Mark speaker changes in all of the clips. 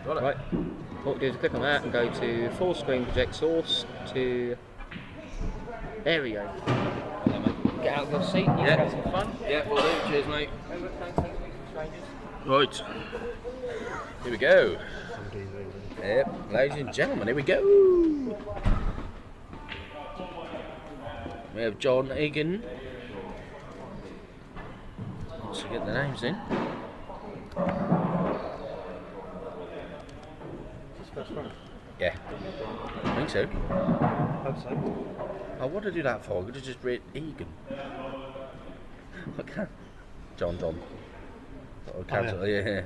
Speaker 1: Right. What we do is click on that and go to full screen project source to. There we go. Get out of your seat. You can have some fun.
Speaker 2: Yeah, we'll do. Cheers, mate.
Speaker 1: Strangers.
Speaker 2: Right. Here we go. Yep, ladies and gentlemen, here we go. We have John Egan. Let's get the names in. Yeah, I think so.
Speaker 3: Hope so.
Speaker 2: Oh, what did I do that for? I could have just read Egan. I can't. John. I'll cancel. Oh, yeah.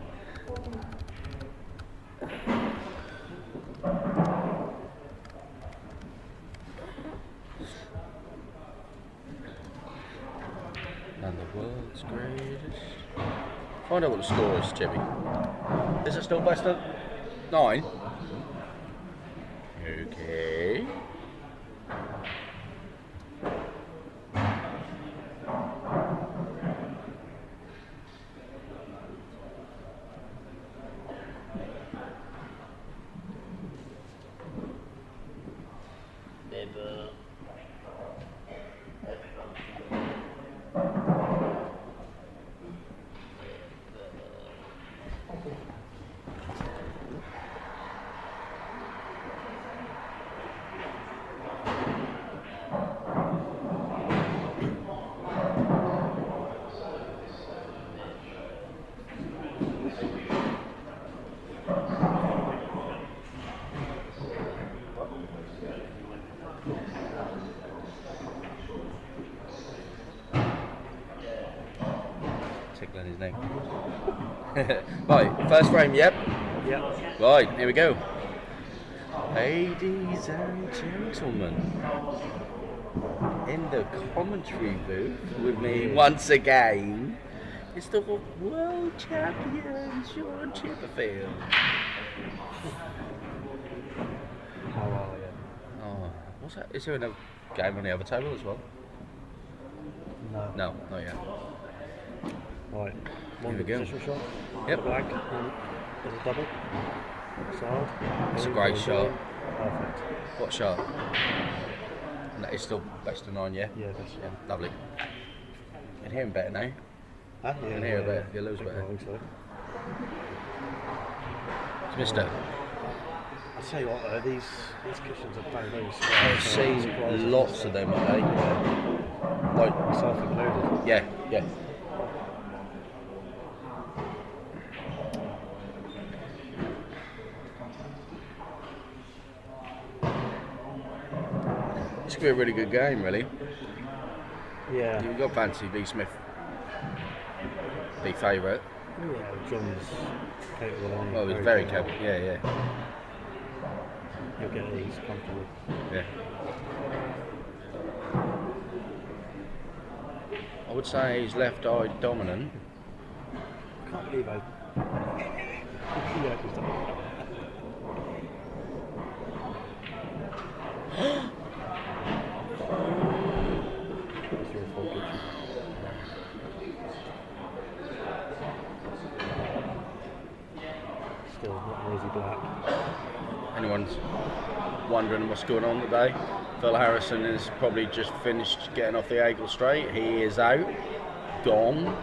Speaker 2: And the world's greatest. Find out what the score is, Jimmy. Is it still best of 9? Okay. Tickling his name. Right, first frame, yep.
Speaker 3: Yep.
Speaker 2: Right, here we go. Ladies and gentlemen, in the commentary booth with me once again is the world champion, Sean Chipperfield.
Speaker 3: How are you?
Speaker 2: Oh, what's that? Is there another game on the other table as well?
Speaker 3: No.
Speaker 2: No, not yet.
Speaker 3: Right.
Speaker 2: Here we go.
Speaker 3: Position shot.
Speaker 2: Yep.
Speaker 3: Black. There's a double. Side.
Speaker 2: It's a great shot.
Speaker 3: Perfect.
Speaker 2: What shot? And that is still best of 9, yeah?
Speaker 3: Yeah, that's
Speaker 2: Yeah, lovely. Can hear him better now.
Speaker 3: yeah.
Speaker 2: Can hear a bit. Your lows better.
Speaker 3: I think so.
Speaker 2: It's Mister.
Speaker 3: I tell you what, though, these cushions are very
Speaker 2: I've seen lots of them, okay? Like,
Speaker 3: Myself included.
Speaker 2: yeah. It's going to be a really good game, really.
Speaker 3: Yeah.
Speaker 2: You've got fancy B. Smith, big favourite.
Speaker 3: Yeah, John's capable.
Speaker 2: Oh, he's very capable. Yeah.
Speaker 3: He'll get these comfortably.
Speaker 2: Yeah. I would say he's left-eye dominant.
Speaker 3: I can't believe I. Yeah, just That's your fault, Richard. Still not rosy black.
Speaker 2: Anyone's wondering what's going on today, Phil Harrison has probably just finished getting off the Eagle Straight. He is out, gone,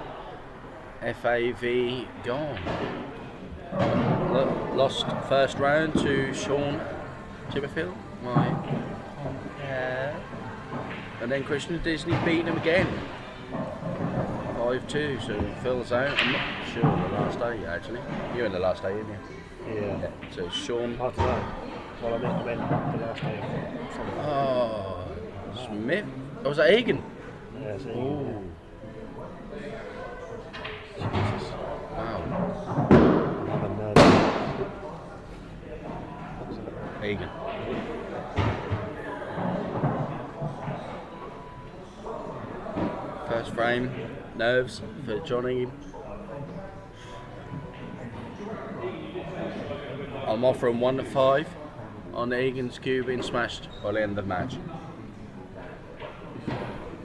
Speaker 2: FAV gone. Lost first round to Sean Chipperfield, my compare. And then Christian Disney beating him again, 5-2, so Phil's out. I'm not sure the last day actually. You're in the last day, aren't you?
Speaker 3: Yeah.
Speaker 2: So Sean.
Speaker 3: Hard to know. Well, I meant the last day of
Speaker 2: Oh, Smith. Oh, was that Egan?
Speaker 3: Yeah, so
Speaker 2: Oh.
Speaker 3: Jesus.
Speaker 2: Wow.
Speaker 3: Another nerd.
Speaker 2: Egan. First frame, nerves for John Egan. I'm offering 1 to 5 on Egan's cube being smashed by the end of the match.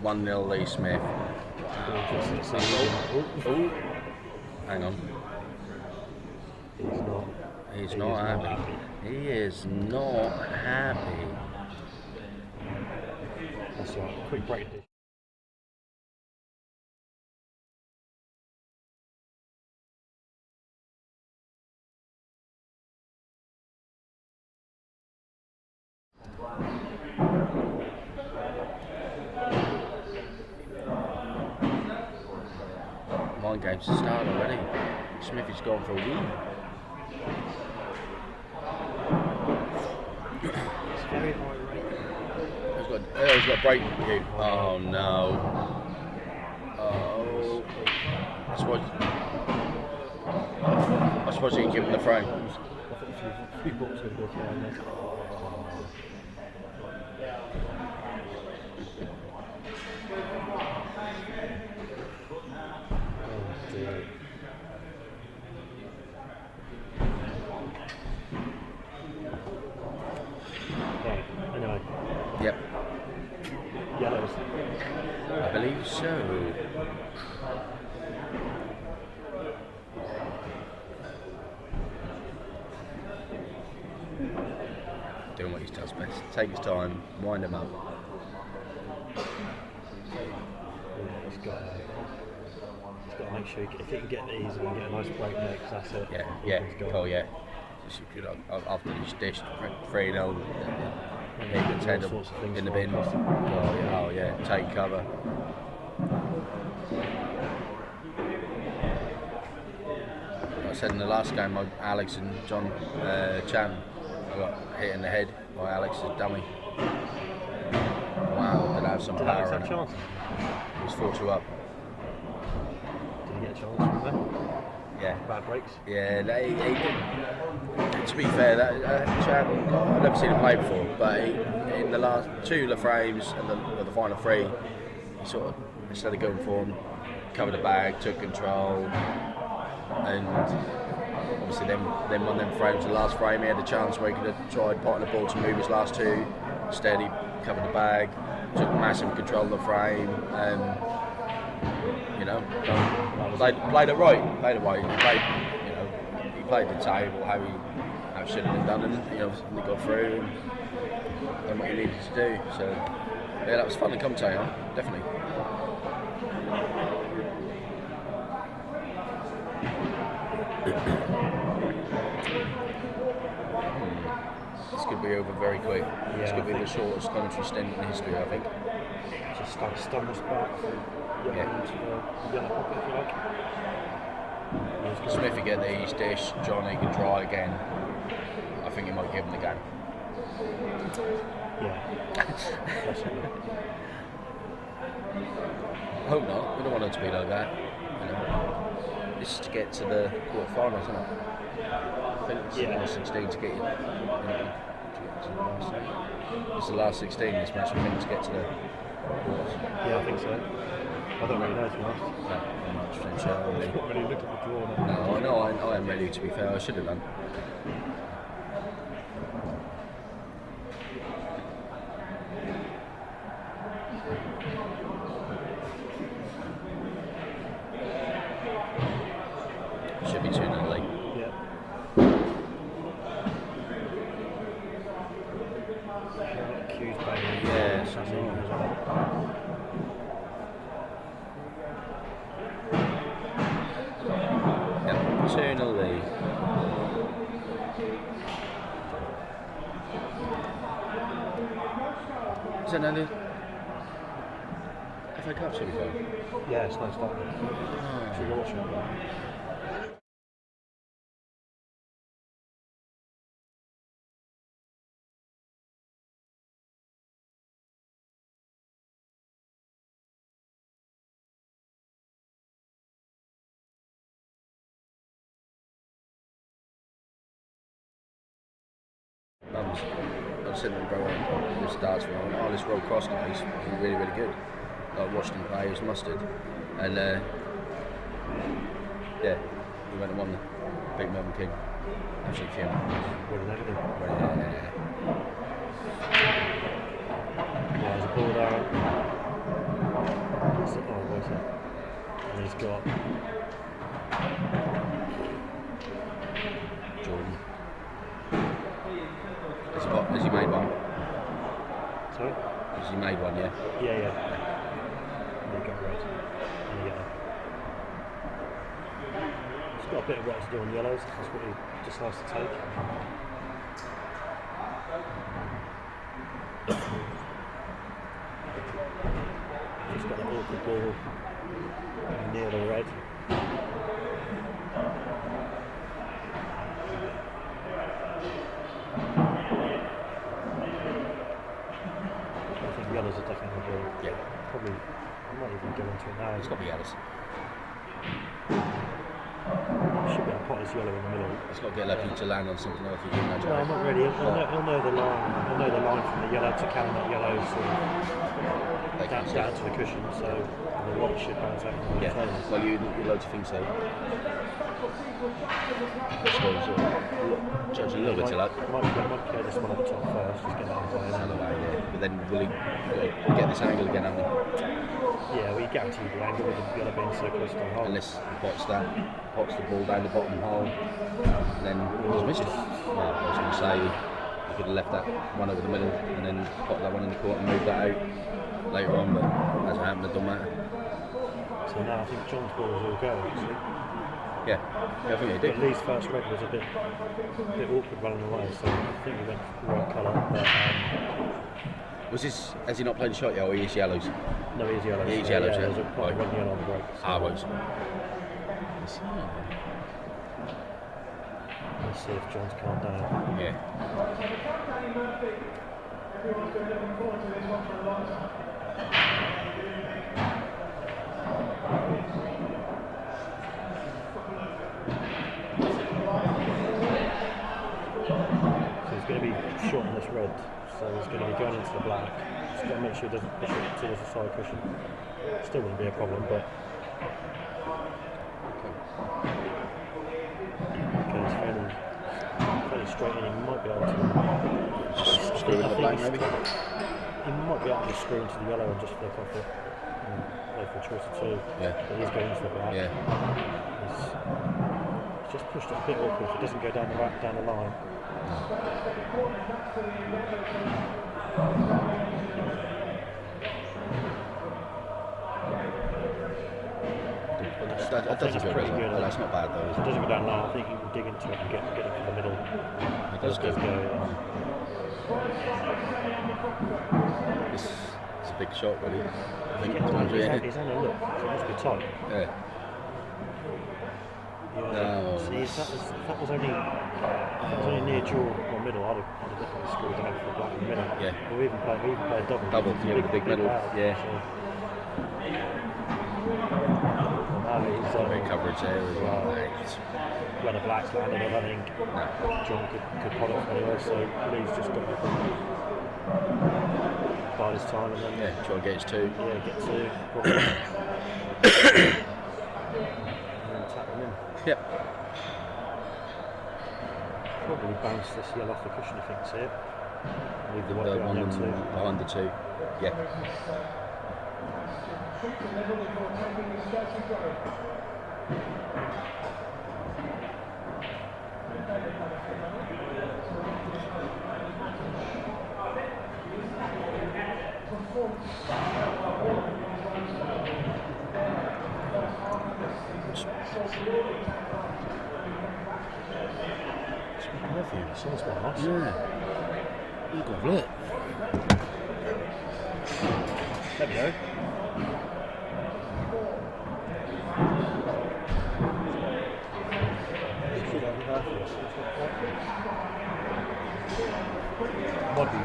Speaker 2: 1-0 Lee Smith. Oh, hang on.
Speaker 3: He's not.
Speaker 2: He He's not happy. He is not happy.
Speaker 3: That's all right. Quick break.
Speaker 2: Mind games to start already. Smithy's gone for a wee.
Speaker 3: It's very high rate.
Speaker 2: He's got a break. Oh no. Oh. I suppose you can give him the frame.
Speaker 3: I thought a few balls would go flying there. Oh dear. Right, anyway.
Speaker 2: Yep.
Speaker 3: Yellows.
Speaker 2: I believe so. Doing what he does best. Take his time, wind him up.
Speaker 3: He's got to make sure if he can get these and get a nice break next, that's it.
Speaker 2: Yeah. Oh yeah. After he's dished 3-0, he gets head up in the bin. Oh yeah, take cover. I said in the last game, Alex and John Chan got hit in the head by Alex's dummy. Wow, did have some
Speaker 3: Did
Speaker 2: power.
Speaker 3: Alex have a chance?
Speaker 2: He was 4-2 up.
Speaker 3: Did he get a chance from there?
Speaker 2: Yeah.
Speaker 3: Bad breaks?
Speaker 2: Yeah, he did. To be fair, Chan, I've never seen him play before, but in the last 2 frames and the final 3, he sort of, instead of going for him, covered the bag, took control, and obviously then one of them frames, the last frame, he had a chance where he could have tried potting the ball to move his last 2. Instead, he covered the bag, took massive control of the frame, and played it right. He played the table how it should have been done, and he got through and done what he needed to do. So yeah, that was fun to commentate on, definitely. This could be over very quick.
Speaker 3: Yeah,
Speaker 2: This could be the shortest commentary stint in history, I think.
Speaker 3: Just start stumbles back from into the yellow pocket, if you like.
Speaker 2: Smithy get these, dish, Johnny can try again. I think he might give him the game.
Speaker 3: Yeah. Possibly.
Speaker 2: I hope not. We don't want it to be like that. This is to get to the quarterfinals, isn't it? I think it's the last 16 to get you. It's the last 16 this match, I think, to get to the quarters.
Speaker 3: Yeah, I think so. I don't really know, to be honest.
Speaker 2: No, I'm not sure.
Speaker 3: I've not really looked at the draw now.
Speaker 2: No, I am ready, to be fair. I should have done. Should be 2-0 late.
Speaker 3: Yeah. Q's banging.
Speaker 2: Yeah,
Speaker 3: Something as well.
Speaker 2: Yep, 2-0 lead. Is that another FA Cup semi-final?
Speaker 3: Yeah, it's nice starting. Should we watch it?
Speaker 2: I was sitting there going, this darts for this Roll Cross guy, he's really, really good. I watched him play, he was mustard. And yeah, he went and won the Big Melbourne King. Absolutely fuming.
Speaker 3: Winning everything.
Speaker 2: Yeah.
Speaker 3: Yeah, there's a ball there. What is it? And he's got
Speaker 2: Jordan. Has he made one?
Speaker 3: Sorry?
Speaker 2: Has he made one, yeah?
Speaker 3: Yeah. And he got red. And a yellow. He's got a bit of work to do on yellows. That's what he decides to take. Just got an awkward ball near the red. I think yellows are definitely the ball.
Speaker 2: Yeah.
Speaker 3: Probably, I might even go into it now.
Speaker 2: It's got to be yellows.
Speaker 3: Should be a pot is yellow in the middle.
Speaker 2: It's got to get lucky to land on something else. You know,
Speaker 3: No, not really. He'll know the line. He'll know the line from the yellow to count that yellow down to the cushion. So the white should bounce out.
Speaker 2: Yeah. Well, you'd like to think so. Judge a little bit to luck.
Speaker 3: Might play this one at the top first. Just get that out of the way.
Speaker 2: Another way, yeah. But then will he get this angle again, haven't he?
Speaker 3: Yeah, we guarantee the angle with the yellow being so close to the hole.
Speaker 2: Unless he pots the ball down the bottom hole, then he's missed it. Well, I was going to say he could have left that one over the middle and then pot that one in the court and moved that out later on, but as it happened, it don't matter.
Speaker 3: So now I think John's ball will go, actually.
Speaker 2: Yeah, I think he did.
Speaker 3: But Lee's first red was a bit awkward running away, so I think he went for the right colour. But,
Speaker 2: has he not played the shot yet, or he is yellows?
Speaker 3: no, he's yellows.
Speaker 2: He is yellows,
Speaker 3: There's a
Speaker 2: yeah.
Speaker 3: quite one yellow on the break. So
Speaker 2: Right.
Speaker 3: let's see if John's calmed down.
Speaker 2: Yeah.
Speaker 3: So he's going to be short on this red, so he's going to be going into the black. He's got to make sure he doesn't push it towards the side cushion. Still wouldn't be a problem, but okay, it's fairly straight in. He might be able to
Speaker 2: Just screw with the black, maybe?
Speaker 3: He might be able to screw into the yellow and just flick off it. Go for a choice of two.
Speaker 2: Yeah.
Speaker 3: But he's going into the black.
Speaker 2: Yeah.
Speaker 3: He's just pushed it a bit awkward. If it doesn't go down the line.
Speaker 2: That doesn't go
Speaker 3: pretty
Speaker 2: down.
Speaker 3: good.
Speaker 2: Well, that's not bad though,
Speaker 3: If
Speaker 2: is
Speaker 3: it
Speaker 2: it?
Speaker 3: doesn't go down line, I think you can dig into it and get it to the middle.
Speaker 2: It does go. It's a big shot, really. I think it's going to be
Speaker 3: He's on a look, so it must be tight.
Speaker 2: Yeah. No.
Speaker 3: See, if that was only near dual or middle, I'd have definitely screwed it out for the black in the middle.
Speaker 2: Yeah.
Speaker 3: Or even play a double.
Speaker 2: Double,
Speaker 3: It's a
Speaker 2: yeah, with the big middle.
Speaker 3: pad,
Speaker 2: Yeah.
Speaker 3: He's
Speaker 2: Great coverage there as well.
Speaker 3: Where the black's landed, I don't think John could pot it anyway, so Lee's just got to bide his time and then
Speaker 2: Try and get his two.
Speaker 3: get two. And then tap them in.
Speaker 2: Yep.
Speaker 3: Probably bounce this yellow off the cushion if you can see it. Leave the white
Speaker 2: The
Speaker 3: behind
Speaker 2: one
Speaker 3: them two.
Speaker 2: behind the two. Yeah.
Speaker 3: Perfume, sounds quite nice.
Speaker 2: Yeah. You've got to look.
Speaker 3: There we go. Might be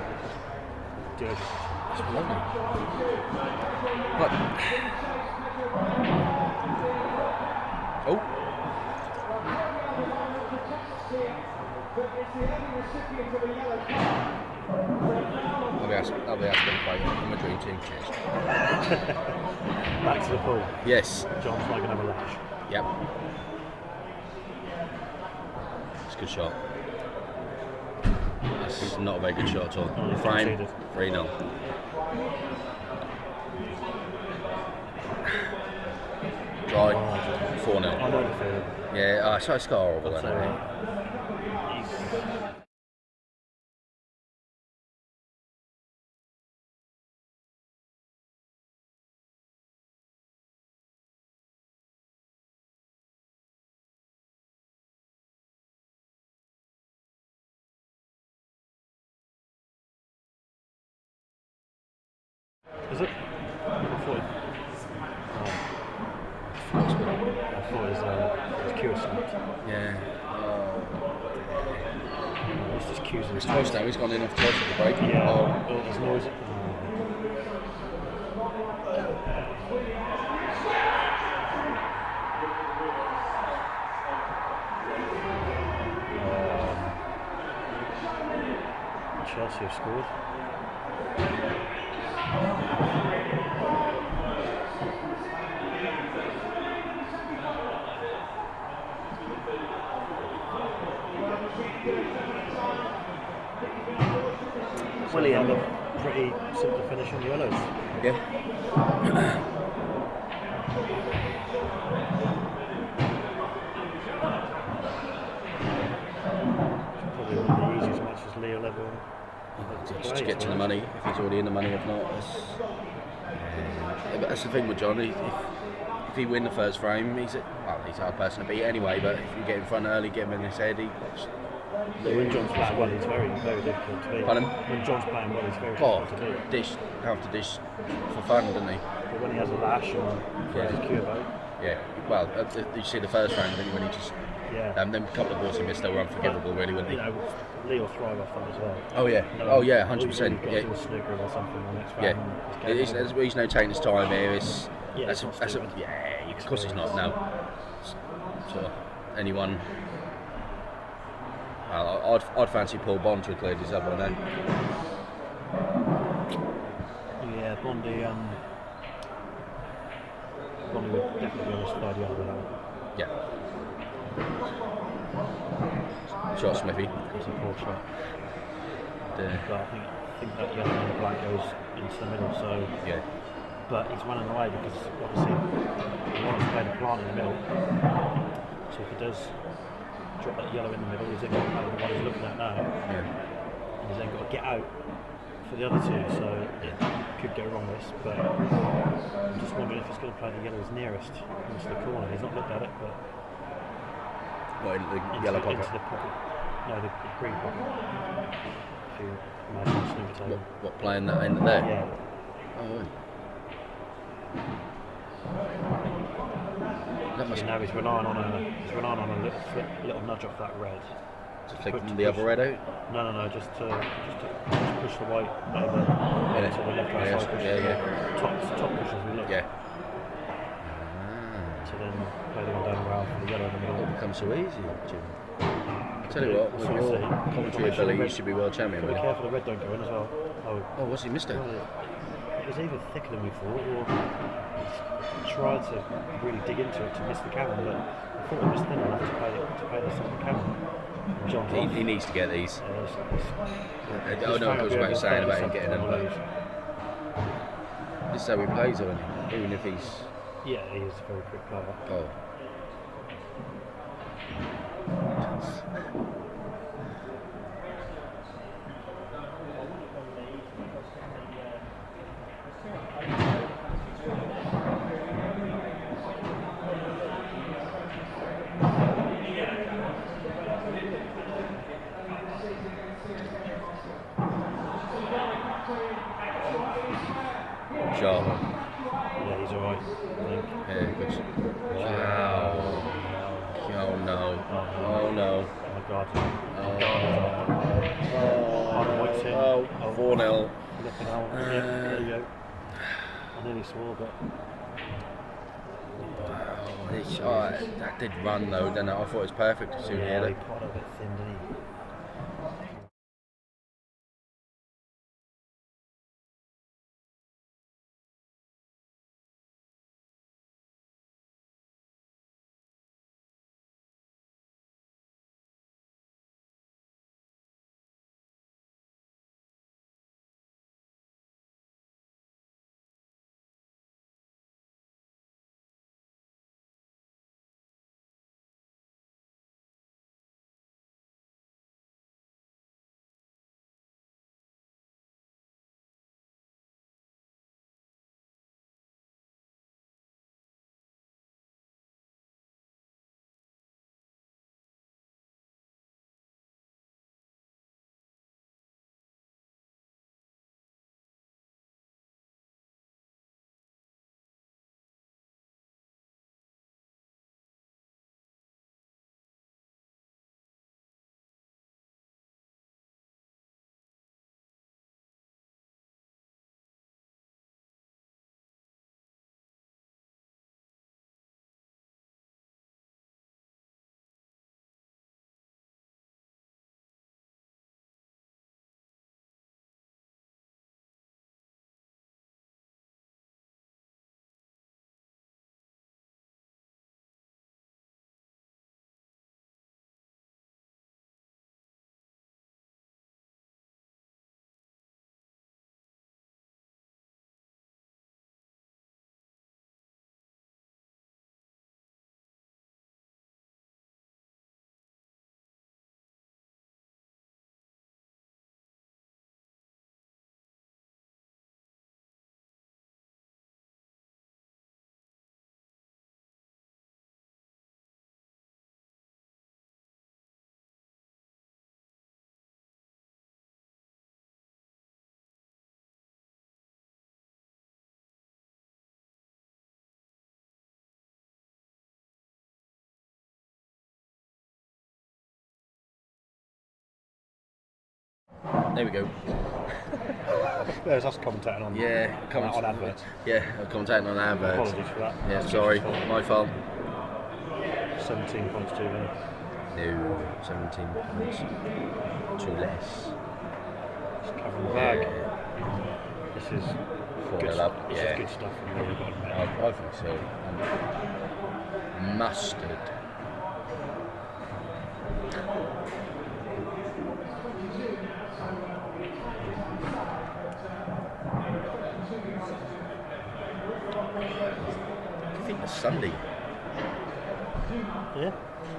Speaker 3: dirty.
Speaker 2: It's lovely. But oh. I'll be asking to play in my dream team. Cheers.
Speaker 3: Back to the pool.
Speaker 2: Yes.
Speaker 3: John's not going to have a lash.
Speaker 2: Yep. It's a good shot. That's not a very good shot at all.
Speaker 3: Oh,
Speaker 2: Frame,
Speaker 3: conceded.
Speaker 2: 3-0. Dry, 4-0.
Speaker 3: I know the feeling.
Speaker 2: Yeah, it's horrible,
Speaker 3: That's
Speaker 2: isn't it?
Speaker 3: alright. Is it? I thought it was Cure snapped.
Speaker 2: Yeah.
Speaker 3: It's just cues and
Speaker 2: It's twice now. He's gone in off twice at the break.
Speaker 3: Yeah.
Speaker 2: Oh.
Speaker 3: Oh, there's noise. Chelsea have scored.
Speaker 2: William.
Speaker 3: Pretty simple finish on the yellows.
Speaker 2: Yeah.
Speaker 3: Probably one of the easiest matches Leo ever.
Speaker 2: Just to get to the money, if he's already in the money, if not, but that's the thing with John. If he win the first frame, he's a hard person to beat anyway. But if you get in front early, get him in his head,
Speaker 3: When John's playing well, he's very, very difficult to beat.
Speaker 2: Pardon?
Speaker 3: When John's playing well, he's very difficult to beat.
Speaker 2: Have to dish for fun, doesn't he?
Speaker 3: But when he has a lash and throws his cue about.
Speaker 2: Yeah. Well, you see the first round, didn't you, when he just.
Speaker 3: Yeah.
Speaker 2: Them couple of balls he missed, they were unforgivable, really, weren't they?
Speaker 3: You know, Leo will thrive off that as well.
Speaker 2: Oh yeah.
Speaker 3: No,
Speaker 2: 100%.
Speaker 3: Yeah. Do a snooker or something the next round.
Speaker 2: He's no taking his time here. Of course he's not. No. So anyone. I'd fancy Paul Bond to have cleared his elbow now.
Speaker 3: Yeah, Bondi would definitely be on his side the other way.
Speaker 2: Yeah. Shot Smithy.
Speaker 3: It's a poor shot.
Speaker 2: But
Speaker 3: I think that yellow and the black goes into the middle, so
Speaker 2: yeah.
Speaker 3: But he's running away because obviously he wants to play the plant in the middle. So if he does drop that yellow in the middle, he's then got to play the one he's looking at now.
Speaker 2: Yeah.
Speaker 3: And he's then got to get out for the other two, so it could go wrong this, but I'm just wondering if he's going to play the yellows nearest into the corner. He's not looked at it, but
Speaker 2: What, in the yellow pocket?
Speaker 3: Into the pocket. No, the green pocket. If you imagine a snooker table.
Speaker 2: What, playing that in there?
Speaker 3: Yeah.
Speaker 2: Oh, right. That must
Speaker 3: So now he's relying on a little nudge off that red.
Speaker 2: to flick the other red out?
Speaker 3: No, just to push the white over to the left hand side cushion.
Speaker 2: Yeah.
Speaker 3: Top cushion as we look.
Speaker 2: Yeah.
Speaker 3: So then play the one down the rail for the yellow in the middle.
Speaker 2: It becomes so easy, Jim. Tell you what, with your commentary ability, you should be world champion.
Speaker 3: Be careful the red don't go in as well.
Speaker 2: Oh, what's he missed it?
Speaker 3: Well, it was either thicker than we thought, or he tried to really dig into it to miss the camera, but I thought it was thin enough to play this on the camera. John's off.
Speaker 2: He needs to get these.
Speaker 3: His
Speaker 2: No, I was about saying about him getting them, but
Speaker 3: lose.
Speaker 2: this is how he plays, isn't he? Even if he's.
Speaker 3: Yeah, he is a very quick player.
Speaker 2: Oh. Sharp.
Speaker 3: Yeah, he's alright, I think.
Speaker 2: Yeah, good. Wow. Oh no. Oh no.
Speaker 3: Oh my god.
Speaker 2: Oh, 4-0.
Speaker 3: Flipping hell. Yeah, there you go. I nearly swore, but
Speaker 2: That did run though, didn't it? I thought it was perfect as soon as he hit
Speaker 3: he
Speaker 2: it.
Speaker 3: put it a bit thin, didn't he?
Speaker 2: There we go.
Speaker 3: There's us commentating on on adverts.
Speaker 2: Yeah, commentating on adverts.
Speaker 3: Apologies for that.
Speaker 2: Yeah, sorry, my fault.
Speaker 3: 17 points too many.
Speaker 2: No, 17 points. Too less.
Speaker 3: Just covering the bag. This is good,
Speaker 2: up.
Speaker 3: this is good stuff from the bottom.
Speaker 2: I think so. Mustard. I think it's Sunday.
Speaker 3: Yeah?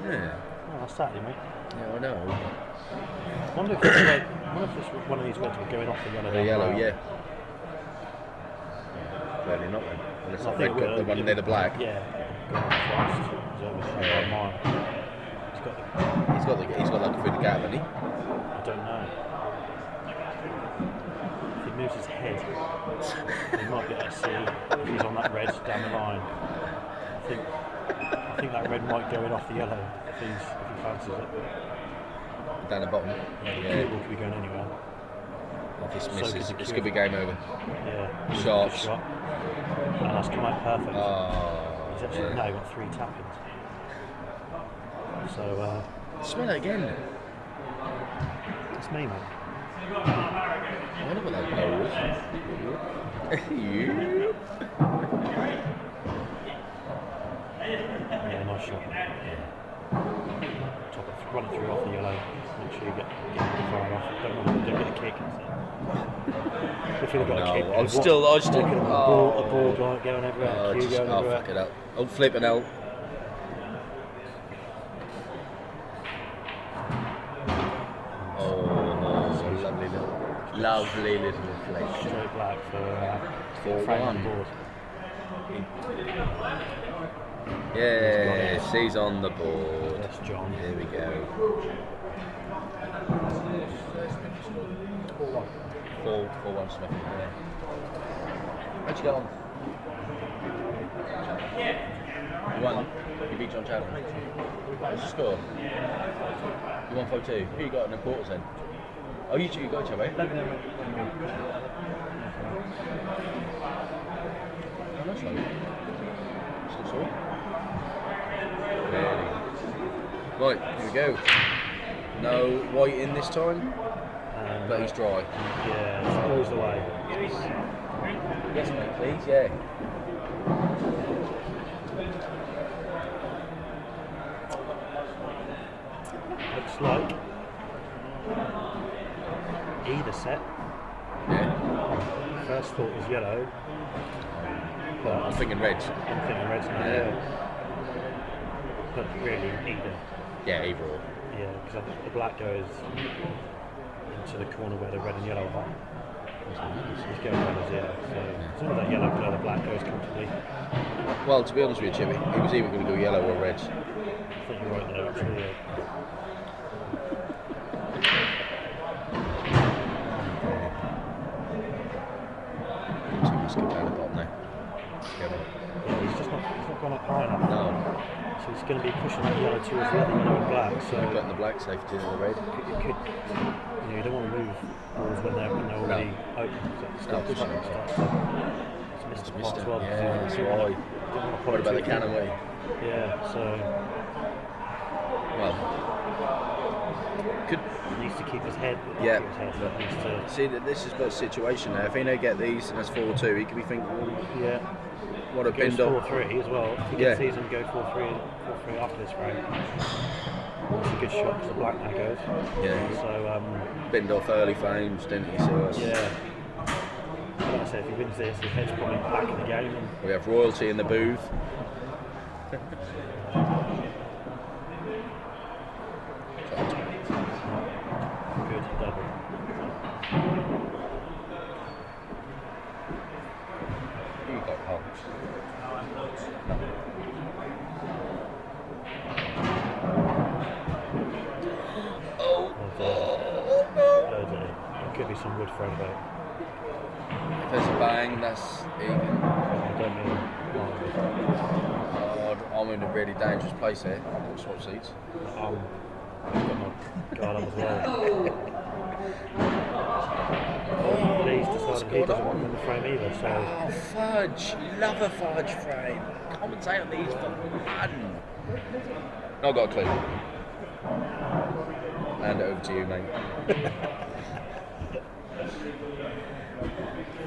Speaker 2: Yeah.
Speaker 3: Oh, that's Saturday, mate.
Speaker 2: Yeah, I know.
Speaker 3: I wonder if it's one of these reds were going off the yellow.
Speaker 2: The yellow, yeah. Clearly not then. Unless
Speaker 3: I
Speaker 2: I've
Speaker 3: think
Speaker 2: got the one near the black.
Speaker 3: Yeah. Going on fast.
Speaker 2: Yeah.
Speaker 3: A mile.
Speaker 2: He's got like through the gap, hasn't he?
Speaker 3: I don't know. If he moves his head, he might be able to see if he's on that red down the line. I think that red might go in off the yellow if he fancies it.
Speaker 2: Down the bottom.
Speaker 3: Yeah, the ball could be going anywhere.
Speaker 2: If this
Speaker 3: So
Speaker 2: misses,
Speaker 3: could the
Speaker 2: it's going to be game over.
Speaker 3: Yeah.
Speaker 2: Sharps.
Speaker 3: Shot. And that's come out perfect.
Speaker 2: Oh,
Speaker 3: He's actually now got 3 tap-ins. So,
Speaker 2: smell it again.
Speaker 3: it's me, mate.
Speaker 2: I wonder what that blow was. You?
Speaker 3: Yeah, nice shot. Top it, run it through off the yellow. Make sure you get far off. Don't get a kick. If you've got a kick,
Speaker 2: I still.
Speaker 3: a ball going everywhere. Cue going everywhere.
Speaker 2: Fuck it up. I'll flip it out. Lovely little flex.
Speaker 3: Straight black for
Speaker 2: 4-1.
Speaker 3: board.
Speaker 2: Yes, he's on the board.
Speaker 3: That's John.
Speaker 2: Here we go. 4-1 Smith. Yeah. How'd you get on? You won. You beat John Chadwell. What's the score? You won 4-2. Who you got in the quarters then? Oh, you got each other, eh? Oh, that's right. Still sore? Really? Right, here we go. No white in this time, but he's dry.
Speaker 3: Yeah, it's always the way.
Speaker 2: Yes, mate, please, yeah.
Speaker 3: Looks like either set.
Speaker 2: Yeah.
Speaker 3: First thought was yellow.
Speaker 2: Well, I'm thinking reds.
Speaker 3: I'm thinking red's now.
Speaker 2: Yeah.
Speaker 3: But really either.
Speaker 2: Yeah, either or.
Speaker 3: Yeah, because the black goes into the corner where the red and yellow are. He's going colours, yeah. So as soon as that yellow colour, the black goes comfortably.
Speaker 2: Well, to be honest with you, Chippy, he was either going to go yellow or reds.
Speaker 3: I think you're right there, actually. Yeah.
Speaker 2: Skip down the bottom there.
Speaker 3: Yeah, he's not gone up high enough.
Speaker 2: No.
Speaker 3: So he's going to be pushing that yellow towards the other yellow and black. So
Speaker 2: You've got the black safety in the red.
Speaker 3: You don't want to move balls when they're already open. So
Speaker 2: Start pushing it.
Speaker 3: It's missed the pot as well.
Speaker 2: Yeah, that's right. What about the cannon way?
Speaker 3: Yeah, so
Speaker 2: Well, could
Speaker 3: he needs to keep his head.
Speaker 2: Yeah.
Speaker 3: Keep his head. He needs to,
Speaker 2: see that this is the situation now. If he don't get these and that's 4-2, he could be thinking,
Speaker 3: yeah.
Speaker 2: what a
Speaker 3: He goes
Speaker 2: bind up.
Speaker 3: 4-3 as well. If he gets these and go 4-3 after this frame, it's a good shot because the black now goes.
Speaker 2: Yeah.
Speaker 3: So
Speaker 2: Binned off early frames, didn't he? So
Speaker 3: yeah. But like I said, if he wins this, his head's probably back in the game. And
Speaker 2: we have royalty in the booth.
Speaker 3: good double.
Speaker 2: Who you got, Carl?
Speaker 3: There could be some wood thrown about.
Speaker 2: If there's a bang, that's even.
Speaker 3: I don't mean.
Speaker 2: I'm in a really dangerous place here. Swap seats.
Speaker 3: I've got my guard up as well.
Speaker 2: going
Speaker 3: doesn't
Speaker 2: on?
Speaker 3: win the frame either, so
Speaker 2: Oh, fudge. Love a fudge frame. Commentate on these for fun. Not got a clue. Hand it over to you, mate.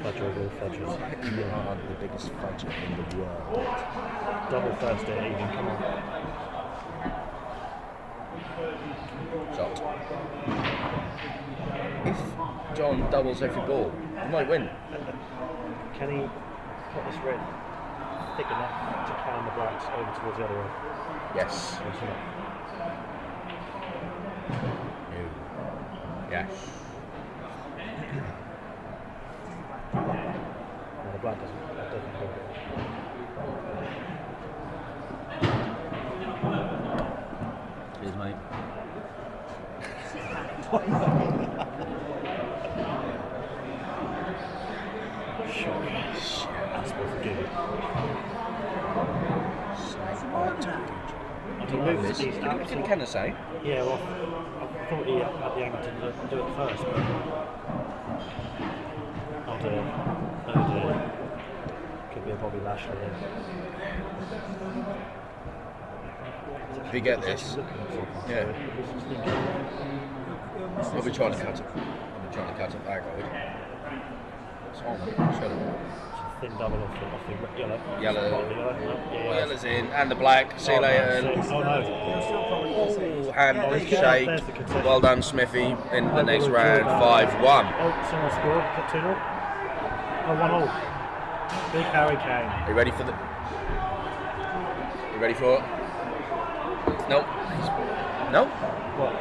Speaker 3: fudger of all fudgers.
Speaker 2: You are the biggest fudger in the world.
Speaker 3: Double first hit even, come on.
Speaker 2: Shot. If John doubles every ball, he might win.
Speaker 3: Can he put this red thick enough to can the blacks over towards the other one?
Speaker 2: Yes.
Speaker 3: Or is it not?
Speaker 2: No. Yes.
Speaker 3: No, the black doesn't. That doesn't go good.
Speaker 2: Cheers, mate.
Speaker 3: Shock. That's what forgive it. He moved
Speaker 2: This
Speaker 3: these
Speaker 2: can
Speaker 3: absolute-
Speaker 2: kind of say.
Speaker 3: Yeah, well, I thought he had the angle to do it first, but oh dear, oh dear. Could be a Bobby Lashley there.
Speaker 2: If you get this, yeah. I'll be trying to cut it. I'll be trying to cut it back, I would. It's on, shut it.
Speaker 3: Thin double off the yellow.
Speaker 2: Yellow.
Speaker 3: Part of the yellow. Yeah.
Speaker 2: Yellow's in, and the black. See you later.
Speaker 3: Oh no.
Speaker 2: Oh, hand
Speaker 3: There's
Speaker 2: shake.
Speaker 3: the concession.
Speaker 2: Well done, Smithy. In the
Speaker 3: Oh,
Speaker 2: next
Speaker 3: we
Speaker 2: round,
Speaker 3: withdrew.
Speaker 2: 5-1.
Speaker 3: Oh, someone scored. Is that 2-0? Oh, 1-0. Big Harry Kane.
Speaker 2: Are you ready for the? You ready for it? Nope. Nope.
Speaker 3: What?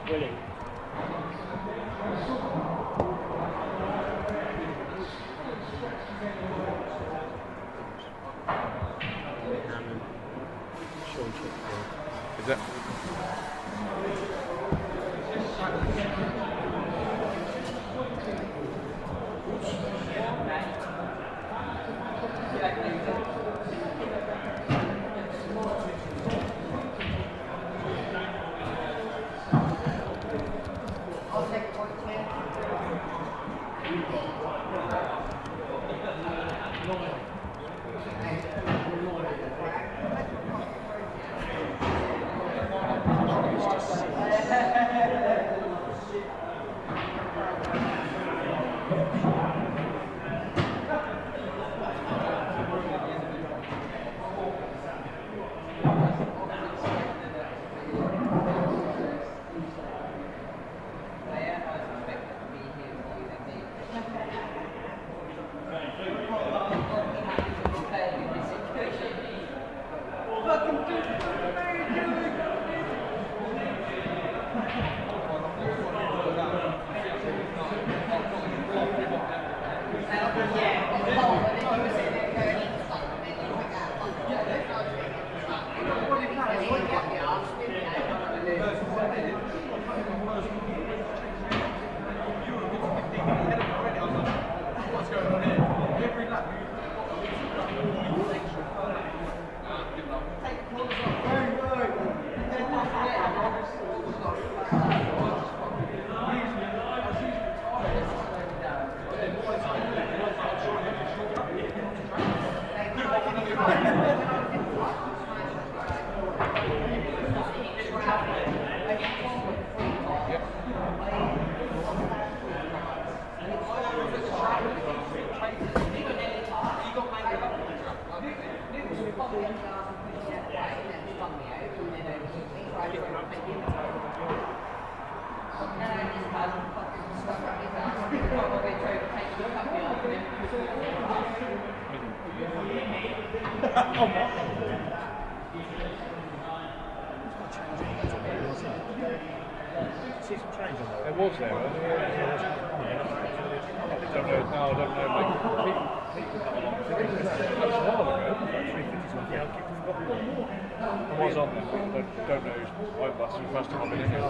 Speaker 3: Willie.
Speaker 1: Hammond.
Speaker 3: Sean Chickfield.
Speaker 4: Is it?
Speaker 3: See some change on that.
Speaker 4: It was there. Wasn't it? I don't know. No, I don't know. Like, people come along. That's a while ago. I was on there. I don't know. I must have been in here.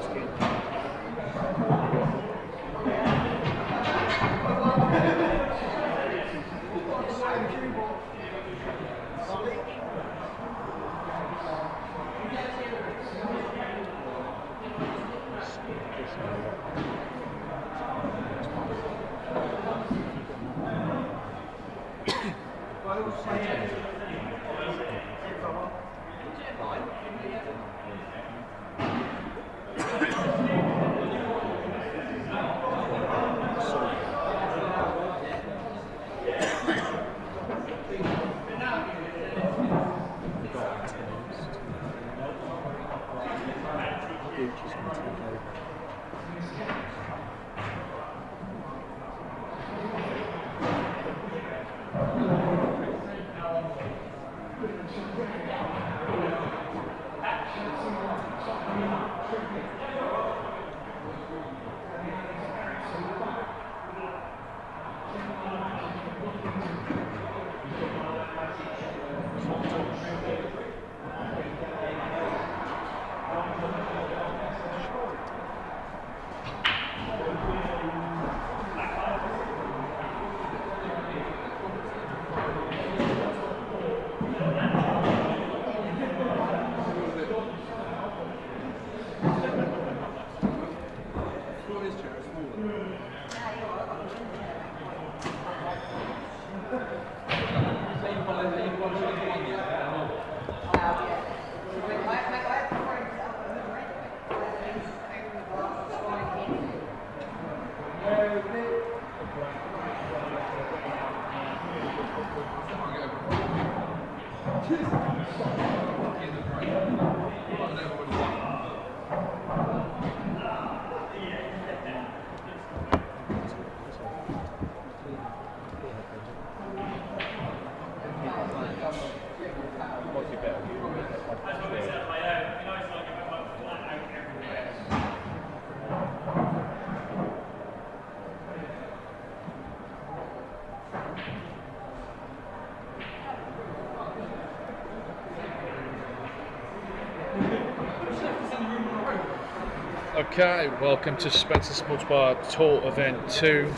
Speaker 4: Okay, welcome to spencerssportsbar Tour Event 2.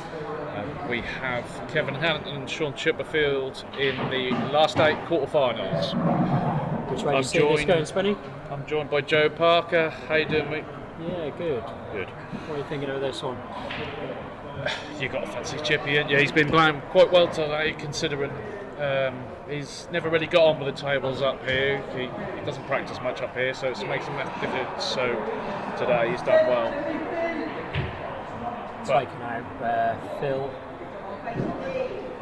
Speaker 4: We have Kevin Hampton and Sean Chipperfield in the last 8 quarterfinals.
Speaker 5: Which way do you see this going, Spenny?
Speaker 4: I'm joined by Joe Parker. How you doing, mate?
Speaker 5: Yeah, good.
Speaker 4: Good.
Speaker 5: What are you thinking of this one?
Speaker 4: You got a fancy Chippy, ain't you? He's been playing quite well today, considering he's never really got on with the tables up here. He doesn't practice much up here, so it makes him less difficult. So today he's done well.
Speaker 5: Taking out Phil,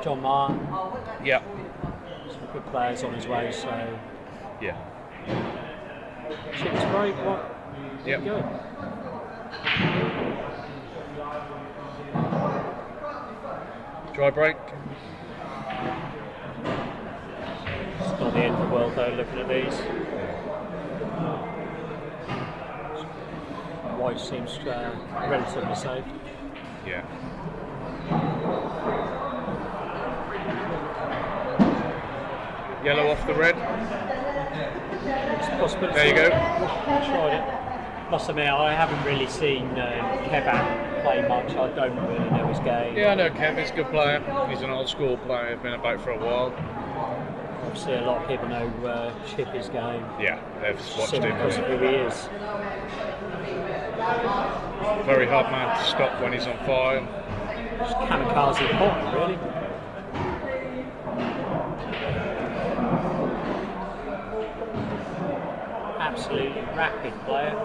Speaker 5: John Martin.
Speaker 4: Yeah.
Speaker 5: Some good players on his way, so.
Speaker 4: Yeah.
Speaker 5: Chips break, what?
Speaker 4: Yep.
Speaker 5: Go.
Speaker 4: Dry break.
Speaker 5: It's not the end of the world though, looking at these. White seems relatively safe.
Speaker 4: Yeah. Yellow off the red.
Speaker 5: It's a possibility.
Speaker 4: There you go.
Speaker 5: Tried it. Must admit, I haven't really seen Kevin play much. I don't really know his game.
Speaker 4: Yeah, I know Kev. He's a good player. He's an old school player. Been about for a while.
Speaker 5: Obviously, a lot of people know Chippy's game.
Speaker 4: Yeah, they've watched him.
Speaker 5: Because of who he is.
Speaker 4: Very hard man to stop when he's on fire.
Speaker 5: Just kamikaze pot, really. Absolutely rapid player.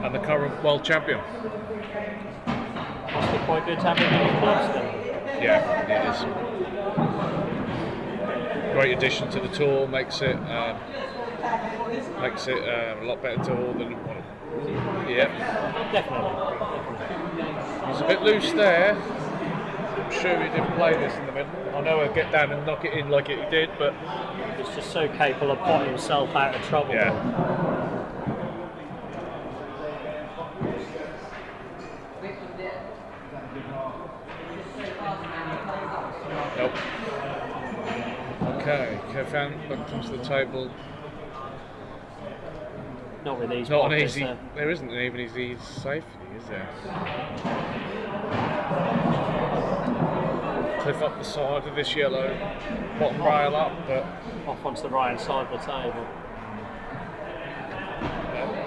Speaker 4: And the current world champion.
Speaker 5: Must be quite good to have him in the clubs then.
Speaker 4: Yeah, it is. Great addition to the tour. Makes it a lot better tour than. Yeah.
Speaker 5: Definitely.
Speaker 4: He's a bit loose there. I'm sure he didn't play this in the middle. I know he'll get down and knock it in like he did, but
Speaker 5: He's just so capable of putting himself out of trouble.
Speaker 4: yeah. Nope. Okay, Kevin comes to the table.
Speaker 5: Not with these
Speaker 4: Not an
Speaker 5: pockets,
Speaker 4: easy. There isn't even easy safety, is there? Cliff up the side of this yellow, bottom rail up, but
Speaker 5: Off onto the right hand side of the table.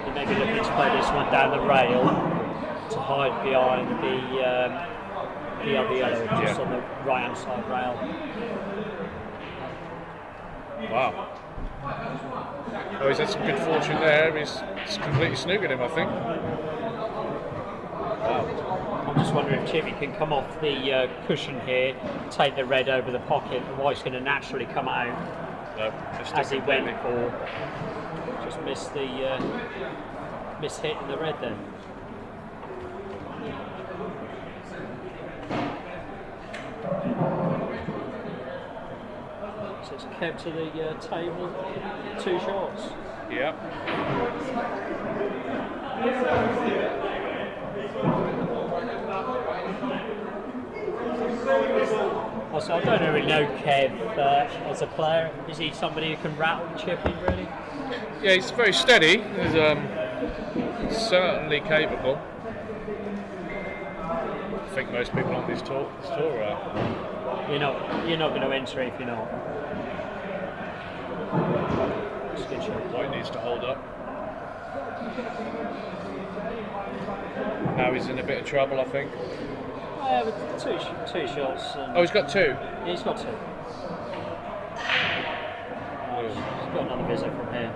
Speaker 5: He may be looking to play this one down the rail to hide behind the other yellow just on the right hand side rail.
Speaker 4: wow. Oh, he's had some good fortune there. He's completely snookered him, I think.
Speaker 5: I'm just wondering if Chippy can come off the cushion here, take the red over the pocket. The white's going to naturally come out
Speaker 4: No, just
Speaker 5: as he went
Speaker 4: completely.
Speaker 5: for. Just missed hitting the red then. So it's kept to the table, 2 shots.
Speaker 4: Yeah.
Speaker 5: Also, I don't really know Kev as a player. Is he somebody who can rattle Chippy really?
Speaker 4: Yeah, he's very steady. He's certainly capable. I think most people on this tour are.
Speaker 5: You're not going to enter if you're not. It's a good shot.
Speaker 4: White needs to hold up. Now he's in a bit of trouble, I think.
Speaker 5: With two shots.
Speaker 4: Oh, he's got 2.
Speaker 5: Yeah, he's got 2. He's got another visit from here.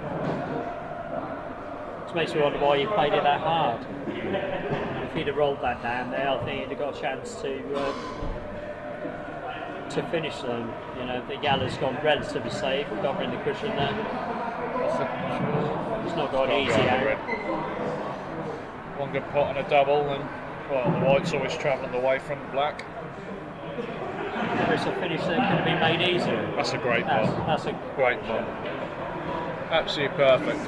Speaker 5: Which makes me wonder why he played it that hard. If he'd have rolled that down there, I think he'd have got a chance to finish them. You know, the yellow's gone relatively safe, covering the cushion there. It's not got easy out.
Speaker 4: One good pot and a double, and well, the white's always travelling away from the black.
Speaker 5: There's a finish that could have been made easier.
Speaker 4: That's a great pot.
Speaker 5: That's a
Speaker 4: Great pot. Absolutely perfect.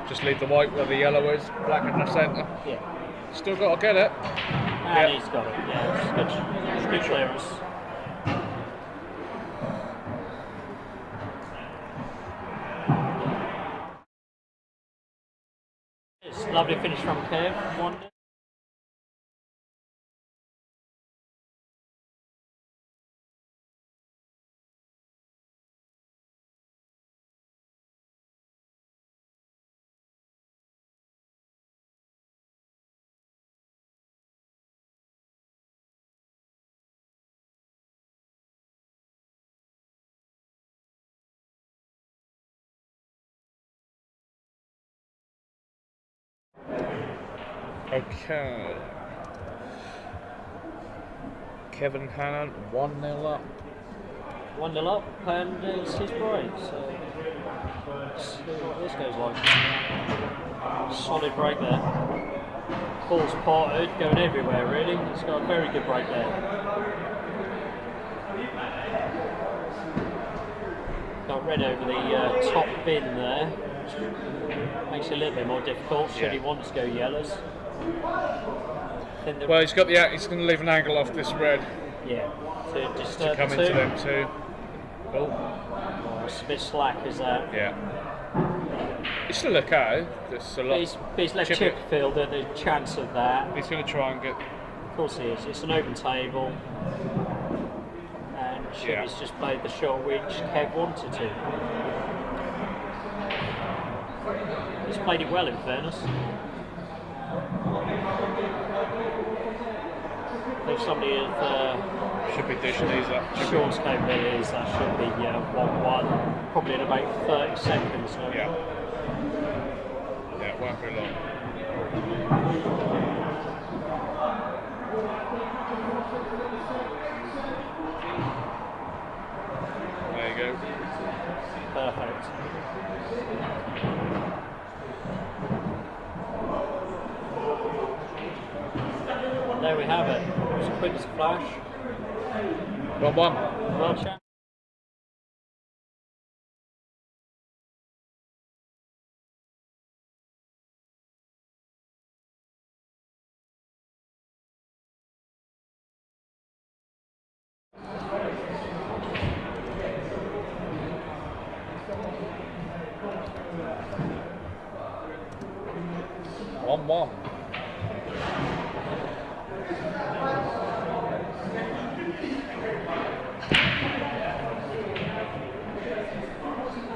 Speaker 4: Just leave the white where the yellow is, black in the centre.
Speaker 5: Yeah.
Speaker 4: Still got to get it.
Speaker 5: And he's got it. Yeah, it's good clearance. Lovely finish from Kev. 1-0.
Speaker 4: Okay. Kevin Hannon, 1-0 up.
Speaker 5: 1-0 up, and it's his break. So let's see what this goes like. Solid break there. Ball's potted, going everywhere really. He's got a very good break there. Got red over the top bin there. Makes it a little bit more difficult should he want to go yellows.
Speaker 4: Well, he's got the. He's going to leave an angle off this red.
Speaker 5: Yeah, to disturb
Speaker 4: to come
Speaker 5: the
Speaker 4: into
Speaker 5: two.
Speaker 4: them too. Oh.
Speaker 5: Oh, it's a bit slack, is that?
Speaker 4: Yeah. It's still okay. There's a lot.
Speaker 5: He's left
Speaker 4: Chip it.
Speaker 5: Chipperfield at the chance of that.
Speaker 4: He's going to try and get.
Speaker 5: Of course he is. It's an open table. And Chippy's just played the shot which Kev wanted to. He's played it well in fairness. If somebody of
Speaker 4: should be dishing these up.
Speaker 5: Sean's capabilities, that should be 1-1. Probably in about 30 seconds now.
Speaker 4: Yeah. Yeah, it won't be long. There you go.
Speaker 5: Perfect. And there we have it. It was quick as a flash.
Speaker 4: 1-1.
Speaker 5: Well chat.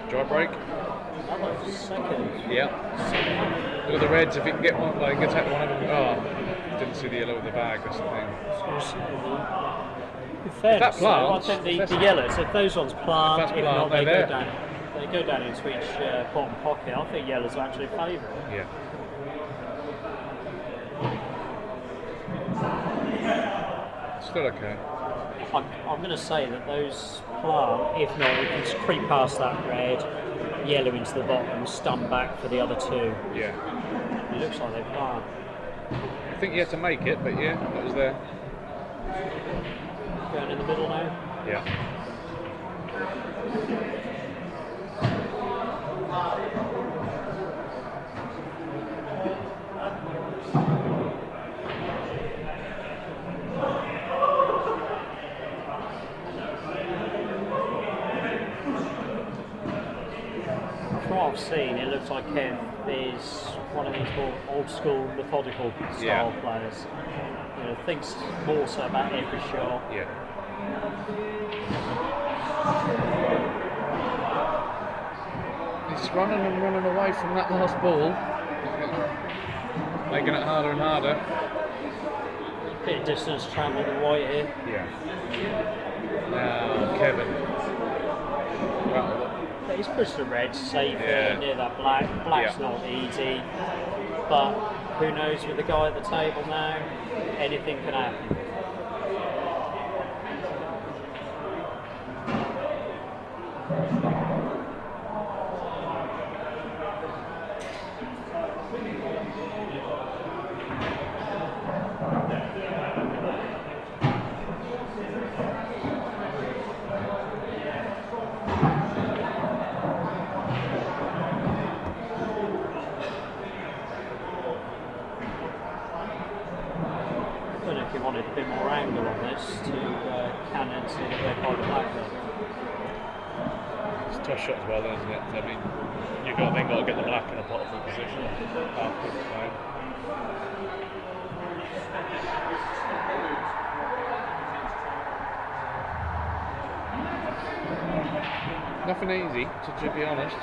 Speaker 4: Dry break.
Speaker 5: Another second.
Speaker 4: Yeah. Look at the reds. If you can get one, like, get take one of them. Oh, didn't see the yellow with the bag. That's the thing.
Speaker 5: In fairness,
Speaker 4: plants,
Speaker 5: I think the yellows, if those ones plant,
Speaker 4: If that's
Speaker 5: if not,
Speaker 4: plant,
Speaker 5: they
Speaker 4: they're
Speaker 5: go down. They go down into each bottom pocket. I think yellows are actually favourable.
Speaker 4: Yeah. Still okay.
Speaker 5: I'm going to say that those plant, if not, we can just creep past that red, yellow into the bottom, stun back for the other two.
Speaker 4: Yeah.
Speaker 5: It looks like they plant.
Speaker 4: I think you had to make it, but yeah, that was there.
Speaker 5: Going in the middle now.
Speaker 4: Yeah.
Speaker 5: From what I've seen, it looks like Kev is one of these more old school, methodical style players. You know, thinks more so about every shot.
Speaker 4: Yeah. He's running and running away from that last ball, making it harder and harder.
Speaker 5: Bit of distance travelled the white here.
Speaker 4: Yeah. Now, Kevin. Well,
Speaker 5: But he's pushed the red safe
Speaker 4: Yeah.
Speaker 5: near that black. Black's
Speaker 4: Yeah.
Speaker 5: not easy, but who knows with the guy at the table now, anything can happen. I don't know if you wanted a bit more angle on this to cannon to the red by the black there.
Speaker 4: it's a tough shot as well, isn't it? I mean, you've then got to get the black in a bottom position after the game. Nothing easy, to be honest.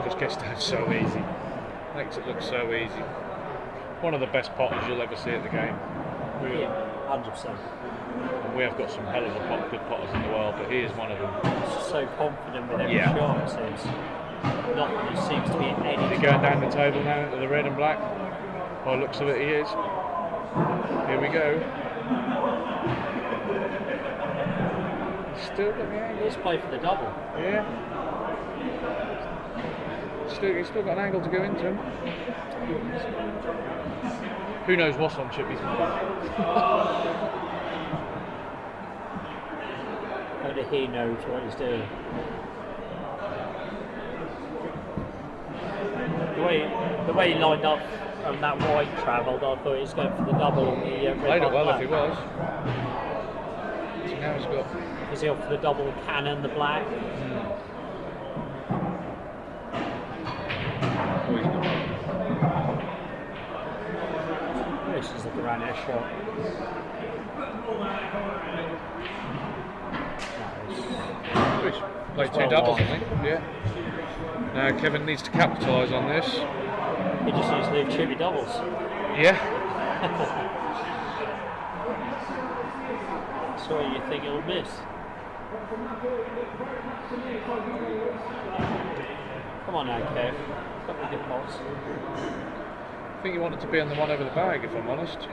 Speaker 4: Just gets down so easy. Makes it look so easy. One of the best potters you'll ever see at the game. Really.
Speaker 5: Yeah, 100%.
Speaker 4: And we have got some hell of a good potters in the world, but he is one of them.
Speaker 5: He's so confident with every
Speaker 4: Yeah.
Speaker 5: shot, it seems. Nothing seems to be any
Speaker 4: Is he going down the table now into the red and black? By the looks of it, he is. Here we go. Still got the angle.
Speaker 5: Let's play for the double.
Speaker 4: Yeah. He's still got an angle to go into him. Who knows what's on Chippy's mind?
Speaker 5: Only he knows what he's doing. The way he lined up and that white travelled, I thought he was going for the double on the red.
Speaker 4: Played it well
Speaker 5: black.
Speaker 4: if he was. So now he's got.
Speaker 5: Is he off for the double cannon, the black? This is a granite shot.
Speaker 4: He's played two
Speaker 5: well
Speaker 4: doubles, I
Speaker 5: won.
Speaker 4: think. Yeah. Now Kevin needs to capitalise on this.
Speaker 5: He just needs to leave Chippy doubles.
Speaker 4: Yeah.
Speaker 5: That's what you think he'll miss. Come on now, Kev. Couple of good pots.
Speaker 4: I think he wanted to be on the one over the bag, if I'm honest. So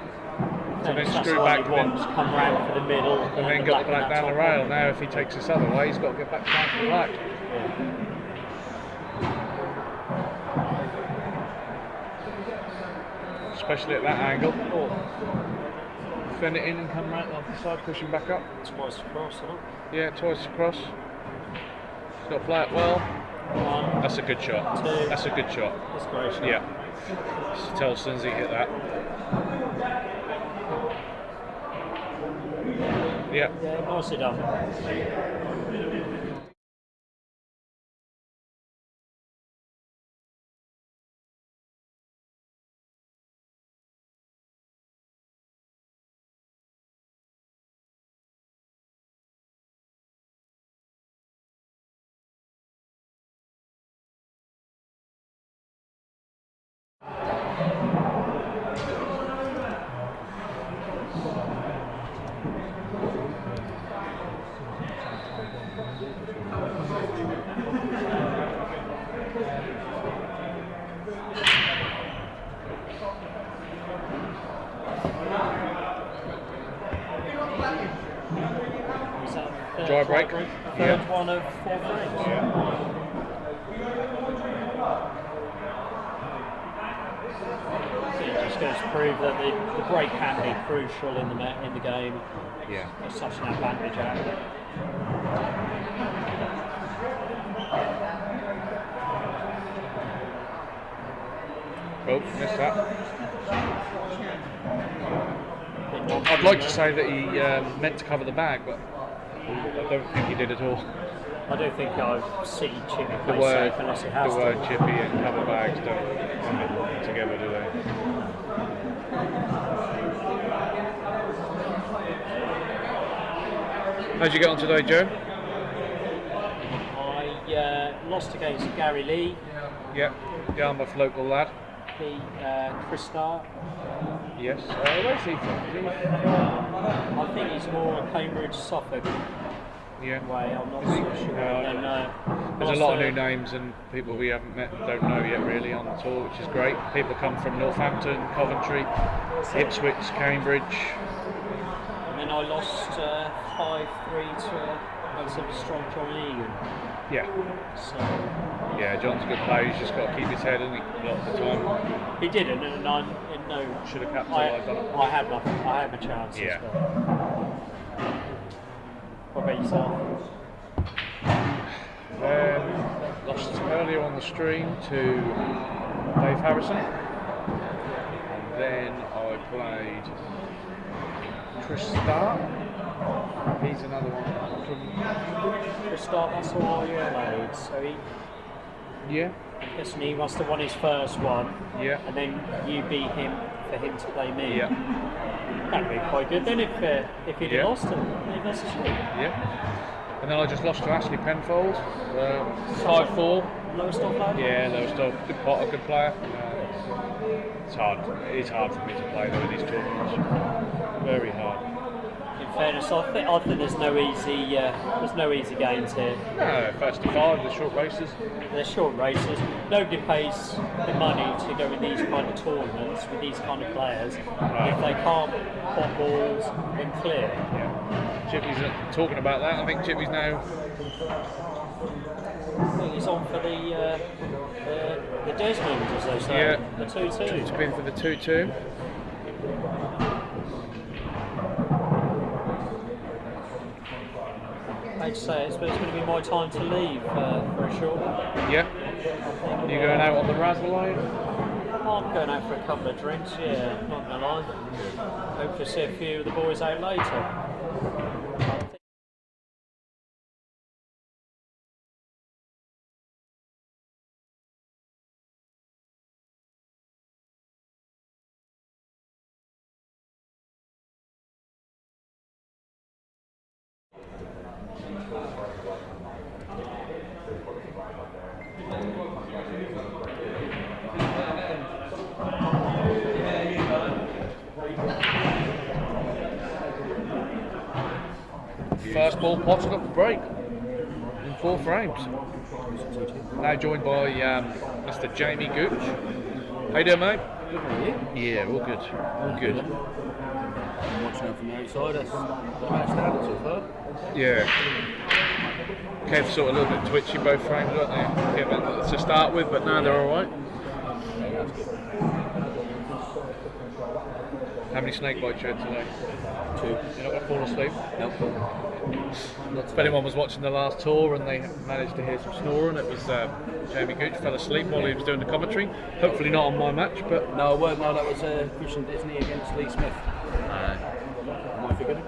Speaker 4: then
Speaker 5: That's
Speaker 4: screw
Speaker 5: all
Speaker 4: back
Speaker 5: he wants. Come round for the middle
Speaker 4: and then got the black down the rail. Now if he takes this other way, he's got to get back down to the black. Especially at that angle. Fend it in and come right off the side, pushing back up.
Speaker 5: Twice across, isn't it?
Speaker 4: Yeah, twice across. He's got to play it well.
Speaker 5: One,
Speaker 4: That's a good shot.
Speaker 5: two.
Speaker 4: That's a good shot.
Speaker 5: That's a great shot.
Speaker 4: Yeah. Just tell Lindsay hit that. Yeah.
Speaker 5: Yeah, nicely done. Was that third
Speaker 4: Dry break?
Speaker 5: Third
Speaker 4: Yeah.
Speaker 5: one of 4 frames. So it just goes to prove that the break can be crucial in the game.
Speaker 4: Yeah.
Speaker 5: There's such an advantage out of it.
Speaker 4: Oh, missed that. I'd like to say that he meant to cover the bag, but I don't think he did at all.
Speaker 5: I don't think I've seen Chippy
Speaker 4: The
Speaker 5: play
Speaker 4: word,
Speaker 5: safe unless he has
Speaker 4: the
Speaker 5: to.
Speaker 4: word chippy and cover bags don't come together, do they? How'd you get on today, Joe?
Speaker 5: I lost against Gary Lee,
Speaker 4: Yep, Yarmouth local lad.
Speaker 5: beat Chris Starr.
Speaker 4: Yes. Where's he from? Is he?
Speaker 5: I think he's more Cambridge, Suffolk
Speaker 4: Yeah.
Speaker 5: way. I'm not so sure. And then,
Speaker 4: There's a
Speaker 5: lost,
Speaker 4: lot of new names and people we haven't met and don't know yet really on the tour, which is great. People come from Northampton, Coventry, Ipswich, Cambridge.
Speaker 5: And then I lost 5-3 to a relatively strong John Egan.
Speaker 4: Yeah.
Speaker 5: So
Speaker 4: Yeah, John's a good player, he's just got to keep his head, hasn't he, a lot of the time.
Speaker 5: he didn't, and I'm in no.
Speaker 4: Should have capitalised on it.
Speaker 5: I had my chance
Speaker 4: Yeah.
Speaker 5: as well. What about yourself?
Speaker 4: Lost earlier on the stream to Dave Harrison, and then I played Chris Starr. He's another one from.
Speaker 5: For a start, that's all I played. So
Speaker 4: Yeah,
Speaker 5: I'm guessing he must have won his first one,
Speaker 4: yeah,
Speaker 5: and then you beat him for him to play me.
Speaker 4: yeah,
Speaker 5: That'd be quite good then if he'd
Speaker 4: Yeah.
Speaker 5: lost and maybe that's a sweet.
Speaker 4: yeah. And then I just lost to Ashley Penfold, 5-4.
Speaker 5: Lowest off lad?
Speaker 4: Yeah, there was still quite a good player. It's hard. It is hard for me to play though in these tournaments. Very hard.
Speaker 5: In fairness, I think there's no easy games here.
Speaker 4: No, first to five, the short races.
Speaker 5: They're short races. Nobody pays the money to go in these kind of tournaments with these kind of players if they can't pop balls and clear.
Speaker 4: Yeah. Chippy's talking about that. I think Chippy's now.
Speaker 5: I think he's on for the Desmond, as they say.
Speaker 4: Yeah.
Speaker 5: The 2-2.
Speaker 4: He's been for the 2-2.
Speaker 5: I'd say it's going to be my time to leave for a short while.
Speaker 4: Yeah. You going out on the razzle, are you?
Speaker 5: I'm going out for a couple of drinks, yeah, not gonna lie. Hope to see a few of the boys out later.
Speaker 4: First ball potted up the break in 4 frames. Now joined by Mr. Jamie Gooch. How you doing, mate?
Speaker 6: Good, how are you?
Speaker 4: Yeah, all good. All good.
Speaker 6: I'm watching out from the outside. That's the match started so far.
Speaker 4: Yeah. Kev sort of a little bit twitchy both frames, weren't they? Kev to start with, but now they're alright.
Speaker 6: Yeah, that's good.
Speaker 4: How many snake bites you had today?
Speaker 6: 2.
Speaker 4: You're not going to fall asleep?
Speaker 6: Nope.
Speaker 4: If anyone was watching the last tour and they managed to hear some snoring, it was Jamie Gooch fell asleep while he was doing the commentary. Hopefully not on my match, but
Speaker 6: No, it weren't. No, that was Christian Disney against Lee Smith. Am I forgetting?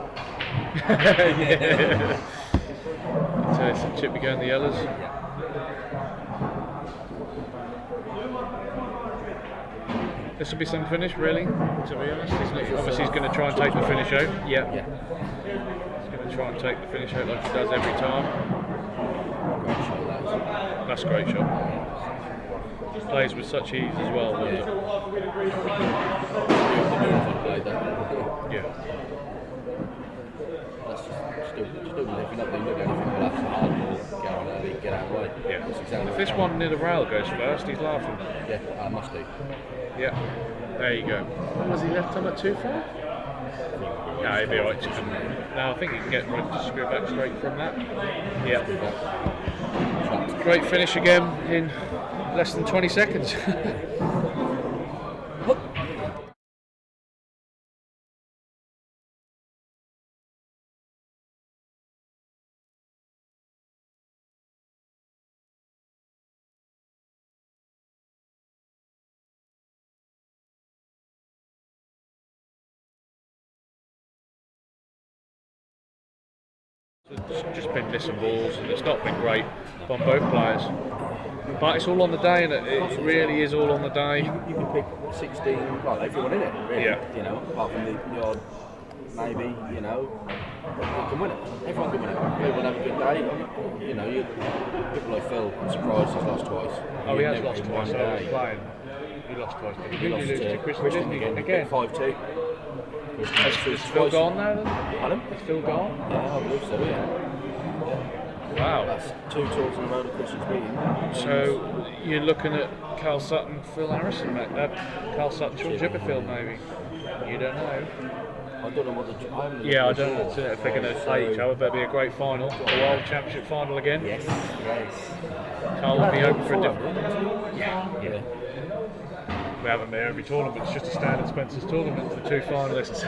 Speaker 4: yeah. So it's Chippy going the others. This will be some finish, really, to be honest. Obviously, he's going to try and take the finish out. Yeah. He's going to try and take the finish out like he does every time.
Speaker 6: Great show, that is.
Speaker 4: That's a great shot. Plays with such ease as well, doesn't it?
Speaker 6: Played that.
Speaker 4: Yeah.
Speaker 6: That's just stupid. If you're not doing anything, well, that's a hard ball. Get on early, get out of the way.
Speaker 4: Yeah.
Speaker 6: That's exactly
Speaker 4: If this one near the rail goes first, he's laughing.
Speaker 6: Yeah, I must do.
Speaker 4: Yeah. There you go. Was he left on at 2-4? No, he'd be alright. No, I think he can get right to screw back straight from that. Yeah. Great finish again in less than 20 seconds. It's just been missing balls and it's not been great from both players. But it's all on the day, and it really is all on the day.
Speaker 6: You can pick 16, well, everyone in it, really.
Speaker 4: Yeah.
Speaker 6: You know, apart from the odd, maybe, you know, you can win it. Everyone can win it. People have a good day. You know, people like Phil, I'm surprised he's lost twice.
Speaker 4: Oh, he has
Speaker 6: Never
Speaker 4: lost
Speaker 6: in
Speaker 4: twice.
Speaker 6: one
Speaker 4: I was
Speaker 6: day.
Speaker 4: playing. He lost twice. Did
Speaker 6: He
Speaker 4: he
Speaker 6: lost
Speaker 4: lose
Speaker 6: to
Speaker 4: to
Speaker 6: Christian
Speaker 4: Disney
Speaker 6: again.
Speaker 4: again?
Speaker 6: 5-2.
Speaker 4: Is Phil gone now then?
Speaker 6: Pardon?
Speaker 4: Is Phil gone?
Speaker 6: Yeah, I believe so, yeah.
Speaker 4: Wow.
Speaker 6: That's 2 talks in a row that Christian's beaten.
Speaker 4: So you're looking at Carl Sutton, Phil Harrison, mate. Carl Sutton, Sean Chipperfield, maybe. You don't know.
Speaker 6: I don't know what the...
Speaker 4: Yeah, I don't know if they're going to play each other, but it'll be a great final. The World Championship final again.
Speaker 6: Yes, yes.
Speaker 4: Carl will be open for a different.
Speaker 6: Yeah.
Speaker 4: We haven't been every tournament, it's just a standard Spencer's tournament for 2 finalists.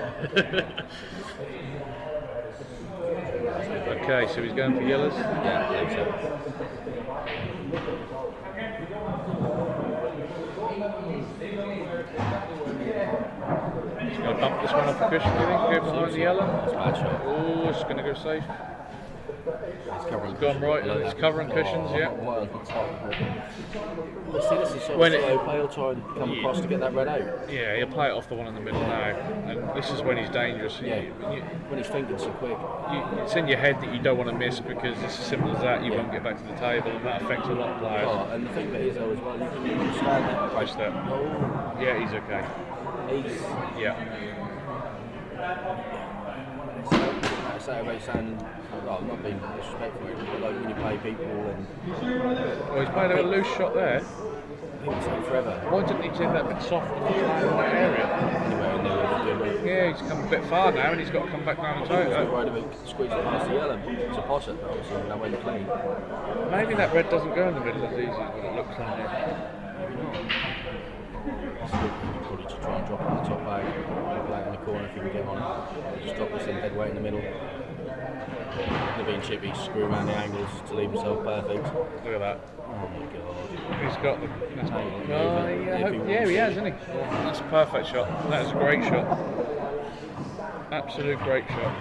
Speaker 4: But Okay, so he's going for yellows.
Speaker 6: Yeah, I think so.
Speaker 4: He's going to bump this one off the cushion, do you think? Go behind the yellow.
Speaker 6: That's a bad shot.
Speaker 4: Oh, it's going to go safe.
Speaker 6: It's covering.
Speaker 4: It's gone right, it's covering cushions, yeah.
Speaker 6: Right on the top. Well, see, this is sort
Speaker 4: When
Speaker 6: of
Speaker 4: it-
Speaker 6: slow play. He'll try and come across to get that red out.
Speaker 4: Yeah, he'll play it off the one in the middle now, and this is when he's dangerous.
Speaker 6: Yeah. When he's thinking so quick.
Speaker 4: It's in your head that you don't want to miss because it's as simple as that. You won't get back to the table, and that affects a lot of players.
Speaker 6: Oh, and the thing that is though as well, you can stand there.
Speaker 4: Push that.
Speaker 6: Oh,
Speaker 4: Yeah, he's okay.
Speaker 6: he's.
Speaker 4: Yeah.
Speaker 6: Like Saturday saying, well, not being disrespectful, but like when you play people and
Speaker 4: Well, he's played a loose shot there.
Speaker 6: people say forever.
Speaker 4: Why didn't he take that bit soft and just land in that area?
Speaker 6: Anyway, and they were doing it.
Speaker 4: Yeah, he's come a bit far now, and he's got to come back down the
Speaker 6: I was
Speaker 4: toe.
Speaker 6: worried about squeezing it past the yellow. It's a potter, but obviously that went clean.
Speaker 4: Maybe that red doesn't go in the middle as easy as what it looks like here.
Speaker 6: Probably to try and drop it on the top bag, play it in the corner if you can get on it. Just drop this in dead weight in the middle. They're being chippy, screw around the angles to leave himself perfect.
Speaker 4: Look at that.
Speaker 6: Oh my god.
Speaker 4: He's got the.
Speaker 6: If
Speaker 4: Yeah, he has, hasn't he? That's a perfect shot. That is a great shot. Absolute great shot.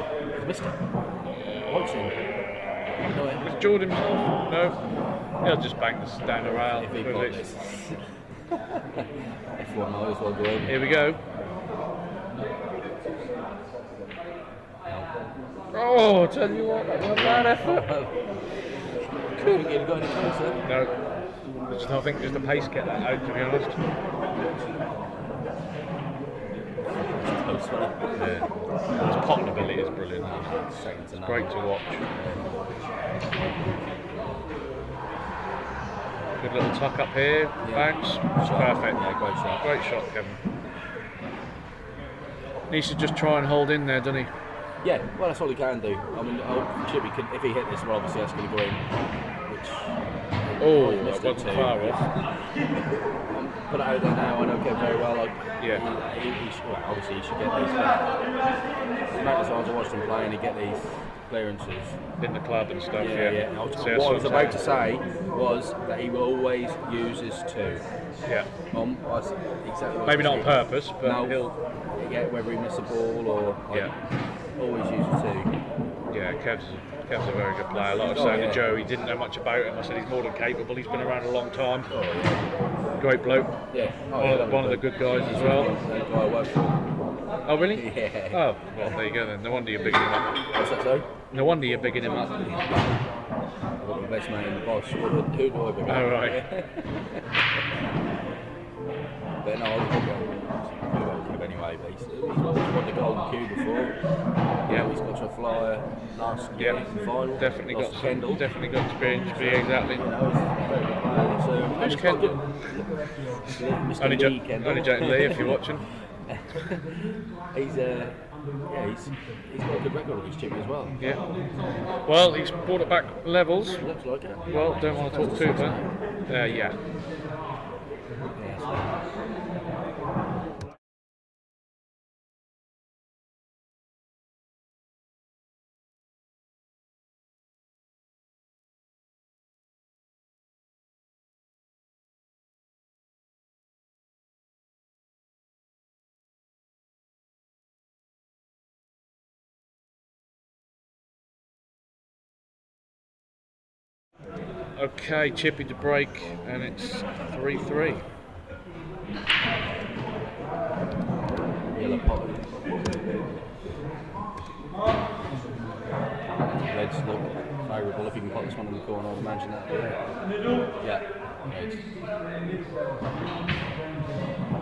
Speaker 6: Missed it. Watching. No,
Speaker 4: Was Jordan himself? No. He'll just bang this down the rail.
Speaker 6: if he
Speaker 4: with
Speaker 6: got
Speaker 4: it.
Speaker 6: this. F1 might as well go over.
Speaker 4: Here we go. Oh, I tell you what, that was a bad effort.
Speaker 6: I don't think he'd got any closer.
Speaker 4: No, I just don't think just the pace kept that out, to be honest.
Speaker 6: Close one.
Speaker 4: Yeah. His potting ability is brilliant.
Speaker 6: Second to none.
Speaker 4: Great to watch. Good little tuck up here, bounce. It's perfect.
Speaker 6: Yeah, great shot.
Speaker 4: Great shot, Kevin. Needs to just try and hold in there, doesn't he?
Speaker 6: Yeah, well, that's all he can do. I mean, Chippy could, if he hit this, well, obviously that's going to go in. Which.
Speaker 4: Oh,
Speaker 6: he
Speaker 4: that
Speaker 6: missed it
Speaker 4: wasn't
Speaker 6: too.
Speaker 4: far off.
Speaker 6: Put it out there now. I know Kev very well. Like,
Speaker 4: Yeah.
Speaker 6: he should, well, obviously he should get these. But the amount of times I watched him play and he get these clearances.
Speaker 4: In the club and stuff,
Speaker 6: Yeah.
Speaker 4: yeah.
Speaker 6: What
Speaker 4: So
Speaker 6: I
Speaker 4: that's
Speaker 6: was
Speaker 4: what
Speaker 6: about
Speaker 4: I'm
Speaker 6: to
Speaker 4: saying.
Speaker 6: say was that he will always use his two.
Speaker 4: Yeah.
Speaker 6: That's exactly what
Speaker 4: Maybe
Speaker 6: I
Speaker 4: not on
Speaker 6: said.
Speaker 4: purpose, but
Speaker 6: No,
Speaker 4: he'll.
Speaker 6: yeah, whether he misses a ball or like,
Speaker 4: Yeah.
Speaker 6: always use the two.
Speaker 4: Yeah, Kev's a very good player. Like I was saying to Joe, he didn't know much about him. I said he's more than capable. He's been around a long time.
Speaker 6: Oh, yeah.
Speaker 4: Great bloke.
Speaker 6: Yeah.
Speaker 4: One of the good guys as well.
Speaker 6: The guy I work for.
Speaker 4: Oh, really?
Speaker 6: Yeah.
Speaker 4: Oh, well, there you go then. No wonder you're bigging him up.
Speaker 6: What's that, sorry?
Speaker 4: No wonder you're bigging him up.
Speaker 6: I've got my best mate in the boss. Who do I bring up?
Speaker 4: Oh, right.
Speaker 6: But no, I'll anyway. But he's won the golden cue before.
Speaker 4: Yeah.
Speaker 6: He's got to a flyer last year in the final.
Speaker 4: Definitely
Speaker 6: Lost
Speaker 4: got
Speaker 6: to Kendall.
Speaker 4: definitely got experience. Yeah, exactly.
Speaker 6: You know, he's a very good player. So,
Speaker 4: Who's
Speaker 6: he's quite
Speaker 4: Kendall?
Speaker 6: good. Mr.
Speaker 4: Only,
Speaker 6: Lee Kendall.
Speaker 4: only joking, Lee, if you're watching.
Speaker 6: he's got a good record against Chippy as well.
Speaker 4: Yeah. Well, he's brought it back levels.
Speaker 6: Looks like it.
Speaker 4: Well, don't want to talk too much. Yeah.
Speaker 6: Yeah,
Speaker 4: Okay, Chippy to break, and it's 3-3.
Speaker 6: yellow pot. Reds look favourable if you can pot this one in the corner. I'd imagine that. Yeah. Reds.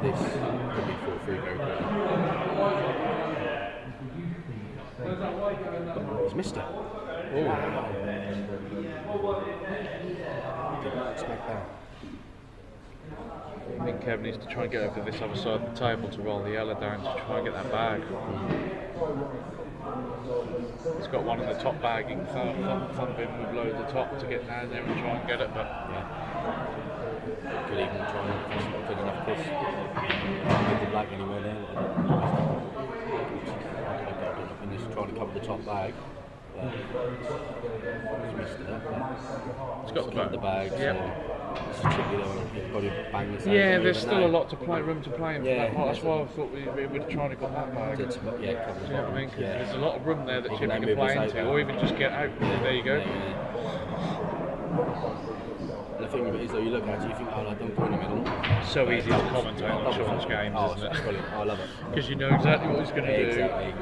Speaker 6: This could be 4-3 very quickly. He's missed it.
Speaker 4: Oh,
Speaker 6: Did not expect that.
Speaker 4: I think Kev needs to try and get over this other side of the table to roll the yellow down to try and get that bag. He's got one in the top bag. He can thump in with low at the top to get down there and try and get it, but
Speaker 6: Yeah. Could even try and it's not good enough because he didn't like anywhere there. And just trying to cover the top bag. yesterday.
Speaker 4: It's got
Speaker 6: The bag.
Speaker 4: Yeah.
Speaker 6: So it's a tricky though. You've got to bang this out.
Speaker 4: Yeah,
Speaker 6: to
Speaker 4: there's
Speaker 6: move it
Speaker 4: still
Speaker 6: now.
Speaker 4: a lot to play, room to play in for
Speaker 6: Yeah,
Speaker 4: that part. That's
Speaker 6: that's
Speaker 4: why I thought we would have tried to got that bag.
Speaker 6: Did some- yeah, cover the
Speaker 4: Do you know what I mean?
Speaker 6: bottom.
Speaker 4: 'Cause
Speaker 6: Yeah.
Speaker 4: there's a lot of room there that
Speaker 6: He
Speaker 4: Chippy
Speaker 6: can
Speaker 4: can
Speaker 6: move
Speaker 4: play
Speaker 6: his out
Speaker 4: into,
Speaker 6: there.
Speaker 4: or even just get out. There you go.
Speaker 6: Yeah. And the thing of it is, though, you look at it, you think, oh, I don't go in the middle.
Speaker 4: So easy to commentate on Sean's games,
Speaker 6: Oh,
Speaker 4: isn't
Speaker 6: it's
Speaker 4: it?
Speaker 6: brilliant. I love it.
Speaker 4: Because you know exactly what he's going to do.
Speaker 6: Exactly.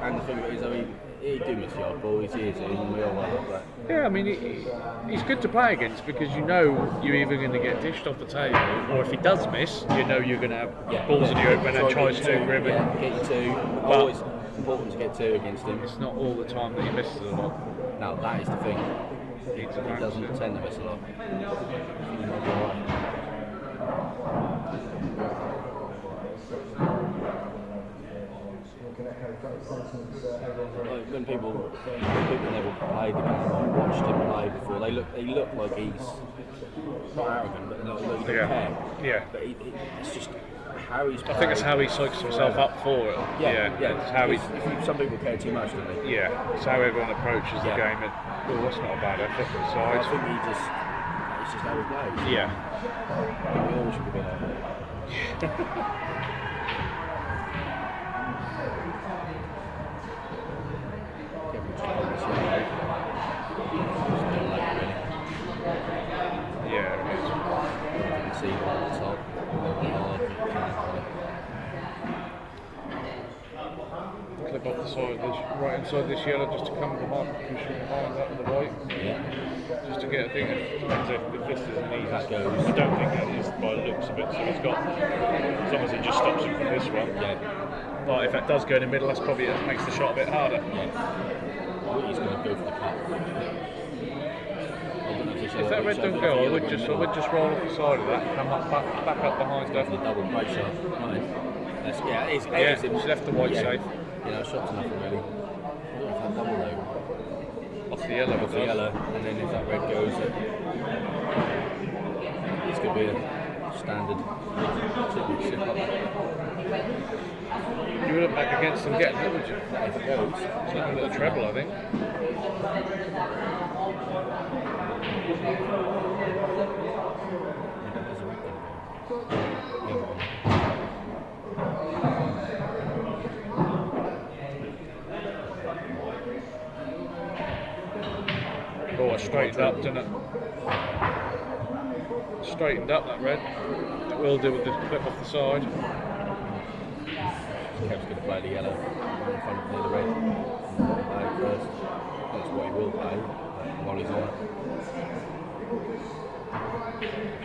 Speaker 6: And the thing of it is, I mean, he do miss the odd ball. He's here, and we all are. But
Speaker 4: Yeah, I mean, he's good to play against because you know you're either going to get dished off the table, or if he does miss, you know you're going to have balls in the open and try to do grip.
Speaker 6: Yeah, get you two. Always important to get two against him.
Speaker 4: It's not all the time that he misses a lot.
Speaker 6: No, that is the thing. He
Speaker 4: It's
Speaker 6: doesn't tend to miss a lot. I think he might be alright. Like when people never played the game or watched him play before, they look like he's not arrogant, but he don't care.
Speaker 4: Yeah.
Speaker 6: But it's just how he's
Speaker 4: I think it's how he psychs himself up for it.
Speaker 6: Yeah.
Speaker 4: It's how he's.
Speaker 6: Some people care too much, don't they?
Speaker 4: Yeah, it's how everyone approaches the game. Oh, that's not a bad effort from the
Speaker 6: I
Speaker 4: side.
Speaker 6: think it's just how he plays.
Speaker 4: Yeah.
Speaker 6: We all should be like that.
Speaker 4: Yeah, it is.
Speaker 6: See on the top.
Speaker 4: Clip off the side, right inside this yellow, just to come behind, push behind that with the white.
Speaker 6: Yeah.
Speaker 4: Just to get a thing. Depends if this is an easy.
Speaker 6: That goes.
Speaker 4: I don't think that is by the looks of it. So he's got, as long as it just stops him from this one.
Speaker 6: Yeah.
Speaker 4: But if that does go in the middle, that's probably it makes the shot a bit harder.
Speaker 6: Yeah. Well, he's going to go for the cut.
Speaker 4: If that red don't go, I would just roll off the side of that and come up back up behind
Speaker 6: The
Speaker 4: that.
Speaker 6: double break shot. Nice. It's
Speaker 4: He's left the white safe.
Speaker 6: Yeah, shot's nothing really. I don't know if that double though.
Speaker 4: Off the yellow.
Speaker 6: Off the yellow, and then if that red goes, it's going to be a standard.
Speaker 4: You would have back against them getting it, would you?
Speaker 6: If it goes,
Speaker 4: It's like a little treble, I think.
Speaker 6: there's a red going to go.
Speaker 4: Oh, it straightened up, didn't it? Straightened up, that red. That will do with the clip off the side.
Speaker 6: Kev's going to play the yellow in front of the red. First. That's what he will play while he's on it.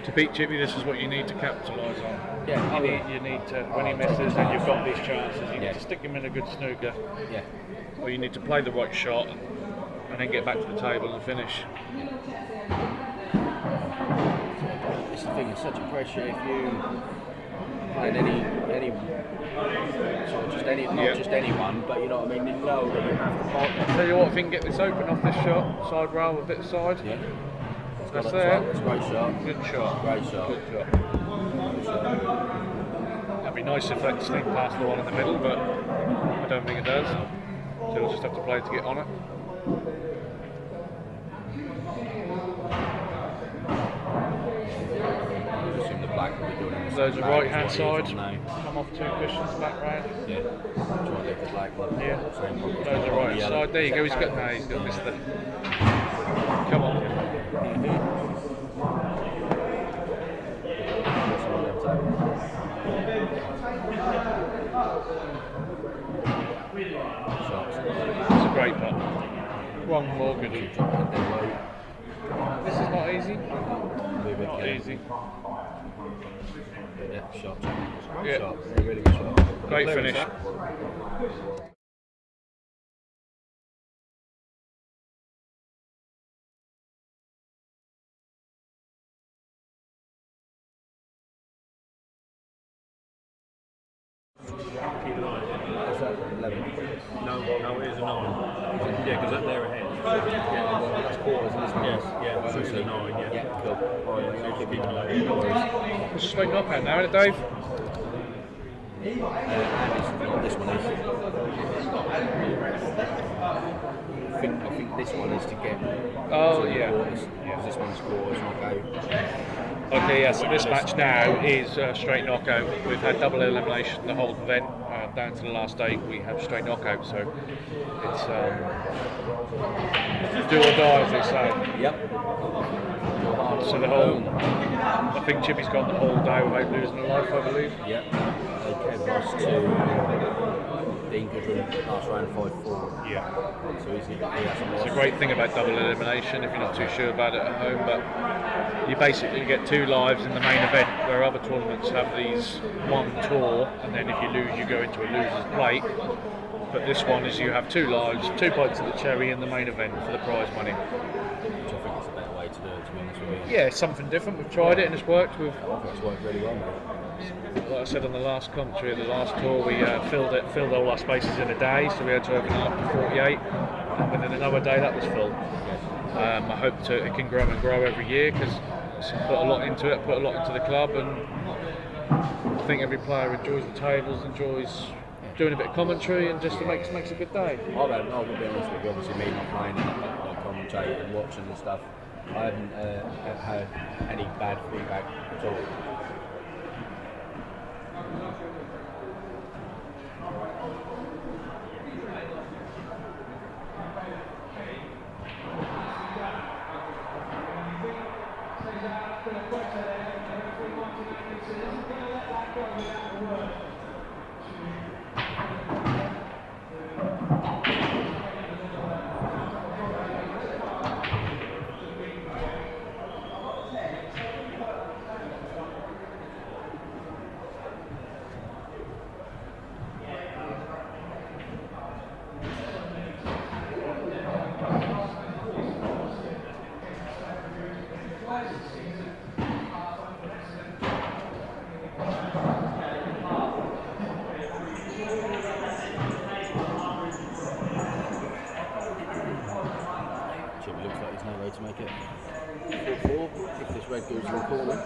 Speaker 4: To beat Chippy, this is what you need to capitalise on.
Speaker 6: Yeah.
Speaker 4: You need to, when he misses and you've got these chances, you need
Speaker 6: Yeah.
Speaker 4: to stick him in a good snooker,
Speaker 6: Yeah.
Speaker 4: or you need to play the right shot and then get back to the table and finish.
Speaker 6: It's the thing, it's such a pressure if you playing any sort of just any, not just anyone, but you know what I mean, you know that you have to partner.
Speaker 4: Tell you what, if we can get this open off this shot, side rail with a bit of side,
Speaker 6: Yeah.
Speaker 4: that's
Speaker 6: It's
Speaker 4: there.
Speaker 6: a great shot.
Speaker 4: Good shot.
Speaker 6: Great shot.
Speaker 4: Good shot.
Speaker 6: Great shot.
Speaker 4: That'd be nice if that sneaked past the one in the middle, but I don't think it does. So we'll just have to play to get on it.
Speaker 6: Assume the black will be doing it.
Speaker 4: Those are right hand
Speaker 6: That's what
Speaker 4: side.
Speaker 6: he is on now.
Speaker 4: Come off two cushions back round.
Speaker 6: Yeah. Try and get the black one.
Speaker 4: Yeah.
Speaker 6: Same one.
Speaker 4: Those are right
Speaker 6: Yellow.
Speaker 4: side. There you go. He's got missed the. Come on. It's a great putt. One more good. This is not easy. Not easy.
Speaker 6: Yeah, shot.
Speaker 4: Yeah.
Speaker 6: Shot. Really good shot.
Speaker 4: Great finish.
Speaker 7: No, it is a 9. Yeah, because they're ahead.
Speaker 6: That's quarters, isn't it?
Speaker 7: Yes, yeah, so it's a 9, yeah.
Speaker 6: Yeah, cool.
Speaker 4: It's a straight knockout now, isn't it, Dave?
Speaker 6: And this one is think this one is to get.
Speaker 4: Oh,
Speaker 6: to the
Speaker 4: yeah.
Speaker 6: quarters,
Speaker 4: Yeah.
Speaker 6: 'cause this one's quarters knockout.
Speaker 4: Okay, yeah, so this match now is straight knockout. We've had double elimination the whole event. Down to the last 8, we have straight knockout, so it's do or die, as they say.
Speaker 6: Yep.
Speaker 4: So the whole, I think Chippy's gone the whole day without losing a life, I believe.
Speaker 6: Yep. Kev lost to Dean Goodwin last round 5-4.
Speaker 4: Yeah.
Speaker 6: So he hasn't
Speaker 4: It's
Speaker 6: lost.
Speaker 4: a great thing about double elimination if you're not too sure about it at home, but you basically get 2 lives in the main event, where other tournaments have these one tour, and then if you lose, you go into a loser's plate. But this one is you have 2 lives, 2 bites of the cherry in the main event for the prize money.
Speaker 6: Which I think is a better way to do it, to be honest with you.
Speaker 4: Yeah, it's something different. We've tried it and it's worked.
Speaker 6: I think it's worked really well, mate.
Speaker 4: Like I said on the last commentary of the last tour, we filled all our spaces in a day, so we had to open it up to 48, and within another day that was full. I hope it can grow and grow every year, because put a lot into it, put a lot into the club, and I think every player enjoys the tables, enjoys doing a bit of commentary, and just makes a good day.
Speaker 6: I'll be honest with you, obviously me not playing and not commentating and watching and stuff, I haven't had any bad feedback at all. Chippy looks like he's no way to make it 4-4 if this red goes in the corner.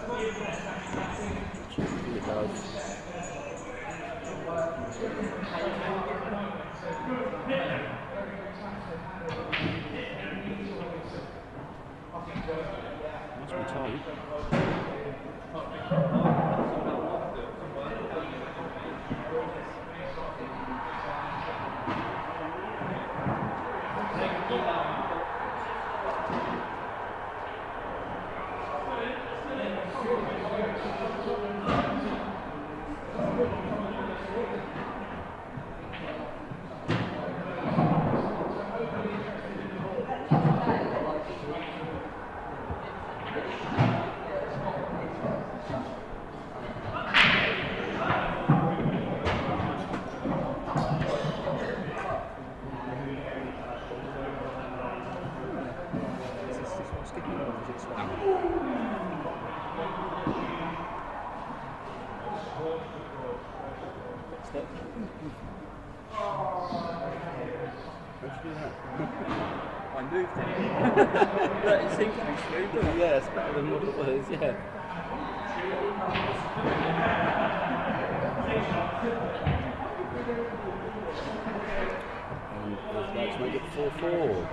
Speaker 6: Which I think it does. Must be tight.
Speaker 7: I moved it. But it seems to be smooth, doesn't it?
Speaker 6: Yeah, it's better than what it was, yeah. And he's about to make it 4-4.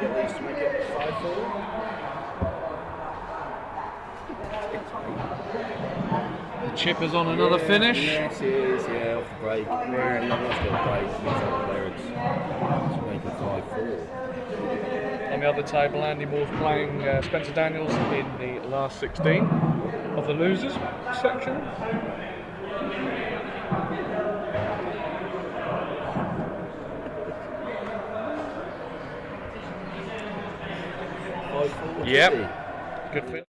Speaker 6: get these to make it 5-4.
Speaker 4: The chipper's on another finish.
Speaker 6: Yes, it is, yeah, off the break. Yeah, not much of a break, means out clearance. To make it 5-4.
Speaker 4: On the other table, Andy Moore's playing Spencer Daniels in the last 16 of the losers section. Yep. Good fit.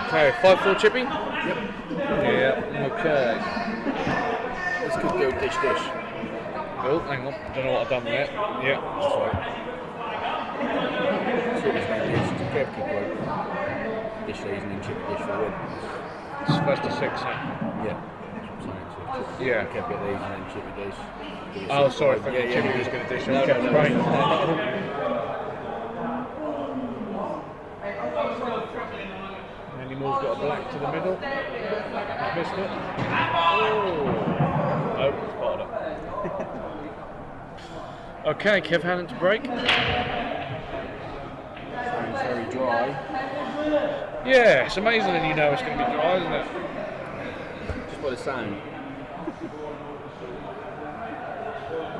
Speaker 4: Okay, 5-4 chippy? Yep. Yeah, okay.
Speaker 6: This could go dish.
Speaker 4: Oh, hang on. Don't know what I've done there. Yeah.
Speaker 6: That's right. Chippy's going to keep going. Dish these and then chippy dish for the win.
Speaker 4: It's first to 6, huh?
Speaker 6: Yeah. That's what I'm saying. So
Speaker 4: Yeah.
Speaker 6: kept get these and then chippy dish.
Speaker 4: Oh, sorry, I thought Chippy was going to dish.
Speaker 6: No,
Speaker 4: Okay,
Speaker 6: no.
Speaker 4: right. Andy Moore's got a black to the middle. He's missed it. Oh, spotted it. Okay, Kev Hannon to break.
Speaker 6: Sounds very dry.
Speaker 4: Yeah, it's amazing that you know it's going to be dry, isn't it?
Speaker 6: Just by the sound.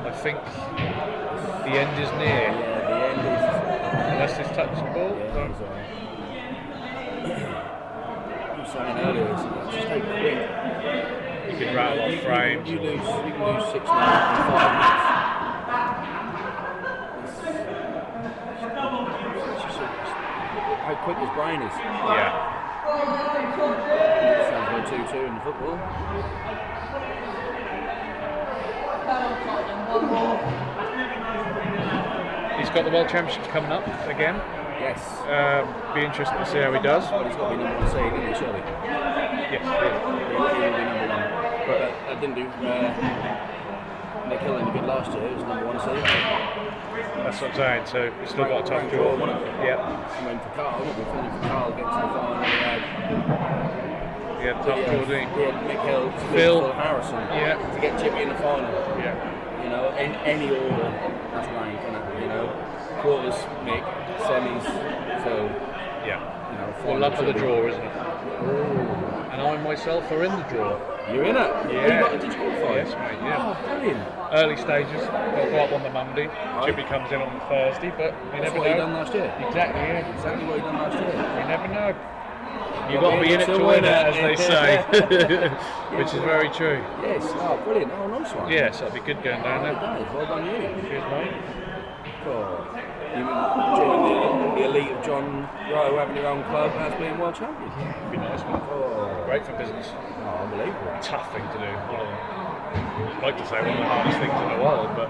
Speaker 4: I think the end is near.
Speaker 6: Yeah, the end is.
Speaker 4: Unless it's touched the ball.
Speaker 6: Yeah, it's alright. You were saying earlier, it's just so quick.
Speaker 4: You can rattle off frames.
Speaker 6: You can lose 6 minutes in 5 minutes. It's just how quick his brain is.
Speaker 4: Yeah.
Speaker 6: Sounds like 2-2 in the football.
Speaker 4: He's got the World Championships coming up again.
Speaker 6: Yes.
Speaker 4: Be interesting to see how he does.
Speaker 6: But he's got to be number 1 seed, isn't he, surely?
Speaker 4: Yes.
Speaker 6: He will be number 1. But that didn't do Nick Hill any good last year. He was number 1 seed.
Speaker 4: That's what I'm saying. So he's still got a tough draw. Yeah.
Speaker 6: I mean, for Carl, we're feeling for Carl getting to the final.
Speaker 4: He had a tough draw, didn't
Speaker 6: He had Nick Hill,
Speaker 4: Phil
Speaker 6: Harrison
Speaker 4: Yeah.
Speaker 6: to get Chippy in the final.
Speaker 4: Yeah.
Speaker 6: You know, in any order, that's rank, you know. Quarters, Mick, semis, Phil.
Speaker 4: Yeah.
Speaker 6: You know,
Speaker 4: Well, luck of the
Speaker 6: Chippy.
Speaker 4: draw, isn't it?
Speaker 6: Ooh.
Speaker 4: And I myself are in the draw.
Speaker 6: You're in it?
Speaker 4: Yeah.
Speaker 6: Did you qualify?
Speaker 4: Yes, mate. Yeah.
Speaker 6: Oh, brilliant.
Speaker 4: Early stages. Got go up on the Monday. Chippy comes in on the Thursday, but you
Speaker 6: That's
Speaker 4: never
Speaker 6: what he
Speaker 4: know.
Speaker 6: done last year.
Speaker 4: Exactly. Yeah.
Speaker 6: Exactly what he done last year.
Speaker 4: You never know. You've got to be in it to win it, as they say. Which is very true.
Speaker 6: Yes. Oh, brilliant. Oh, nice one.
Speaker 4: Yeah, so it'll be good going down there.
Speaker 6: Well done, you.
Speaker 4: Cheers, mate.
Speaker 6: Oh, you joined the elite of John Rowe having your own club as being world champion.
Speaker 4: Be nice, man.
Speaker 6: Oh,
Speaker 4: Great for business.
Speaker 6: oh, unbelievable.
Speaker 4: Tough thing to do. I'd like to say one of the hardest things in the world, but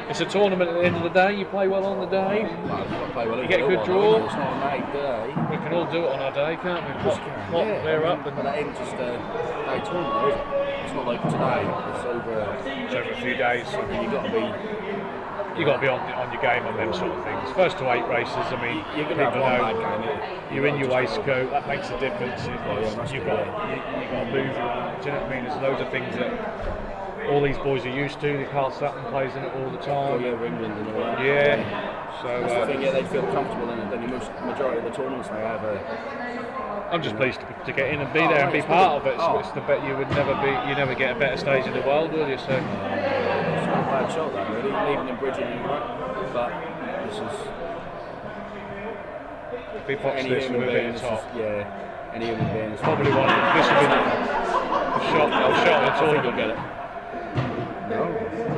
Speaker 4: it's a tournament at the end of the day. You play well on the day.
Speaker 6: Well, you've got to play well
Speaker 4: You get a good
Speaker 6: otherwise,
Speaker 4: draw.
Speaker 6: It's not a mate day.
Speaker 4: We can all do it on our day, can't we? Pot
Speaker 6: Yeah,
Speaker 4: clear
Speaker 6: I
Speaker 4: up,
Speaker 6: mean,
Speaker 4: and
Speaker 6: but that ain't just a day tournament, though, is it? It's not like today. It's over.
Speaker 4: it's over a few days.
Speaker 6: You've got to be.
Speaker 4: You've got to be on your game on them sort of things. First to 8 races, I mean,
Speaker 6: You're going to have
Speaker 4: people
Speaker 6: one
Speaker 4: know
Speaker 6: bad game.
Speaker 4: you're in your waistcoat. That makes a difference. You've got
Speaker 6: Yeah,
Speaker 4: you've got to move around. Do you know what I mean? There's loads of things that all these boys are used to. Carl Sutton plays in it all the
Speaker 6: Oh,
Speaker 4: time.
Speaker 6: yeah, England and all that.
Speaker 4: Yeah.
Speaker 6: That's
Speaker 4: So
Speaker 6: the thing, yeah, they feel comfortable in it than the majority of the tournaments they have.
Speaker 4: I'm just pleased to get in and be there and be part of it. So it's the bet you never get a better stage in the world, will you? So
Speaker 6: It's not a bad shot, that really. Leaving and bridging and right. But this is.
Speaker 4: be pops
Speaker 6: Any
Speaker 4: this
Speaker 6: human
Speaker 4: with
Speaker 6: being,
Speaker 4: it
Speaker 6: this
Speaker 4: top.
Speaker 6: is, yeah, any human being is
Speaker 4: Probably one. This will be the shot of the tournament.
Speaker 6: will get it. No.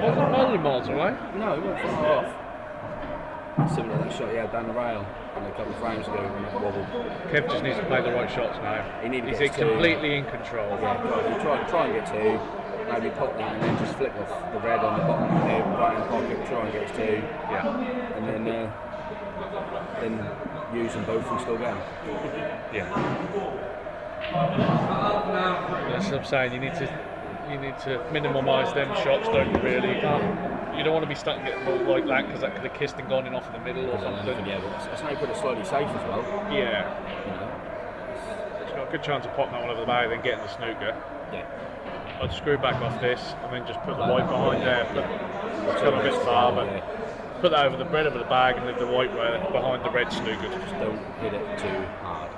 Speaker 4: Wasn't only miles away.
Speaker 6: No, he went far off. Similar to that shot he had down the rail a couple of frames ago when it wobbled.
Speaker 4: Kev just needs to play the right shots now.
Speaker 6: He needed to
Speaker 4: He's
Speaker 6: get two.
Speaker 4: completely in control.
Speaker 6: Yeah, try and get two, maybe pop that and then just flick off the red on the bottom there, right in the pocket, try and get two.
Speaker 4: Yeah.
Speaker 6: And then use them both and still get them.
Speaker 4: Yeah. That's what I'm saying. You need to minimise them shots, don't you? Really, you don't want to be stuck getting balls like that because that could have kissed and gone in off in the middle or something.
Speaker 6: Yeah, but it's no good. It's slightly safe as well.
Speaker 4: Yeah.
Speaker 6: You know?
Speaker 4: It's got a good chance of popping that one over the bag, then getting the snooker.
Speaker 6: Yeah.
Speaker 4: I'd screw back off this and then just put the white behind there. It's come a bit far, but put that over the bread over the bag and leave the white behind the red snooker.
Speaker 6: Just don't hit it too hard.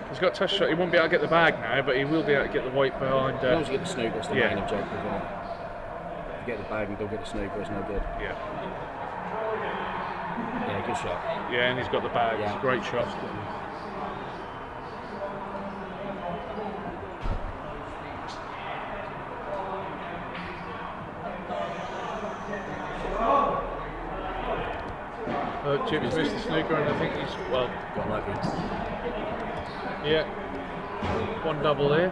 Speaker 4: He's got a touch shot. He won't be able to get the bag now, but he will be able to get the white behind.
Speaker 6: As long as you get the snooker, it's the
Speaker 4: yeah.
Speaker 6: main objective, isn't it? If you get the bag and don't get the snooker, it's no good.
Speaker 4: Yeah.
Speaker 6: Yeah, good shot.
Speaker 4: Yeah, and he's got the bag.
Speaker 6: Yeah.
Speaker 4: It's a great shot. Chippy's missed the snooker, and I think he's
Speaker 6: Got lucky.
Speaker 4: Yeah, one double there.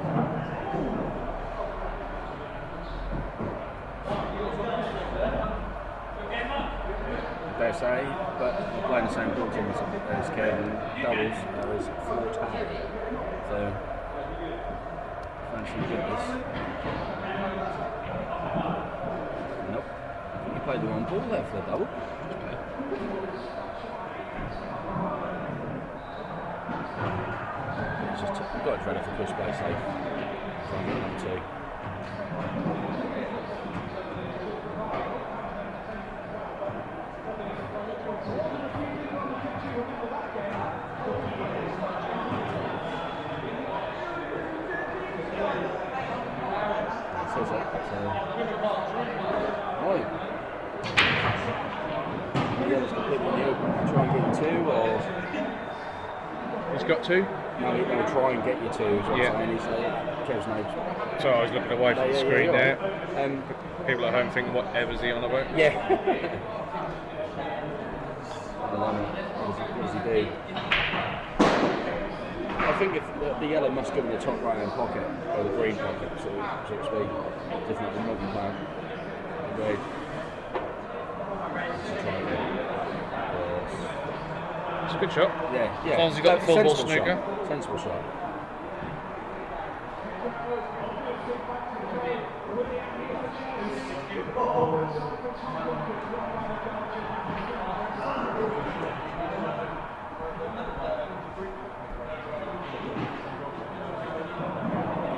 Speaker 6: Dare say, but we're playing the same pool team as Kevin. Doubles, there is 4 tag. So, fancy to get this. Nope. I think he played the wrong ball there for the double. We've got to try for push play safe. From number 2.
Speaker 4: He's got 2?
Speaker 6: No, he'll try and get you 2, is what
Speaker 4: Yeah.
Speaker 6: I'm saying. Kev's no.
Speaker 4: So I was looking away from the screen there.
Speaker 6: Um,
Speaker 4: People at home thinking, whatever's he on about?
Speaker 6: yeah. What does he do? I think if the yellow must go in the top right hand pocket, or the green pocket, so to speak. Definitely multi-player. Red.
Speaker 4: It's a good shot.
Speaker 6: Yeah, yeah.
Speaker 4: As long as he's got the full ball
Speaker 6: Sensible
Speaker 4: snooker.
Speaker 6: shot. Sensible shot.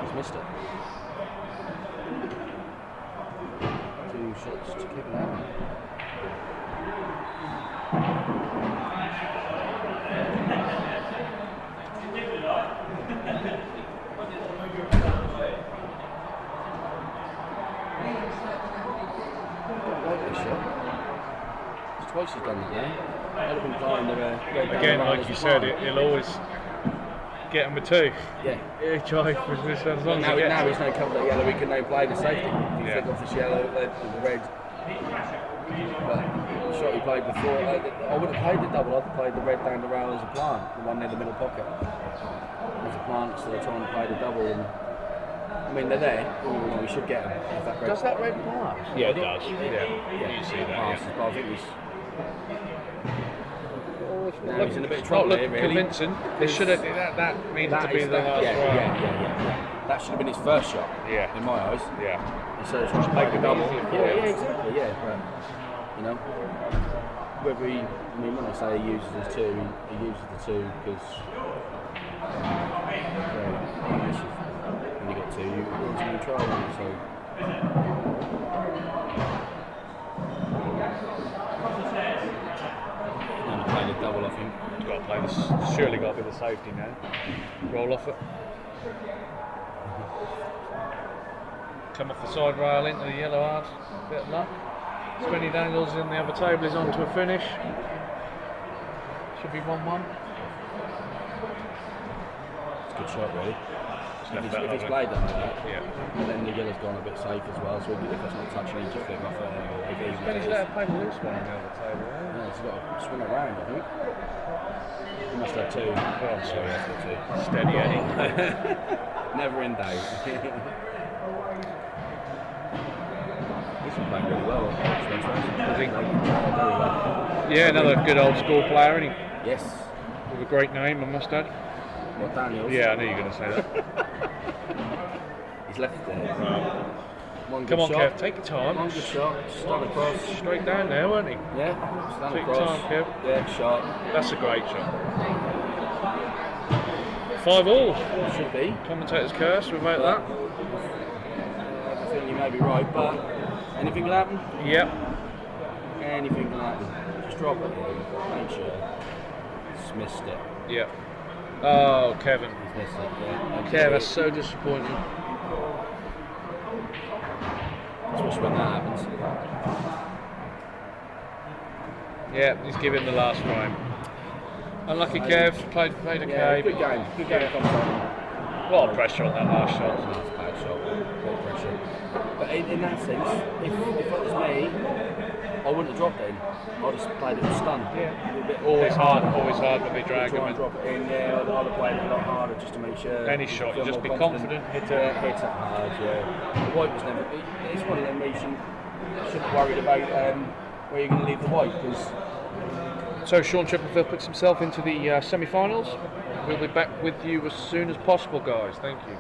Speaker 6: He's missed it. 2 shots to keep an eye on. Twice he's done that now. I'd have been playing the
Speaker 4: Again, like you said, he'll always get him with 2.
Speaker 6: Yeah.
Speaker 4: Each eye was this as long as
Speaker 6: Now,
Speaker 4: he gets
Speaker 6: now
Speaker 4: it.
Speaker 6: he's no cover that yellow, he can now play the safety. If you
Speaker 4: Yeah.
Speaker 6: think off this yellow, the red. But the shot he played before, I would have played the double, I'd have played the red down the rail as a plant, the one near the middle pocket. As a plant, so they're trying to play the double. And I mean, they're there. We should get them.
Speaker 3: Does that red pass?
Speaker 4: Yeah, it does. Yeah,
Speaker 6: Yeah,
Speaker 4: you see that.
Speaker 6: passes,
Speaker 4: Yeah.
Speaker 6: but I think he's. Now he's in a bit of
Speaker 4: Not
Speaker 6: trouble
Speaker 4: look
Speaker 6: here, really.
Speaker 4: convincing. They should have. That needed to be the last
Speaker 6: yeah,
Speaker 4: round.
Speaker 6: yeah. That should have been his first shot.
Speaker 4: Yeah.
Speaker 6: In my eyes.
Speaker 4: Yeah.
Speaker 6: And so it's just make a double.
Speaker 4: easy for
Speaker 6: Yeah,
Speaker 4: him.
Speaker 6: exactly. Yeah. But, you know, whether he, I mean, when I say he uses his 2, he uses the 2 because when you got 2, you want to control them. So. And play the double, I think.
Speaker 4: He's got to play this. Surely got to be the safety now. Roll off it. Come off the side rail into the yellow hard. Bit of luck. Spenny Daniels in the other table is on to a finish. Should be 1-1.
Speaker 6: It's a good shot, really. If
Speaker 4: left
Speaker 6: he's
Speaker 4: that lovely.
Speaker 6: played that like that,
Speaker 4: Yeah.
Speaker 6: and then the yellow's gone a bit safe as well, so if it's not touching, he just flip off it. Or if he's
Speaker 4: Spenny's let her play the loose one on the other table.
Speaker 6: yeah, he's got to swing around, I think. He must have 2.
Speaker 4: Oh, sorry.
Speaker 6: Yeah, he's got 2.
Speaker 4: Steady Eddie.
Speaker 6: Never in doubt. He's been playing really well.
Speaker 4: Is he?
Speaker 6: Very well.
Speaker 4: Yeah, another good old school player, isn't he?
Speaker 6: Yes.
Speaker 4: With a great name, I must add.
Speaker 6: What, Daniels?
Speaker 4: Yeah, I knew you were going to say that.
Speaker 6: He's left there. One
Speaker 4: Come
Speaker 6: good
Speaker 4: on,
Speaker 6: shot.
Speaker 4: Kev, take your time.
Speaker 6: One good shot. Stand across.
Speaker 4: Straight down there, weren't he?
Speaker 6: Yeah. Stand
Speaker 4: Take your
Speaker 6: across.
Speaker 4: time, Kev.
Speaker 6: Yeah, shot.
Speaker 4: That's a great shot. 5-all.
Speaker 6: Should be.
Speaker 4: Commentator's curse without that.
Speaker 6: I think you may be right, but anything can happen.
Speaker 4: Yep.
Speaker 6: Anything can happen. Just drop it. Make sure. Just missed it.
Speaker 4: Yep. Oh, Kevin.
Speaker 6: He's missed it. Yeah.
Speaker 4: Kev, that's so disappointing.
Speaker 6: Especially when that happens.
Speaker 4: Yeah, he's giving the last frame. Unlucky Kev, played okay.
Speaker 6: Good game. Good game.
Speaker 4: A lot of pressure on that last shot.
Speaker 6: That's a bad shot. A lot of pressure. But in that sense, if it was me, I wouldn't have dropped it in. I'd just played it with stun.
Speaker 4: Yeah. Always hard when they drag
Speaker 6: Try
Speaker 4: them
Speaker 6: and
Speaker 4: in.
Speaker 6: drop it in, yeah. I'd have played it a lot harder just to make sure.
Speaker 4: Any
Speaker 6: you
Speaker 4: shot,
Speaker 6: feel
Speaker 4: you just
Speaker 6: more
Speaker 4: be confident, hit it.
Speaker 6: Yeah, hit it hard, yeah. The white was never. It's one of them where you shouldn't be worried about where you're going to leave the white because.
Speaker 4: So Sean Chipperfield puts himself into the semi-finals. We'll be back with you as soon as possible, guys. Thank you.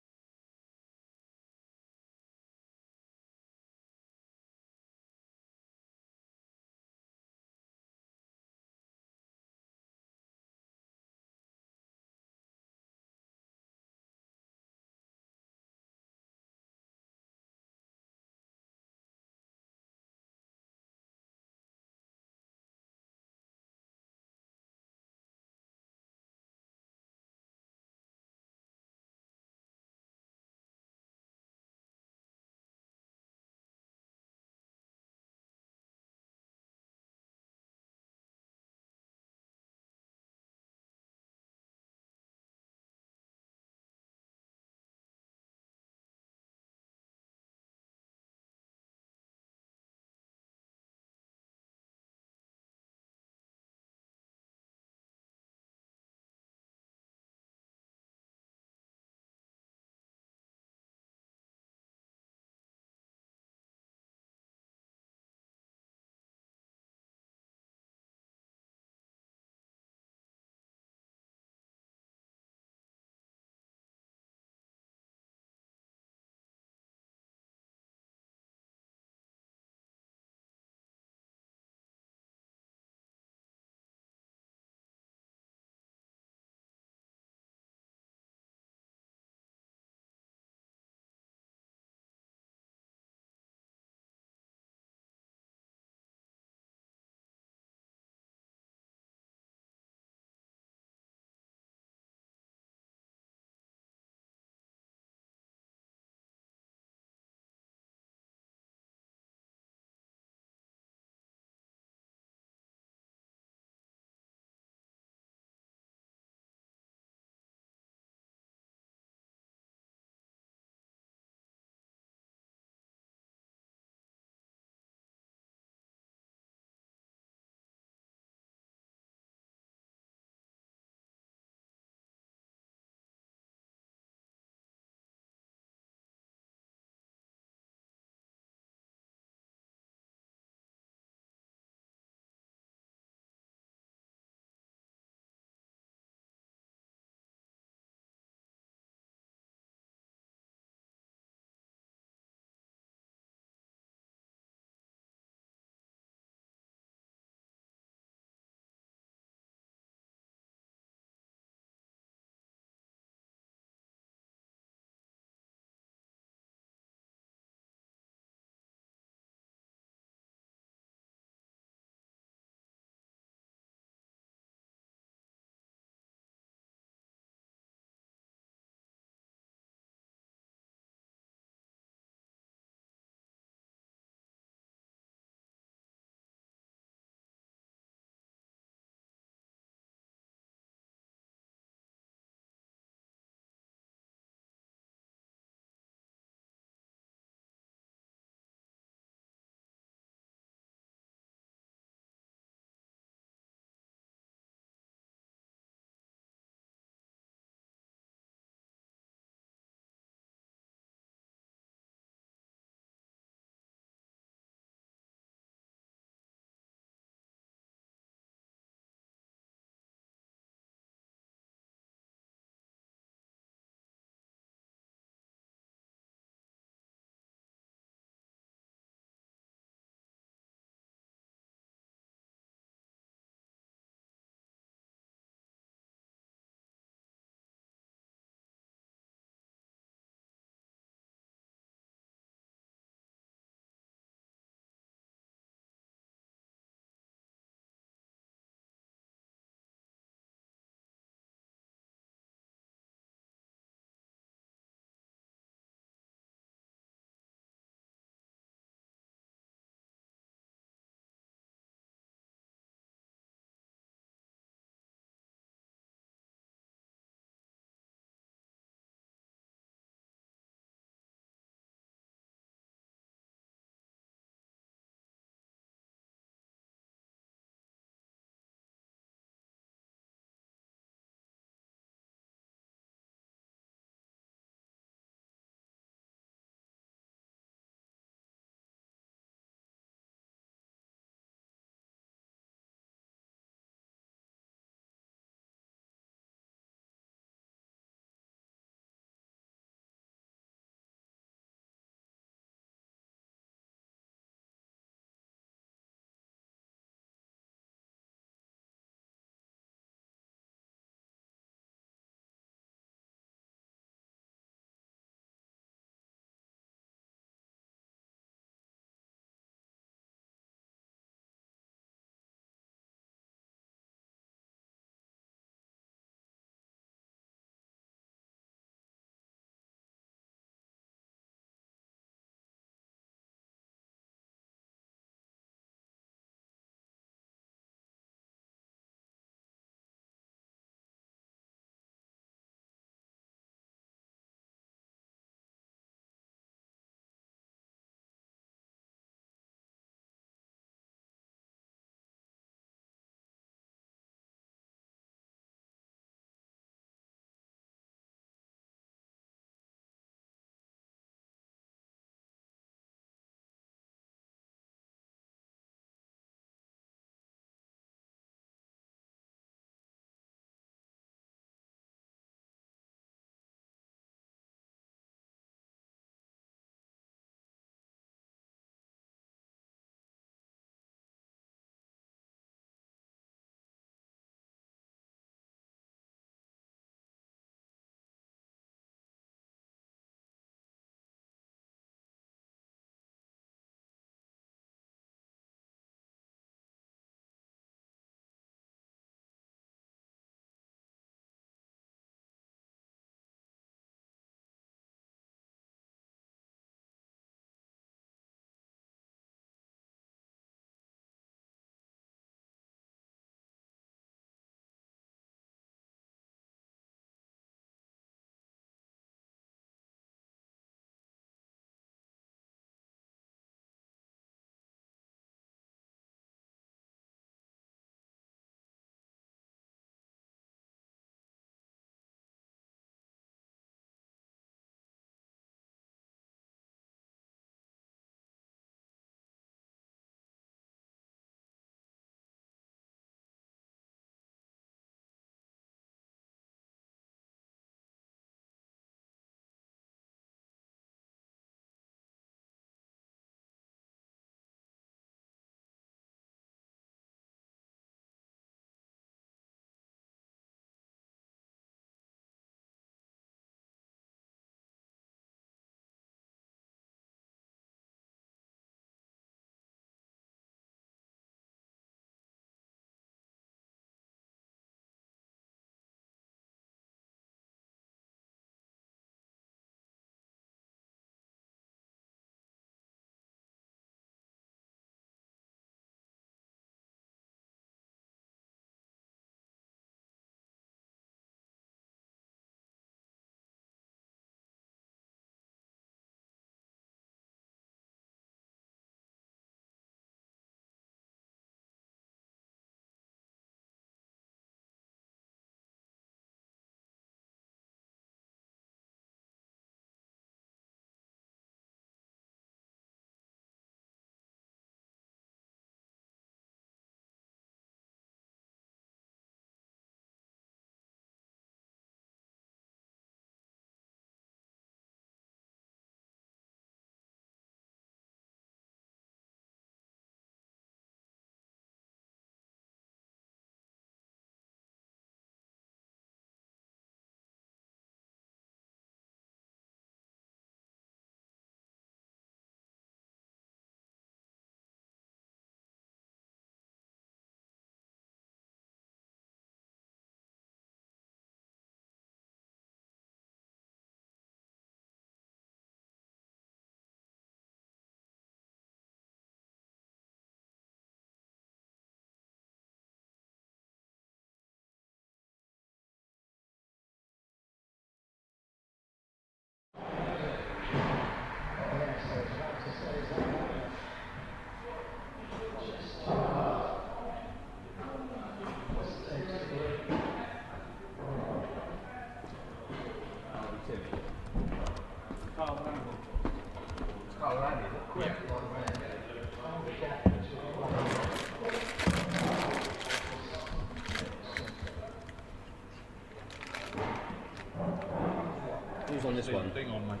Speaker 2: Who's on this one?
Speaker 4: Thing on, mate.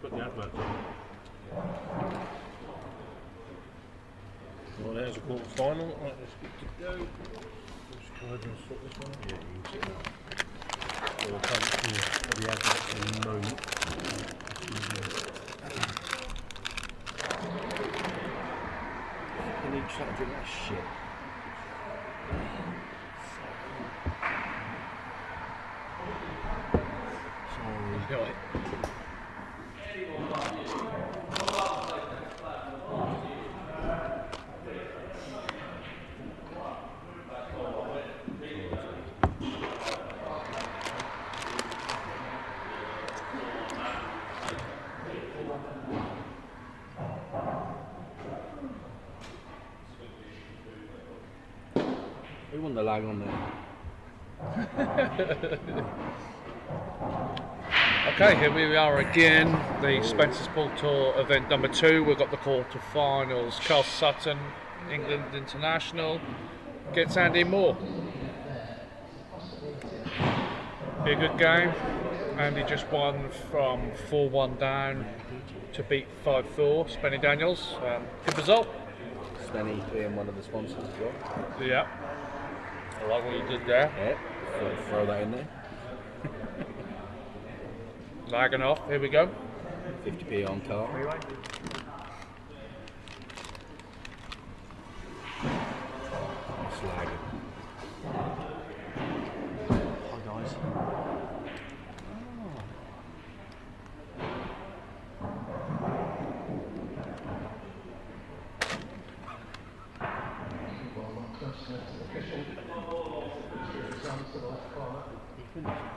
Speaker 3: Put the advert on.
Speaker 8: Well, there's a quarter final. Right, let's get to go. Just go over and sort this one.
Speaker 3: Yeah, you can sit down. We'll come to the advert in a moment.
Speaker 2: Can you try to drink that shit?
Speaker 4: Right.
Speaker 2: Who won the lag on there?
Speaker 4: Okay, here we are again, the Spencer's Pool Tour event number 2. We've got the quarter-finals. Carl Sutton, England International, gets Andy Moore. Be a good game. Andy just won from 4-1 down to beat 5-4. Spenny Daniels, good result.
Speaker 2: Spenny being one of the sponsors as well.
Speaker 4: Yeah, I like what you did there.
Speaker 2: Yeah, so throw that in there.
Speaker 4: Lagging off, here we go.
Speaker 2: 50p on car. Slagging.
Speaker 3: Hi guys.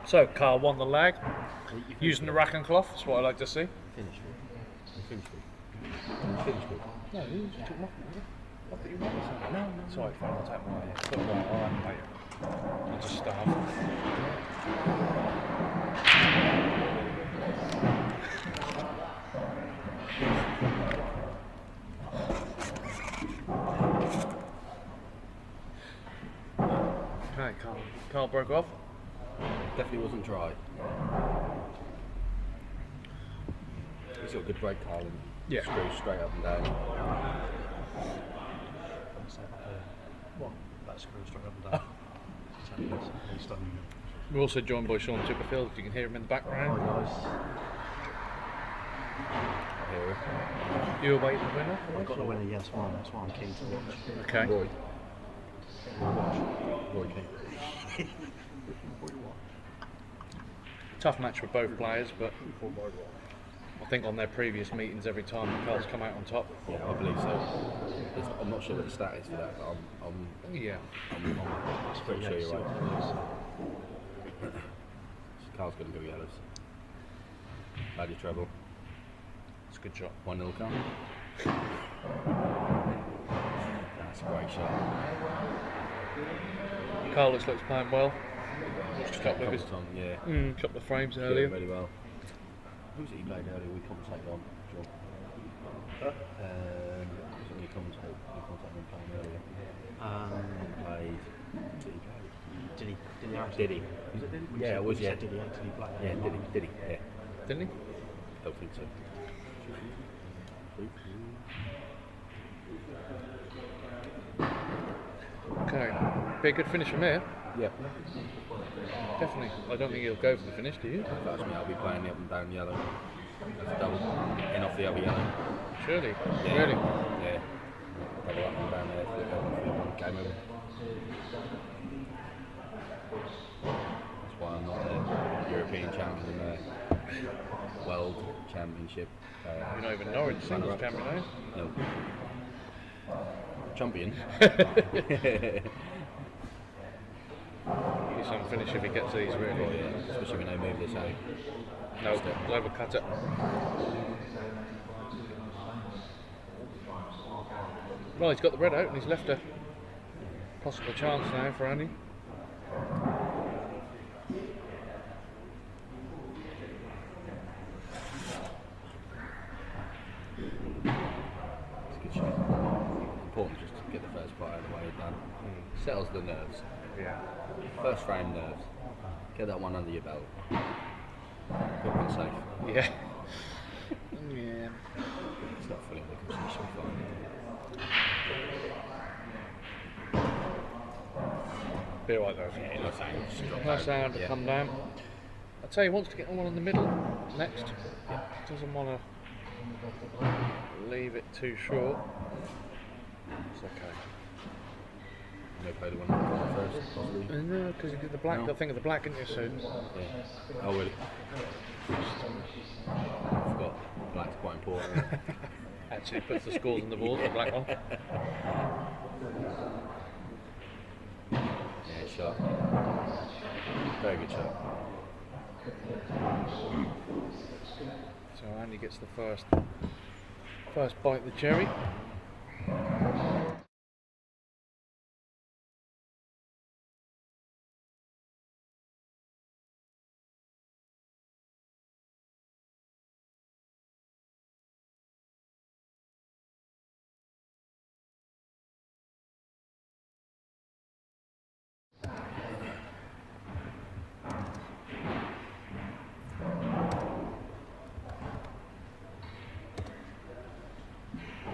Speaker 4: So, Carl won the lag, using the rack and cloth, that's what I like to see.
Speaker 3: Finish with. Finish with. Finish with.
Speaker 4: No, you just took my I thought you wanted something. No, no. Sorry, fine, I'll take mine. Put it right, I'll have it later. I'll just starve. Okay, Carl broke off.
Speaker 2: Definitely wasn't dry. He's got a good brake, Carl, and
Speaker 4: Yeah.
Speaker 2: screws straight up and down.
Speaker 3: What? That screw straight up and down. He's done.
Speaker 4: We're also joined by Sean Chipperfield, if you can hear him in the
Speaker 3: Hi
Speaker 4: background.
Speaker 3: guys.
Speaker 2: I hear it.
Speaker 4: You await the winner?
Speaker 3: I've got the winner, yes, one. That's why I'm keen to watch.
Speaker 4: Okay.
Speaker 2: Roy.
Speaker 3: Roy King.
Speaker 4: Tough match for both players, but I think on their previous meetings, every time Carl's come out on top.
Speaker 2: Yeah, I believe so. I'm not sure what the stat is for that, but
Speaker 4: Yeah.
Speaker 2: I'm pretty sure you're right. Carl's going to go yellows. Bad treble.
Speaker 4: It's a good shot.
Speaker 2: 1-0 Carl. That's a great shot.
Speaker 4: Carl looks like he's playing well. Watched a couple of his
Speaker 2: Times, yeah.
Speaker 4: couple of frames
Speaker 2: Doing
Speaker 4: earlier.
Speaker 2: really well. Who's it he played earlier? We commentated on, John. Who's it we commentated on playing earlier? Played.
Speaker 3: Did he actually?
Speaker 2: Did he?
Speaker 3: Was it Diddy?
Speaker 2: Yeah, it was, yeah.
Speaker 3: Did he actually play?
Speaker 2: Yeah, did he? Yeah.
Speaker 4: Didn't he?
Speaker 2: Don't think so.
Speaker 4: Okay. Be a good finish from here.
Speaker 2: Yeah.
Speaker 4: Definitely. I don't think he'll go for the finish, do you?
Speaker 2: That's me. I'll be playing the up and down yellow. That's a double. In off the other yellow.
Speaker 4: Surely.
Speaker 2: Yeah.
Speaker 4: Really?
Speaker 2: Yeah. Double up and down there. Game over. That's why I'm not the European champion in the World Championship.
Speaker 4: You're not even Norwich singles champion, are you?
Speaker 2: No. Champion.
Speaker 4: He's some finish if he gets these,
Speaker 2: Oh,
Speaker 4: really.
Speaker 2: yeah. Especially when they move this out.
Speaker 4: No, he'll overcut it. Well, he's got the red out and he's left a possible chance now for Andy.
Speaker 6: Settles the nerves.
Speaker 4: Yeah.
Speaker 6: First frame nerves. Get that one under your belt. Hook and safe.
Speaker 4: Yeah. Yeah.
Speaker 6: It's not fully under control, so fine.
Speaker 4: Be alright though. Nice sound to come down. I'll tell you, he wants to get the one in the middle next. Doesn't want to leave it too short. It's okay.
Speaker 6: No play the one in the corner first, possibly.
Speaker 4: No, because you did the black.
Speaker 6: No.
Speaker 4: You'll think of the black, didn't you, soon?
Speaker 6: Yeah. Oh, really? I forgot. Black's quite important.
Speaker 4: Actually, puts the scores on the board, the black one.
Speaker 6: Yeah, shot. Very good shot.
Speaker 4: So Andy gets the first bite of the cherry.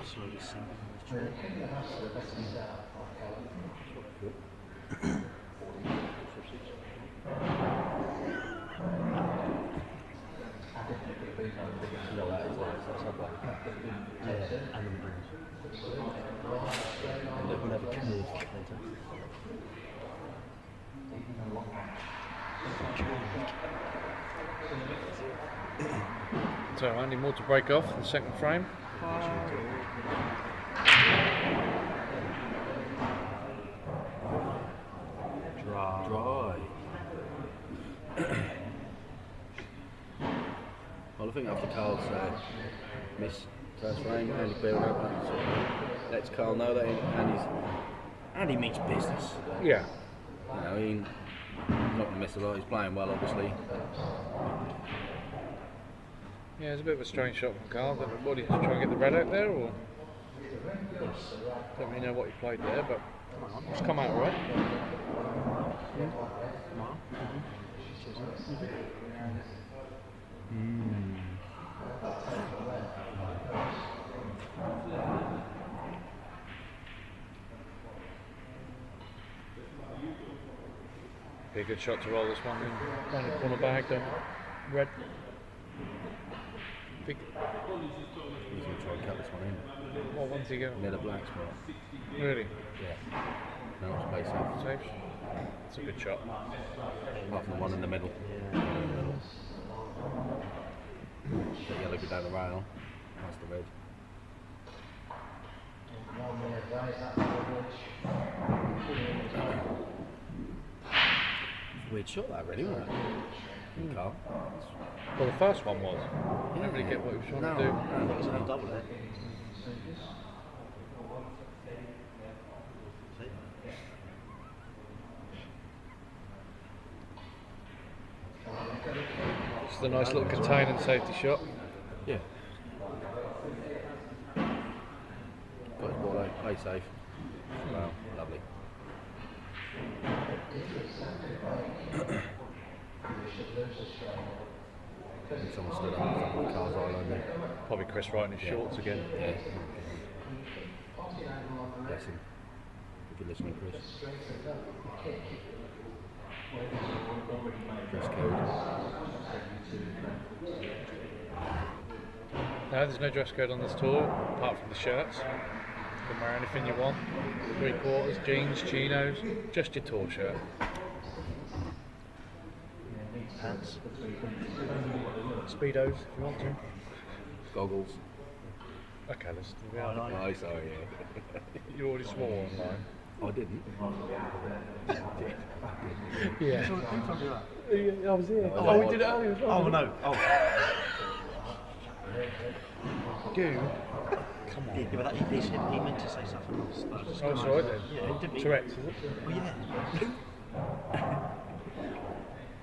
Speaker 3: Slowly sinking. And then we'll have a canoe later.
Speaker 4: So Andy more to break off the second frame.
Speaker 6: Dry. Well, I think after Carl's miss first frame, Andy cleared up and sort of lets Carl know that Andy means business.
Speaker 4: Yeah.
Speaker 6: You know, he's not going to miss a lot. He's playing well, obviously.
Speaker 4: Yeah, it's a bit of a strange shot from Carl. What did he try and get the red out there, or don't really know what he played there, but it's come out right. Be a good shot to roll this one in. Down the corner bag, don't red. Big.
Speaker 6: He's going to try and cut this one in.
Speaker 4: What one's he go?
Speaker 6: Near the black spot.
Speaker 4: Really?
Speaker 6: Yeah. No, it's space safe.
Speaker 4: Safe. It's a good shot.
Speaker 6: Apart from the one in the middle. The yellow go down the rail. That's the red. Weird shot that really, wasn't it? Carl.
Speaker 4: Well, the first one was. I didn't really get what he was trying to do.
Speaker 3: It was a double there.
Speaker 4: It's a nice little containing safety shot.
Speaker 6: Yeah. Got his ball out, play safe. Wow, lovely. Someone stood up in front of Carl's eye there.
Speaker 4: Probably Chris Wright in his shorts again.
Speaker 6: Yeah. Bless him. If you're listening, Chris. Dress code.
Speaker 4: No, there's no dress code on this tour, apart from the shirts. You can wear anything you want. 3/4, jeans, chinos, just your tour shirt.
Speaker 3: Pants.
Speaker 4: Speedos, if you want to.
Speaker 6: Goggles.
Speaker 4: Okay, let's do it.
Speaker 6: Oh, sorry, yeah.
Speaker 4: You already swore online.
Speaker 6: I didn't.
Speaker 4: Yeah.
Speaker 3: Who told you that?
Speaker 4: I was here.
Speaker 6: Oh,
Speaker 4: we did it earlier as well.
Speaker 3: Oh no. Oh.
Speaker 4: Goo. Come on.
Speaker 3: Yeah, but that, he meant to say something else. But I just
Speaker 4: Oh, it's alright then.
Speaker 3: Yeah, he didn't.
Speaker 4: Tourette's, is it?
Speaker 3: Oh yeah.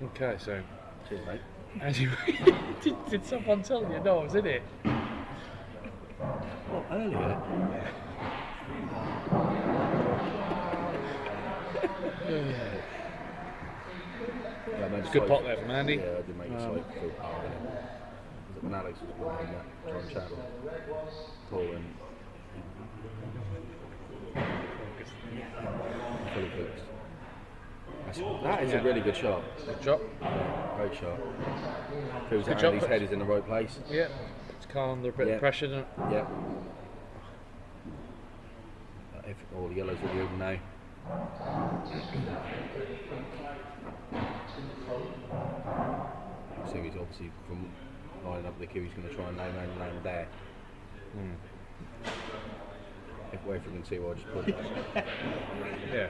Speaker 4: Okay, so.
Speaker 6: Cheers, mate.
Speaker 4: Anyway, did someone tell you? No, I was in it.
Speaker 6: Well, earlier.
Speaker 2: Yeah, I made
Speaker 4: It's
Speaker 2: a
Speaker 4: a good
Speaker 2: slight-
Speaker 4: pot there from Andy.
Speaker 2: Yeah, I did make a slight feel power in it. Was it when Alex was playing that John Chattel? Paul and fully fixed. That is a really good shot.
Speaker 4: Good job.
Speaker 2: Great shot. Proves
Speaker 4: Good
Speaker 2: that
Speaker 4: job,
Speaker 2: Andy's
Speaker 4: Chris.
Speaker 2: head is in the right place.
Speaker 4: Yeah. It's Carl under a bit
Speaker 2: Yeah.
Speaker 4: of pressure, doesn't it?
Speaker 2: Yeah. If all the yellows are good now. So he's obviously from lining up the queue, he's going to try and land there. If we can see what I just put.
Speaker 4: Yeah.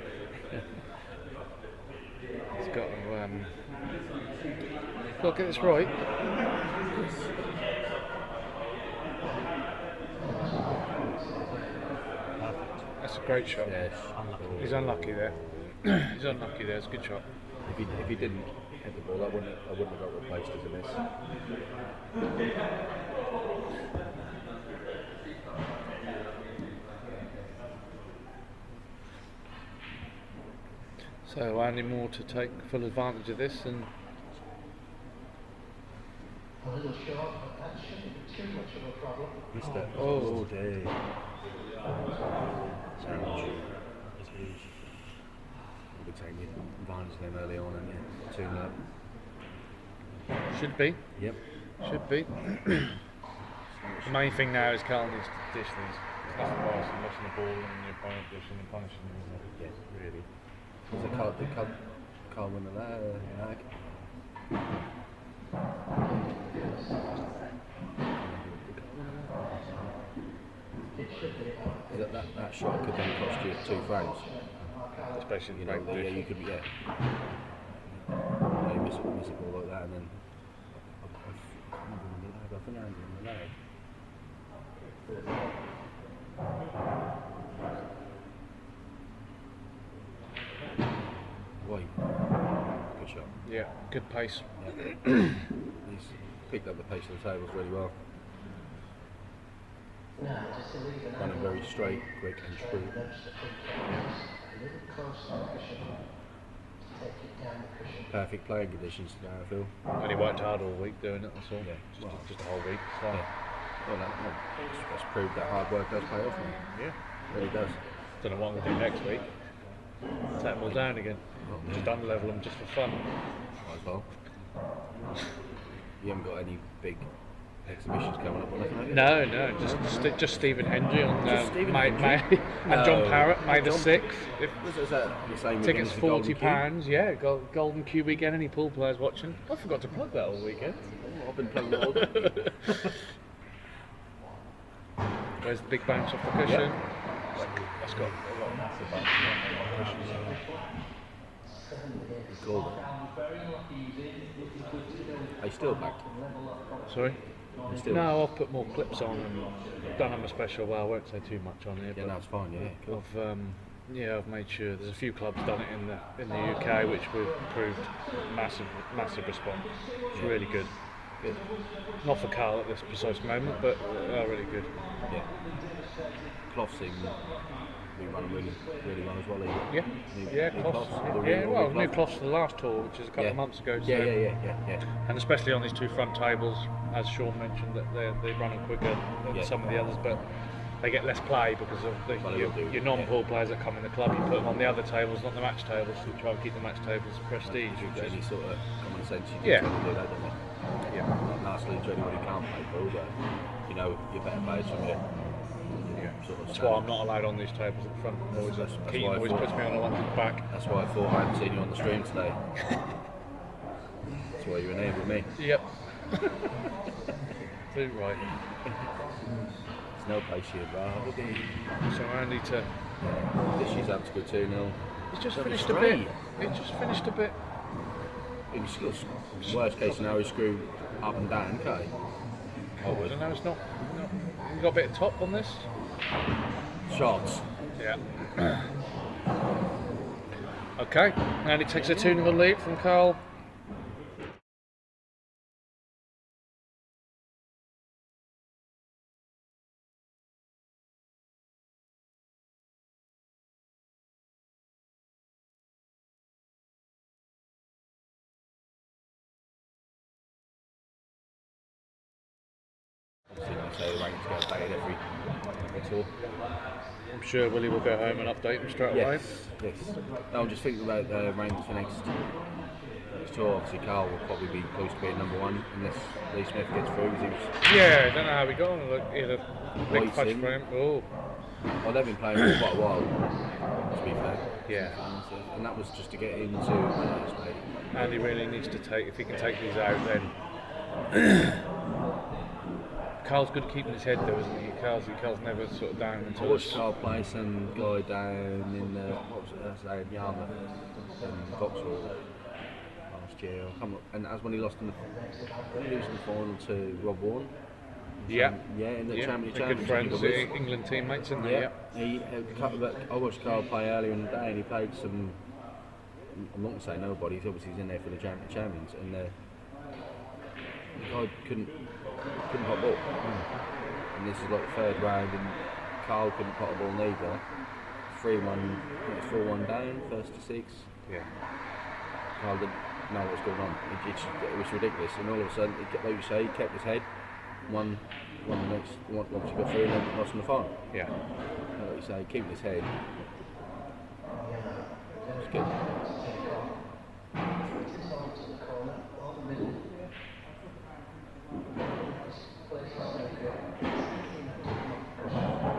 Speaker 4: He's got to get this right. That's a great shot.
Speaker 2: Yes.
Speaker 4: He's unlucky there. He's unlucky there. It's a good shot.
Speaker 2: If he didn't hit the ball, I wouldn't have got replaced as a miss.
Speaker 4: So Andy Moore to take full advantage of this and
Speaker 3: Missed it.
Speaker 4: Oh.
Speaker 3: Day.
Speaker 2: We'll be taking advantage of them early on and 2-0 up.
Speaker 4: should be.
Speaker 2: Yep.
Speaker 4: Should be. The main thing now is Carl needs to dish these. It's nothing worse than watching the ball and your opponent dishing and punishing them, isn't it?
Speaker 2: Yes, really. Was it Carl win the lag? That shot could then cost you 2 frames.
Speaker 4: Especially in
Speaker 2: You
Speaker 4: the
Speaker 2: know,
Speaker 4: break
Speaker 2: yeah,
Speaker 4: dish.
Speaker 2: you could, yeah. You miss a ball like that, and then I can't remember the lag. I think Andy in the lag. Wait, good shot.
Speaker 4: Yeah, good pace.
Speaker 2: Yeah. He's picked up the pace of the tables really well. Running very straight, quick and true. Perfect playing conditions today, I feel.
Speaker 4: And he worked hard all week doing it, that's all.
Speaker 2: Yeah,
Speaker 4: Just a whole week. So.
Speaker 2: Yeah. Well, that's proved that hard work does pay off.
Speaker 4: Yeah.
Speaker 2: It really does.
Speaker 4: Don't know what I'm going to do next week. Take them all down again. Just unlevel them just for fun.
Speaker 2: Might as well. You haven't got any big exhibitions coming up or anything, have you?
Speaker 4: No, just Stephen Hendry on
Speaker 2: Stephen
Speaker 4: May,
Speaker 2: Hendry?
Speaker 4: and John
Speaker 2: No.
Speaker 4: Parrott, May the
Speaker 2: John-
Speaker 4: 6th. If
Speaker 2: Is that the same
Speaker 4: tickets
Speaker 2: weekend as the Golden
Speaker 4: £40,
Speaker 2: Cube?
Speaker 4: yeah, Golden Q weekend, any pool players watching. I forgot to plug that all weekend.
Speaker 2: Oh, I've been playing the whole
Speaker 4: Where's the big bounce off the cushion?
Speaker 2: Yeah.
Speaker 4: That's got a lot of massive bounce off the cushion.
Speaker 2: Golden. Are you still back?
Speaker 4: Sorry?
Speaker 2: You still?
Speaker 4: No, I've put more clips on and done them a special. Well, I won't say too much on here,
Speaker 2: Yeah,
Speaker 4: but
Speaker 2: no, it's fine. Yeah, cool.
Speaker 4: I've made sure there's a few clubs done it in the UK, which we've proved massive response. It's really good.
Speaker 2: Good.
Speaker 4: Not for Carl at this precise moment, but really good.
Speaker 2: Yeah. Cloth seem to be running really well as well.
Speaker 4: Yeah,
Speaker 2: New
Speaker 4: cloths.
Speaker 2: cloths, the
Speaker 4: Yeah,
Speaker 2: real
Speaker 4: well, new
Speaker 2: cloth.
Speaker 4: cloths for the last tour, which is a couple
Speaker 2: Yeah.
Speaker 4: of months ago. So.
Speaker 2: Yeah.
Speaker 4: And especially on these two front tables, as Sean mentioned, that they run them quicker than
Speaker 2: Yeah.
Speaker 4: some of the others, but they get less play because of
Speaker 2: Well, they will do,
Speaker 4: your non-pool players that come in the club. You put them on the other tables, not the match tables. So you try and keep the match tables prestige.
Speaker 2: You've got
Speaker 4: which
Speaker 2: any
Speaker 4: is-
Speaker 2: sort of common sense, you
Speaker 4: Yeah.
Speaker 2: tend to do that, don't you?
Speaker 4: Yeah.
Speaker 2: Not nasty to anyone who can't play pool, but you know you're better players from your sort of
Speaker 4: That's why I'm not allowed on these tables at the front.
Speaker 2: That's
Speaker 4: Keaton
Speaker 2: why I
Speaker 4: always
Speaker 2: thought-
Speaker 4: puts me on the ones at the back.
Speaker 2: That's why I thought I hadn't seen you on the stream today. That's why you're in here with me.
Speaker 4: Yep. Too right.
Speaker 2: There's no place here, bar.
Speaker 4: So Andy to.
Speaker 2: This is up to good 2-0.
Speaker 4: He's just
Speaker 2: That was
Speaker 4: finished a
Speaker 2: great.
Speaker 4: bit. He just finished a bit.
Speaker 2: Worst case scenario, screw up and down, okay?
Speaker 4: Oh, I don't know. It's not. You got a bit of top on this.
Speaker 2: Shots.
Speaker 4: Yeah. Okay, and it takes a 2-0 lead from Carl.
Speaker 6: to say the rankings get updated every tour.
Speaker 4: I'm sure Willie will go home and update them straight away.
Speaker 6: Yes. No, I'm just thinking about the rankings for next tour. Obviously, Carl will probably be close to being number one unless Lee Smith gets through.
Speaker 4: Yeah, I don't know how we got on. Look, he had a big
Speaker 6: White
Speaker 4: punch
Speaker 6: thing.
Speaker 4: for him. Oh,
Speaker 6: Well, they've been playing for quite a while, to be fair.
Speaker 4: yeah.
Speaker 6: And that was just to get into the state.
Speaker 4: And he really needs to take, if he can take these out, then Carl's good at keeping his head though, isn't he? Carl's never sort of down
Speaker 6: I
Speaker 4: until
Speaker 6: watched Carl play some guy down in what was it? Yarmouth in Vauxhall last year. And that's when he lost in the final to Rob Warren.
Speaker 4: yeah,
Speaker 6: In the championship.
Speaker 4: they're good friends, England teammates, isn't they?
Speaker 6: I watched Carl play earlier in the day, and he played some. I'm not going to say nobody. He's obviously in there for the champions, and the guy couldn't pot ball. And this is like the third round, and Carl couldn't pot a ball neither. 3-1, it's 4-1 down, first to 6.
Speaker 4: Yeah.
Speaker 6: Carl didn't know what was going on. It was ridiculous, and all of a sudden, like you say, he kept his head. Won the next once he got through, and then lost in the final.
Speaker 4: Yeah.
Speaker 6: Like you say, keeping his head. It's good.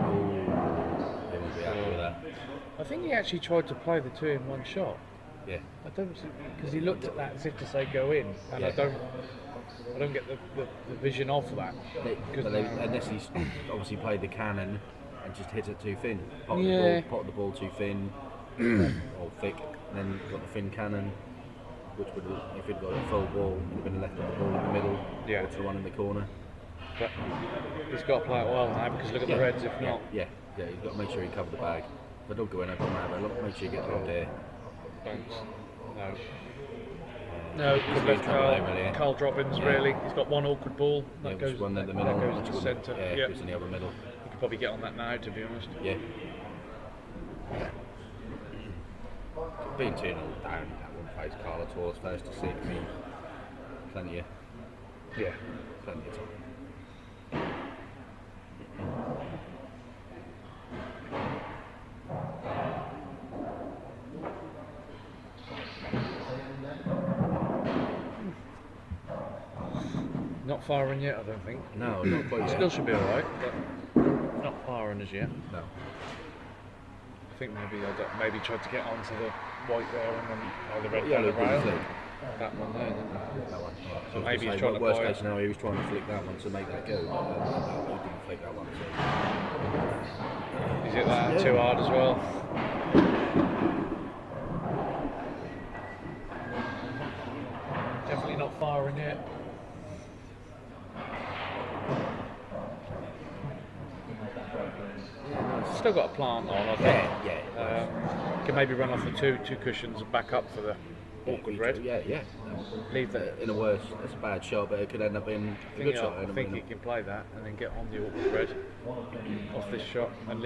Speaker 6: They won't be happy with that.
Speaker 4: I think he actually tried to play the two in one shot.
Speaker 6: Yeah.
Speaker 4: I don't, because he looked at that as if to say go in, and I don't get the vision of that.
Speaker 6: Unless he's obviously played the cannon and just hit it too thin. Pot the ball too thin or thick, and then got the thin cannon, which would have, if he'd got a full ball, would have been left with the ball in the middle, or to the one in the corner.
Speaker 4: But he's got to play it well now, because look at the Reds, if not.
Speaker 6: Yeah, he's got to make sure he cover the bag. But don't go in, it doesn't matter, but make sure you get the there.
Speaker 4: Thanks. No, good left Carl Drobbins, really. He's got one awkward ball. That goes
Speaker 6: one in the middle.
Speaker 4: That goes to the centre.
Speaker 6: Yeah, goes in the other middle.
Speaker 4: You could probably get on that now, to be honest.
Speaker 6: Yeah. Being 2-0 down, that wouldn't face Carl at all. It's first to 6. Plenty of time.
Speaker 4: Not firing yet, I don't think.
Speaker 6: No, not quite yet.
Speaker 4: Still should be alright, but not firing as yet.
Speaker 6: No.
Speaker 4: I think maybe tried to get onto the white there and then the red down the
Speaker 6: flick.
Speaker 4: rail. That one there, didn't it?
Speaker 6: That one.
Speaker 4: So maybe he's trying to
Speaker 6: worst
Speaker 4: buy
Speaker 6: case scenario, he was trying to flick that one to make that go. He didn't flick that one.
Speaker 4: Is it that too hard as well? Definitely not firing yet. Still got a plant on, I think. Can maybe run off the two cushions and back up for the awkward red.
Speaker 6: Yeah.
Speaker 4: Leave that.
Speaker 6: In a worse, that's a bad shot, but it could end up being a good shot.
Speaker 4: I think he can play that and then get on the awkward red off this shot and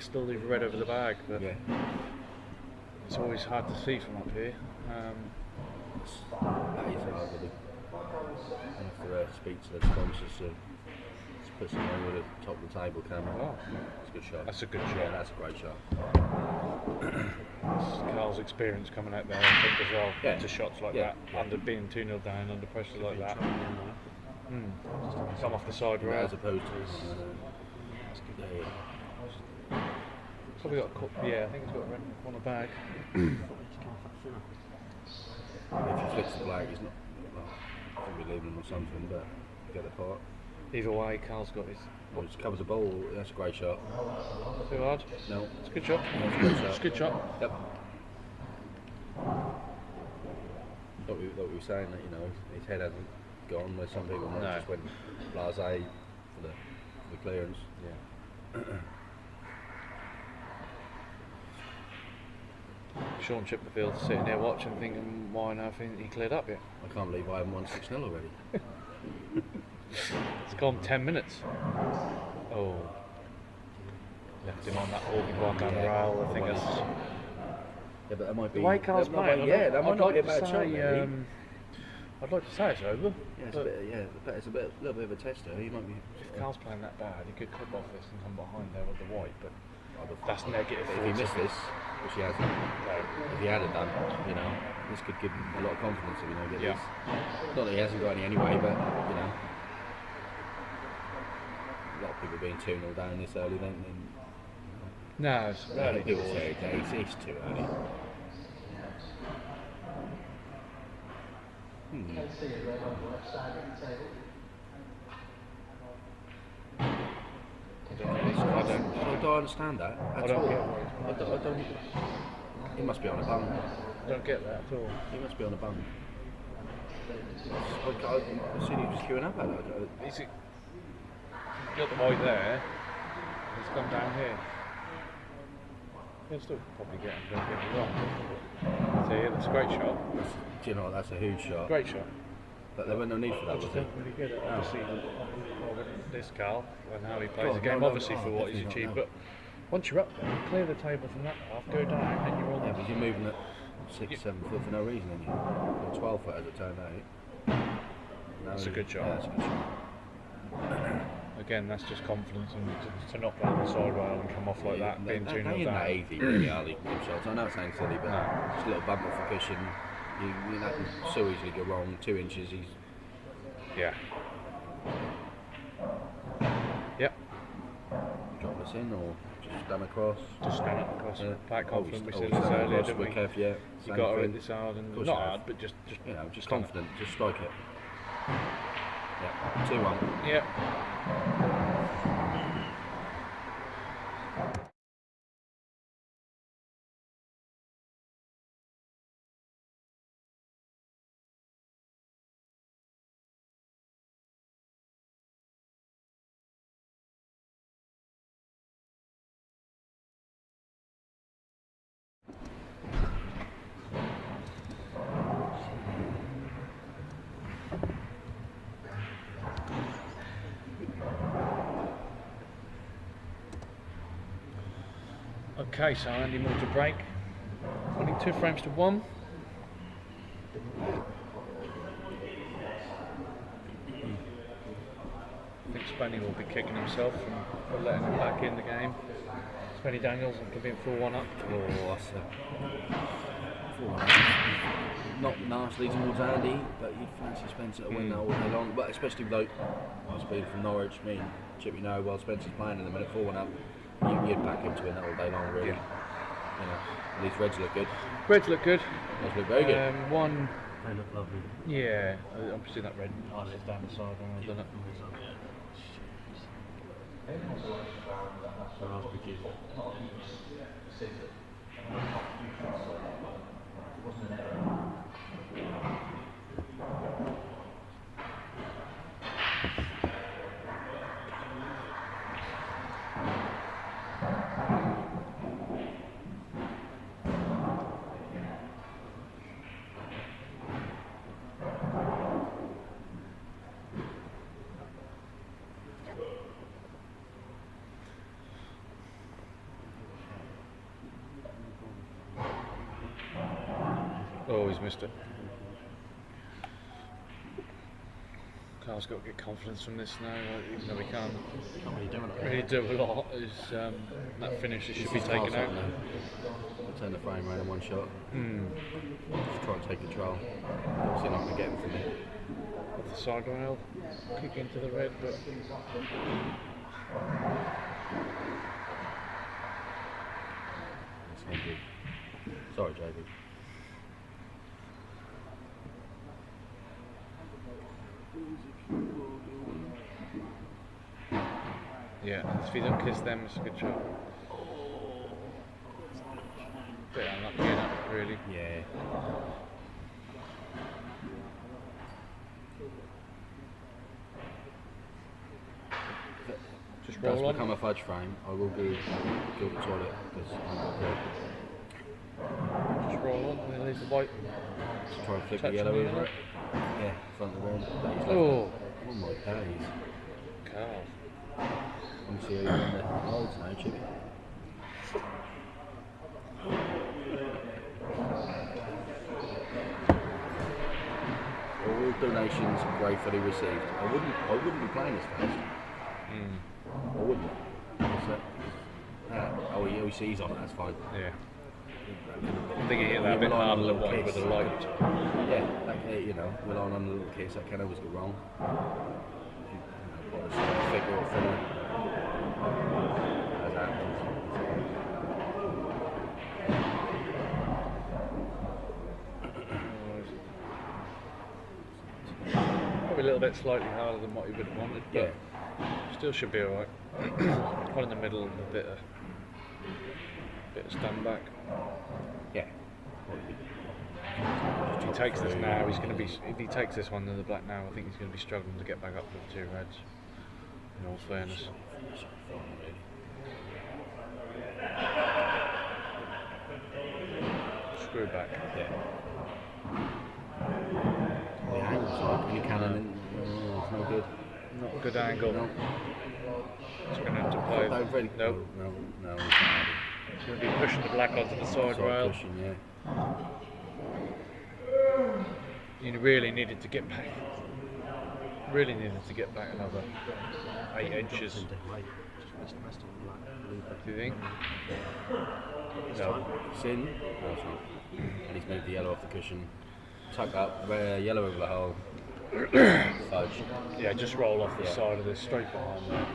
Speaker 4: still leave red over the bag. But it's always hard to see from up here.
Speaker 6: That is hard. I have to speak to the sponsors to put something over the top of the table camera.
Speaker 4: Oh.
Speaker 6: It's a good shot.
Speaker 4: That's a good shot.
Speaker 6: Yeah, that's a great shot.
Speaker 4: Carl's experience coming out there, I think, as well, to shots like that, under being 2-0 down, under pressure like that. Come off the side rail.
Speaker 6: As opposed to
Speaker 4: Probably got a I think it's got a red on the bag.
Speaker 6: if he flicks the flag, he's not. Well, be leaving him or something, but get the part.
Speaker 4: Either way, Carl's got his.
Speaker 6: Well, just covers the ball. That's a great shot.
Speaker 4: Too hard?
Speaker 6: No,
Speaker 4: It's a good shot.
Speaker 6: no, it's a great shot.
Speaker 4: It's a good shot.
Speaker 6: Yep. What we were saying that his head hasn't gone where some people might just went blasé for the clearance.
Speaker 4: Yeah. Sean Chipperfield sitting there watching, thinking, why no, he cleared up yet?
Speaker 6: I can't believe I haven't won 6-0 already.
Speaker 4: It's gone 10 minutes. Oh. Left him on that awkward one down the rail. I think that's.
Speaker 6: Yeah, but that might be.
Speaker 4: The way Carl's playing,
Speaker 6: that might not be a bad shot.
Speaker 4: I'd like to say it's over.
Speaker 6: Yeah, it's a little bit of a tester. He might be.
Speaker 4: If Carl's playing that bad, he could clip off this and come behind there with the white, but that's negative.
Speaker 6: If he missed this, which he hasn't, if he had it done, you know, this could give him a lot of confidence if you know get this. Not that he hasn't got any anyway, but you know, a lot of people being 2-0 down this early, then.
Speaker 4: No, it's early
Speaker 6: People
Speaker 4: doors.
Speaker 6: say it's too early. I don't understand that at
Speaker 4: don't
Speaker 6: all.
Speaker 4: get what
Speaker 6: I don't. He must be on a bum.
Speaker 4: I don't get that at all.
Speaker 6: He must be on a bum. I've seen him just queuing up at it.
Speaker 4: He's got the white there. He's come down here. He'll still probably get him, don't get me wrong. See, that's a great shot.
Speaker 6: Do you know what? That's a huge shot.
Speaker 4: Great shot.
Speaker 6: But there was no need for that, was there?
Speaker 4: Really good. Obviously, this Carl and how he plays the game, obviously for what he's achieved. But once you're up there, clear the table from that half, go down, and you're on.
Speaker 6: Yeah, but you're moving at 6, 7 foot for no reason, aren't you? Or 12 foot as it turned out.
Speaker 4: That's a good shot.
Speaker 6: Yeah, that's a good shot.
Speaker 4: Again, that's just confidence and to knock down the side rail and come off like that, being 2-0
Speaker 6: They ain't
Speaker 4: down.
Speaker 6: that easy, really, are they? Them shots. I know it sounds silly, but just a little bump off a cushion. You know, can so easily go wrong. 2 inches, he's.
Speaker 4: Yeah. Yep.
Speaker 6: Drop this in or just stand across.
Speaker 4: Just stand up across.
Speaker 6: Yeah.
Speaker 4: Quite confident. We said
Speaker 6: Always
Speaker 4: this
Speaker 6: stand
Speaker 4: earlier,
Speaker 6: across
Speaker 4: didn't
Speaker 6: with
Speaker 4: we?
Speaker 6: Kev, yeah.
Speaker 4: You
Speaker 6: Same
Speaker 4: got to
Speaker 6: thing.
Speaker 4: hit this hard and
Speaker 6: Course
Speaker 4: not
Speaker 6: you have.
Speaker 4: hard, but just
Speaker 6: You know, just
Speaker 4: stand
Speaker 6: confident. Just strike it. Yeah. 2-1.
Speaker 4: Yep. Okay, so Andy more to break. Only 2 frames to 1. I think Spenny will be kicking himself for letting him back in the game. Spenny Daniels could be in 4-1 up.
Speaker 6: Oh, that's a 4-1. Not nicely towards Andy, but you'd fancy Spencer to win that all day long. But especially though, us being from Norwich, me and Chip, you know, while Spencer's playing in the minute 4-1 up, you'd back him to win that all day long, really.
Speaker 4: Yeah.
Speaker 6: You know, at least Reds look good.
Speaker 4: Reds look good.
Speaker 6: Reds look very good.
Speaker 4: One,
Speaker 3: They look lovely.
Speaker 4: yeah, I'm seeing that red highlights down the side, doesn't it? Oh, he's missed it. Carl's got to get confidence from this now, even though he can't really do a lot. That finish should be taken out.
Speaker 6: Turn the frame around in one shot. Just try and take control. Obviously not going to get him from there.
Speaker 4: Off the side rail, kick into the red, but
Speaker 6: That's not good. Sorry, JB.
Speaker 4: yeah, if you don't kiss them, it's a good shot. Bit unlucky enough, really.
Speaker 6: Yeah.
Speaker 4: Just
Speaker 6: If it does
Speaker 4: roll on.
Speaker 6: become a fudge frame, I will go to the toilet because I'm not good.
Speaker 4: Just roll on, and then leave the white.
Speaker 6: Just try and flick
Speaker 4: Touch
Speaker 6: the yellow
Speaker 4: on the
Speaker 6: over
Speaker 4: yellow.
Speaker 6: it. Yeah, front of the rim. But he's left
Speaker 4: Oh,
Speaker 6: it. Oh my days.
Speaker 4: Carl.
Speaker 6: Let me see how you're in the holds now, Chippy. Oh, donations gratefully received. I wouldn't be playing this first. I wouldn't. Oh, he sees on it. That's fine.
Speaker 4: Yeah. I think he hit that a bit harder than what he would have liked.
Speaker 6: Yeah, you know, relying on the little kiss, that can always go wrong. Put a figure or filler. As happens.
Speaker 4: Probably a little bit slightly harder than what he would have wanted, but still should be alright. One in the middle and a bit of stand back.
Speaker 6: Yeah.
Speaker 4: If he takes this now, he's going to be. If he takes this one in the black now, I think he's going to be struggling to get back up with 2 reds. In all fairness. Screw back.
Speaker 6: Yeah. The angle's like when you cannon, it's no good.
Speaker 4: Not a good angle.
Speaker 6: No.
Speaker 4: He's going to have to play.
Speaker 6: No.
Speaker 4: He's going to be pushing the black onto the side rail.
Speaker 6: Pushing, yeah.
Speaker 4: You really needed to get back. Really needed to get back another 8 inches. Do you think?
Speaker 6: No. It's in. No, it's not. And he's moved the yellow off the cushion. Tuck up, yellow over the hole. Fudge.
Speaker 4: Yeah, just roll off the side of this, straight behind there.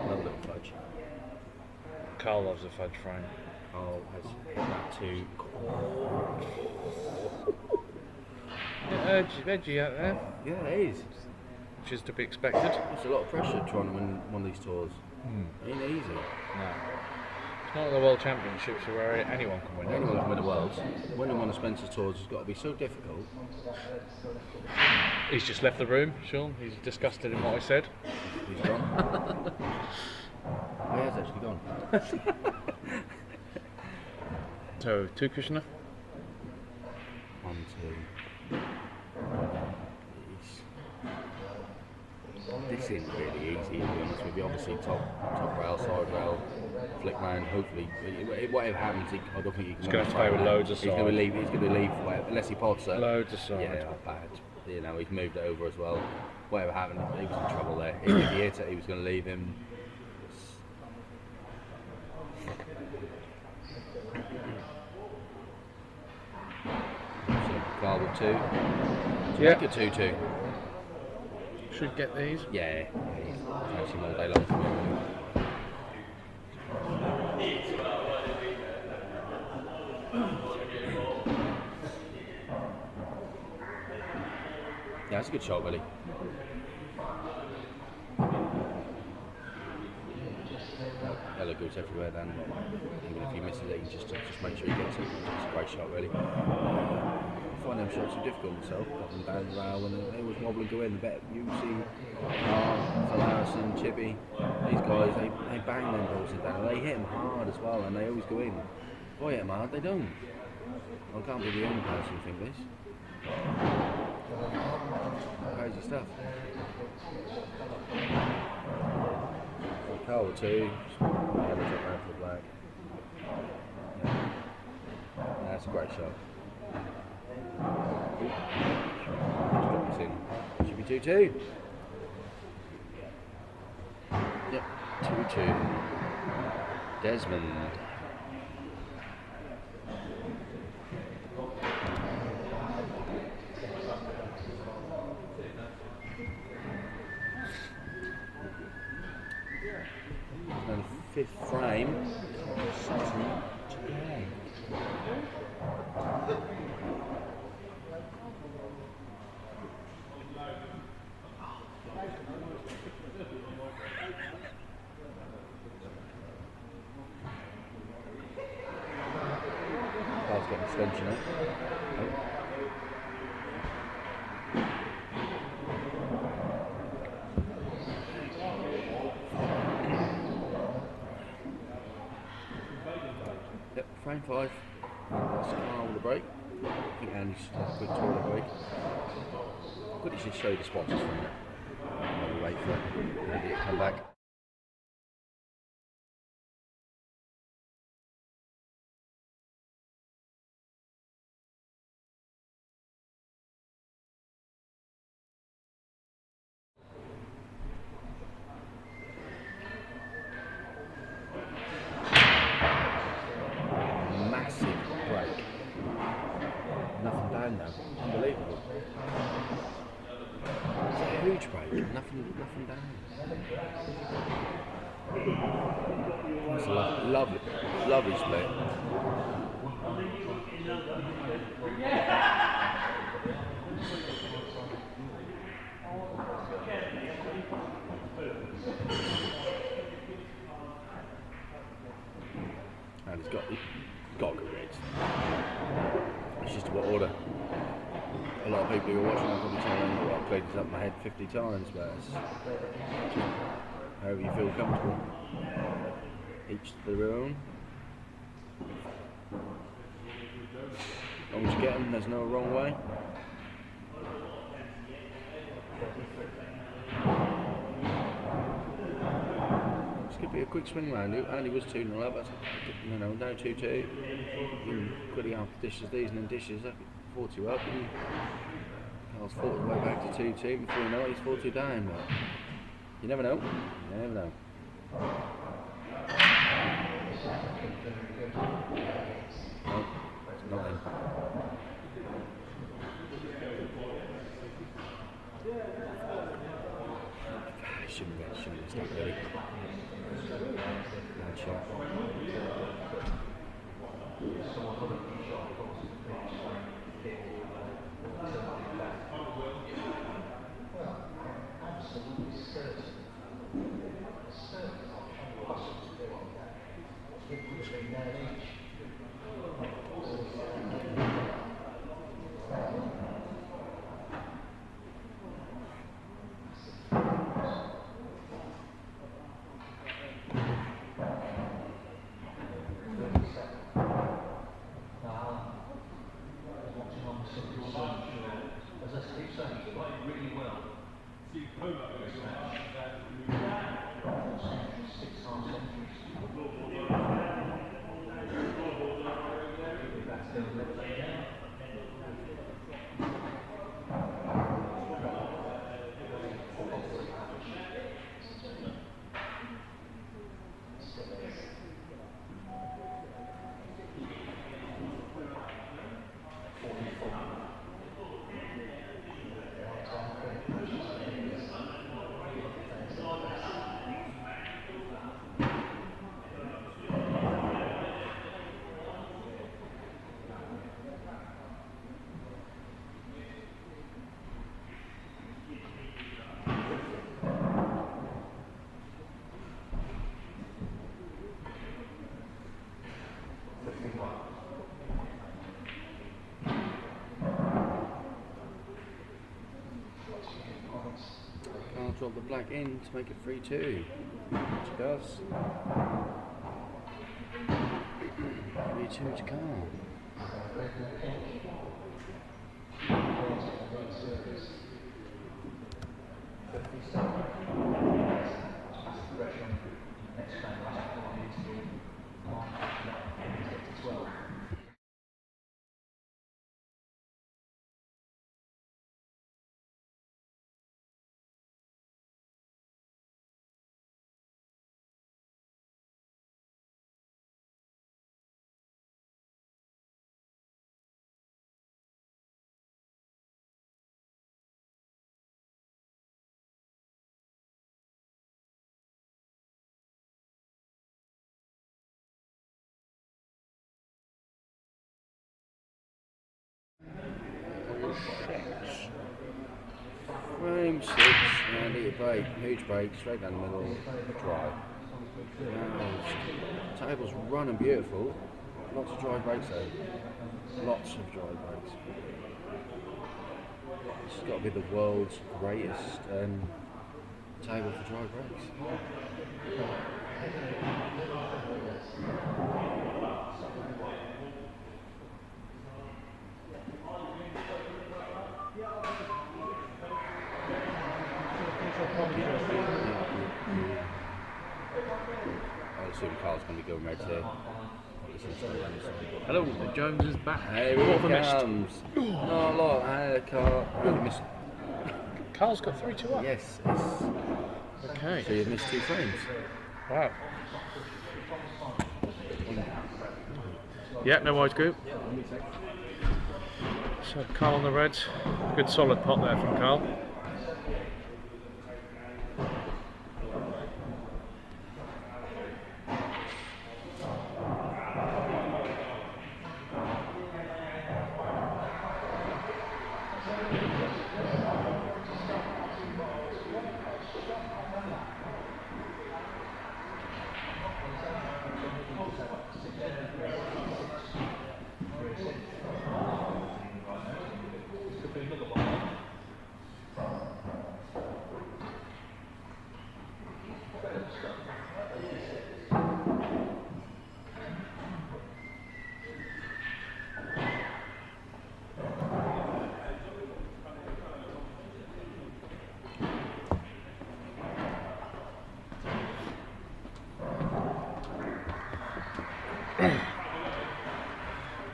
Speaker 6: Another little fudge.
Speaker 4: Carl loves a fudge frame.
Speaker 6: Carl has hit that too.
Speaker 4: Edgy out there.
Speaker 6: Yeah, it is.
Speaker 4: Which is to be expected.
Speaker 6: It's a lot of pressure trying to win one of these tours. It ain't easy.
Speaker 4: No. It's not the World Championships where anyone can win.
Speaker 6: Anyone can win the Worlds. Winning one of Spencer's tours has got to be so difficult.
Speaker 4: He's just left the room, Sean. He's disgusted in what I said.
Speaker 6: He's gone. Oh, he has actually gone.
Speaker 4: So, 2 cushioner.
Speaker 6: 1, 2. This isn't really easy, to be honest with you. Obviously, top rail, side rail, flick round. Hopefully, whatever happens, I don't think he can.
Speaker 4: He's going to play with loads of side.
Speaker 6: He's going to leave unless he pods it.
Speaker 4: Loads of side.
Speaker 6: Yeah, it's not bad. You know, he's moved it over as well. Whatever happened, he was in trouble there. If he hit it, he was going to leave him. So, Carl with 2.
Speaker 4: Yeah.
Speaker 6: Make it 2-2.
Speaker 4: Should get these.
Speaker 6: Yeah, he's coaching all day long for me. Yeah, it's a good shot, really. Yellow goes everywhere then. Even if he misses it, you just make sure he gets it. It's a great shot, really. I find them shots are difficult myself, up and down the rail, and they always wobble and go in. The better you see, Harrison, Chippy, these guys, they bang them balls in down. They hit them hard as well, and they always go in. If I hit them hard, they don't. I can't be the only person who think this. Crazy stuff. Carl 2, yellow drop round for the black. Yeah. That's a great shot. Drop this in. Should be 2-2. Yep, 2-2. Desmond. And 5th frame. Sutton to play. Carl's got extension up. Yep, frame 5. That's Carl with the break. I think Andy's just had a quick toilet break. Good to show you the sponsors from it. While we wait for Andy to come back.
Speaker 2: huge break, nothing down. It's a lovely split. And he's got good reds. It's just what order. A lot of people who are watching are probably saying, well, I've played this up my head 50 times, but it's however you feel comfortable. Each to their own. As long as you get them, there's no wrong way. This could be a quick swing round. It only was 2-0 up, but now 2-2. Quickly after dishes these and then dishes up, 4-2 up. And Carl's fought his way back to 2-2 before you know it, he's 4-2 down. But you never know. You never know. No, it's nothing. Shouldn't have stopped really. Bad shot. Drop the black in to make it 3-2, which it does. 3-2 to Carl. Frame 6, and eat a break, huge break, straight down the middle, dry. Now, table's running beautiful, lots of dry breaks though, lots of dry breaks. This has got to be the world's greatest table for dry breaks. I assume Carl's going to be going red here.
Speaker 4: Hello, the Jones is back.
Speaker 2: Here he comes. Not a lot. Carl. You missed.
Speaker 4: Carl's got 3-2 up.
Speaker 2: Yes.
Speaker 4: Okay.
Speaker 2: So you've missed 2 frames.
Speaker 4: Wow. Yeah, no wide group. So Carl on the red. Good solid pot there from Carl.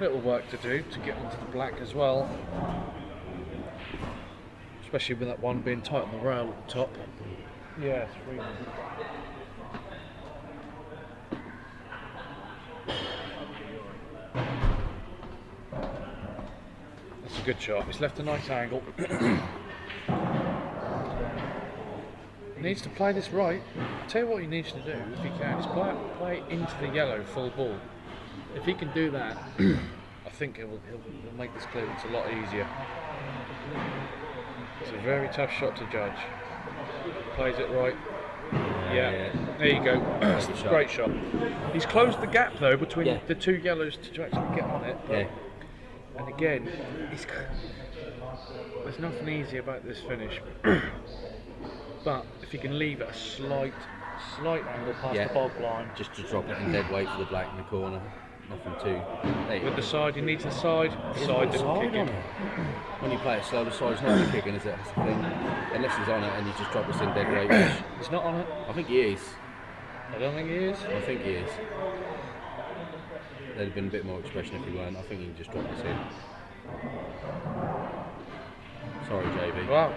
Speaker 4: Little work to do to get onto the black as well, especially with that one being tight on the rail at the top.
Speaker 3: Yeah, 3.
Speaker 4: That's a good shot. He's left a nice angle. He needs to play this right. I'll tell you what he needs to do, if he can, is play into the yellow full ball. If he can do that, I think he'll make this clearance a lot easier. It's a very tough shot to judge. Plays it right. Yeah. There you go. That's a great shot. He's closed the gap though between the two yellows to actually get on it. But, and again, there's nothing easy about this finish. But if you can leave it a slight angle past the bog line,
Speaker 6: just to drop it in dead weight for the black in the corner. Nothing too.
Speaker 4: With the side, he needs the side. The side didn't kick in.
Speaker 6: When you play it slow, the side's not kicking, is it? That's the thing. Unless he's on it and you just drop this in dead weight.
Speaker 4: He's not on it.
Speaker 6: I think he is.
Speaker 4: I don't think he is.
Speaker 6: I think he is. There'd have been a bit more expression if he weren't. I think he just dropped this in. Sorry, JB.
Speaker 4: Wow.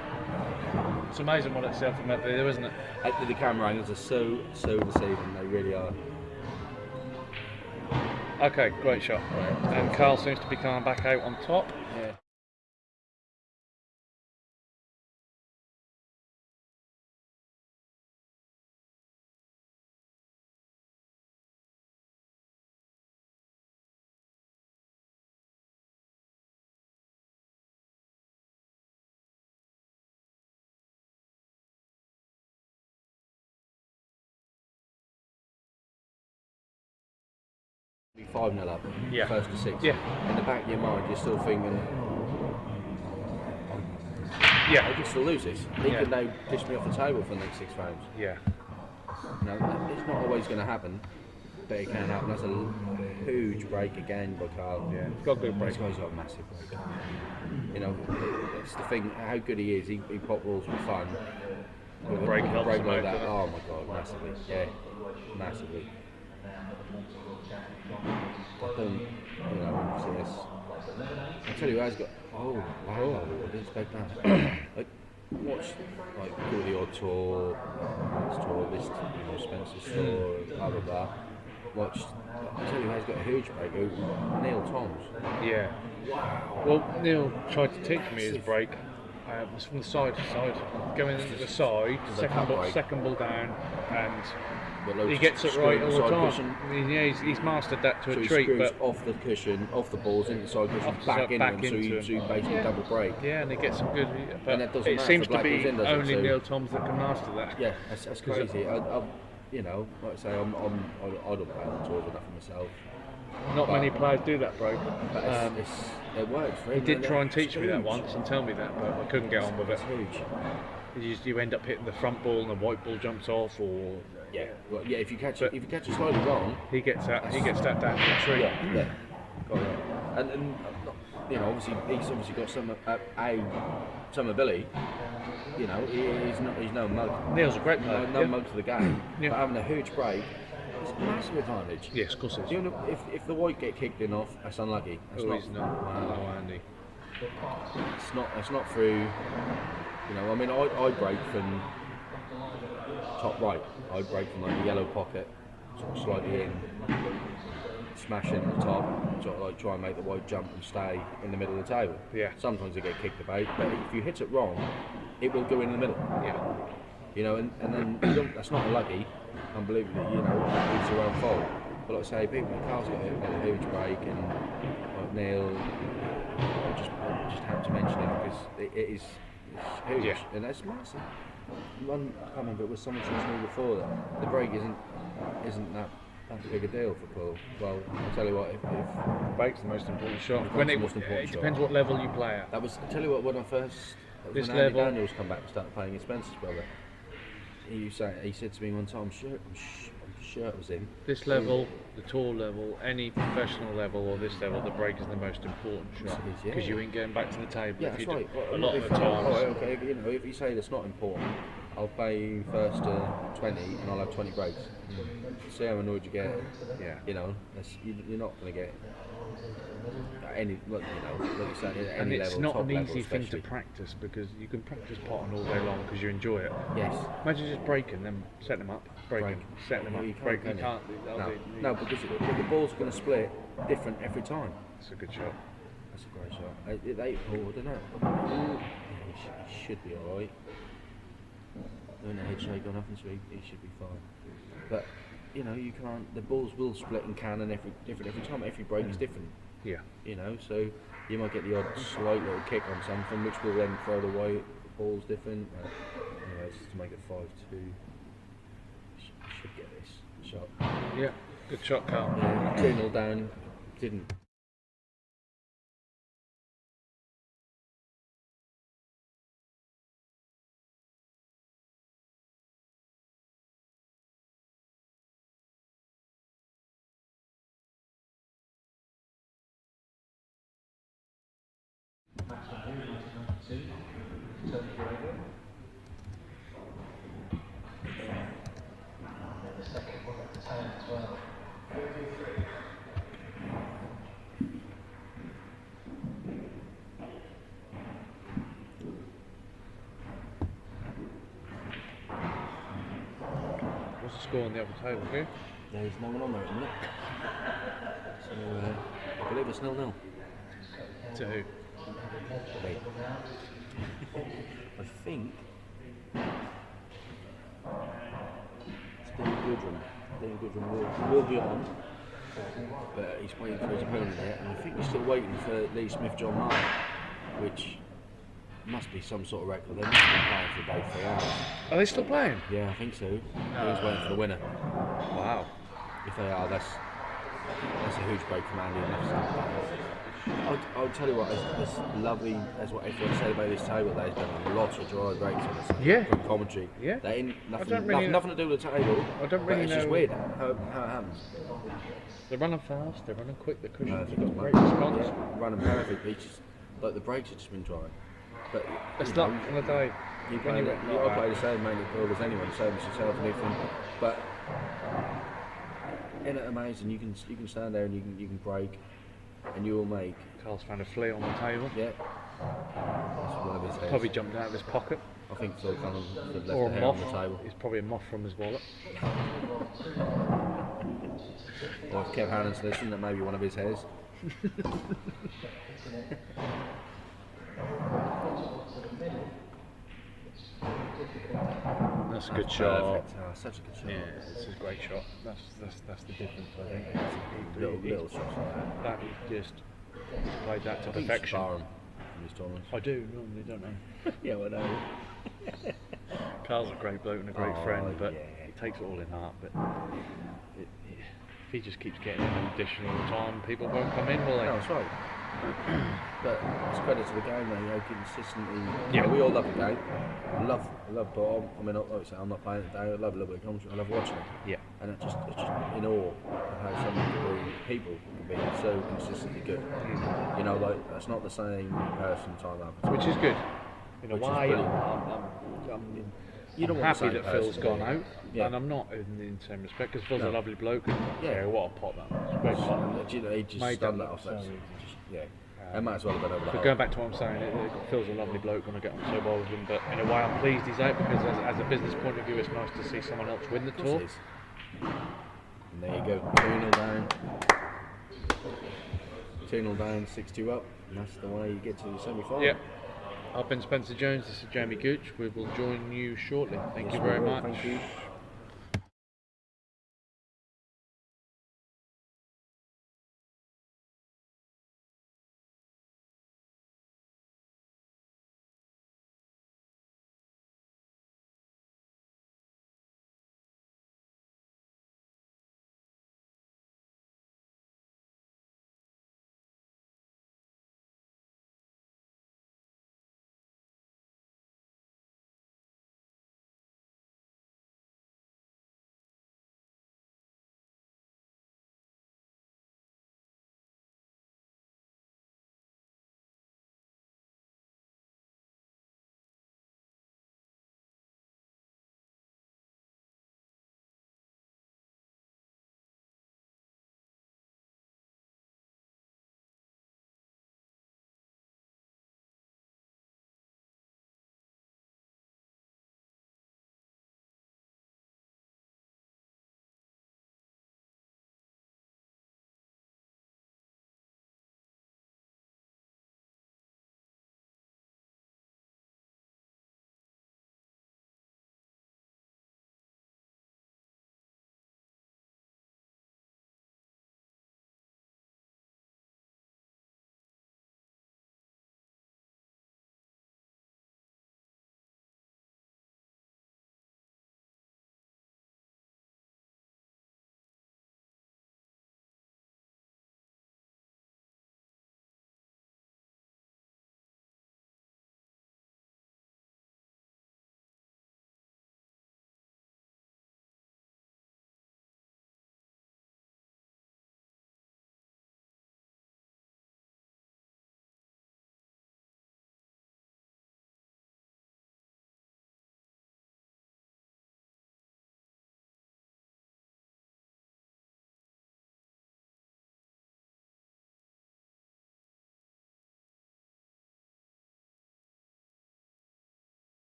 Speaker 4: It's amazing what it's self-met there, isn't it?
Speaker 6: The camera angles are so deceiving. They really are.
Speaker 4: Okay, great shot. Right. And Carl seems to be coming back out on top.
Speaker 6: Yeah. Be 5-0 up, first to 6.
Speaker 4: Yeah.
Speaker 6: In the back of your mind, you're still thinking, I can still lose this. He could now dish me off the table for the next 6 frames.
Speaker 4: Yeah.
Speaker 6: You know, it's not always going to happen, but it can happen. That's a huge break again by Carl.
Speaker 4: Yeah, he's got a good break.
Speaker 6: This guy's got a massive break. You know, it's the thing, how good he is. He pop balls with fun.
Speaker 4: With a break helps him
Speaker 6: like
Speaker 4: out,
Speaker 6: that. Oh my God, massively. Yeah, massively. I don't, you know, see this. I tell you, who has got. Oh, wow! I didn't expect that. Like, watch, like, do the odd tour, this, you know, Spencer's store, blah blah blah. Watch. I tell you, who has got a huge break. Neil Toms.
Speaker 4: Yeah. Wow. Well, Neil tried to teach me his break. It was from the side to side, going into the side, second ball down, and he gets it right all the time. Yeah, he's mastered that to a treat. But
Speaker 6: off the cushion, off the balls, into the side cushion, back into him, so you basically double break.
Speaker 4: Yeah, and they get some good. But
Speaker 6: it
Speaker 4: seems to be only Neil Toms that can master that.
Speaker 6: Yeah, that's crazy. You know, like I say, I don't play on tours enough myself.
Speaker 4: Not many players do that, bro.
Speaker 6: But it works.
Speaker 4: He did try and teach me that once and tell me that, but I couldn't get on with it.
Speaker 6: It's huge.
Speaker 4: You end up hitting the front ball and the white ball jumps off, or
Speaker 6: if you catch it slightly wrong,
Speaker 4: he gets that down to the tree.
Speaker 6: Yeah. Got it. And you know, obviously he's got some ability. You know, he's no mug.
Speaker 4: Neil's a great player.
Speaker 6: No mug to the game. But having a huge break. It's a massive advantage.
Speaker 4: Yes, of course it is.
Speaker 6: You know, if the white get kicked in off, that's unlucky. That's
Speaker 4: he's not. Wow, Andy.
Speaker 6: It's not through. You know, I mean, I break from top right. I break from like the yellow pocket, sort of slightly in, smash in at the top, sort of like try and make the white jump and stay in the middle of the table.
Speaker 4: Yeah.
Speaker 6: Sometimes they get kicked about, but if you hit it wrong, it will go in the middle.
Speaker 4: Yeah.
Speaker 6: You know, and then that's not unlucky. Unbelievably, you know, it's your own fault. But like I say, people like Carl's got a huge break, and like Neil, I just have to mention it because it's huge, and that's massive. I can't remember, it was someone said to me before that the break isn't that big a deal for Paul. Well, I'll tell you what, if
Speaker 4: break's the most important shot. It depends what level you play at.
Speaker 6: That was, I tell you what, when I first,
Speaker 4: this
Speaker 6: when
Speaker 4: level,
Speaker 6: Andy Daniels come back and started playing in Spencer's brother. He said to me one time, I'm sure it was him.
Speaker 4: This level, the tour level, any professional level or this level, the break is the most important shot because you ain't getting back to the table.
Speaker 6: Yeah, that's right.
Speaker 4: A lot of the times.
Speaker 6: Okay, you know, if you say that's not important, I'll play you first to 20 and I'll have 20 breaks. See how annoyed you get.
Speaker 4: Yeah.
Speaker 6: You know, you're not going to get any, like you said, at
Speaker 4: And
Speaker 6: any
Speaker 4: it's
Speaker 6: level,
Speaker 4: not
Speaker 6: top
Speaker 4: an
Speaker 6: level
Speaker 4: easy thing to
Speaker 6: especially.
Speaker 4: practice because you can practice potting all day long because you enjoy it.
Speaker 6: Yes.
Speaker 4: Imagine just breaking them, setting them up, breaking, setting them up,
Speaker 6: You can't,
Speaker 4: breaking. You
Speaker 6: can
Speaker 4: can't.
Speaker 6: No, because the balls are going to split different every time.
Speaker 4: It's a good shot.
Speaker 6: That's a great shot. They pulled, isn't it? Yeah, he should be alright. Doing a head shake on nothing, so he should be fine. But you know, you can't. The balls will split and can, and every time. Every break is different.
Speaker 4: Yeah.
Speaker 6: You know, so you might get the odd slight little kick on something, which will then throw it away. The ball's different. Anyways, to make it 5-2, should get this shot.
Speaker 4: Yeah. Good shot, Carl.
Speaker 6: Yeah, 2-0 down. Didn't.
Speaker 4: What's the score on the other table here?
Speaker 6: There's no one on there at the minute. So I believe it's 0-0.
Speaker 4: To who?
Speaker 6: Wait. I think Steve Goodrum will be on, but he's waiting for his opponent yet, and I think he's still waiting for Lee Smith John Martin, which must be some sort of record. They must have been playing for about 3 hours.
Speaker 4: Are they still playing?
Speaker 6: Yeah, I think so. He's waiting for the winner.
Speaker 4: Wow.
Speaker 6: If they are, that's a huge break from Andy. I'll tell you what, as lovely as what everyone said about this table, there's been lots of dry breaks on this.
Speaker 4: Yeah.
Speaker 6: From commentary.
Speaker 4: Yeah.
Speaker 6: They ain't nothing,
Speaker 4: don't really
Speaker 6: nothing to do with the table.
Speaker 4: I don't
Speaker 6: but
Speaker 4: really
Speaker 6: it's just
Speaker 4: know-
Speaker 6: weird how it happens.
Speaker 4: They're running fast. They're running quick. The cushions have
Speaker 6: Perfect,
Speaker 4: got great
Speaker 6: man.
Speaker 4: response.
Speaker 6: Yeah, running perfect. Like the breaks have just been dry. But
Speaker 4: It's
Speaker 6: you
Speaker 4: not
Speaker 6: know,
Speaker 4: on the day.
Speaker 6: You
Speaker 4: when
Speaker 6: play,
Speaker 4: you
Speaker 6: you
Speaker 4: went
Speaker 6: I play the same mainly pool as anyone, same as yourself and everything. But isn't it amazing? You can stand there and you can break, and you will make.
Speaker 4: Carl's found a flea on the table.
Speaker 6: Yeah. That's one of his heads.
Speaker 4: Probably jumped out of his pocket.
Speaker 6: I think Phil Cullen left
Speaker 4: Or
Speaker 6: a
Speaker 4: a
Speaker 6: hair on
Speaker 4: moth.
Speaker 6: the table.
Speaker 4: It's probably a moth from his wallet.
Speaker 6: Or if Kev Hannon's listening, that may be one of his hairs.
Speaker 4: That's a good shot.
Speaker 6: Perfect. Oh, such a good shot.
Speaker 4: Yeah, it's a great shot. That's the difference, I think.
Speaker 6: Little shots like that.
Speaker 4: That is just played that to
Speaker 6: I think you should
Speaker 4: perfection.
Speaker 6: bar him in these tournaments.
Speaker 4: I do normally, don't I?
Speaker 6: Yeah, well, no.
Speaker 4: Carl's a great bloke and a great friend, but
Speaker 6: yeah.
Speaker 4: he takes it all in heart. But if he just keeps getting an additional time, people won't come in, will they?
Speaker 6: No, that's right. But it's credit to the game, though, you know, consistently.
Speaker 4: Yeah.
Speaker 6: We all love the game. I love ball. I mean, like I say, I'm not playing it today. I love a little bit of commentary. I love watching it.
Speaker 4: Yeah.
Speaker 6: And it's just in awe of how some people can be so consistently good. You know, like that's not the same person time after time.
Speaker 4: Which is good. In a
Speaker 6: Which is
Speaker 4: way,
Speaker 6: brilliant. You don't
Speaker 4: I'm
Speaker 6: want the
Speaker 4: happy
Speaker 6: same
Speaker 4: that Phil's
Speaker 6: person,
Speaker 4: gone
Speaker 6: do you?
Speaker 4: out,
Speaker 6: Yeah.
Speaker 4: and I'm not in the same respect because Phil's
Speaker 6: No.
Speaker 4: a lovely bloke. And
Speaker 6: Yeah.
Speaker 4: what a pot that was. Great pot.
Speaker 6: And, you know, he just
Speaker 4: Made
Speaker 6: done
Speaker 4: that
Speaker 6: that off
Speaker 4: look
Speaker 6: that.
Speaker 4: so easy.
Speaker 6: Yeah. They might as well have been over the
Speaker 4: But
Speaker 6: whole.
Speaker 4: going back to what I'm saying, Phil's a lovely bloke, and I get on so well with him. But in a way, I'm pleased he's out because, as a business point of view, it's nice to see someone else win the
Speaker 6: Of course
Speaker 4: tour.
Speaker 6: it is. And there you go, 2-0 down. 2-0 down, 6-2 up, and that's the way you get to the semi-final.
Speaker 4: Yeah. I've been Spencer Jones. This is Jamie Gooch. We will join you shortly. Thank
Speaker 6: Yes,
Speaker 4: you
Speaker 6: we
Speaker 4: very
Speaker 6: will.
Speaker 4: much.
Speaker 6: Thank you.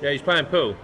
Speaker 9: Yeah, he's playing pool.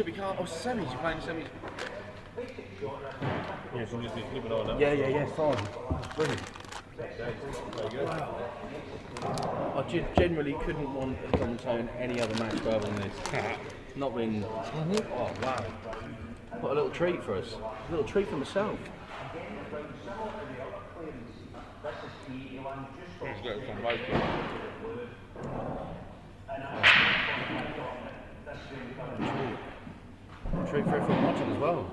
Speaker 2: Chippy can't. Oh, semis. You're playing semis.
Speaker 8: Yeah, so just keep an eye on that.
Speaker 2: Yeah. Fine. That's brilliant.
Speaker 8: There you go.
Speaker 2: Wow. I generally couldn't want to commentate on any other match rather than this. Not been. Oh wow. What a little treat for us. A little treat for myself.
Speaker 4: Let's go from both.
Speaker 2: Treat for everyone watching as well.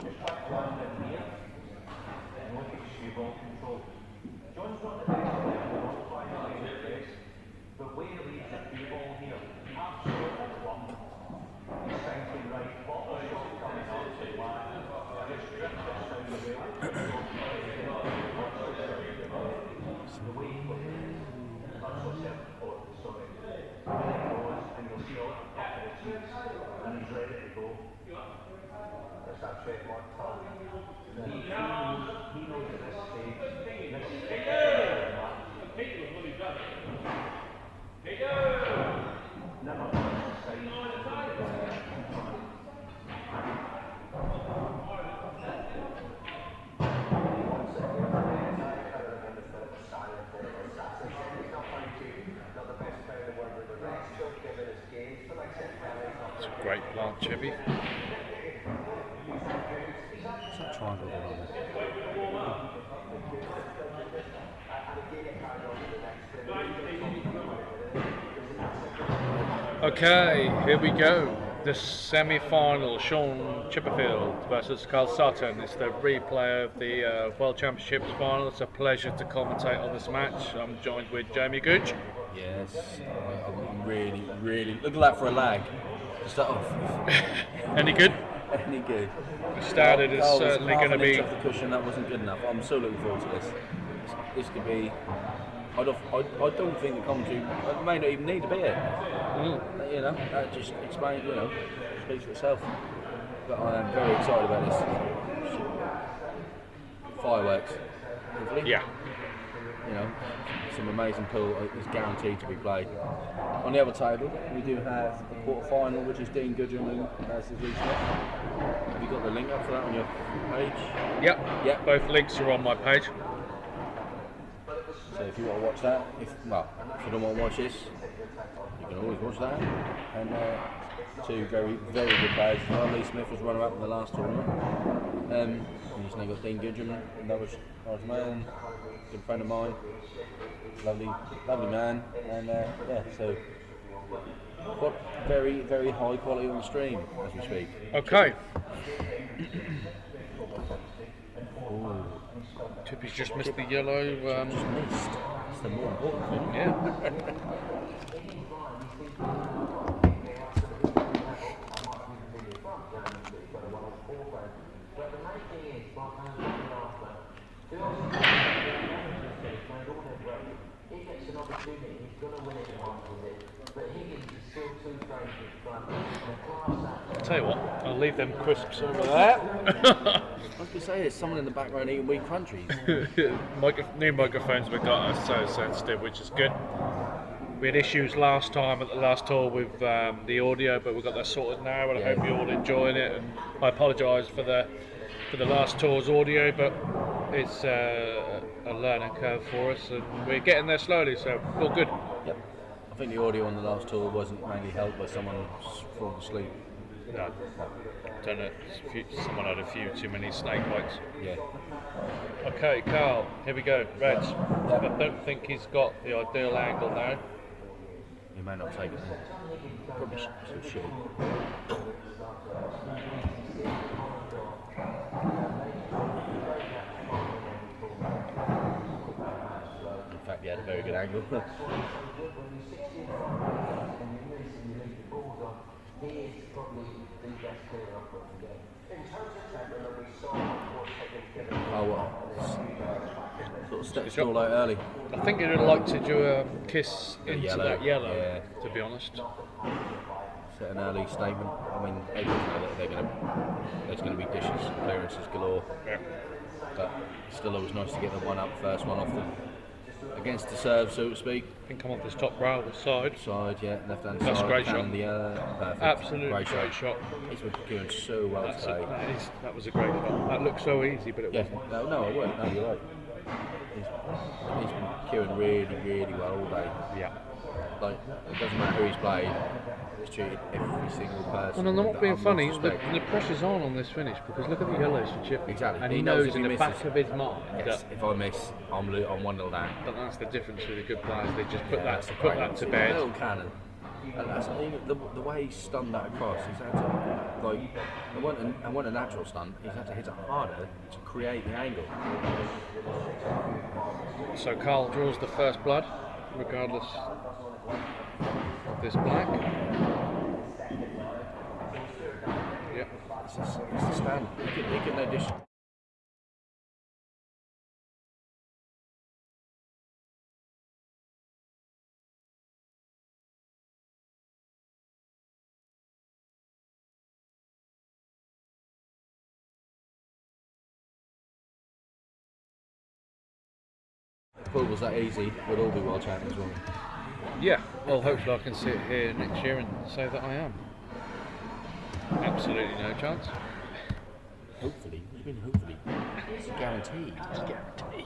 Speaker 4: It's a great plant, Chippy.
Speaker 2: What's that triangle going on there?
Speaker 4: Okay, here we go. The semi-final, Sean Chipperfield versus Carl Sutton. It's the replay of the World Championships final. It's a pleasure to commentate on this match. I'm joined with Jamie Gooch.
Speaker 2: Yes, I'm really. Look at that for a lag. To start off.
Speaker 4: Any good?
Speaker 2: Any good.
Speaker 4: The standard is
Speaker 2: Carl was
Speaker 4: certainly
Speaker 2: half
Speaker 4: going to
Speaker 2: an
Speaker 4: be.
Speaker 2: inch off the cushion. That wasn't good enough. I'm so looking forward to this. This could be. I don't think the commentary may not even need to be it. You know, that just explains. You know, speaks for itself. But I am very excited about this. Fireworks. Hopefully.
Speaker 4: Yeah.
Speaker 2: You know, some amazing pool is guaranteed to be played. On the other table, we do have the quarter-final, which is Dean Goodrum versus Lee Smith. Have you got the link up for that on your page?
Speaker 4: Yep. Both links are on my page.
Speaker 2: So if you want to watch that, if you don't want to watch this, you can always watch that. And two very good players. Well, Lee Smith was runner-up in the last tournament. And he's now got Dean Goodrum, another Irish man, good friend of mine, lovely man, and so very high quality on the stream as we speak.
Speaker 4: Okay. Chippy's just missed the yellow.
Speaker 2: Just missed. That's the more important thing.
Speaker 4: Yeah. I'll tell you what, I'll leave them crisps over there.
Speaker 2: I was going to say, there's someone in the background eating wheat crunchies.
Speaker 4: New microphones we've got are so sensitive, which is good. We had issues last time at the last tour with the audio, but we've got that sorted now, and I hope you're all enjoying it. And I apologise for the last tour's audio, but it's a learning curve for us, and we're getting there slowly, so all good.
Speaker 2: Yep. I think the audio on the last tour wasn't mainly helped by someone falling asleep.
Speaker 4: No, don't know. Someone had a few too many snake bites.
Speaker 2: Yeah.
Speaker 4: Okay, Carl, here we go. Reds. I don't think he's got the ideal angle now.
Speaker 2: He may not take it. Probably should. In fact, he had a very good angle. Oh well. Sort of stepped all out early.
Speaker 4: I think he'd like to do a kiss into
Speaker 2: yellow,
Speaker 4: that yellow,
Speaker 2: yeah.
Speaker 4: to be honest.
Speaker 2: Set an early statement. I mean, they know that there's going to be dishes, clearances galore.
Speaker 4: Yeah.
Speaker 2: But it's still always nice to get the one up, first one off them.
Speaker 6: against the serve, so to speak.
Speaker 4: Can come off this top rail, the side.
Speaker 6: Side, yeah, left hand
Speaker 4: That's
Speaker 6: side.
Speaker 4: a great
Speaker 6: cannon
Speaker 4: shot.
Speaker 6: the other. Perfect.
Speaker 4: Absolutely
Speaker 6: great
Speaker 4: great shot.
Speaker 6: He's been doing so well today.
Speaker 4: That was a great shot. That looked so easy, but it
Speaker 6: Yeah,
Speaker 4: wasn't.
Speaker 6: no, it weren't. No, you're right. He's been queuing really, really well all day.
Speaker 4: Yeah.
Speaker 6: Like, it doesn't matter who he's played, he's treated every single person.
Speaker 4: And I'm not being
Speaker 6: with the
Speaker 4: funny,
Speaker 6: utmost
Speaker 4: the
Speaker 6: respect.
Speaker 4: pressure's on this finish because look at the yellows for Chippy.
Speaker 6: Exactly.
Speaker 4: And he
Speaker 6: He knows
Speaker 4: knows
Speaker 6: if
Speaker 4: in
Speaker 6: he
Speaker 4: the
Speaker 6: misses-
Speaker 4: back of his mind
Speaker 6: Yes,
Speaker 4: that
Speaker 6: if I miss, I'm 1-0 down.
Speaker 4: but that's the difference with the good players. They just put
Speaker 6: That's
Speaker 4: that
Speaker 6: great.
Speaker 4: to
Speaker 6: See,
Speaker 4: bed.
Speaker 6: Little cannon. And that's the way he stunned that across. He's had to it wasn't a natural stun. He's had to hit it harder to create the angle.
Speaker 4: So Carl draws the first blood, regardless of this black. Yep.
Speaker 6: It's the stand. He can addition. If it was that easy, we'd all be world champions, wouldn't we?
Speaker 4: Yeah. Well, hopefully I can sit here next year and say that I am. Absolutely no chance.
Speaker 6: Hopefully. What do you mean hopefully? It's guaranteed. It's guaranteed.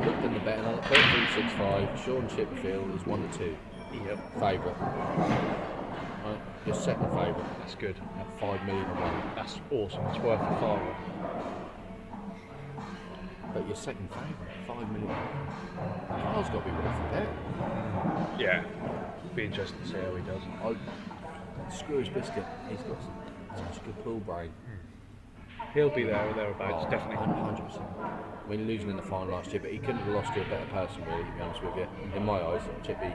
Speaker 6: Looked in the betting on it, 33.65. Sean Chipperfield is 1-2.
Speaker 4: Yep.
Speaker 6: Favourite. Right, your second favourite
Speaker 4: That's good.
Speaker 6: at 5 million to 1.
Speaker 4: That's awesome. It's worth a fiver.
Speaker 6: But your second favourite, 5 million. Carl's got to be worth a bet.
Speaker 4: Yeah. Be interesting to see how he does.
Speaker 6: Screw his biscuit. He's got such a good pool brain.
Speaker 4: He'll be there or thereabouts, definitely.
Speaker 6: 100%. I mean, losing in the final last year, but he couldn't have lost to a better person, really, to be honest with you. In my eyes, Chippy,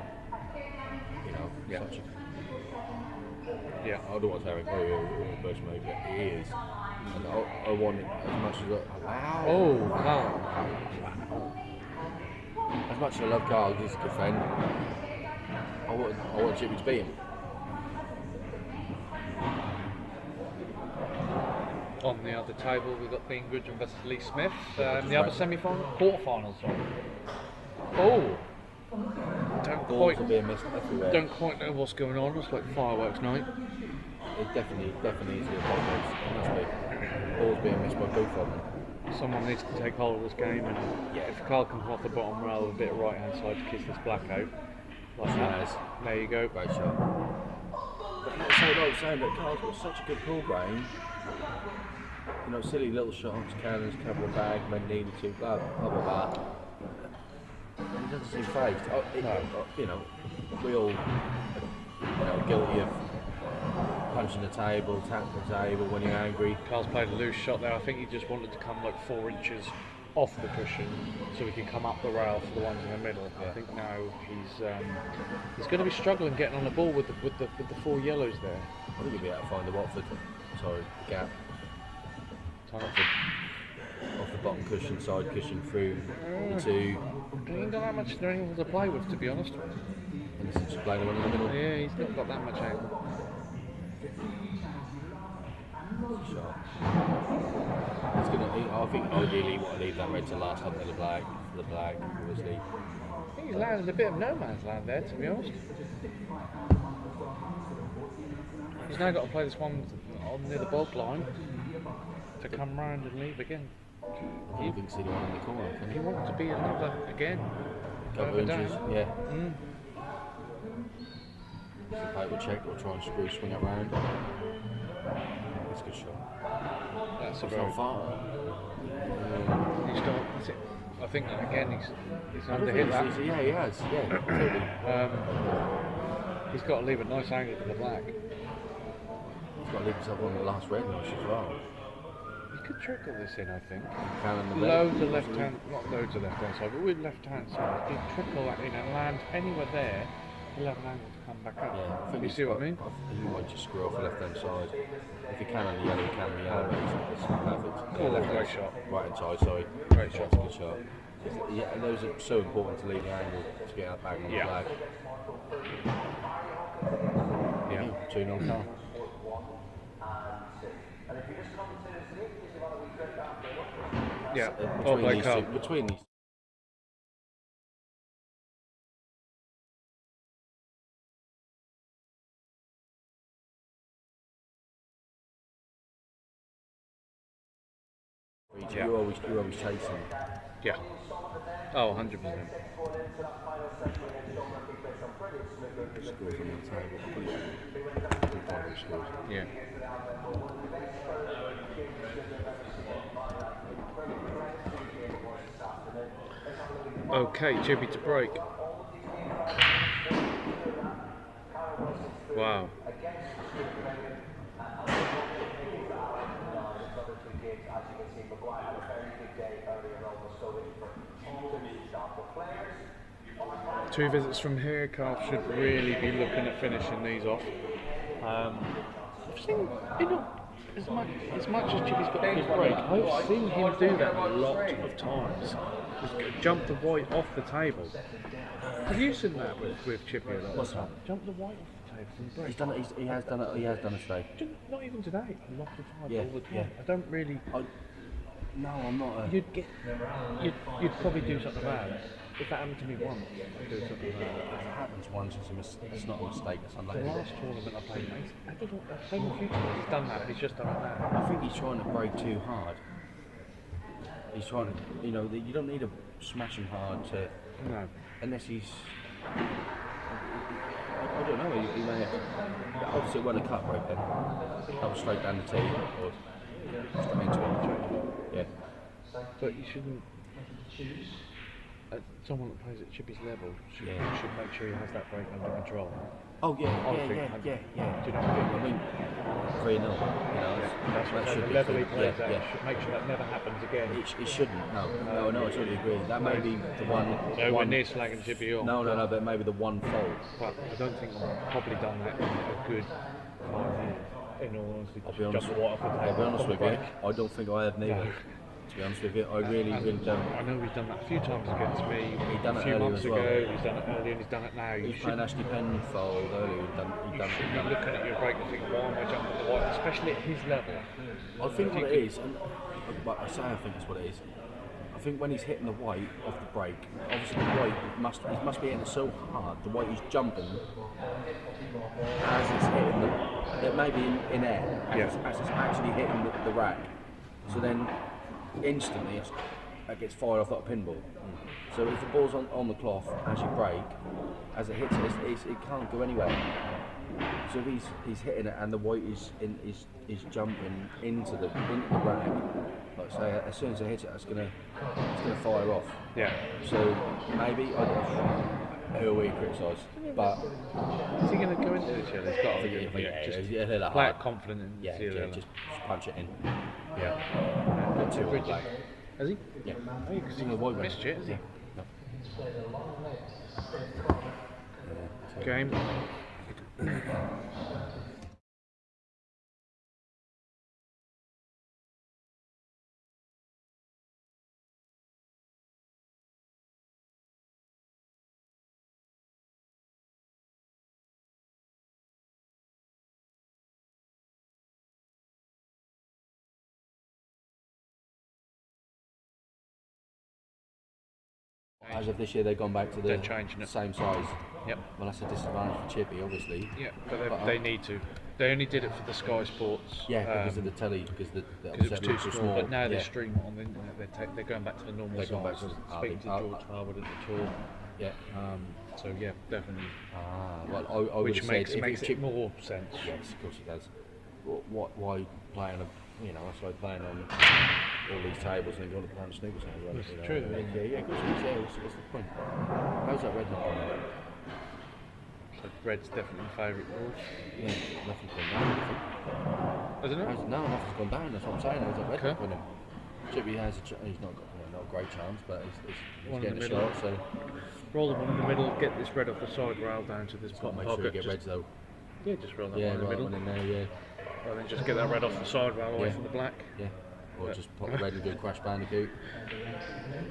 Speaker 4: Yeah.
Speaker 6: such a...
Speaker 4: Yeah.
Speaker 6: I don't want to say he's a person, maybe, but he is. And I want it as much as wow.
Speaker 4: Oh, wow.
Speaker 6: As much as I love Carl, he's a good friend. I want Chippy to beat him.
Speaker 4: On the other table, we've got Dean Goodwin versus Lee Smith. The other semi-final, quarter-final, sorry. Oh!
Speaker 6: Balls are being missed everywhere.
Speaker 4: Don't quite know what's going on. It's like fireworks night.
Speaker 6: It definitely is the apologies. It must be. Balls being missed by both of them.
Speaker 4: Someone needs to take hold of this game, and if Carl can come off the bottom rail with a bit of right-hand side to kiss this black out, like that.
Speaker 6: Yes.
Speaker 4: There you go.
Speaker 6: Great shot. But like I was saying, that Carl's got such a good pool brain. Silly little shots, cannons, cover the bag, men needed to, blah blah blah blah. And he doesn't seem phased. We all, guilty of punching the table, tapping the table when you're angry.
Speaker 4: Carl's played a loose shot there. I think he just wanted to come like 4 inches off the cushion so he can come up the rail for the ones in the middle. I think now he's going to be struggling getting on the ball with the 4 yellows there.
Speaker 6: I think he'll be able to find the Watford, gap. Off the bottom cushion, side cushion through the 2.
Speaker 4: He ain't got that much angle to play with, to be honest.
Speaker 6: And this is just playing the one in the middle.
Speaker 4: Yeah, he's not got that much angle.
Speaker 6: Shot. I think ideally you want to leave that red to last up to the black, obviously.
Speaker 4: I think he's landed a bit of no man's land there, to be honest. He's now got to play this one near the bog line to come round and leave again.
Speaker 6: You can see the one in the corner, can
Speaker 4: He
Speaker 6: you?
Speaker 4: wants to be another again.
Speaker 6: Couple
Speaker 4: Further
Speaker 6: inches,
Speaker 4: down.
Speaker 6: yeah.
Speaker 2: If the paper check or try and swing it round. That's a good shot.
Speaker 4: That's a
Speaker 2: It's
Speaker 4: very
Speaker 2: not far.
Speaker 4: He's got, that's it. I think again he's
Speaker 2: I don't
Speaker 4: under
Speaker 2: think
Speaker 4: hit that.
Speaker 2: yeah, he has. Yeah, totally.
Speaker 4: He's got to leave a nice angle to the black.
Speaker 2: He's got to leave himself on the last red notch as well.
Speaker 4: He could trickle this in, I think.
Speaker 2: Cannon the
Speaker 4: Loads of left hand, not loads of left hand side, but with left hand side, if he trickle that in and land anywhere there, he'll have an angle to come back up.
Speaker 2: Yeah, I think
Speaker 4: You
Speaker 2: he's
Speaker 4: see what I
Speaker 2: got-
Speaker 4: mean?
Speaker 2: I think he might just screw off the left hand side. If he can on the yellow, he can on the yellow. It's perfect.
Speaker 4: Cool,
Speaker 2: left
Speaker 4: great
Speaker 2: hand,
Speaker 4: shot.
Speaker 2: Right hand side, sorry.
Speaker 4: Great
Speaker 2: Yeah,
Speaker 4: shot.
Speaker 2: it's a good shot. Yeah, and those are so important to leave the angle to get out back on the
Speaker 4: Yeah.
Speaker 2: flag.
Speaker 4: Yeah.
Speaker 2: 2-0 car.
Speaker 4: Yeah.
Speaker 2: between
Speaker 4: Black
Speaker 2: these
Speaker 4: Cup.
Speaker 2: two, between these.
Speaker 4: Yeah.
Speaker 2: You're always chasing.
Speaker 4: Yeah. Oh, 100%.
Speaker 2: Scores on the table. Pretty final scores.
Speaker 4: Yeah. Okay, Chippy to break. Wow. Two visits from here, Carl should really be looking at finishing these off. I've seen, as much as Chippy's got a good break, I've seen him do that a lot of times. Just jump the white off the table. Have you seen that with Chippy a lot of the time? Jump the white off the table and break.
Speaker 2: He's done it. He has done it. He has done it today.
Speaker 4: Not even today, a lot of times,
Speaker 2: Yeah,
Speaker 4: all the time.
Speaker 2: yeah.
Speaker 4: I don't really.
Speaker 2: No, I'm not.
Speaker 4: You'd probably do something about it. If that happened to me once, I'd do something about it.
Speaker 2: If it happens once, it's not a mistake. It's
Speaker 4: The
Speaker 2: unlucky.
Speaker 4: last tournament I played, I've played a few times. He's done that, but he's just done it now.
Speaker 2: I think he's trying to break too hard. He's trying to, you don't need to smash him hard to,
Speaker 4: No.
Speaker 2: unless he's. I don't know. He may have. Obviously, it wasn't a cut break then. That was straight down the tee or straight into it. Yeah.
Speaker 4: But you shouldn't. Someone that plays at Chippy's level should make sure he has that break under control.
Speaker 2: Oh yeah,
Speaker 4: I
Speaker 2: yeah.
Speaker 4: Do you know what
Speaker 2: I mean, 3-0.
Speaker 4: That's what
Speaker 2: should
Speaker 4: the
Speaker 2: be
Speaker 4: level he
Speaker 2: three-
Speaker 4: plays
Speaker 2: yeah,
Speaker 4: at.
Speaker 2: yeah.
Speaker 4: Should make sure that never happens again.
Speaker 2: It shouldn't. No, I totally agree. That may be the one.
Speaker 4: Nowhere near slagging Chippy off.
Speaker 2: No, but maybe the one fault.
Speaker 4: But I don't think I've probably done that in a good 5 years. In all honesty,
Speaker 2: I'll be honest.
Speaker 4: jump the white off the table.
Speaker 2: I'll be honest
Speaker 4: on
Speaker 2: with
Speaker 4: the
Speaker 2: you.
Speaker 4: break.
Speaker 2: I don't think I have neither.
Speaker 4: No.
Speaker 2: To be honest with you, I really don't.
Speaker 4: I know he's done that a few times against me.
Speaker 2: He's done
Speaker 4: a
Speaker 2: it
Speaker 4: few
Speaker 2: earlier
Speaker 4: months
Speaker 2: as well.
Speaker 4: ago. He's done it earlier and he's done it now.
Speaker 2: He
Speaker 4: You
Speaker 2: was playing
Speaker 4: should,
Speaker 2: Ashley Penfold earlier.
Speaker 4: you should be looking at your break and think, why am I jumping the white, especially at his level.
Speaker 2: I think what it is, and I say I think it's what it is. I think when he's hitting the white off the break, obviously the white he must be hitting it so hard. The white he's jumping as it's hitting it may be in air as it's actually hitting the rack. So then instantly it gets fired off like a pinball. So if the ball's on the cloth as you break, as it hits it, it can't go anywhere. So if he's hitting it and the white is jumping into the rack, like say as soon as it hits it, it's gonna fire off.
Speaker 4: Yeah.
Speaker 2: So maybe I don't know who are we criticise, but
Speaker 4: Is he going to go into this year? He's got to
Speaker 2: just
Speaker 4: play it confident in
Speaker 2: yeah, just punch it in.
Speaker 4: Yeah.
Speaker 2: Not too hard back.
Speaker 4: Has he?
Speaker 2: Yeah.
Speaker 4: Because he
Speaker 2: The white one.
Speaker 4: missed it, has he?
Speaker 2: No.
Speaker 4: Game.
Speaker 2: As of this year, they've gone back to the
Speaker 4: They're changing it.
Speaker 2: same size.
Speaker 4: Yep.
Speaker 2: Well, that's a disadvantage for Chippy, obviously.
Speaker 4: Yeah, but they need to. They only did it for the Sky Sports.
Speaker 2: Yeah, because of the telly, because
Speaker 4: it was too small. But now they
Speaker 2: yeah.
Speaker 4: stream on the internet. They're going back to the normal
Speaker 2: They're
Speaker 4: size.
Speaker 2: going back to
Speaker 4: Speaking to George Harwood at the tour.
Speaker 2: Yeah.
Speaker 4: So yeah, definitely.
Speaker 2: Well, I would
Speaker 4: Which
Speaker 2: have
Speaker 4: makes
Speaker 2: said
Speaker 4: makes
Speaker 2: if
Speaker 4: it more sense.
Speaker 2: Yes, of course it does. Why play on that's like playing on all these tables and then going to play on snooker tables.
Speaker 4: It's true.
Speaker 2: Yeah, of course it is. Yeah, what's the point? How's that red not on there?
Speaker 4: So red's definitely my favourite rule.
Speaker 2: Yeah, nothing's gone down.
Speaker 4: I don't know.
Speaker 2: No, nothing's gone down. That's what I'm saying. How's that red
Speaker 4: Okay.
Speaker 2: not on him? Chippy has he's not got not a great chance, but he's
Speaker 4: One in
Speaker 2: getting
Speaker 4: the
Speaker 2: a
Speaker 4: middle.
Speaker 2: shot. So
Speaker 4: Roll the one in the middle. Get this red off the side rail down to this
Speaker 2: got to
Speaker 4: bottom
Speaker 2: make sure you
Speaker 4: pocket.
Speaker 2: get reds though.
Speaker 4: Yeah, just roll that
Speaker 2: Yeah,
Speaker 4: one in the
Speaker 2: right
Speaker 4: middle.
Speaker 2: one in there. Yeah.
Speaker 4: And then just get that red off the side rail away
Speaker 2: Yeah.
Speaker 4: from the black.
Speaker 2: Yeah. Or just pop red and do a crash bandicoot.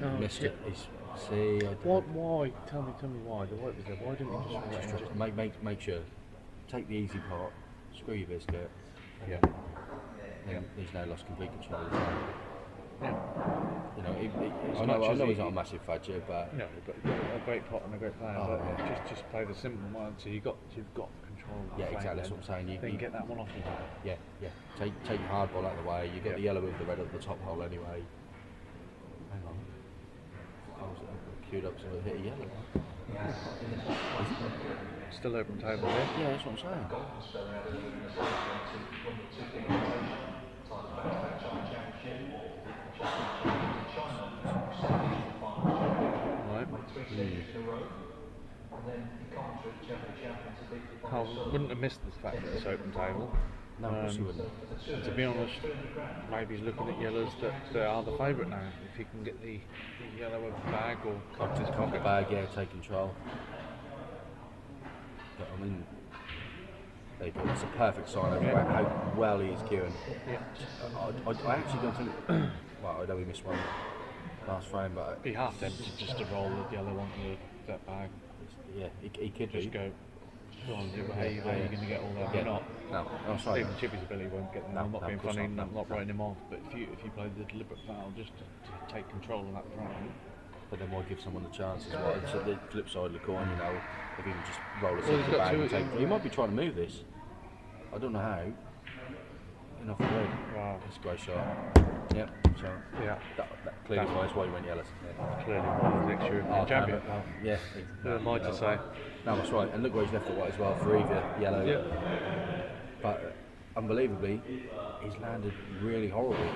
Speaker 4: No,
Speaker 2: Missed
Speaker 4: yeah.
Speaker 2: it. See.
Speaker 4: Why? Tell me why. The white was there. Why didn't you just roll it in?
Speaker 2: Just make sure. Take the easy part. Screw your biscuit.
Speaker 4: Yeah.
Speaker 2: Then he's now lost complete control of the game.
Speaker 4: Yeah. as
Speaker 6: I
Speaker 4: much
Speaker 6: know
Speaker 4: as
Speaker 6: he's not a massive fudger, but
Speaker 4: no, but a great pot and a great plan.
Speaker 6: Oh,
Speaker 4: but
Speaker 6: yeah.
Speaker 4: just play the simple one. So you've got control of the
Speaker 6: yeah,
Speaker 4: frame
Speaker 6: exactly. That's
Speaker 4: then.
Speaker 6: what I'm saying.
Speaker 4: Then get that one off the table.
Speaker 6: Yeah. Take your hard ball out of the way. You've got the yellow with the red at the top hole anyway. Hang on. I was queued up to hit a yellow.
Speaker 4: Still open table here.
Speaker 6: Yeah, that's what I'm saying.
Speaker 4: Right. Carl wouldn't have missed the fact that it's open table.
Speaker 6: No, of course he wouldn't.
Speaker 4: To be honest, maybe he's looking at yellows that are the favourite now. If he can get the yellow of the bag or cock his
Speaker 6: Cock the
Speaker 4: pocket.
Speaker 6: bag, yeah, take control. But I mean, there you go. It's a perfect sign of how well he is queuing.
Speaker 4: Yeah.
Speaker 6: I actually don't think. Well, I know he missed one last frame, but
Speaker 4: Be half tempted just to roll the yellow onto that bag.
Speaker 6: yeah, he could
Speaker 4: Just
Speaker 6: do.
Speaker 4: go. Go on, how are you going to get all that?
Speaker 6: Yeah.
Speaker 4: You're not.
Speaker 6: No, I'm sorry.
Speaker 4: Even Chippy's ability won't get them.
Speaker 6: No,
Speaker 4: I'm not
Speaker 6: no,
Speaker 4: being
Speaker 6: of course
Speaker 4: funny,
Speaker 6: not,
Speaker 4: I'm
Speaker 6: no,
Speaker 4: not writing him off. But if you play the deliberate foul just to take control of that frame,
Speaker 6: But then why give someone the chance as well? So the flip side of the coin, you know, if he can just roll it
Speaker 4: Well,
Speaker 6: into
Speaker 4: he's
Speaker 6: the
Speaker 4: got
Speaker 6: bag
Speaker 4: two-
Speaker 6: and take. He might be trying to move this. I don't know how. In off the red.
Speaker 4: Wow.
Speaker 6: It's a great shot. Yep, shot.
Speaker 4: yeah,
Speaker 6: That clearly
Speaker 4: That-
Speaker 6: finds why he went yellow. Yeah.
Speaker 4: clearly one next European champion.
Speaker 6: Yeah.
Speaker 4: Who am I to say?
Speaker 6: No, that's right. And look where he's left it white as well for either yellow.
Speaker 4: Yeah.
Speaker 6: But unbelievably, he's landed really horribly.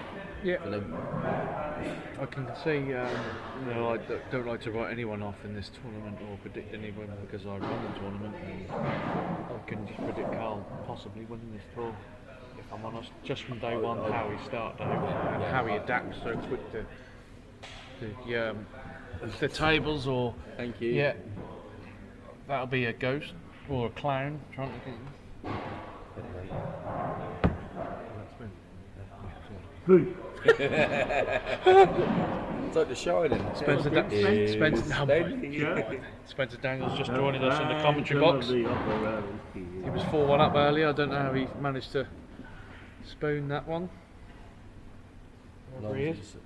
Speaker 4: Yeah.
Speaker 6: For them.
Speaker 4: I can see, I don't like to write anyone off in this tournament or predict anyone because I run the tournament and I can just predict Carl possibly winning this tour, if I'm honest, just from day one, how he started and how he adapts so quick to the tables or...
Speaker 6: Thank you.
Speaker 4: Yeah, that'll be a ghost or a clown trying to get you.
Speaker 6: It's like The Shining.
Speaker 4: Spencer Daniels just joining us in the commentary box. He was 4-1 up earlier. I don't know how he managed to spoon that one. Wherever he is.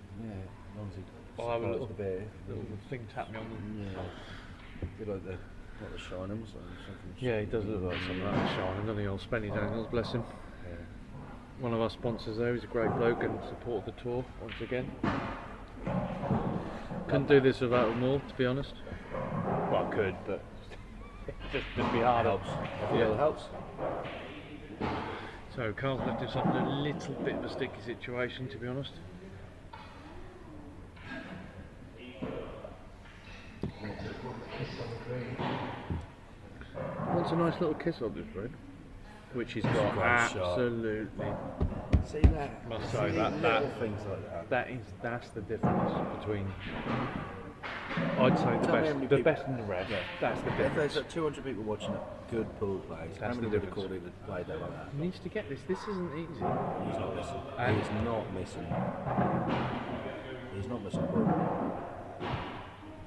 Speaker 4: I'll have a little thing tap me on the...
Speaker 6: Bit like the Shining or something.
Speaker 4: Yeah, he does look like something like that shining, doesn't he? Old Spenny Daniels, bless him. One of our sponsors there. He's a great bloke and supported the tour once again. Couldn't do this without him all, to be honest. Well, I could, but just be hard.
Speaker 6: Helps. It helps.
Speaker 4: So Carl's left himself in a little bit of a sticky situation, to be honest. Wants a nice little kiss on this red, which he's got
Speaker 6: great shot.
Speaker 4: absolutely.
Speaker 6: See that?
Speaker 4: Must say that
Speaker 6: Things like that.
Speaker 4: that's the difference between. I'd say
Speaker 6: Tell me how many
Speaker 4: the
Speaker 6: people-
Speaker 4: best in the red.
Speaker 6: Yeah.
Speaker 4: That's the
Speaker 6: If
Speaker 4: difference.
Speaker 6: there's 200 people watching a good pool plays, how
Speaker 4: That's
Speaker 6: many
Speaker 4: the
Speaker 6: would have
Speaker 4: difference.
Speaker 6: called it played there like that?
Speaker 4: He needs to get this. This isn't easy.
Speaker 6: He's not missing.
Speaker 4: And-
Speaker 6: He's not missing. He's not missing. Ball.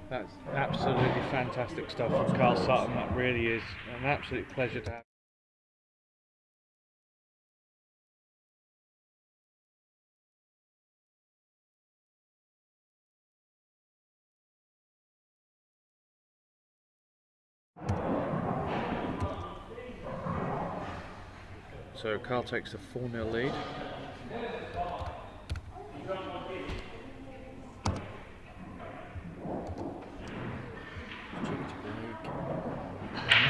Speaker 4: That's absolutely fantastic stuff from Carl Sutton. That really is an absolute pleasure to have. So Carl takes a 4-0 lead.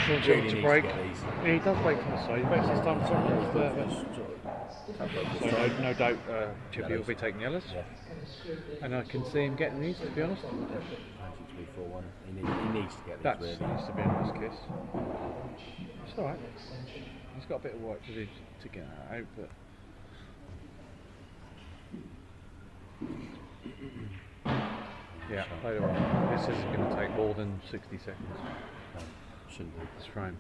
Speaker 4: Short
Speaker 6: Really
Speaker 4: to
Speaker 6: needs
Speaker 4: break.
Speaker 6: to get these.
Speaker 4: Yeah, he does break from the side. He breaks this time. So no doubt Chippy will be taking yellows.
Speaker 6: Yeah.
Speaker 4: And I can see him getting these, to be honest.
Speaker 6: Fancy to be 4-1. He needs to get
Speaker 4: That
Speaker 6: these really.
Speaker 4: needs to be a nice kiss. It's alright. He's got a bit of work to do to get that out, but... Yeah, played it well. This isn't going to take more than 60 seconds.
Speaker 6: No, shouldn't be.
Speaker 4: This frame.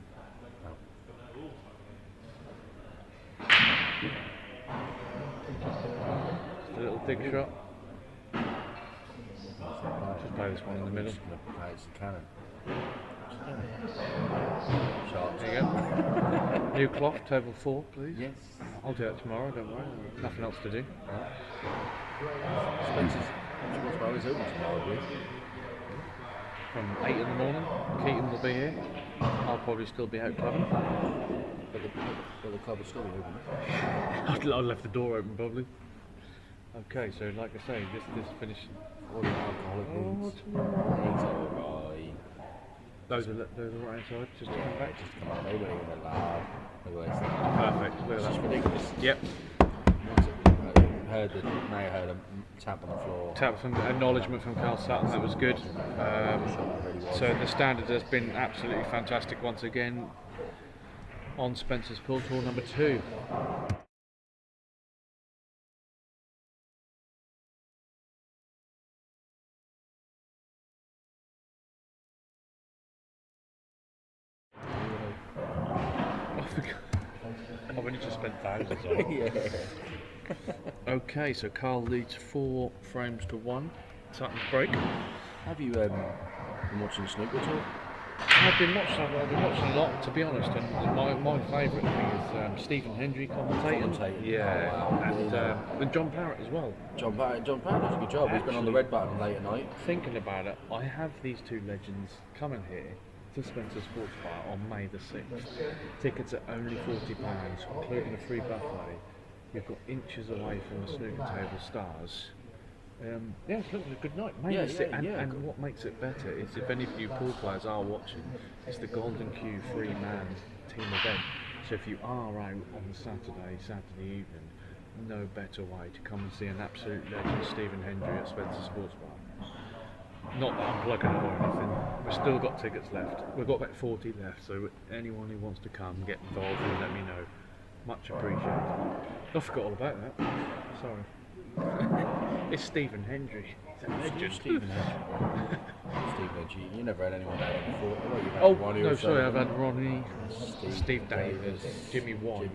Speaker 4: Just a little dig shot. Just play this one in the middle.
Speaker 6: It's the cannon.
Speaker 4: There you go. New cloth, table 4, please.
Speaker 6: Yes.
Speaker 4: I'll do that tomorrow, don't worry. Nothing else to do.
Speaker 6: Sportsbar is open tomorrow, I believe.
Speaker 4: From 8 in the morning, Keaton will be here. I'll probably still be out clubbing.
Speaker 6: But the club will still be open.
Speaker 4: I left the door open probably. Okay, so like I say, this finished.
Speaker 6: All the alcoholic needs. Needs alright.
Speaker 4: Those are right outside, just to come back.
Speaker 6: Just come on, they weren't even allowed. Look at this.
Speaker 4: Perfect. Look
Speaker 6: It's
Speaker 4: at
Speaker 6: just
Speaker 4: that.
Speaker 6: ridiculous.
Speaker 4: Yep.
Speaker 6: May have heard a tap on the floor.
Speaker 4: Tap from acknowledgement from Carl Sutton, that was good. So the standard has been absolutely fantastic once again on Spencer's Pool Tour number 2. I've only just spent thousands on it.
Speaker 6: Yeah.
Speaker 4: Okay, so Carl leads 4 frames to 1. Sutton's break.
Speaker 6: Have you been watching snooker talk?
Speaker 4: I've been watching a lot, to be honest, and my favourite thing is Stephen Hendry commentating. Yeah,
Speaker 6: Wow.
Speaker 4: and John Parrott as well.
Speaker 6: John Parrott does a good job. He's been on the red button late at night.
Speaker 4: Thinking about it, I have these 2 legends coming here to Spencer's Sportsbar on May the 6th. Tickets are only £40, including a free buffet. You've got inches away from the snooker table stars. Yeah, it's looking a good night. May the 6th, and what makes it better is if any of you pool players are watching, it's the Golden Q 3-man team event. So if you are out on Saturday evening, no better way to come and see an absolute legend, Stephen Hendry at Spencer's Sportsbar. Not that I'm plugging it or anything. We've still got tickets left. We've got about 40 left, so anyone who wants to come, get involved, and let me know. Much appreciated. I forgot all about that. Sorry. It's Stephen Hendry. He's a legend.
Speaker 6: Stephen Hendry. Steve Hendry. You never had anyone like that before. Well, you've had
Speaker 4: Oh,
Speaker 6: Ronnie
Speaker 4: no,
Speaker 6: or
Speaker 4: sorry,
Speaker 6: so.
Speaker 4: I've had Ronnie,
Speaker 6: Steve
Speaker 4: Davis, Jimmy White,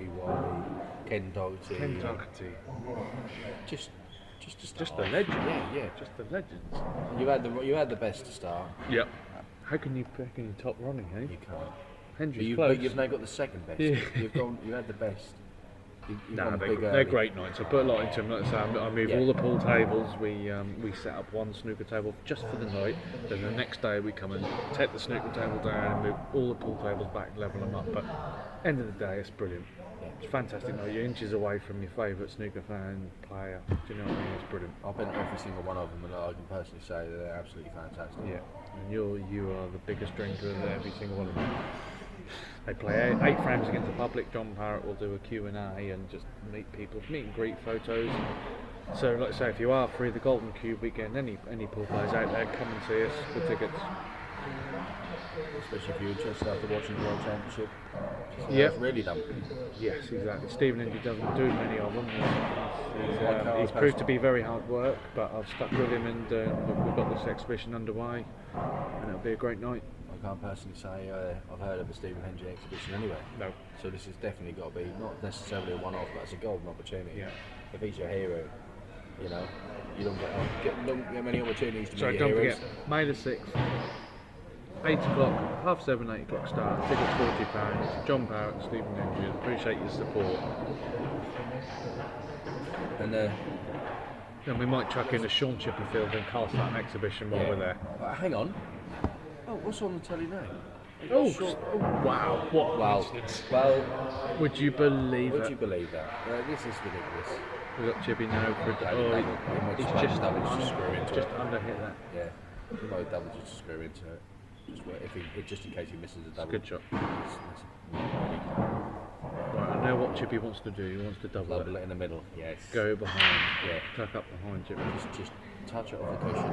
Speaker 6: Ken Doherty.
Speaker 4: Ken Doherty.
Speaker 6: Just
Speaker 4: the legend.
Speaker 6: Yeah.
Speaker 4: Just the legends.
Speaker 6: You had the best to start.
Speaker 4: Yep. How can you top Ronnie, eh?
Speaker 6: You can't.
Speaker 4: Hendry's
Speaker 6: But
Speaker 4: close.
Speaker 6: you've now got the second best.
Speaker 4: Yeah.
Speaker 6: You had the best. You've
Speaker 4: No,
Speaker 6: gone big
Speaker 4: they're
Speaker 6: early.
Speaker 4: great nights. I put a lot into them. Like I say, I move all the pool tables. We set up one snooker table just for the night. Then the next day we come and take the snooker table down and move all the pool tables back, level them up. But end of the day, it's brilliant. It's a fantastic night. You're inches away from your favourite snooker fan player. Do you know what I mean? It's brilliant.
Speaker 6: I've been to every single one of them, and I can personally say that they're absolutely fantastic.
Speaker 4: Yeah, and you are the biggest drinker of every single one of them. They play 8 frames against the public. John Parrott will do a Q&A and just meet people, meet and greet photos. So, like I say, if you are free the Golden Cube weekend, any pool players out there, come and see us for tickets.
Speaker 6: Especially if you're interested after watching the World Championship.
Speaker 4: Yep.
Speaker 6: It's really done.
Speaker 4: Yes, exactly. Stephen Hendry doesn't do many of them. He's
Speaker 6: Carl's
Speaker 4: proved to be very hard work, but I've stuck with him, and we've got this exhibition underway, and it'll be a great night.
Speaker 6: I can't personally say I've heard of a Stephen Hendry exhibition anywhere.
Speaker 4: No.
Speaker 6: So this has definitely got to be not necessarily a one-off, but it's a golden opportunity.
Speaker 4: Yeah.
Speaker 6: If he's your hero, you know, you don't get many opportunities to
Speaker 4: Sorry,
Speaker 6: be
Speaker 4: don't
Speaker 6: your heroes.
Speaker 4: forget, May the 6th, 8 o'clock, 7:30, 8 o'clock start, tickets £40, John Parrott and Stephen Hendry, appreciate your support.
Speaker 6: And
Speaker 4: And we might chuck in a Sean Chipperfield and Carl Sutton exhibition while we're there.
Speaker 6: hang on. Oh, what's on the telly now?
Speaker 4: Oh, wow, what
Speaker 6: Wow.
Speaker 4: coincidence.
Speaker 6: Well,
Speaker 4: Would you believe
Speaker 6: would
Speaker 4: it?
Speaker 6: you believe that? This is ridiculous.
Speaker 4: We've got Chippy now for he's just under hit that.
Speaker 6: Yeah, he might double just to screw into it. Just in case he misses a double.
Speaker 4: Good shot.
Speaker 6: It's
Speaker 4: Right, I know what Chippy wants to do. He wants to double
Speaker 6: double
Speaker 4: it.
Speaker 6: it in the middle. Yes.
Speaker 4: Go behind.
Speaker 6: Yeah.
Speaker 4: Tuck up behind Chippy.
Speaker 6: Just touch it off the cushion.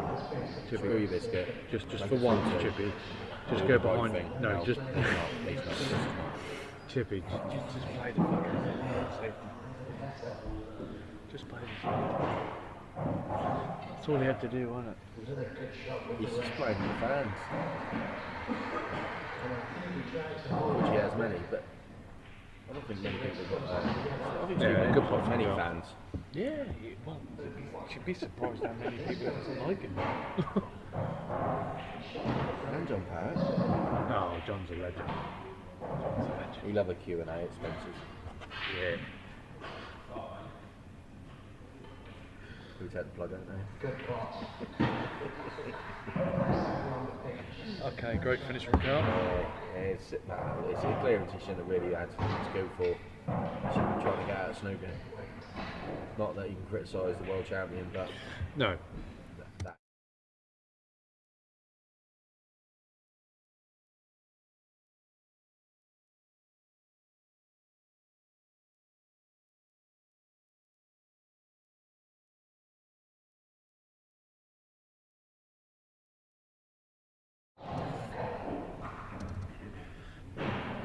Speaker 4: Chippy.
Speaker 6: Screw your biscuit.
Speaker 4: Just
Speaker 6: Make
Speaker 4: for
Speaker 6: it
Speaker 4: once,
Speaker 6: fun too.
Speaker 4: Chippy.
Speaker 6: Do
Speaker 4: Just
Speaker 6: the
Speaker 4: go
Speaker 6: right
Speaker 4: behind.
Speaker 6: thing.
Speaker 4: No, just
Speaker 6: He's not. He's not.
Speaker 4: Chippy. Just play the fucking safety. Just play the safety. That's all he had to do, wasn't it?
Speaker 6: He's just playing the fans. Which he has many, but I don't think many people got I think
Speaker 4: Yeah,
Speaker 6: Steve
Speaker 4: good
Speaker 6: got
Speaker 4: point.
Speaker 6: many fans.
Speaker 4: Yeah, well, you should be surprised how many people doesn't like him.
Speaker 6: And John Parrott.
Speaker 4: No, John's a legend. John's a legend.
Speaker 6: He'll have a Q&A at Spencer's.
Speaker 4: Yeah.
Speaker 2: Who take the plug out there?
Speaker 4: Okay, great finish from Carl.
Speaker 2: It's a clearance he shouldn't have really had to go for. He shouldn't have tried to get out of snooker. Not that you can criticise the world champion, but
Speaker 4: No.
Speaker 2: that.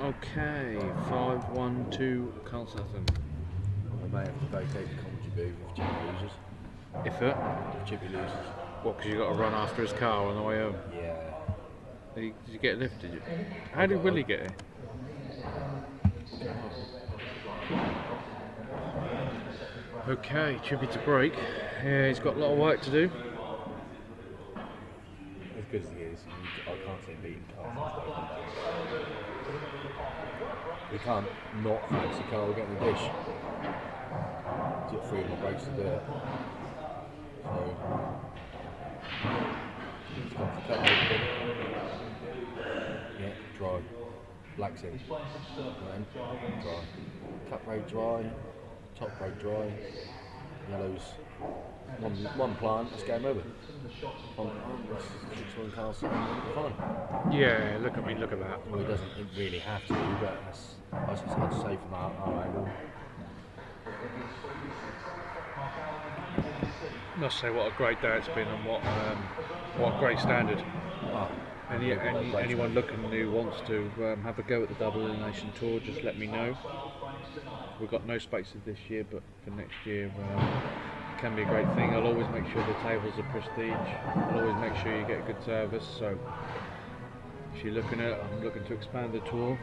Speaker 4: Okay, 5-1-2 Carl Sutton.
Speaker 2: I may have to vacate the commentary booth if Chippy loses.
Speaker 4: If
Speaker 2: Chippy loses.
Speaker 4: what? Because you got to run after his car on the way home.
Speaker 2: Yeah.
Speaker 4: Did you get a lift? Did you? How did Willie get here? Okay, Chippy to break. Yeah, he's got a lot of work to do.
Speaker 2: As good as he is, I can't see him beating Carl. You can't not fancy Carl getting the dish. He's got 3 more breaks to do it. So he's gone for cut open. Yeah, dry. Black's in. Then dry. Cut braid dry. Top braid dry. Yellows. One plant, it's game over. One plant, 6-1 Carl Sutton, fine.
Speaker 4: Yeah, look at me, look at that.
Speaker 2: Well, he doesn't really have to, but I'd say from our angle.
Speaker 4: Must say what a great day it's been and what a great standard.
Speaker 2: Oh,
Speaker 4: Anyone looking who wants to have a go at the Double Elimination Tour, just let me know. We've got no spaces this year, but for next year it can be a great thing. I'll always make sure the tables are prestige. I'll always make sure you get good service. So if you're I'm looking to expand the tour.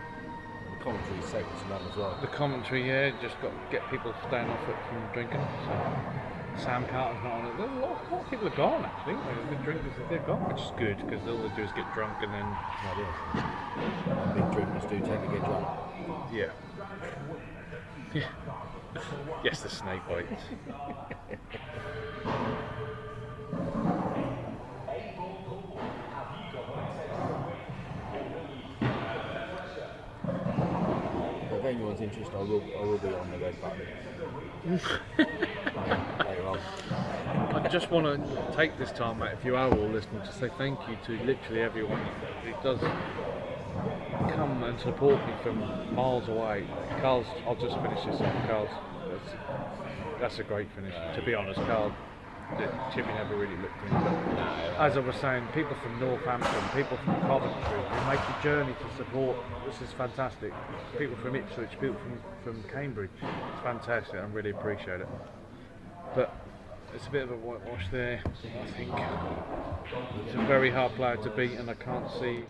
Speaker 2: the commentary second to none as well.
Speaker 4: The commentary, yeah, just got to get people staying off it from drinking. So Sam Carter's not on it. A lot of people are gone actually. The drinkers, they're gone, which is good because all they do is get drunk and then.
Speaker 2: Big drinkers do tend to get drunk.
Speaker 4: Yeah. Yeah. Yes, the snake bites.
Speaker 2: If anyone's interested, I will be on the red button. Later on.
Speaker 4: I just want to take this time, mate, if you are all listening, to say thank you to literally everyone who does come and support me from miles away. Carl's, I'll just finish this off. Carl's, that's a great finish. To be honest, Carl, Chippy never really looked in. But as I was saying, people from Northampton, people from Coventry, who make the journey to support. This is fantastic. People from Ipswich, people from Cambridge. It's fantastic. I really appreciate it. But it's a bit of a whitewash there. I think it's a very hard player to beat, and I can't see.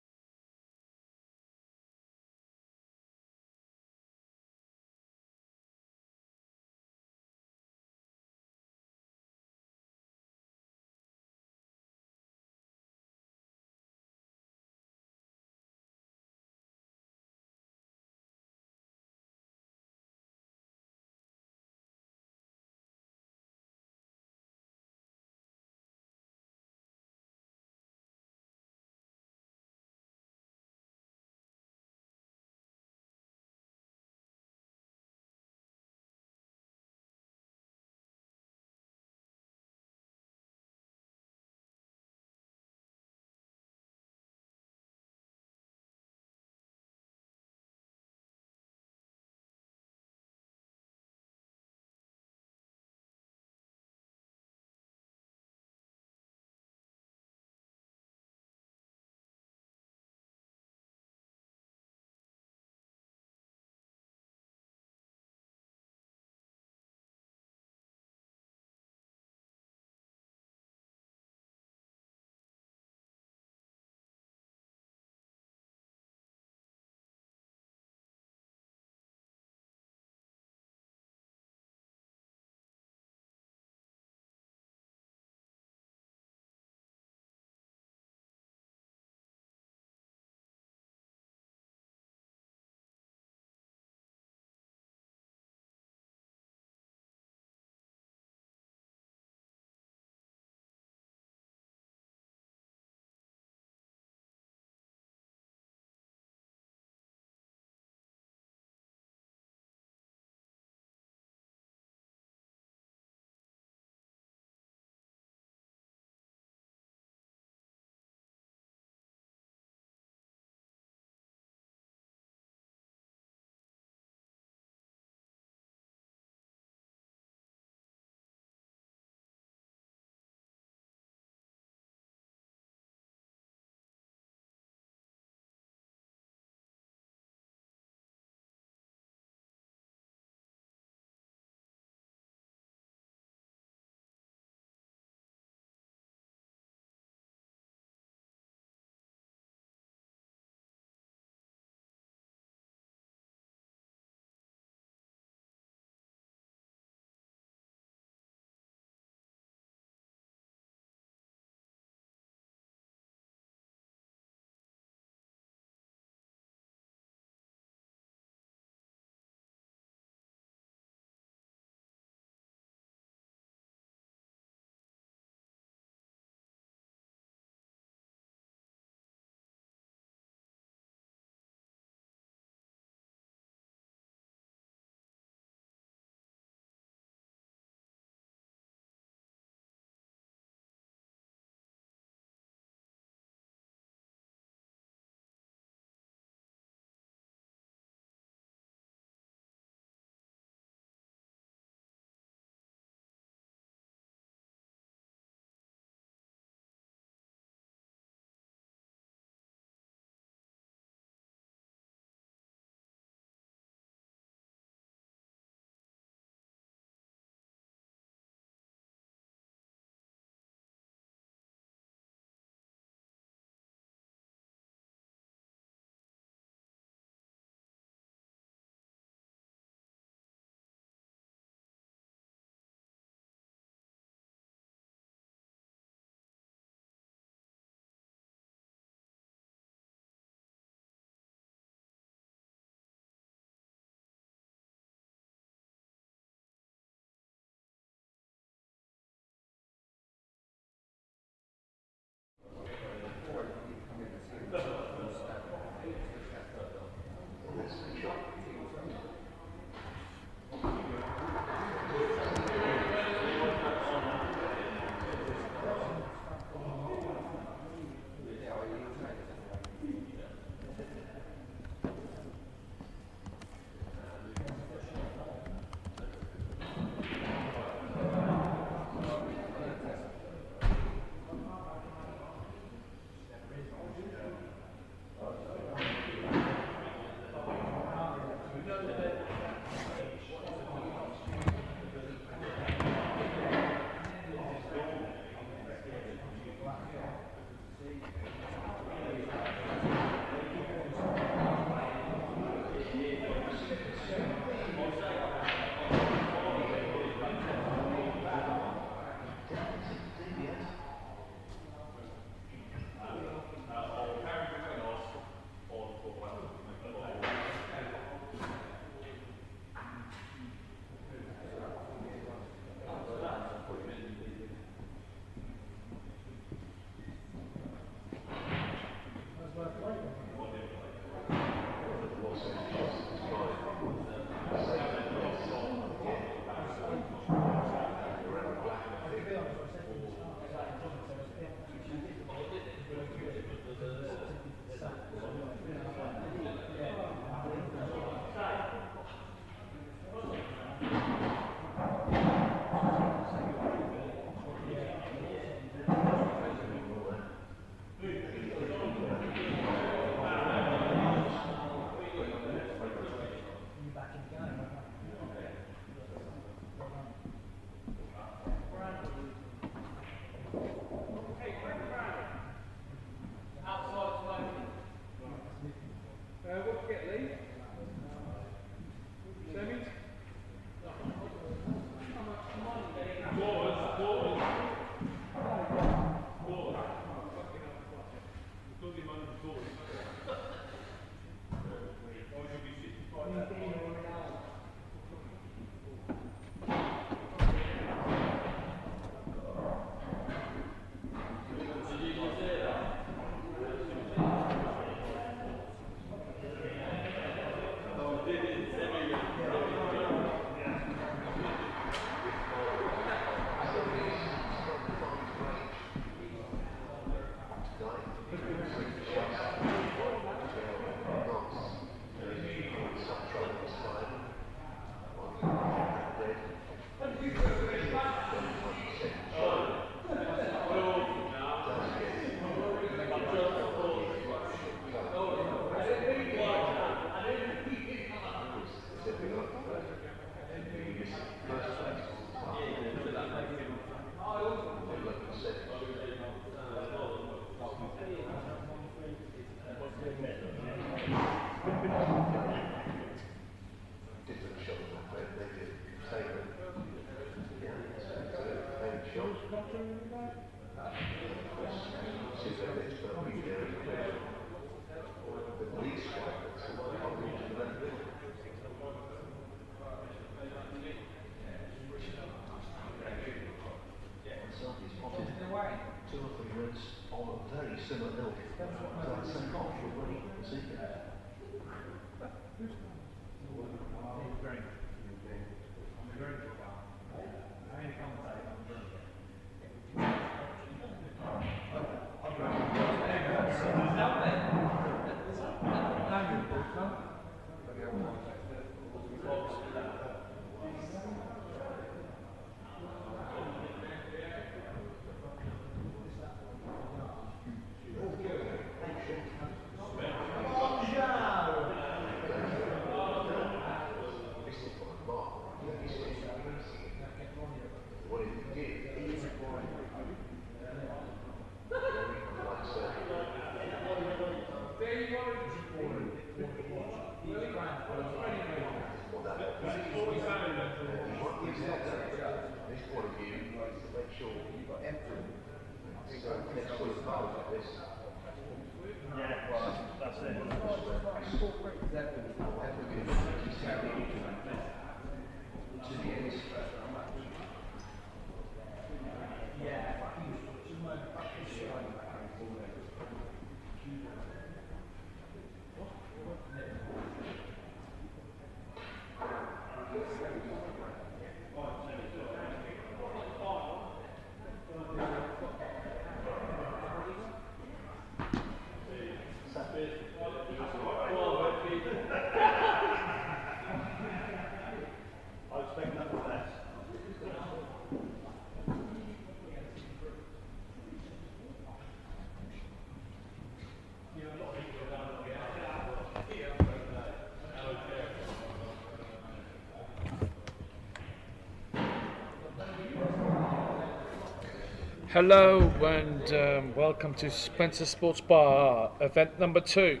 Speaker 4: Hello and welcome to spencerssportsbar event number 2.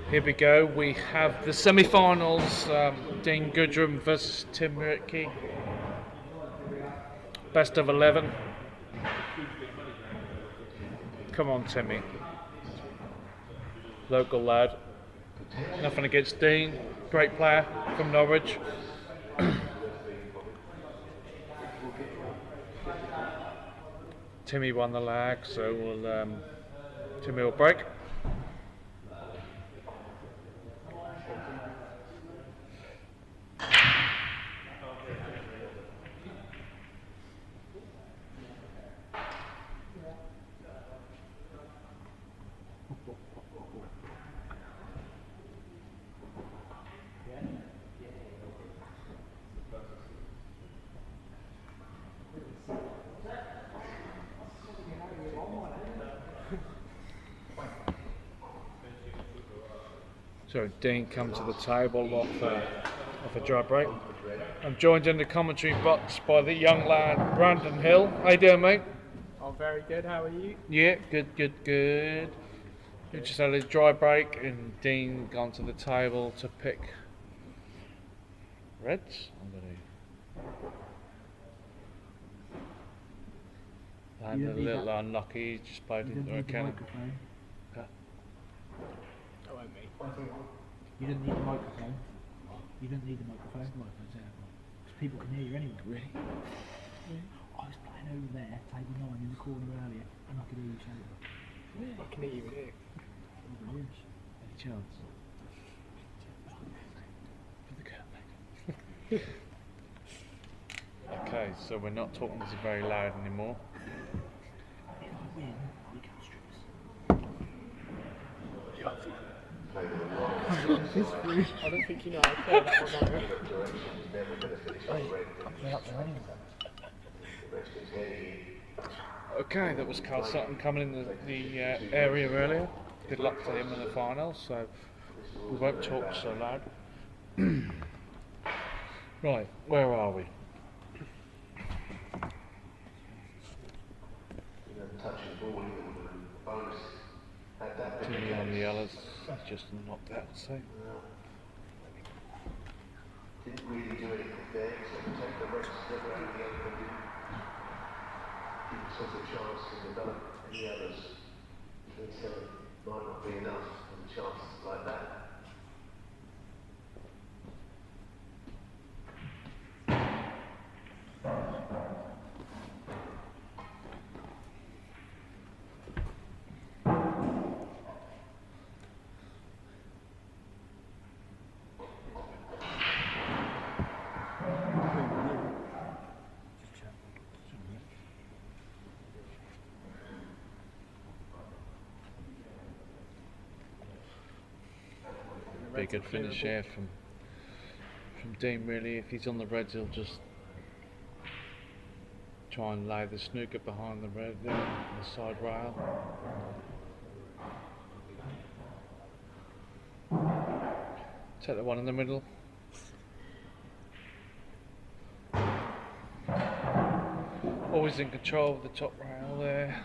Speaker 4: Here we go. We have the semi-finals. Dean Goodrum versus Tim Rickey. Best of 11. Come on, Timmy. Local lad. Nothing against Dean. Great player from Norwich. Timmy won the lag, so Timmy will break. So Dean comes to the table off a dry break. I'm joined in the commentary box by the young lad Brandon Hill. How you doing, mate?
Speaker 9: I'm very good, how are you?
Speaker 4: Yeah, good. We just had a dry break and Dean gone to the table to pick Reds. I'm gonna land a little unlucky, just played into a cannon.
Speaker 9: That won't be.
Speaker 10: You don't need the microphone. You don't need the microphone. Because people can hear you anyway. Really? I was playing over there, table 9 in the corner earlier, and I could hear you shouting.
Speaker 9: I can hear you here.
Speaker 10: Brilliant. Any chance?
Speaker 4: Okay, so we're not talking this very loud anymore.
Speaker 10: If I win, we can strips.
Speaker 9: I don't think you know how to play that one either.
Speaker 4: Okay, that was Carl Sutton coming in the area earlier. Good luck to him in the final, so we won't talk so loud. Right, where are we? Timmy on the others, just knocked out, so.
Speaker 11: Didn't really do anything there, so take the rest of the way the other didn't There's a chance to develop any others. So it might not be enough on chances like that.
Speaker 4: Be a good finish here from Dean really. If he's on the reds, he'll just try and lay the snooker behind the red there, the side rail. Take the one in the middle. Always in control of the top rail there.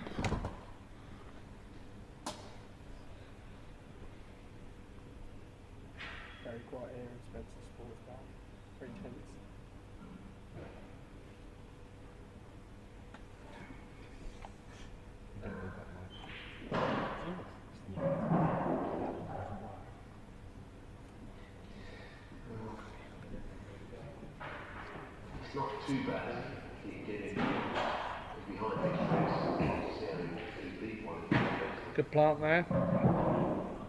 Speaker 9: Very quiet here in Spencer's Sportsbar. 3 tenths.
Speaker 11: It's not too bad. Keep getting behind the
Speaker 4: Good plant there.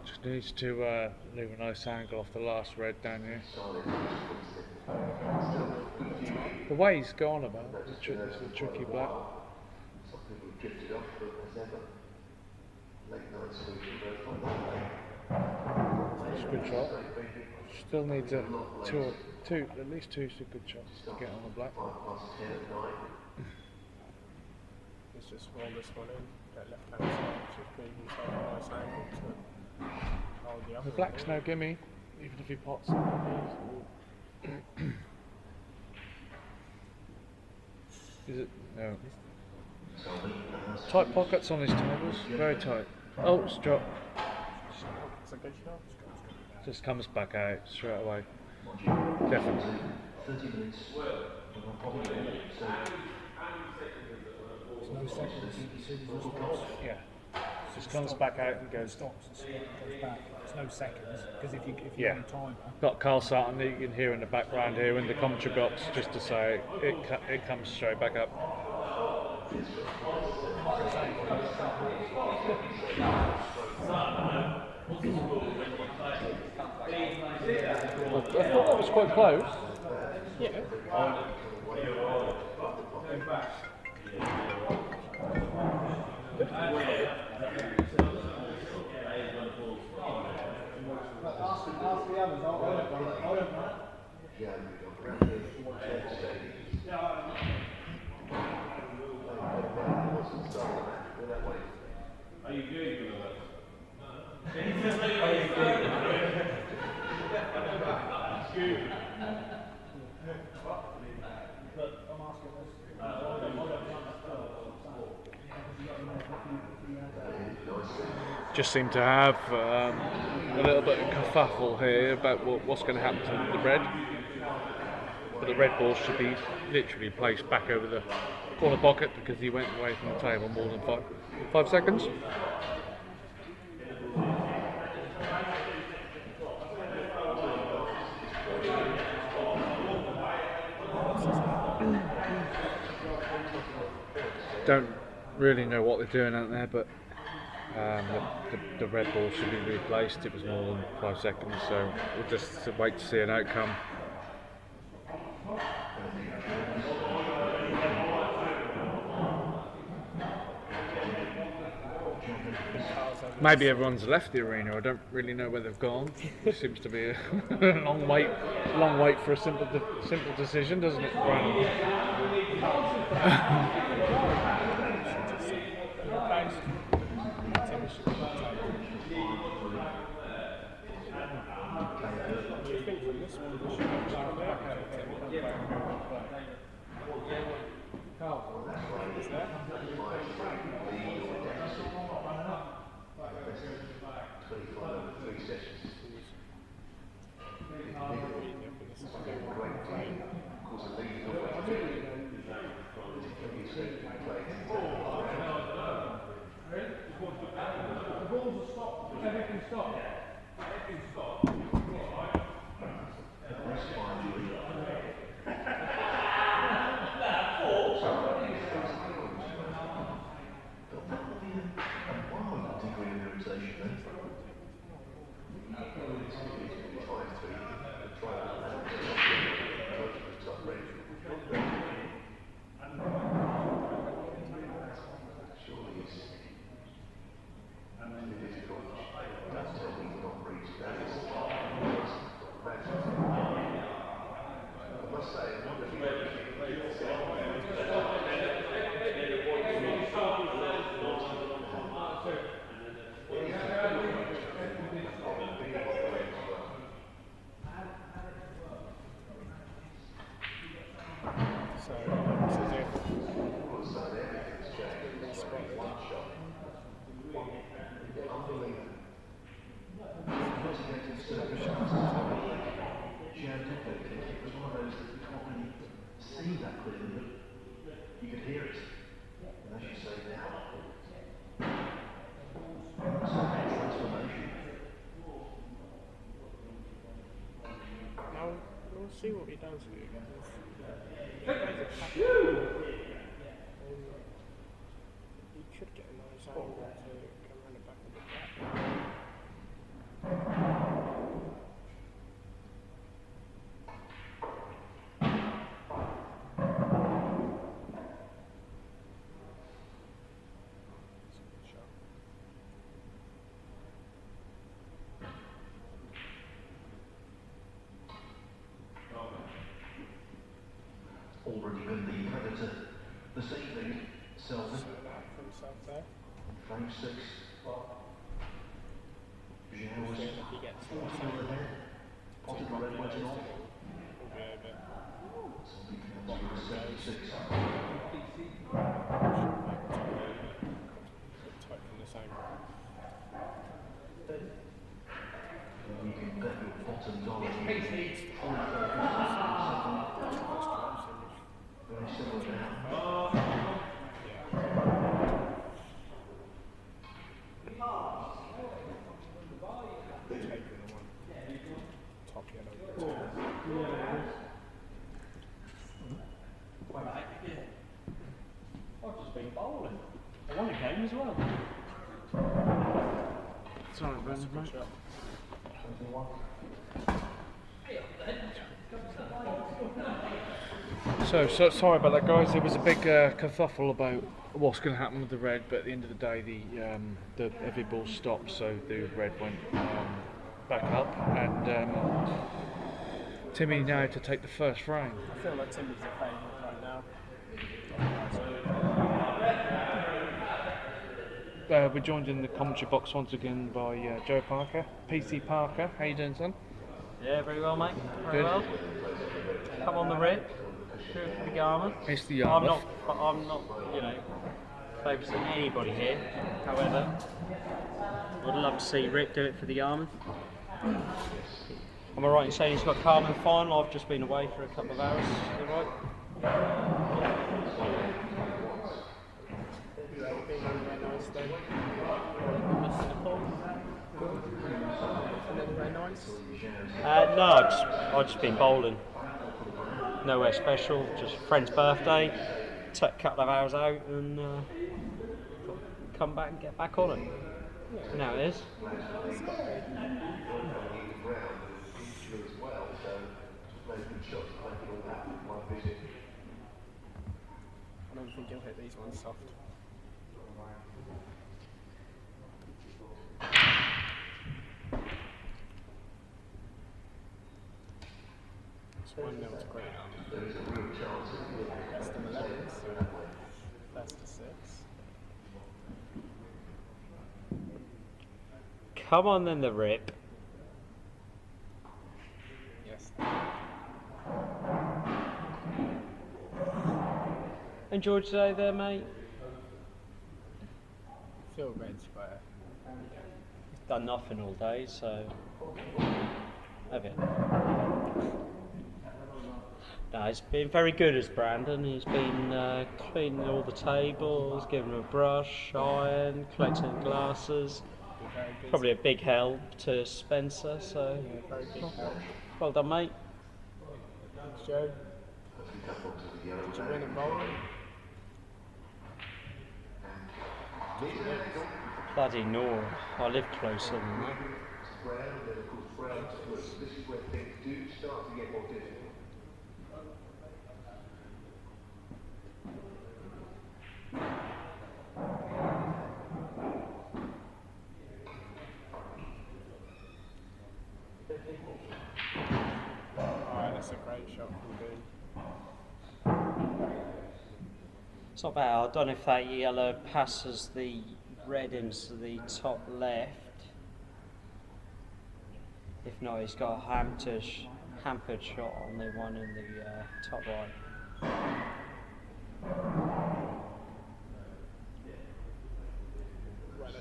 Speaker 4: Just needs to leave a nice angle off the last red down here. The way he's gone about it's a tricky black.
Speaker 11: Some people have drifted off, but as ever, late night solution goes
Speaker 4: It's a good shot. Still needs at least two good shots to get on the black.
Speaker 9: Let's just roll this one in. That left hand side should be a nice angle to hold the other.
Speaker 4: The black's no gimme, even if he pots it. Is it? No. Tight pockets on his tables, very tight. Oh, it's dropped.
Speaker 9: It's a good shot.
Speaker 4: Just comes back out straight away. Definitely.
Speaker 11: 30 minutes.
Speaker 10: There's no seconds. As soon as it stops,
Speaker 4: Yeah. Just comes back out and goes.
Speaker 10: stops and goes back. There's no seconds because if you're
Speaker 4: Yeah.
Speaker 10: on timer,
Speaker 4: Got Carl Sutton, you can hear in the background here in the commentary box just to say it comes straight back up. I thought that was quite close.
Speaker 9: Yeah.
Speaker 4: Just seem to have a little bit of kerfuffle here about what's going to happen to the red. But the red ball should be literally placed back over the corner pocket because he went away from the table more than 5 seconds. Don't really know what they're doing out there, but the red ball should be replaced. It was more than 5 seconds, so we'll just wait to see an outcome. Maybe everyone's left the arena. I don't really know where they've gone. It seems to be a long wait for a simple decision, doesn't it, Brian?
Speaker 11: Giandeco kick, it was one of those that you can't really see that clearly, but you could hear it. And as you say now, it's a transformation.
Speaker 9: Now, we'll see what he does here. He could get a nice angle to come around the back of the back.
Speaker 11: Already been the predator this evening, Selden.
Speaker 9: For himself there.
Speaker 11: Frame 6. Zhao was
Speaker 9: If he gets
Speaker 11: full field ahead. Potted the red wedge off.
Speaker 9: will be over.
Speaker 11: Somebody comes to 76.
Speaker 9: Tight from the same.
Speaker 11: You can bet your bottom dollar. Very similar now.
Speaker 9: Taking the one. Top yellow.
Speaker 5: I've just been bowling. I won a game as well.
Speaker 4: Sorry, Brendan, mate. So sorry about that, guys. There was a big kerfuffle about what's going to happen with the red, but at the end of the day, the every ball stopped, so the red went back up, and Timmy now to take the first frame.
Speaker 9: I feel like Timmy's the favourite right now.
Speaker 4: We're joined in the commentary box once again by Joe Parker, PC Parker. How you doing, son?
Speaker 5: Yeah, very well, mate. Very
Speaker 4: Good.
Speaker 5: well. Come on the red. Cheers for the Yarmouth.
Speaker 4: It's the Yarmouth.
Speaker 5: I'm not, favouriting anybody here. However, would love to see Rick do it for the Yarmouth. Am I right in saying he's got Carmen final? I've just been away for a couple of hours. Is that right? No, I've just been bowling. Nowhere special, just friend's birthday. Took a couple of hours out and come back and get back on it. Now it is.
Speaker 9: I don't think he'll hit these ones soft. It's 1-0 to Great.
Speaker 11: There is a real chance of
Speaker 9: Best of 11, so best of 6.
Speaker 5: Come on then, the rip.
Speaker 9: Yes.
Speaker 5: Enjoyed today there, mate?
Speaker 9: Feel red square.
Speaker 5: Done nothing all day, so have it. No, he's been very good as Brandon. He's been cleaning all the tables, giving them a brush, iron, collecting glasses. Probably a big help to Spencer, so
Speaker 9: Yeah, very big help.
Speaker 5: well done, mate.
Speaker 9: Thanks, Joe. Did you win a bowling?
Speaker 5: Bloody Nora. I live closer than that.
Speaker 11: Brown, then of course Brown. This is where things do start to get more difficult.
Speaker 9: Alright, that's a great shot from Boone.
Speaker 5: It's not bad. I don't know if that yellow passes the red into the top left. If not, he's got a hampered shot on the one in the top right.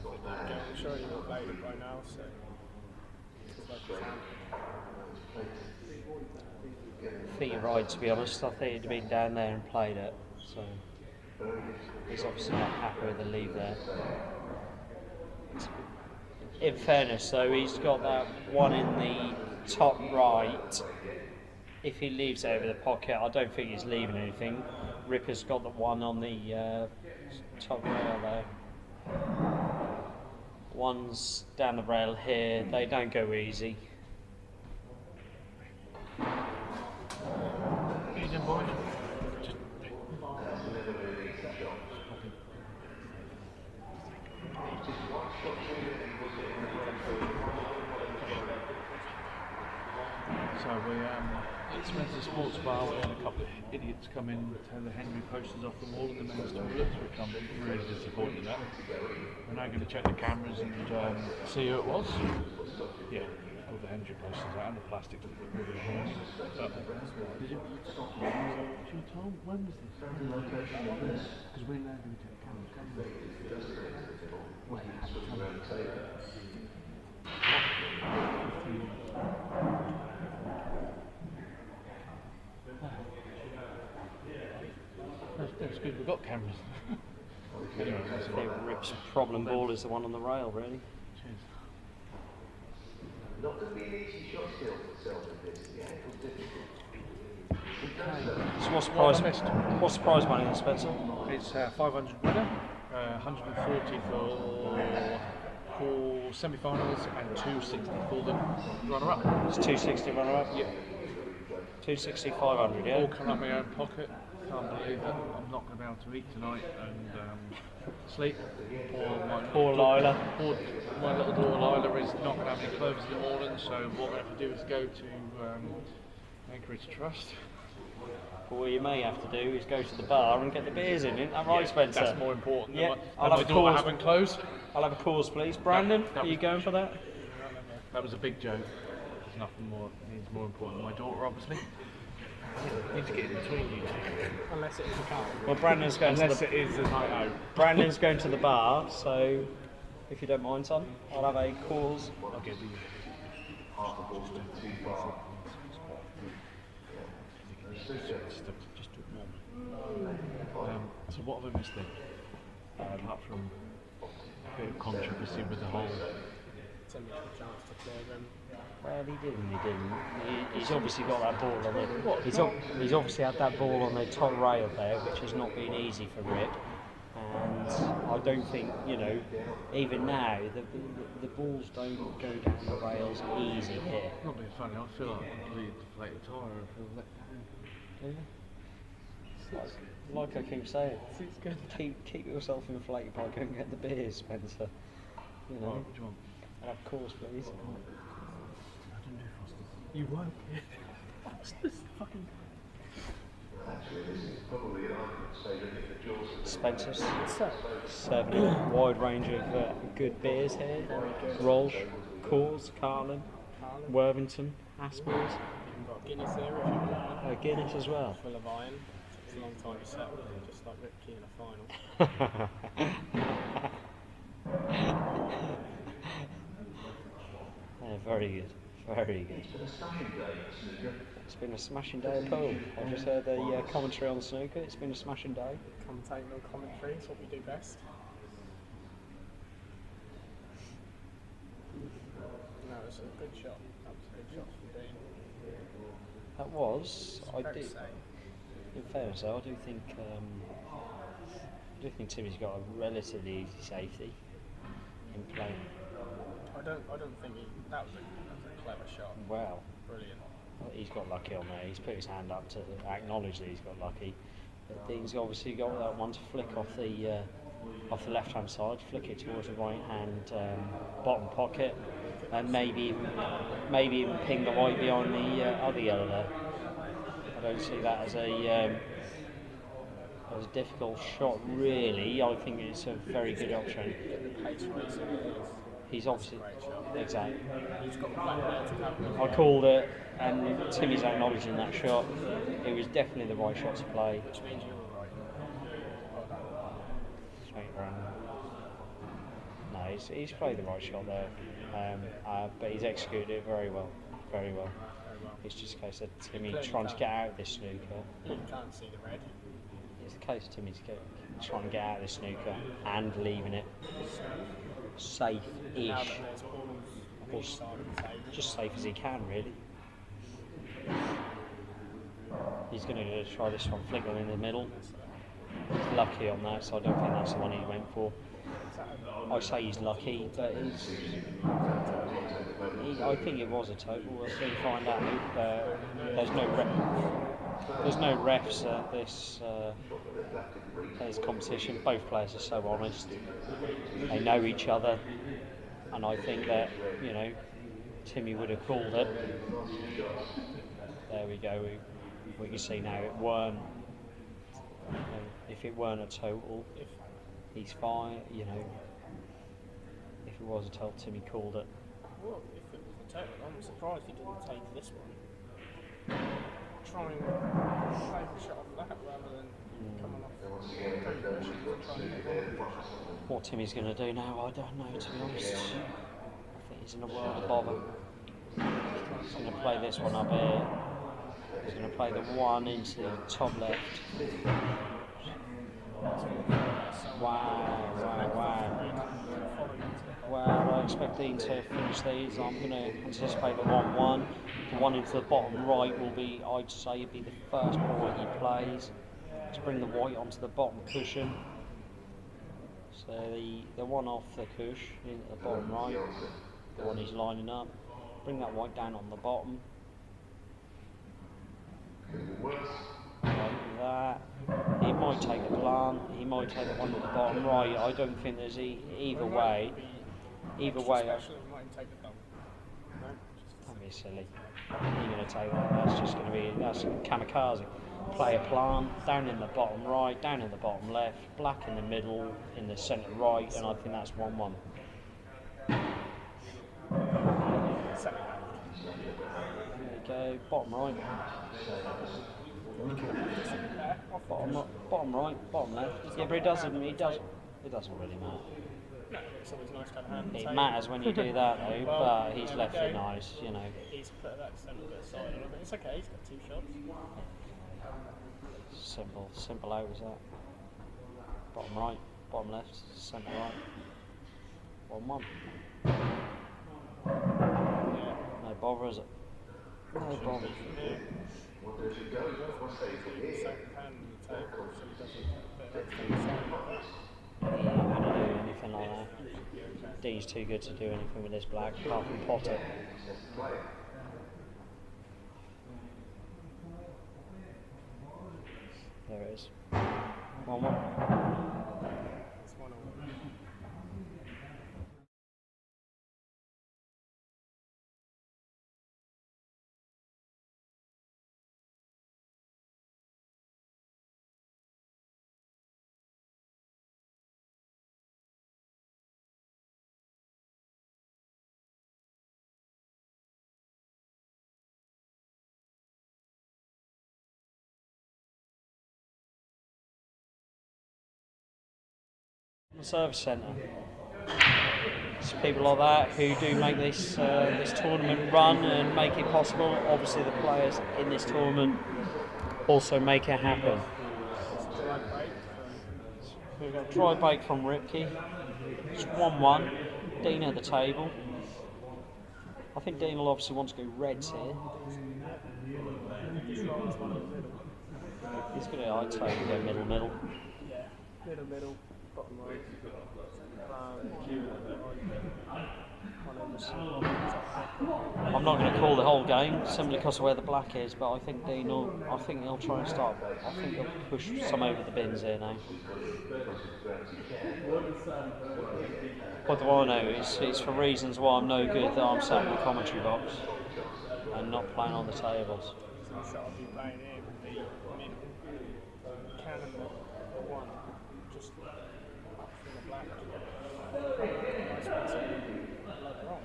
Speaker 11: Stop
Speaker 9: faded by now, so it's like it's out.
Speaker 5: I think you're right, to be honest. I think he'd been down there and played it, so he's obviously not happy with the leave there. In fairness, though, he's got that one in the top right. If he leaves it over the pocket, I don't think he's leaving anything. Ripper's got the one on the top rail there. One's down the rail here. They don't go easy.
Speaker 4: Easy, boys.
Speaker 10: So we at spencerssportsbar, we had a couple of idiots come in and tear the Henry posters off the wall in the men's toilets, which I'm really disappointed at. We're now going to check the cameras and see who it was. Yeah, pulled the Henry posters out and the plastic with the Henry. Did you? Should we tell them? When was this? Because we're now going to check the cameras. Well, that's good, we've got cameras. Anyway, that's all right.
Speaker 5: Rip's problem ball is the one on the rail, really.
Speaker 10: Cheers.
Speaker 11: Not going to be an easy shot still for self-investing.
Speaker 5: So what's the prize money then, Spencer?
Speaker 10: It's 500 winner, 140 for semi-finals and 260 for the runner-up.
Speaker 5: It's 260 runner-up?
Speaker 10: Yeah.
Speaker 5: 260, 500, yeah?
Speaker 10: All come out of my own pocket. Can't believe that I'm not going to be able to eat tonight and sleep.
Speaker 5: Poor Lila.
Speaker 10: My little daughter Lila is not going to have any clothes in the morning, so what we have to do is go to Anchorage Trust.
Speaker 5: But what you may have to do is go to the bar and get the beers in, isn't that right, Spencer?
Speaker 10: That's more important
Speaker 5: Yeah,
Speaker 10: than
Speaker 5: I'll
Speaker 10: my
Speaker 5: have a
Speaker 10: daughter
Speaker 5: pause.
Speaker 10: having clothes.
Speaker 5: I'll have a pause, please. Brandon, are you going for that?
Speaker 10: That was a big joke. There's nothing more important than my daughter, obviously. I need to get in between you two.
Speaker 9: Unless it's a car.
Speaker 5: Well, Brandon's going
Speaker 10: Unless
Speaker 5: to
Speaker 10: it is a night out.
Speaker 5: Brandon's going to the bar, so if you don't mind, son, I'll have a pause.
Speaker 10: I'll get the just do it normally. So what have I missed then? Apart from a bit of controversy with the whole.
Speaker 9: Tim had a chance to clear them.
Speaker 5: Well, he didn't. He's obviously got that ball on the. He's obviously had that ball on the top rail there, which has not been easy for Rip. And I don't think, even now the balls don't go down the rails easy here.
Speaker 10: Not being funny, I feel like I completely deflated tyre. I feel let down.
Speaker 5: Like I keep saying, keep yourself inflated by going and get the beers, Spencer.
Speaker 10: Right, what do you want?
Speaker 5: And of course, please.
Speaker 10: I don't do Foster's.
Speaker 9: You won't.
Speaker 10: Foster's fucking.
Speaker 5: Spencer's serving a wide range of good beers here. Rolsh, Coors, Carlin, Worthington, Aspers.
Speaker 9: You've got Guinness here if you want one.
Speaker 5: Guinness as well.
Speaker 9: Full of iron. Takes a long time to settle, just like Rip Key in a final.
Speaker 5: Very good, very good. It's been a smashing day of pool. I just heard the commentary on snooker. It's been a smashing day.
Speaker 9: Commentating on commentary is what we do best. No, it's a good shot. That was a good shot from Dean.
Speaker 5: That was. I
Speaker 9: Fair to
Speaker 5: did.
Speaker 9: say.
Speaker 5: In fairness, though, I do think Timmy's got a relatively easy safety in play.
Speaker 9: I don't think that was a clever shot.
Speaker 5: Wow.
Speaker 9: Brilliant.
Speaker 5: He's got lucky on there. He's put his hand up to acknowledge that he's got lucky. But Dean's obviously got that one to flick off the left-hand side, flick it towards the right-hand bottom pocket, and maybe even ping the white behind the other yellow there. I don't see that as a difficult shot, really. I think it's a very good option.
Speaker 9: Get the pace racing it is.
Speaker 5: He's obviously exactly.
Speaker 9: He's got the black there to capitalize.
Speaker 5: I called it, and Timmy's acknowledging that shot. It was definitely the right shot to play.
Speaker 9: Which means you were right. Well done.
Speaker 5: Straight round. No, he's played the right shot there, but he's executed it very well, very well. It's just a case of Timmy trying to get out of this snooker.
Speaker 9: You can't see the red.
Speaker 5: It's a case of Timmy's trying to get out of this snooker and leaving it safe-ish,
Speaker 9: Now that there's balls on each side of the table.
Speaker 5: just safe as he can, really. He's going to try this one, flick one in the middle. He's lucky on that, so I don't think that's the one he went for. I say he's lucky, but I think it was a total. We'll soon find out. There's no refs at this competition. Both players are so honest. They know each other, and I think that Timmy would have called it. There we go. We can see now it weren't. If it weren't a total, he's fine. If it was a total, Timmy called it.
Speaker 9: Well, if it was a total, I'm surprised he didn't take this one. Try and play the shot off that rather than coming off the
Speaker 5: What Timmy's going to do now, I don't know, to be honest. I think he's in a world of bother. He's going to play this one up here. He's going to play the one into the top left. Wow. Well, I expect Dean to finish these. I'm going to anticipate the 1-1. The one into the bottom right will be, I'd say, it'd be the first ball he plays to bring the white onto the bottom cushion. So the one off the cush into the bottom right, the one he's lining up. Bring that white down on the bottom. Like that. He might take the plant, he might take the one at the bottom right. I don't think there's either way. Either way, don't be silly. You're going to take that. That's kamikaze. Play a plant down in the bottom right, down in the bottom left, black in the middle, in the centre right, and I think that's 1-1. There we go. Bottom right. Bottom right, bottom left. Yeah, but it doesn't really matter.
Speaker 9: No, it's always nice to have a hand on the
Speaker 5: It
Speaker 9: table.
Speaker 5: matters when you do that though, but he's left it nice,
Speaker 9: He's put that centre bit aside a little bit. It's okay, he's got 2 shots.
Speaker 5: Simple out was that. Bottom right, bottom left, centre right. 1-1. No bother, is it? No bother. He ain't going to do anything like that. D's too good to do anything with this black, apart from pot it. There it is. 1-1. The service centre. It's people like that who do make this tournament run and make it possible. Obviously, the players in this tournament also make it happen. We've got a dry break from Ripke. It's 1-1. Dean at the table. I think Dean will obviously want to go reds here. He's going to, I'd say, go middle.
Speaker 9: Yeah, middle, bottom right.
Speaker 5: I'm not going to call the whole game simply because of where the black is, but I think he'll try and start. I think he'll push some over the bins here now. What do I know? It's for reasons why I'm no good that I'm sat in the commentary box and not playing on the tables.
Speaker 9: So the shot I'll be playing here would be middle. Cannon the 1, just up from the black. Nice one, so later on.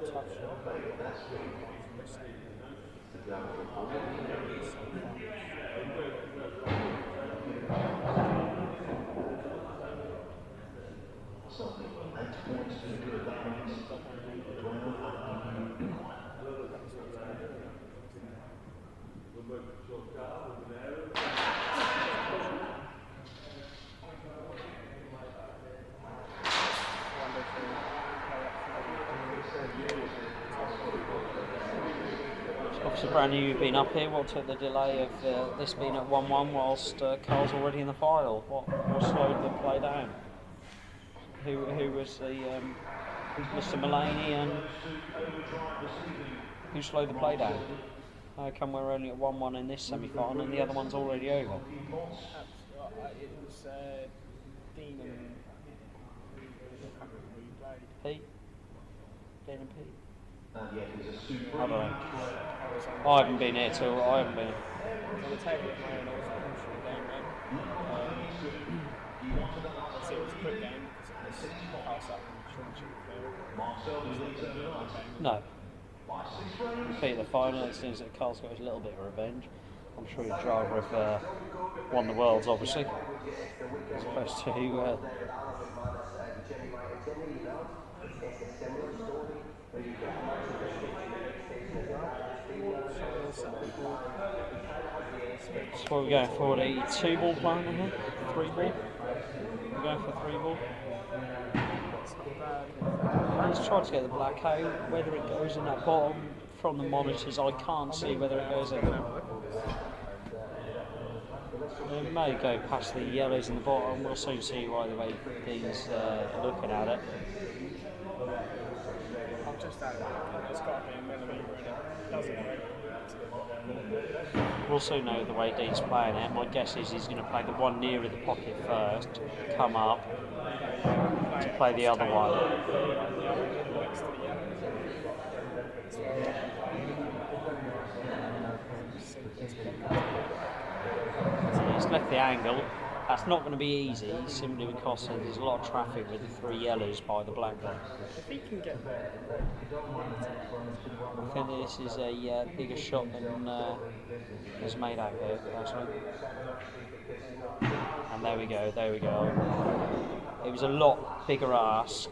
Speaker 9: It's a tough shot.
Speaker 5: So Brandon, you've been up here. What took the delay of this being at 1-1 whilst Carl's already in the final? What slowed the play down? Who was the Mr. Mulaney and who slowed the play down? How come we're only at 1-1 in this semi-final and the other one's already over?
Speaker 9: It was Dean and
Speaker 5: Pete? Dean and Pete? I don't know. I haven't been here too. I haven't been.
Speaker 9: On the table at my own, I was crucial game then. Obviously it was a quick game because it was pass up and field.
Speaker 5: No. Beat the final. It seems that Carl's got his little bit of revenge. I'm sure he'd rather have won the Worlds, obviously, as opposed to So what we're going for, a 2-ball plan, I think? 3-ball? We're going for 3-ball. He's tried to get the black out. Whether it goes in that bottom from the monitors, I can't see whether it goes in. It may go past the yellows in the bottom. We'll soon see by the way Dean's looking at it.
Speaker 9: I've just had it. It's got to be a millimetre in it. Doesn't it?
Speaker 5: We'll soon know the way Dean's playing it. My guess is he's going to play the one nearer the pocket first, come up to play the other one. He's left the angle. That's not going to be easy simply because there's a lot of traffic with the 3 yellows by the black one.
Speaker 9: If he can get there.
Speaker 5: I think this is a bigger shot than is made out here, personally. And there we go. It was a lot bigger ask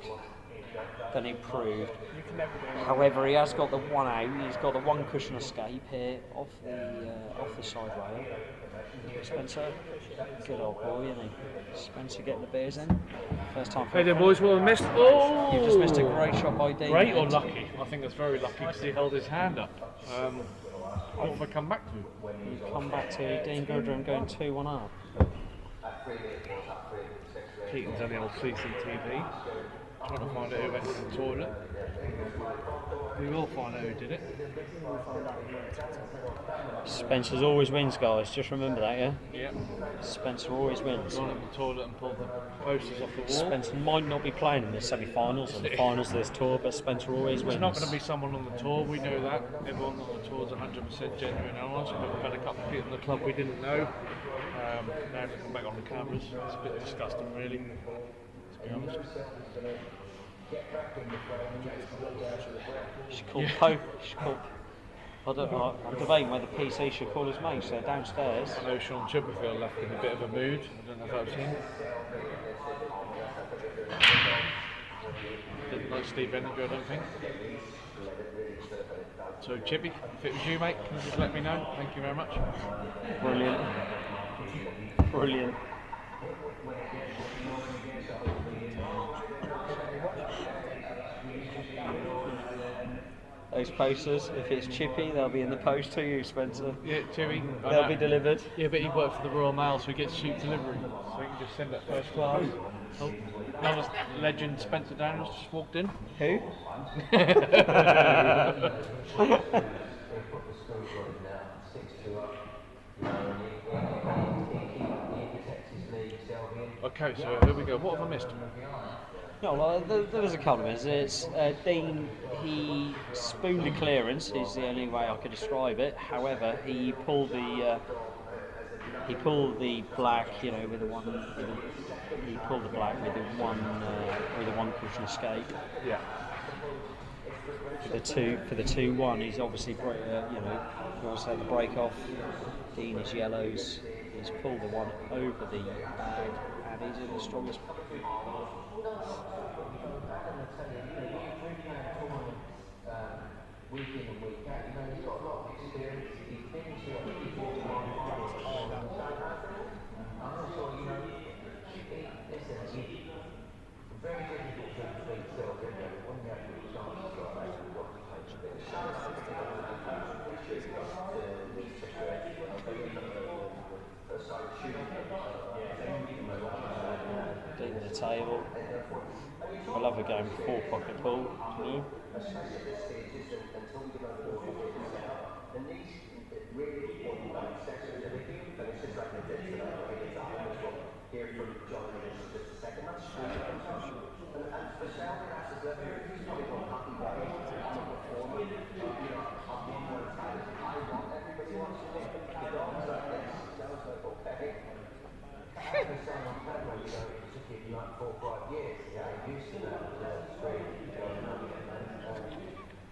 Speaker 5: than he proved. However, he has got the one out. He's got the one cushion escape here off the side rail. Spencer, good old boy, isn't he? Spencer getting the beers in. First time.
Speaker 4: Hey there, boys. What have I missed? Oh!
Speaker 5: You've just missed a great shot by Dean.
Speaker 4: Great or lucky? I think that's very lucky because he held his hand up. What have I come back to?
Speaker 5: You've come back to Dean Goodrum going 2-1 up.
Speaker 4: Keaton's on the old CCTV. Trying to find out who went to the toilet. We will find out who did it.
Speaker 5: Spencer's always wins, guys. Just remember that, yeah?
Speaker 4: Yeah.
Speaker 5: Spencer always wins.
Speaker 4: Gone to the toilet and pulled the posters off the wall.
Speaker 5: Spencer might not be playing in the semi-finals or the finals of this tour, but Spencer always wins.
Speaker 4: There's not going to be someone on the tour, we know that. Everyone on the tour is 100% genuine and honest, but we've had a couple of people in the club we didn't know. Now to come back on the cameras, it's a bit disgusting really, to be honest.
Speaker 5: She called I don't know, I'm debating whether PC should call his mates. They're downstairs.
Speaker 4: I know Sean Chipperfield left in a bit of a mood. I don't know if that was him. Didn't like Steve Energy, I don't think. So Chippy, if it was you, mate, can you just let me know? Thank you very much.
Speaker 5: Brilliant. Brilliant. Those posters, if it's Chippy, they'll be in the post to you, Spencer.
Speaker 4: Yeah, Chippy.
Speaker 5: They'll be delivered.
Speaker 4: Yeah, but he worked for the Royal Mail, so he gets cheap delivery. So he can just send it first class. Oh, another legend, Spencer Daniels, just walked in.
Speaker 5: Who?
Speaker 4: Okay, so here we go. What have I missed?
Speaker 5: No, well, there was a couple of minutes. Dean, he spooned the clearance. Is the only way I could describe it. However, he pulled the black, you know, with the one. He pulled the black with the one cushion escape.
Speaker 4: Yeah.
Speaker 5: For the 2-1, he's obviously you know, you also had the break off. Dean is yellows. He's pulled the one over the bag, and he's in the strongest.
Speaker 12: Week in and week out, you know, he's got a lot of experience, he's been to a few tournaments, and also, you know, very difficult to beat Sylvia, when you have good chances like that, you've got to take a bit of
Speaker 5: table. I love a game of 4-pocket pool, you know.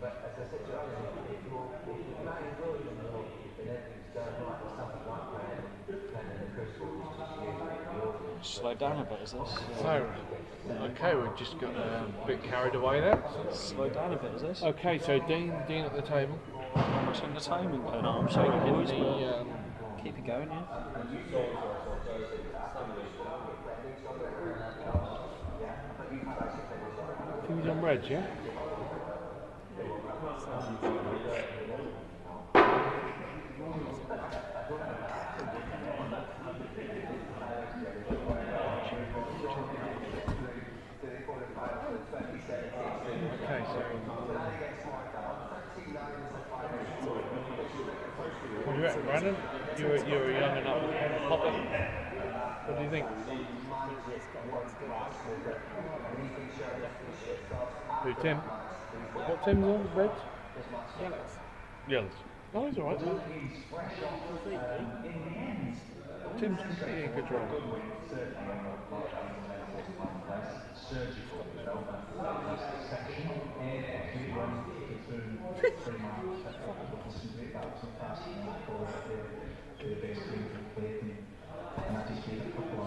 Speaker 12: But as I said to you earlier, if you're playing good and everything's going right, there's nothing like playing in the crystal, which is usually the audience.
Speaker 5: Slow down a bit, is this?
Speaker 4: So, okay, we've just got a bit carried away there.
Speaker 5: Slow down a bit, is this?
Speaker 4: Okay, so Dean at the table.
Speaker 5: How much entertainment going on? I'm sorry, boys, but keep it going, yeah.
Speaker 4: Who's on Reds, yeah? Okay, so what do you reckon, Brandon? You're a young enough hopper. What do you think? Who, Tim? What Tim's on? Reds? Yellows. Oh, he's alright. Tim's completely in control.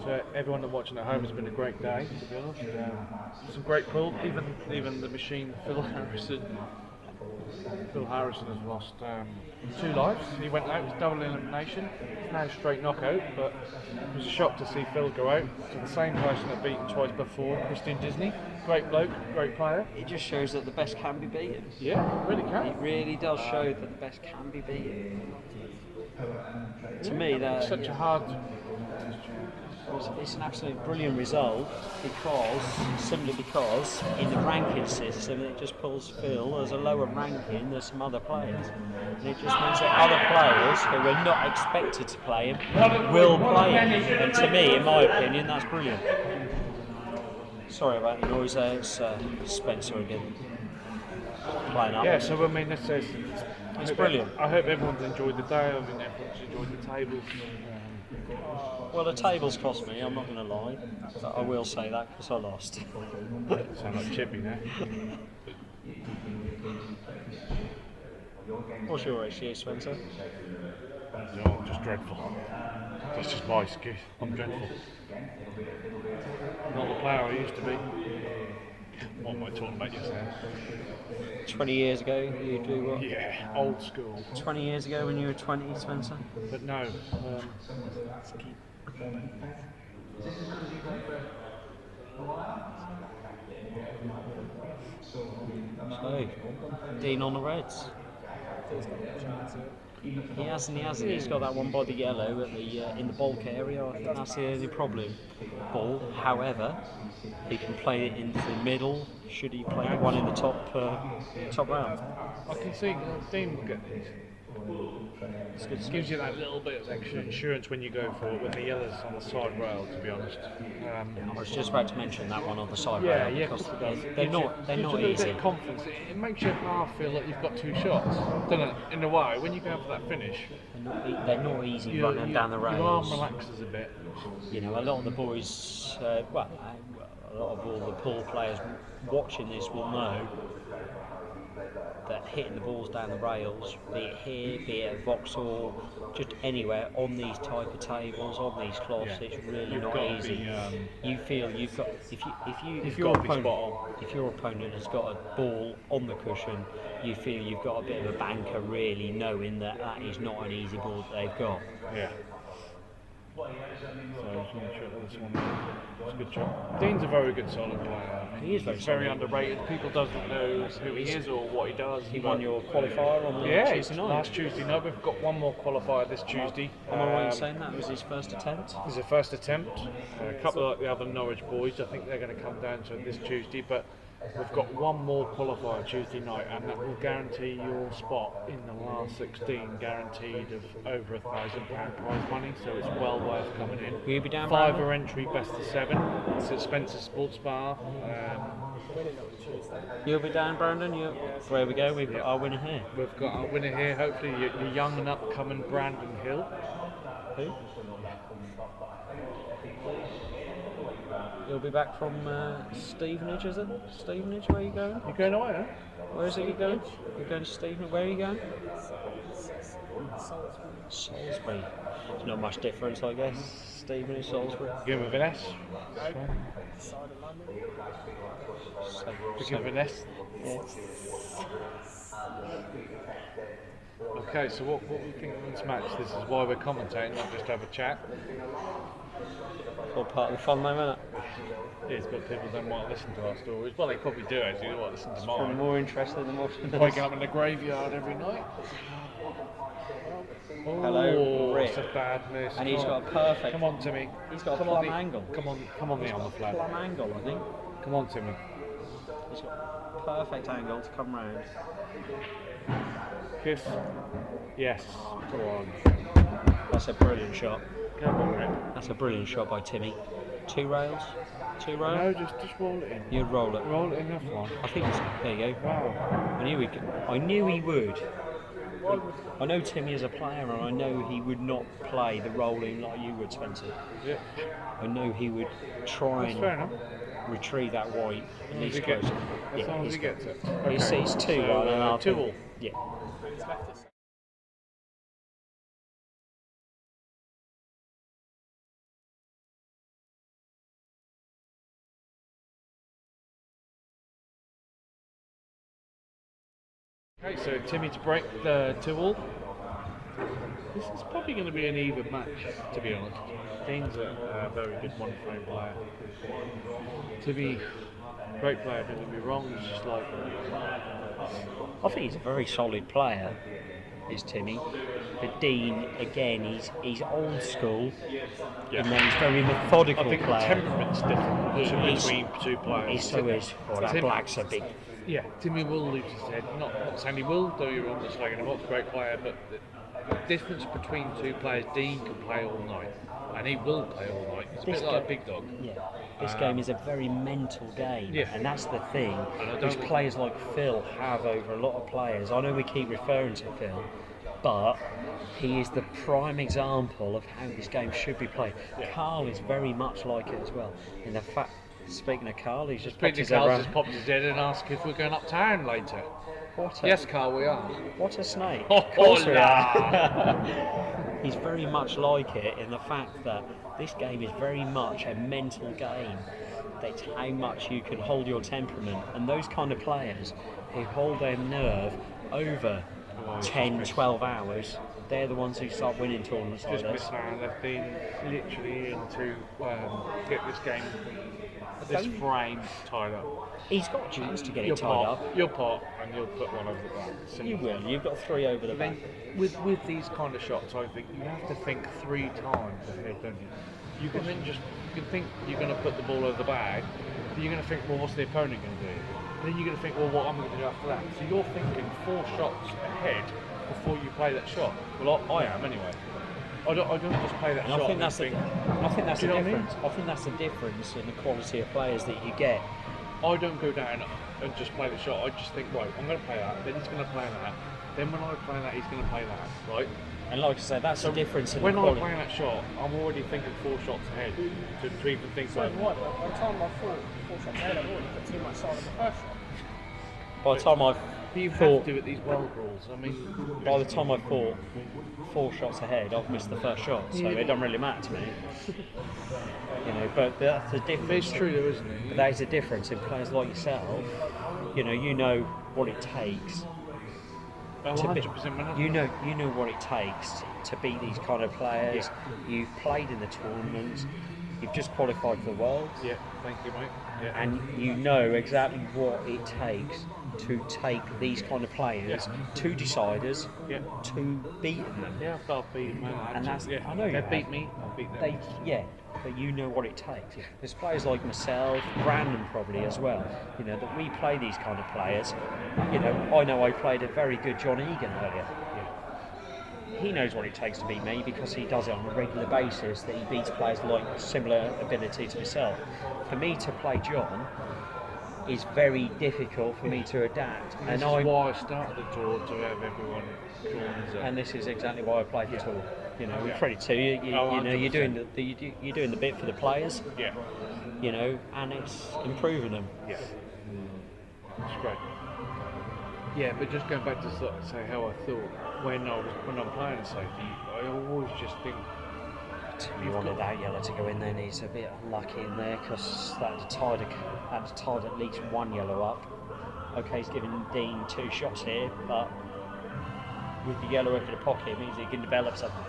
Speaker 4: So everyone that's watching at home, has been a great day, to be honest. Some great pull. Even the machine, Phil Harrison has lost 2 lives. He went out, it was double elimination. It's now straight knockout, but it was a shock to see Phil go out to the same person that beat him twice before, Christian Disney. Great bloke, great player.
Speaker 5: It just shows that the best can be beaten.
Speaker 4: Yeah, it really can.
Speaker 5: It really does show that the best can be beaten. To me, that's
Speaker 4: such a hard.
Speaker 5: It's an absolutely brilliant result simply because in the ranking system it just pulls Phil as a lower ranking than some other players, and it just means that other players who are not expected to play him will play him. And to me, in my opinion, that's brilliant. Sorry about the noise there. It's Spencer again playing up.
Speaker 4: Yeah, so I mean,
Speaker 5: it's brilliant.
Speaker 4: I hope everyone's enjoyed the day. I mean, everyone's enjoyed the tables.
Speaker 5: Well, the tables cost me, I'm not going to lie. But I will say that because I lost.
Speaker 4: Sound like Chippy now.
Speaker 5: What's your ratio, Spencer?
Speaker 4: No, I'm just dreadful. That's just my excuse. I'm dreadful. Not the player I used to be. What am I talking about yourself?
Speaker 5: 20 years ago, you do what?
Speaker 4: Yeah, old school.
Speaker 5: 20 years ago when you were 20, Spencer?
Speaker 4: But no.
Speaker 5: So, Dean on the Reds. He hasn't. He's got that one by the yellow at the in the bulk area. I think that's the only problem. Ball, however, he can play it into the middle. Should he play the one in the top round?
Speaker 4: I can see Dean will get these. It gives you that little bit of extra insurance when you go for it with the yellows on the side rail, to be honest.
Speaker 5: I was just about to mention that one on the side
Speaker 4: rail.
Speaker 5: Yeah, because they're not
Speaker 4: you a
Speaker 5: easy.
Speaker 4: bit of confidence. It makes your half feel like you've got 2 shots, doesn't it? In a way, when you go for that finish,
Speaker 5: they're not easy running down the rails.
Speaker 4: Your arm relaxes a bit.
Speaker 5: You know, a lot of the boys, a lot of all the pool players watching this will know that hitting the balls down the rails, be it here, be it at Vauxhall, just anywhere on these type of tables, on these cloths, it's really not easy. You feel you've got if your opponent has got a ball on the cushion, you feel you've got a bit of a banker, really knowing that that is not an easy ball that they've got.
Speaker 4: Yeah. So I just want to check this one. It's a good shot. Dean's a very good solid player. I mean,
Speaker 5: He is
Speaker 4: he's
Speaker 5: very
Speaker 4: very
Speaker 5: solid.
Speaker 4: underrated. People doesn't know who he is or what he does.
Speaker 5: He won your qualifier on
Speaker 4: yeah,
Speaker 5: Tuesday night.
Speaker 4: last Tuesday night. We've got one more qualifier this Tuesday.
Speaker 5: Am I right in saying that was his first attempt?
Speaker 4: It's a first attempt. A couple of the other Norwich boys, I think they're going to come down to it this Tuesday, but we've got one more qualifier Tuesday night, and that will guarantee your spot in the last 16, guaranteed of over £1,000 prize money. So it's well worth coming in.
Speaker 5: Will you be down?
Speaker 4: Fiver entry, best of 7. It's at Spencerssportsbar.
Speaker 5: You'll be down, Brandon. Where we go? We've got our winner here.
Speaker 4: We've got our winner here. Hopefully, your young and upcoming Brandon Hill.
Speaker 5: Who? You'll be back from Stevenage, is it? Stevenage, where are you going?
Speaker 4: You're going away, huh?
Speaker 5: Where is it you're going? You're going to Stevenage. Where are you going? Salisbury. There's not much difference, I guess. Stevenage, Salisbury.
Speaker 4: Give him with an S. Begin with an S. Okay, so what we think of this match? This is why we're commentating, not just have a chat.
Speaker 5: All part of the fun, though, isn't it?
Speaker 4: It is, but people don't want to listen to our stories. Well, they probably do actually. They want to listen to
Speaker 5: Probably
Speaker 4: mine.
Speaker 5: more interested than watching this.
Speaker 4: Waking up in the graveyard every night.
Speaker 5: Hello, Rick.
Speaker 4: It's a bad miss.
Speaker 5: And he's got a perfect.
Speaker 4: Come on, Timmy.
Speaker 5: He's got a
Speaker 4: Come
Speaker 5: plum
Speaker 4: on, the-
Speaker 5: angle.
Speaker 4: Come on, the on the flag.
Speaker 5: Plum angle, I think.
Speaker 4: Come on, Timmy.
Speaker 5: He's got a perfect angle to come round.
Speaker 4: Kiss. Yes. Go on.
Speaker 5: That's a brilliant shot.
Speaker 4: Go on, Rick.
Speaker 5: That's a brilliant shot by Timmy. Two rails. Two rails.
Speaker 4: No, just roll it in.
Speaker 5: You'd roll it.
Speaker 4: Roll it in that one.
Speaker 5: I think it's, there you go.
Speaker 4: Wow.
Speaker 5: I knew he would. I know Timmy is a player, and I know he would not play the rolling like you would, Spencer.
Speaker 4: Yeah.
Speaker 5: I know he would try
Speaker 4: That's fair enough.
Speaker 5: and retrieve that white at least
Speaker 4: he gets
Speaker 5: close.
Speaker 4: it. As long as he gets it.
Speaker 5: He sees 2-1,
Speaker 4: So,
Speaker 5: and I'll
Speaker 4: 2-2.
Speaker 5: Yeah.
Speaker 4: Okay, so Timmy to break the 2-all. This is probably going to be an even match, to be honest. Dean's a very good one-frame player. Timmy, great player, don't get me wrong, he's just like...
Speaker 5: I think he's a very solid player, is Timmy. But Dean, again, he's old school, and then he's very methodical
Speaker 4: I think
Speaker 5: player.
Speaker 4: the temperament's different between two players.
Speaker 5: He so is. Oh, that black's a big...
Speaker 4: Yeah, Timmy will lose his head. Not saying he will, though you're on the slagging him off, great player, but the difference between two players, Dean can play all night, and he will play all night. It's a bit like a big dog.
Speaker 5: Yeah, this game is a very mental game,
Speaker 4: yeah.
Speaker 5: and that's the thing
Speaker 4: And
Speaker 5: which players like Phil have over a lot of players. I know we keep referring to Phil, but he is the prime example of how this game should be played.
Speaker 4: Yeah.
Speaker 5: Carl is very much like it as well. In the fact, speaking of Carl, he's just popped his
Speaker 4: Carl
Speaker 5: head
Speaker 4: just
Speaker 5: round.
Speaker 4: popped his head and asked if we're going uptown later. Yes, Carl, we are.
Speaker 5: What a snake!
Speaker 4: Oh,
Speaker 5: Of course we
Speaker 4: la.
Speaker 5: are. He's very much like it in the fact that this game is very much a mental game. That's how much you can hold your temperament, and those kind of players who hold their nerve over 10, 12 hours, they're the ones who start winning tournaments like
Speaker 4: Just
Speaker 5: this.
Speaker 4: missed out. They've been literally in to get this game, this frame tied up.
Speaker 5: He's got a chance to get
Speaker 4: You'll
Speaker 5: it tied up.
Speaker 4: You'll pot, and you'll put one over the back. Simple.
Speaker 5: You will. You've got 3 over the
Speaker 4: But
Speaker 5: back.
Speaker 4: then, with these kind of shots, I think you have to think 3 times ahead, don't you? You can then you can think you're going to put the ball over the bag, but you're going to think, well, what's the opponent going to do? And then you're going to think, well, what am I going to do after that? So you're thinking 4 shots ahead before you play that shot. Well, I am anyway. I don't just play that
Speaker 5: And
Speaker 4: shot.
Speaker 5: I think that's the
Speaker 4: Do you know what I mean?
Speaker 5: difference. I think that's the difference in the quality of players that you get.
Speaker 4: I don't go down and just play the shot. I just think, right, I'm going to play that, then he's going to play that, then when I play that, he's going to play that, right?
Speaker 5: And like I said, that's the difference in
Speaker 4: when
Speaker 5: the
Speaker 4: I'm
Speaker 5: quality.
Speaker 4: playing that shot, I'm already thinking 4 shots ahead to even think
Speaker 9: So
Speaker 4: like.
Speaker 9: what? By the time I thought 4 shots ahead, I've already put too much side on the first shot.
Speaker 5: By the time I've
Speaker 4: You have
Speaker 5: thought,
Speaker 4: to at these world rules. I mean,
Speaker 5: by the time I've thought 4 shots ahead, I've missed the first shot, so it doesn't really matter to me. You know, but that's the difference.
Speaker 4: it's true though, isn't it?
Speaker 5: But that is the difference in players like yourself. You know what it takes
Speaker 4: Oh,
Speaker 5: to
Speaker 4: 100% man.
Speaker 5: you know what it takes to beat these kind of players. You've played in the tournaments. You've just qualified for the World.
Speaker 4: Yeah, thank you, mate. Yeah.
Speaker 5: And you know exactly what it takes to take these kind of players to deciders, to beating them.
Speaker 4: Yeah, I've beaten man.
Speaker 5: And that's
Speaker 4: yeah.
Speaker 5: I know you
Speaker 4: They
Speaker 5: have.
Speaker 4: beat me. I beat them.
Speaker 5: But you know what it takes. There's players like myself, Brandon probably as well. You know that we play these kind of players. You know I played a very good John Egan earlier. He knows what it takes to beat me because he does it on a regular basis. That he beats players like similar ability to himself. For me to play John is very difficult for me to adapt.
Speaker 4: And this is why I started the tour, to have everyone drawn as a...
Speaker 5: And this is exactly why I played the tour. You know, credit to you. You know, you're doing the bit for the players.
Speaker 4: Yeah.
Speaker 5: You know, and it's improving them.
Speaker 4: Yeah. It's great. Yeah, but just going back to say how I thought when I'm playing safety, I always just think.
Speaker 5: You wanted that yellow to go in there, and he's a bit unlucky in there because that had tied at least one yellow up. Okay, he's giving Dean 2 shots here, but with the yellow over the pocket, it means he can develop something.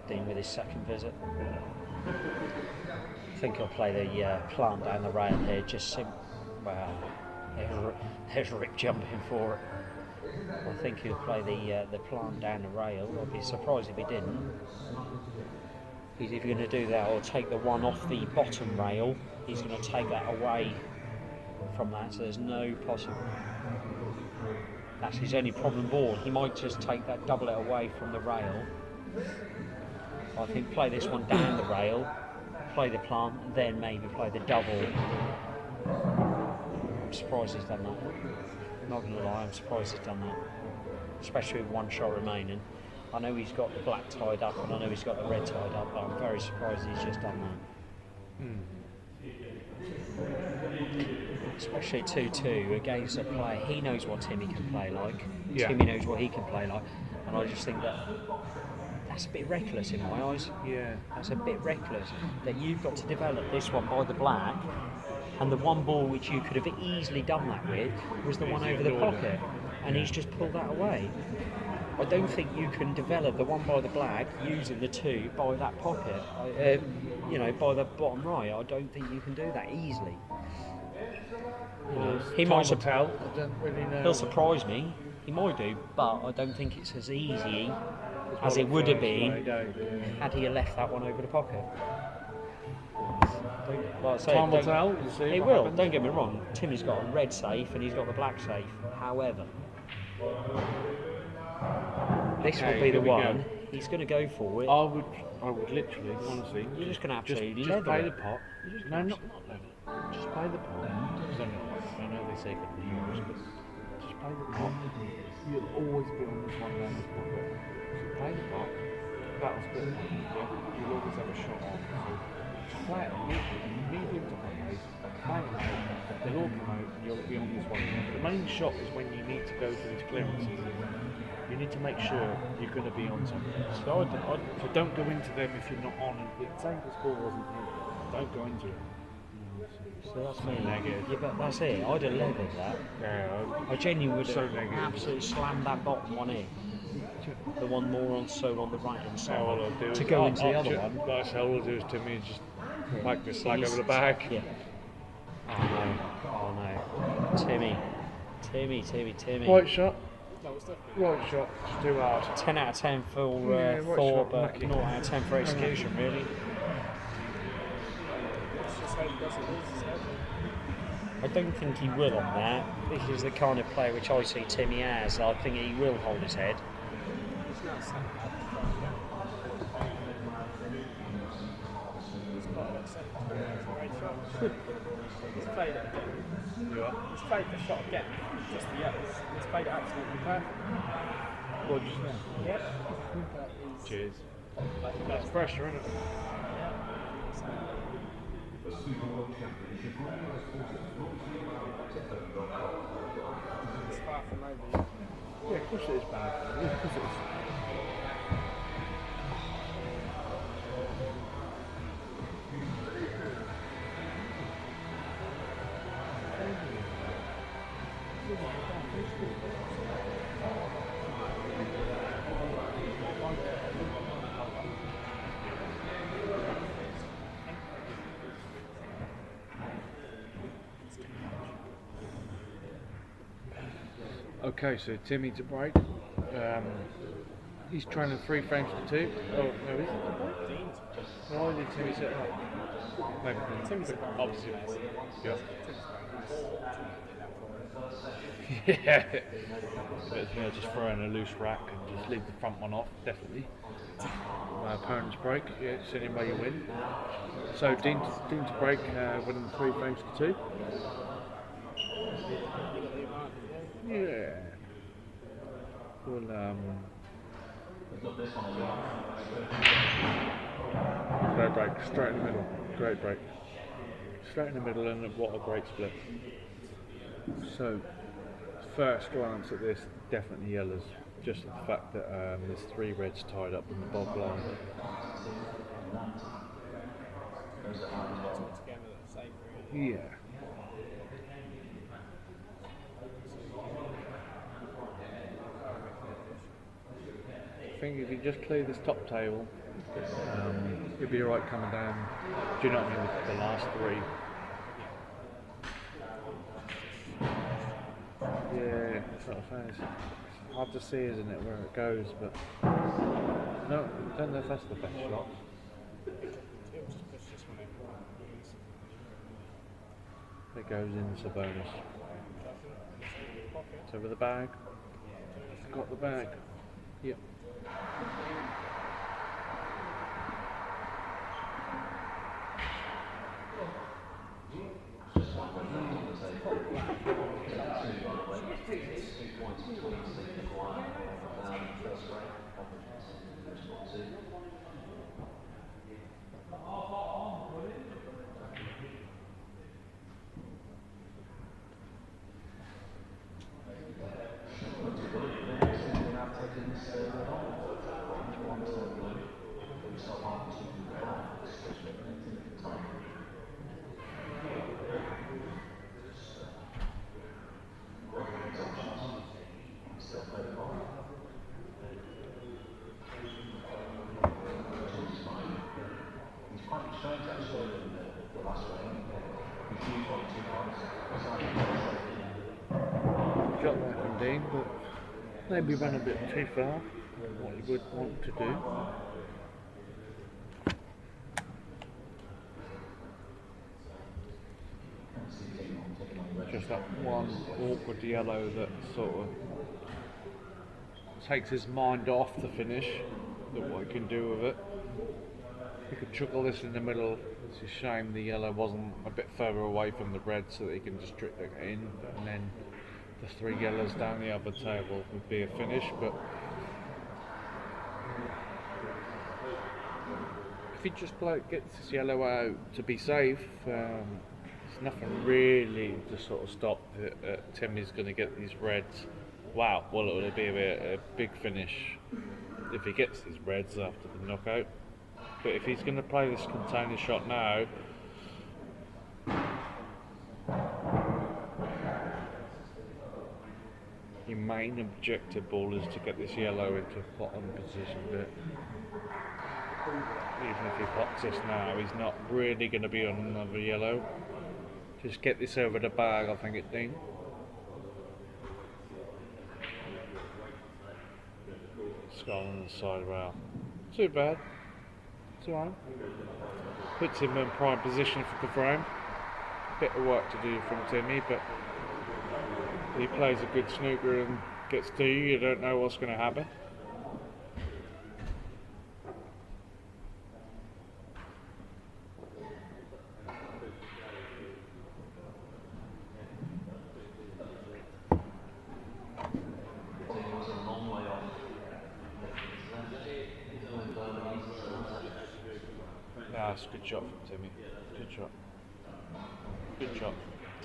Speaker 5: Dean with his second visit. I think I'll play the plant down the rail here. There's Rick jumping for it. I think he'll play the plant down the rail. I'd be surprised if he didn't. He's either going to do that or take the one off the bottom rail. He's going to take that away from that, so there's no possible. That's his only problem ball. He might just take that, double it away from the rail. I think play this one down the rail, play the plant, then maybe play the double. I'm surprised he's done that. Not going to lie, I'm surprised he's done that. Especially with one shot remaining. I know he's got the black tied up and I know he's got the red tied up, but I'm very surprised he's just done that. Especially 2-2 against a player. He knows what Timmy can play like. Timmy knows what he can play like. And I just think that's a bit reckless in my eyes.
Speaker 4: Yeah.
Speaker 5: That's a bit reckless. That you've got to develop this one by the black, and the one ball which you could have easily done that with was the one over the pocket. And he's just pulled that away. I don't think you can develop the one by the black using the 2 by that pocket. By the bottom right. I don't think you can do that easily. He might
Speaker 4: tell. I don't really know.
Speaker 5: He'll surprise me. He might do, but I don't think it's as easy as it would have been had he left that one over the pocket.
Speaker 4: Time will tell.
Speaker 5: It will. Don't get me wrong. Timmy's got a red safe and he's got the black safe. However, this will be the one he's going to go for it.
Speaker 4: I would literally, honestly.
Speaker 5: You're just going to absolutely
Speaker 4: just play the
Speaker 5: it.
Speaker 4: pot. No, not level. Just play the pot. I know they say good news, but just play the pot. You'll always be on this one down this pocket. So play the pot. That'll split. You'll always have a shot on. So just play it medium to high pace. Play it out. They'll all come out. And you'll be on this one. The main shot is when you need to go for these clearances. You need to make sure you're going to be on something. So don't go into them if you're not on. Say this ball wasn't in. Don't go into it.
Speaker 5: So that's me.
Speaker 4: Negative.
Speaker 5: Yeah, but that's it. I'd have levelled that.
Speaker 4: Yeah,
Speaker 5: I genuinely would
Speaker 4: so
Speaker 5: have
Speaker 4: negative.
Speaker 5: absolutely slammed that bottom one in. The one more on the right hand side.
Speaker 4: All I'll do
Speaker 5: to
Speaker 4: is
Speaker 5: go into the other one.
Speaker 4: That's all I'll do is to me just like this slag over the back.
Speaker 5: Yeah. Oh no. Timmy.
Speaker 4: Right shot. Right shot. It's too hard.
Speaker 5: 10 out of 10 for
Speaker 4: right
Speaker 5: thought,
Speaker 4: shot,
Speaker 5: but
Speaker 4: lucky.
Speaker 5: 0 out of 10 for execution, really. I don't think he will on that. This is the kind of player which I see Timmy as. I think he will hold his head.
Speaker 9: He's played it again. He's played the shot again, just the yellows. He's played it absolutely perfect.
Speaker 4: What just now?
Speaker 9: Yep.
Speaker 4: Cheers. That's pressure, isn't it?
Speaker 9: Yeah. It's far from over yet.
Speaker 6: Yeah, of course it is, man. Yeah, of course it is.
Speaker 4: Okay, so Timmy to break. He's training 3 frames to 2. Oh, no, is it to break? Why did Timmy set up? Maybe.
Speaker 9: Timmy's
Speaker 4: Obviously. Yeah.
Speaker 9: Yeah.
Speaker 4: Yeah. But yeah, just throw in a loose rack and just leave the front one off, definitely. My opponent's break, yeah, it's the only way you win. So Dean to break, winning 3 frames to 2. Yeah. Well, great break, straight in the middle. Great break. Straight in the middle, and what a great split. So, first glance at this, definitely yellows. Just the fact that there's 3 reds tied up in the bog line. Yeah. I think if you just clear this top table, you'll be alright coming down. Do you know what I mean? With the last 3. Yeah, sort of thing. It's hard to see, isn't it, where it goes? But no, I don't know if that's the best shot. It goes into bonus. So with the bag, got the bag. Yep. Got that from Dean, but maybe run a bit too far. What you would want to do. Just that one awkward yellow that sort of takes his mind off the finish, that what he can do with it. He could chuckle this in the middle. It's a shame the yellow wasn't a bit further away from the red so that he can just trick it in, and then the 3 yellows down the other table would be a finish. But if he just gets this yellow out to be safe, there's nothing really to sort of stop Timmy's going to get these reds. Wow, well, it'll be a big finish if he gets these reds after the knockout. But if he's going to play this container shot now, your main objective ball is to get this yellow into bottom position. But even if he pops this now, he's not really going to be on another yellow. Just get this over the bag, I think it Dean. Skull on the side, wow. Too bad. It's alright. Puts him in prime position for the frame. Bit of work to do from Timmy, but if he plays a good snooker and gets to you, you don't know what's going to happen. That's a good shot from Timmy. Good shot. Good shot.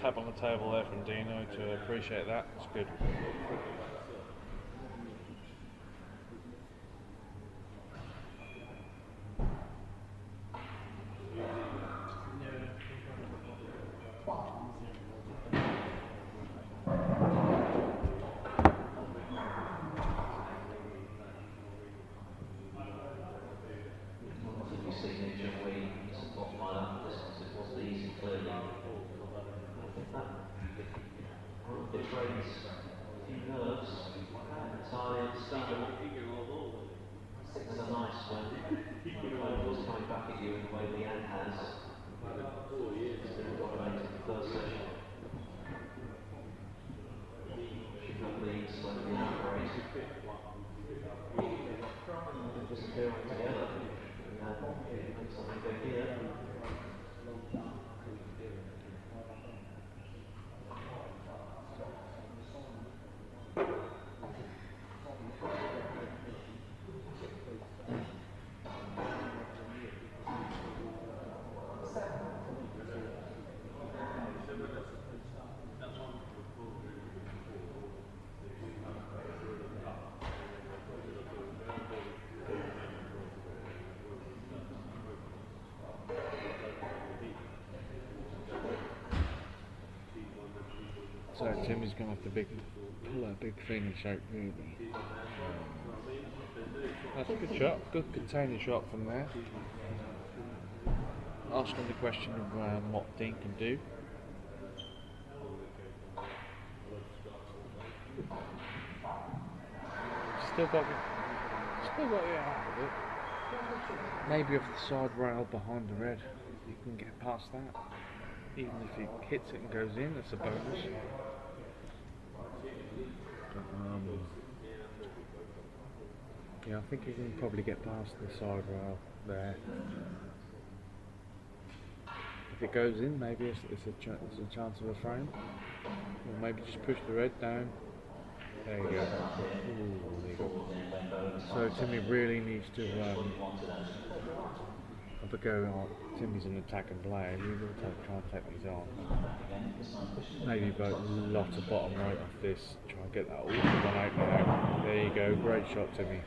Speaker 4: Tap on the table there from Dino to appreciate that. It's good.
Speaker 12: You see Ninja Wee support mine up distance, it wasn't easy clearly. I think that betrays a few nerves, entirely understandable. It's a nice when opponent's coming back at you in the way Leanne has. Still dominated the first session. She got leads when the outbreak. They disappear altogether. And make something big here.
Speaker 4: So Timmy's going to have to pull a big thing in shape, really. That's a good shot, good containing shot from there. Asking the question of what Dean can do. Still got it out of it. Maybe off the side rail behind the red, you can get past that. Even if he hits it and goes in, that's a bonus. Yeah, I think he can probably get past the side rail there. If it goes in, maybe it's a chance of a frame. Or maybe just push the red down. There you go. Ooh, there you go. So Timmy really needs to have a go on. Timmy's an attacking player. We will try and take these on. Maybe a lot of bottom right off this. Try and get that all one out now. There you go. Great shot, Timmy.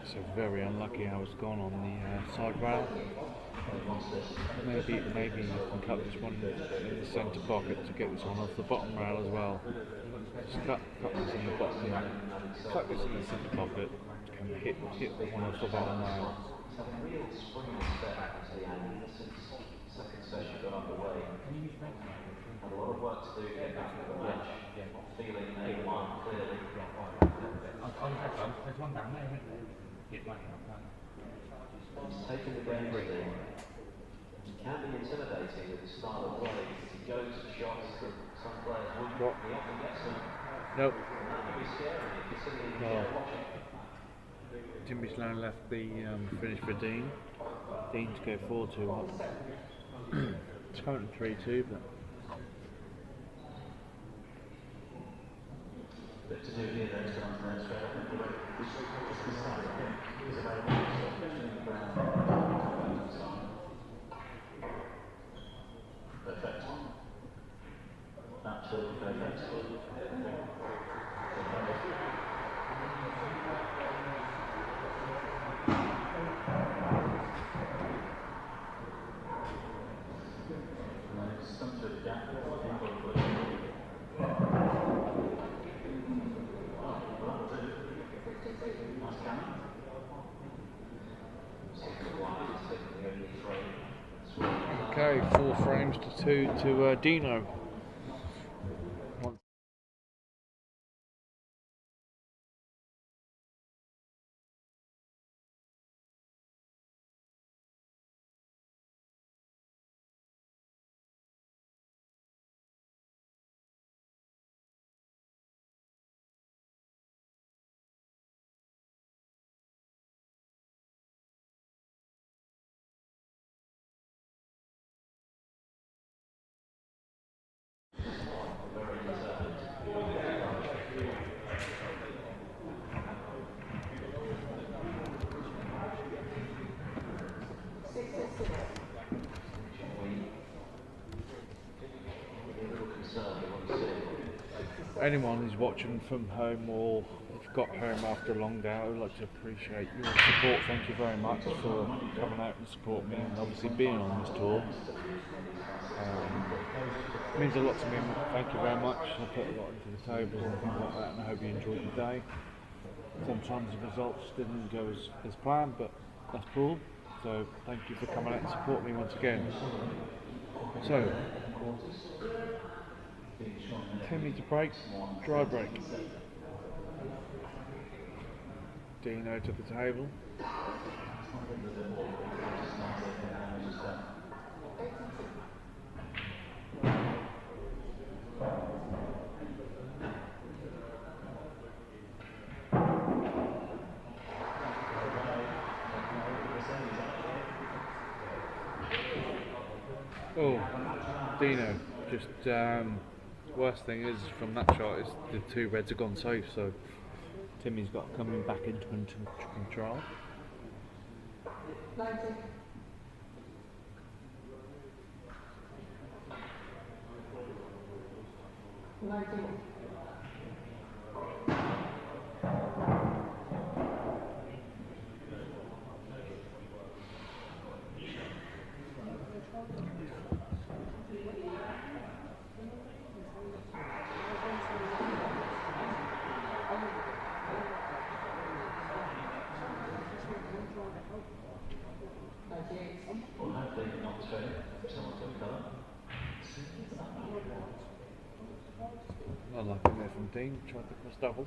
Speaker 4: So very unlucky how it's gone on the side rail. Maybe you can cut this one in the centre pocket to get this one off the bottom rail as well. Just cut this in the bottom rail. Cut this in the centre pocket. And hit the one off the bottom rail.
Speaker 12: Real spring step as Leanne since second session got underway. Had a lot of work to do to get back to the match. Feeling A1 clearly. He's taken the game lead. He can be intimidating with his style of play because he goes for shots that some players wouldn't. He often gets them.
Speaker 4: Nope.
Speaker 12: And that can be scary if you're sitting there watching.
Speaker 4: Jimmy Sloan left the finish for Dean. Dean to go 4-2 up. It's currently 3-2, but.
Speaker 12: Perfect. Absolutely perfect. Come to the gap.
Speaker 4: Okay, 4 frames to 2 to Dino. anyone who's watching from home or have got home after a long day, I would like to appreciate your support. Thank you very much for coming out and support me and obviously being on this tour. It means a lot to me. Thank you very much. I put a lot into the tables and things like that, and I hope you enjoyed the day. Sometimes the results didn't go as planned, but that's cool. So thank you for coming out and support me once again. So, 10 metre break, dry break. Dino to the table. Oh, Dino, just worst thing is from that shot is the two reds have gone safe, so Timmy's got coming back into control.
Speaker 13: 90. 90.
Speaker 12: Well, hopefully not too. Someone took colour.
Speaker 4: I like it there from Dean, tried the cross double.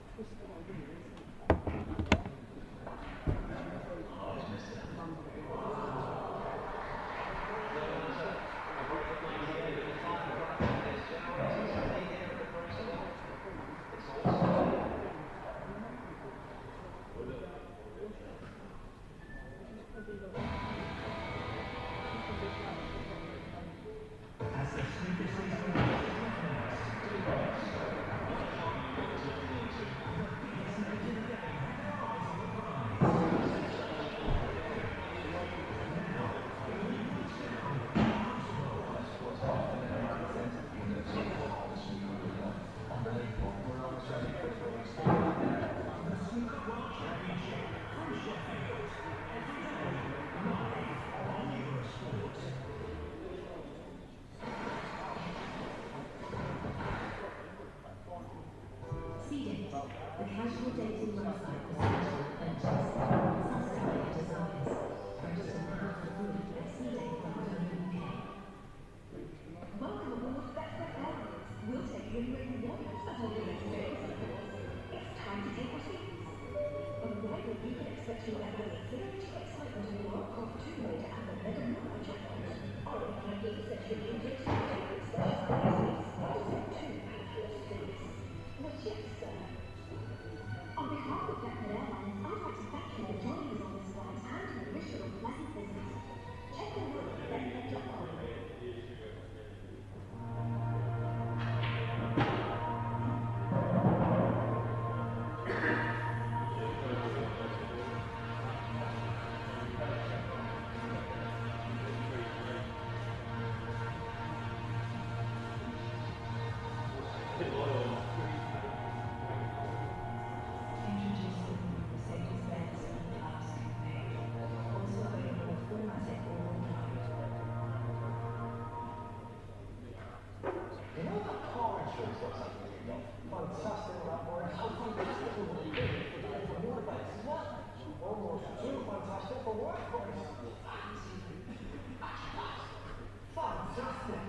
Speaker 13: Seeding, the casual dating website for sexual adventures. Satisfying desires. Register now for free at seeding.co.uk. Welcome aboard Betfair Airways. We'll take you anywhere you want and hold your experience, of course. It's time to take your seats. On arrival, you can expect to have the exhilarating excitement of World Cup 2 later and the Mega Million jackpot. Our candidates set you into favorite special prices. What does it do have your seats? Well, yes, sir. On behalf of Betfair Airlines, I'd like to thank you for joining us on this flight and to wish you a pleasant visit. Check in with betfair.com.
Speaker 11: You know that car insurance website that you got? Fantastic, that boy. How fantastic would it be if we get for more bets? What? Almost too fantastic for work boys. Fantastic.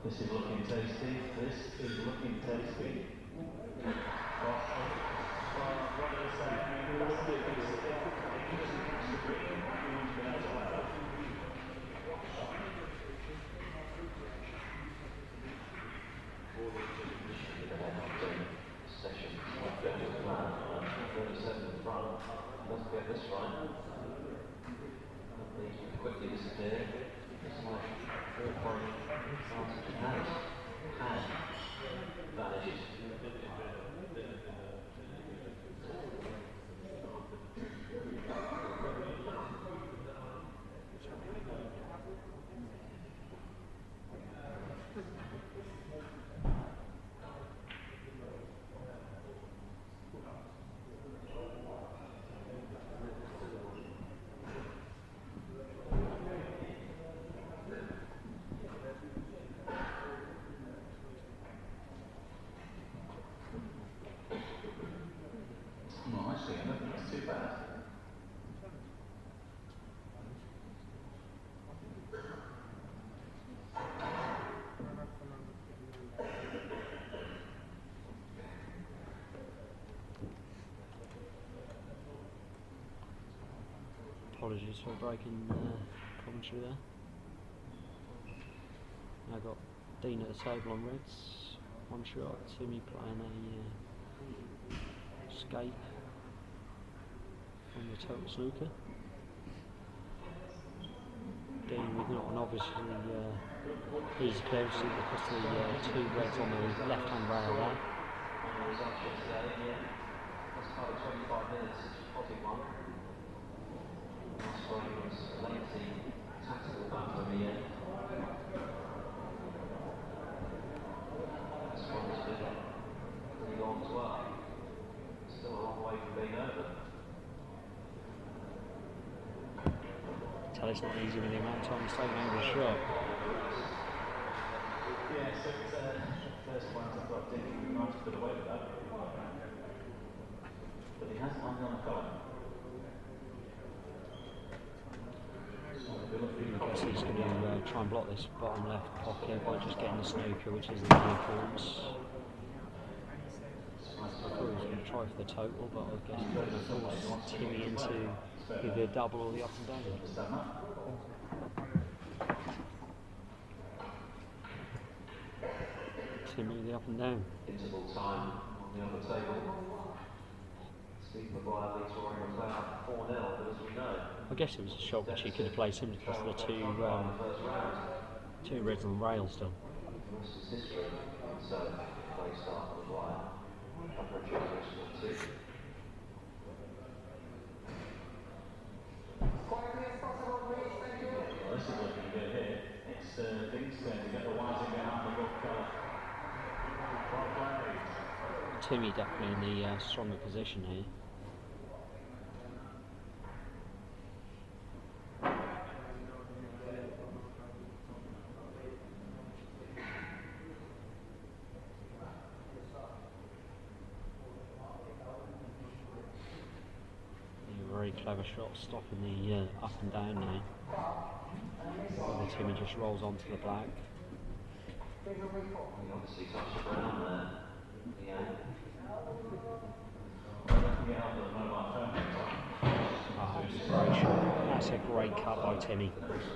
Speaker 12: This is looking tasty. This is looking tasty. Session. 37 in front. Doesn't get this right. They quickly disappear. It's like 4-point advantage has vanished. No, actually, I don't think it's too bad.
Speaker 5: Apologies for breaking commentary there. I got Dean at the table on reds, one shot, Timmy playing a skate from the total snooker. Dean with not an obviously easy clearance because the two reds on the left hand rail there.
Speaker 12: That's about 25 minutes since you potted one. Last one was a lengthy tactical battle in the end. This one's been pretty long as well. Still a long way from being over.
Speaker 5: Tell it's not easy with the amount of time he's taken over the shot.
Speaker 12: Yeah, so it's first one I thought Dick might have put away with that. But he hasn't hung on a goal.
Speaker 5: I guess he's going to try and block this bottom left pocket by just getting the snooker, which is the uniforms. I thought he was going to try for the total, but I guess he's going to force Timmy into either a double or the up and down. Timmy the up and down.
Speaker 12: Interval time on the other table. Steve Maguire leads Rory McLeod 4-0, but as we know,
Speaker 5: I guess it was a shot which he could have played simply because of the two reds on the rail still.
Speaker 12: the rest is history. So, play start Maguire. Upper generation 2. Well, this is looking good here. It's Ding's turn to get the whiting behind the gold colour.
Speaker 5: Timmy definitely in the stronger position here. Very clever shot stopping the up and down now. And Timmy just rolls onto the black.
Speaker 12: He obviously touched the ground there. Yeah.
Speaker 5: Oh, it's a great shot. That's a great cut by Timmy.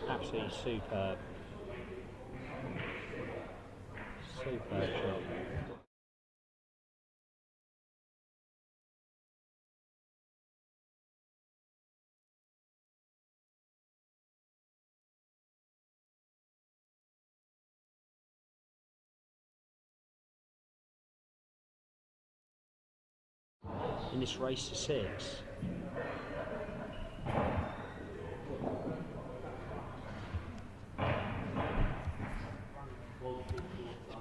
Speaker 5: Absolutely superb. Superb shot. In this race to 6.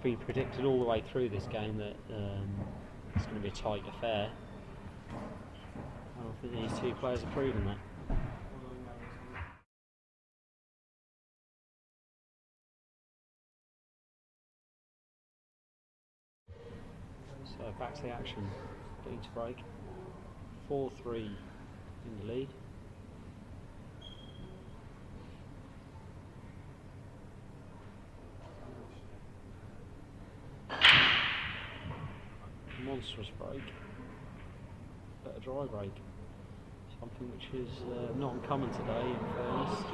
Speaker 5: been predicted all the way through this game that it's going to be a tight affair. I think these two players are proving that. So back to the action. Dean to break. 4-3 in the lead. Monstrous break, but a dry break. Something which is not uncommon today, in fairness.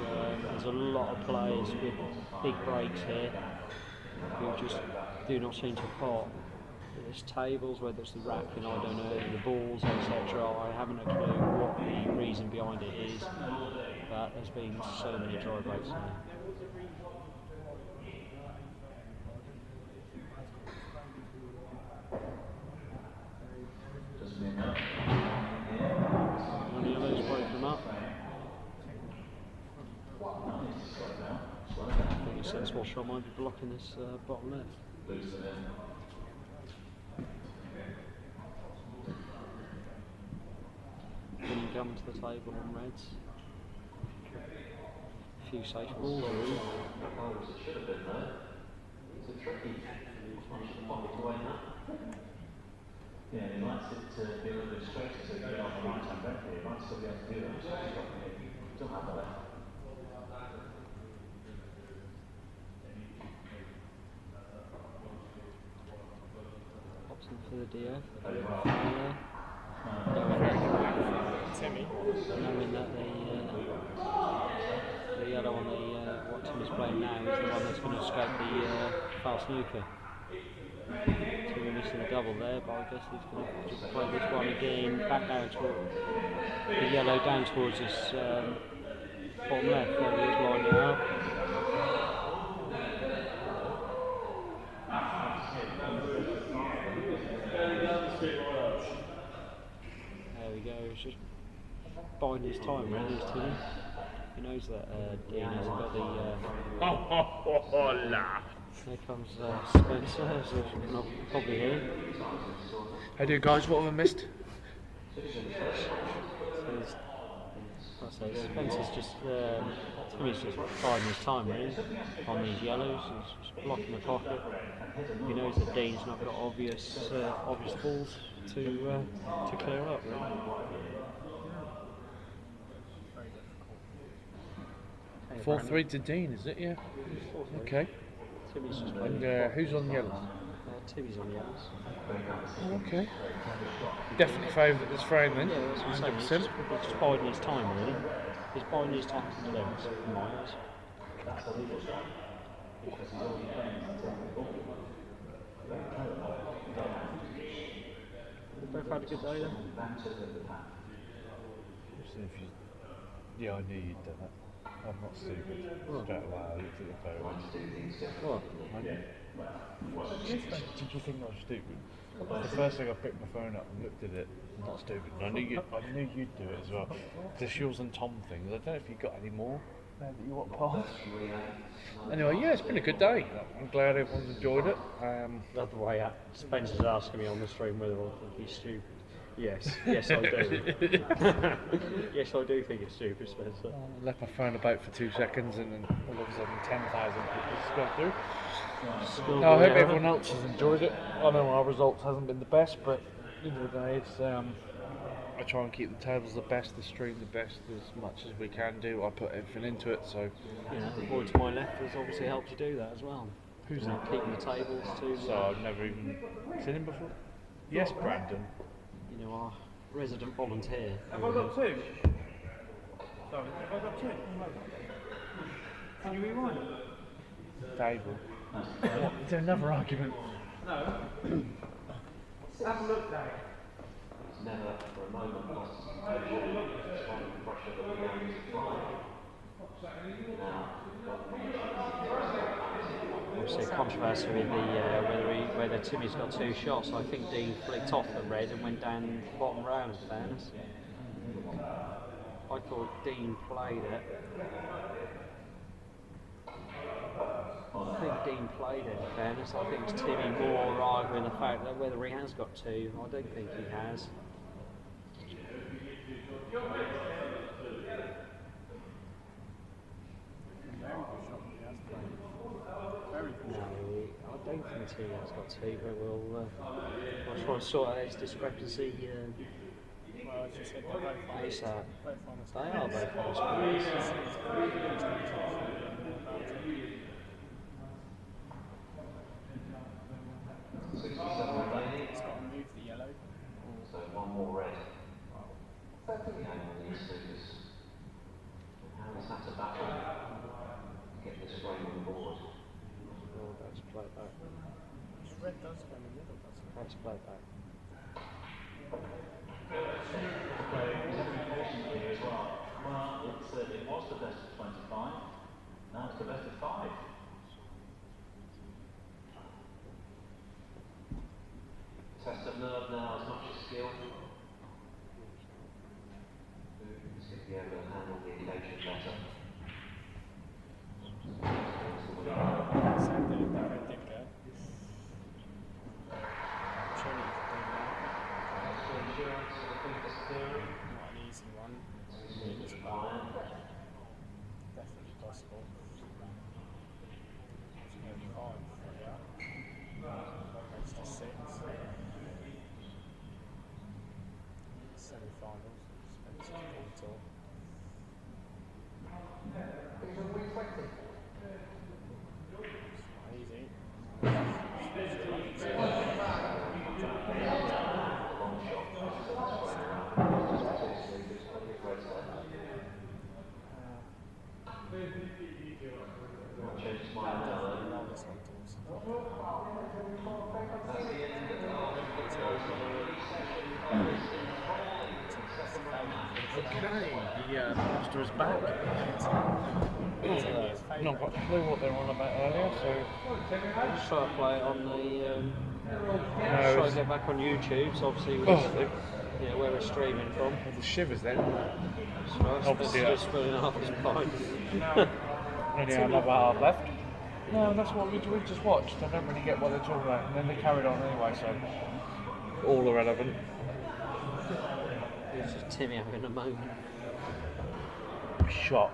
Speaker 5: There's a lot of players with big breaks here who just do not seem to pot. There's tables, whether it's the racking, I don't know, the balls, etc. I haven't a clue what the reason behind it is, but there's been so many dry breaks now. One yellow's broken them up. I think the spencerssportsbar might be blocking this bottom left. Then come to the table on reds. A few safe balls really.
Speaker 12: Yeah, he likes it to be a little bit straighter so you get off the right hand red here. He might still be able to do that. Still have the left.
Speaker 5: Pops in for the DF. Knowing that the yellow on what Timmy's playing now is the one that's going to escape the foul snooker. Timmy missing the double there, but I guess he's going to just play this one again, back down towards the yellow, down towards this bottom left. There he is, lining it up. There we go, he's just biding his time really, is Timmy. He knows that Dean hasn't got the... Here comes Spencer, so not probably here.
Speaker 2: How do you guys, what have I missed?
Speaker 5: So Spencer's just, Timmy's just biding his time really on these yellows. He's just blocking the pocket. He knows that Dean's not got obvious balls to clear up really.
Speaker 2: Hey, 4-3 to Dean, is it? Yeah. Okay.
Speaker 5: Timmy's just
Speaker 2: and who's on yellows?
Speaker 5: Timmy's on yellows.
Speaker 2: Oh, okay. Definitely favourite this frame then.
Speaker 5: Yeah, that's what I'm saying. He's just biding his time really. He's biding his time to deliver, in my eyes. We both had a good day then.
Speaker 3: Yeah, I knew you'd done it. I'm not stupid. Straight away, I looked at the phone. What? Did you think I was stupid? The first thing I picked my phone up and looked at it, not stupid. And I knew you'd do it as well. This yours and Tom things. I don't know if you got any more now that you want past.
Speaker 2: Anyway, yeah, it's been a good day. I'm glad everyone's enjoyed it.
Speaker 5: The other way up, Spencer's asking me on the stream whether I think he's stupid. Yes, yes I do. Yes I do think it's stupid, Spencer.
Speaker 2: I left my phone about for 2 seconds and then all of a sudden 10,000 people just got through. No, I hope everyone else has enjoyed it. I know our results hasn't been the best, but at the end of the day it's, I try and keep the tables the best, the stream the best as much as we can do. I put everything into it, so...
Speaker 5: Yeah, the boy to my left has obviously helped you do that as well.
Speaker 2: Who's that?
Speaker 5: Keeping the tables to...
Speaker 2: So I've never even seen him before? Yes, Brandon.
Speaker 5: You know, our resident volunteer.
Speaker 9: Have I got two? Sorry, have I got two? Can you rewind?
Speaker 2: Table. What? Is there another argument?
Speaker 9: No. Have a look, Dave.
Speaker 12: It's never for a moment lost concentration, despite the pressure that we have to apply.
Speaker 5: Obviously controversy with whether Timmy's got two shots. I think Dean flicked off the red and went down the bottom round, in fairness. I thought Dean played it. I think been played in fairness. I think it's Timmy more arguing the fact that whether he has got 2. I don't think he has. No, I don't think Timmy has got 2, but I'll try and sort out his discrepancy.
Speaker 9: Well, as you said, they're both
Speaker 5: ASAP.
Speaker 9: both
Speaker 5: They are both fast players.
Speaker 9: It's got to move the yellow.
Speaker 12: So one more red. Hang on these figures. Harry's had to battle to get this frame on board.
Speaker 5: Oh, that's play back.
Speaker 9: Red does go in the middle, doesn't it?
Speaker 5: That's play back.
Speaker 12: Well, it was the best of 25. Now it's the best of 5. Test of nerve now as much as skill. Who's going to be able to handle the occasion better?
Speaker 9: Same thing that red did go. Not an easy one. Definitely possible. It's going to be 5. It's to 6. Semi-finals. Spencer's Tour. Easy.
Speaker 3: Okay, the master is back. Not got a clue what they were on about earlier, so
Speaker 5: Just try to play it on the. Try to get back on YouTube, so obviously where we're streaming from.
Speaker 3: the shivers then.
Speaker 5: So
Speaker 3: Obviously,
Speaker 5: just filling half his pint.
Speaker 3: Only another half left. No, that's what we just watched. I don't really get what they're talking about. And then they carried on anyway, so all irrelevant.
Speaker 5: It's just Timmy having a moment.
Speaker 3: Shock.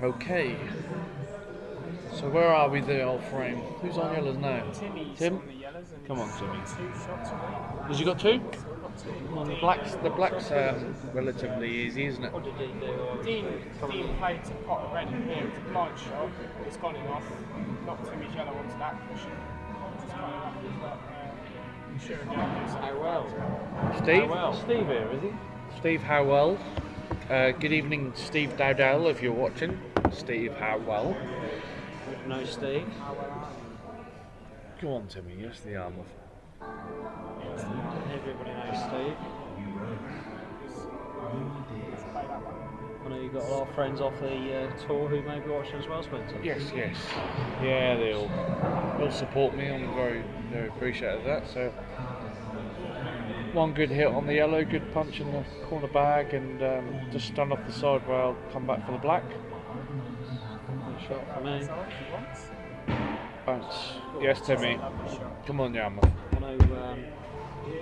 Speaker 3: Okay. So where are we there, old frame? Who's on yellows now?
Speaker 9: Timmy's
Speaker 3: Tim?
Speaker 9: on the yellows and
Speaker 3: Come on, Timmy.
Speaker 9: 2 shots away.
Speaker 3: Has you got 2?
Speaker 9: So we've got 2.
Speaker 3: Well, the black's relatively easy, isn't it?
Speaker 5: What did he do?
Speaker 9: Dean played to pot of red in here. It's a blind shot. It's gone him off. Knocked Timmy's yellow onto that cushion. Just gone him off. But sure again.
Speaker 5: How well?
Speaker 3: Steve?
Speaker 5: How well?
Speaker 3: Steve here, is he? Steve Howell. Good evening, Steve Dowdell, if you're watching. Steve Howell.
Speaker 5: No Steve.
Speaker 3: Go on, Timmy. Yes, the arm off.
Speaker 5: Everybody knows Steve. I know you've got a lot of friends off the tour who may be watching as well, Spencer.
Speaker 3: Yes. Yeah, they'll support me. I'm very, very appreciative of that. So, one good hit on the yellow, good punch in the corner bag, and just stand off the side where I'll come back for the black.
Speaker 5: Good shot for me.
Speaker 3: Bounce. Yes, Timmy. Come on, Yama.
Speaker 5: I know.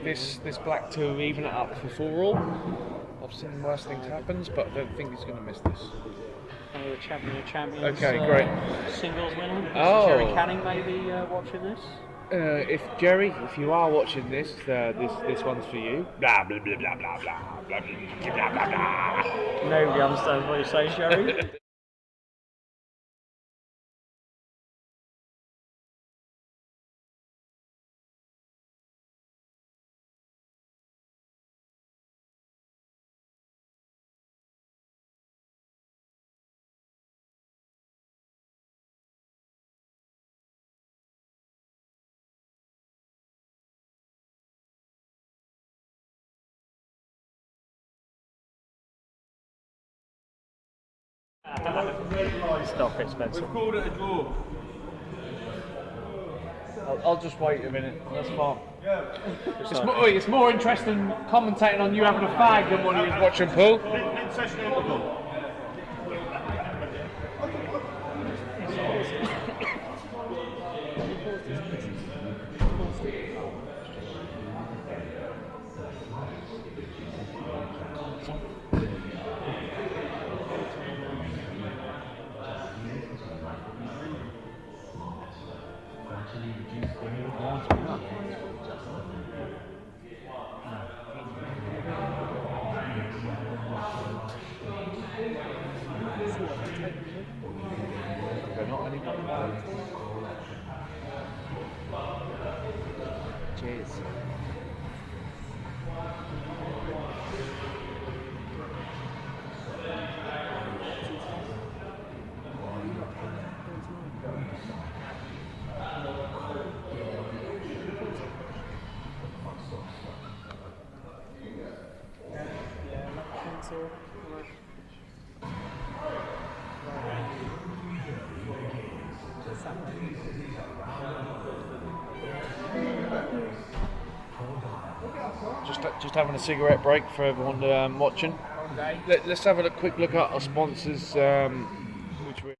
Speaker 3: This black to even it up for 4-all. I've seen worse things happen, but I don't think he's going to miss this.
Speaker 5: The champion of champions.
Speaker 3: Okay, great.
Speaker 5: Singles winner.
Speaker 3: Oh.
Speaker 5: Jerry Canning maybe watching this.
Speaker 3: If Jerry, if you are watching this, this one's for you. Blah blah blah blah blah blah blah blah blah blah.
Speaker 5: Nobody understands what you say, Jerry. Stop it, Spencer.
Speaker 7: We've called it a draw.
Speaker 3: I'll just wait a minute. That's fine. It's more interesting commentating on you having a fag than what he was watching pool.
Speaker 1: Cheers.
Speaker 9: Yeah, like a pencil. Right.
Speaker 4: Just having a cigarette break for everyone watching. Let's have a quick look at our sponsors, which we.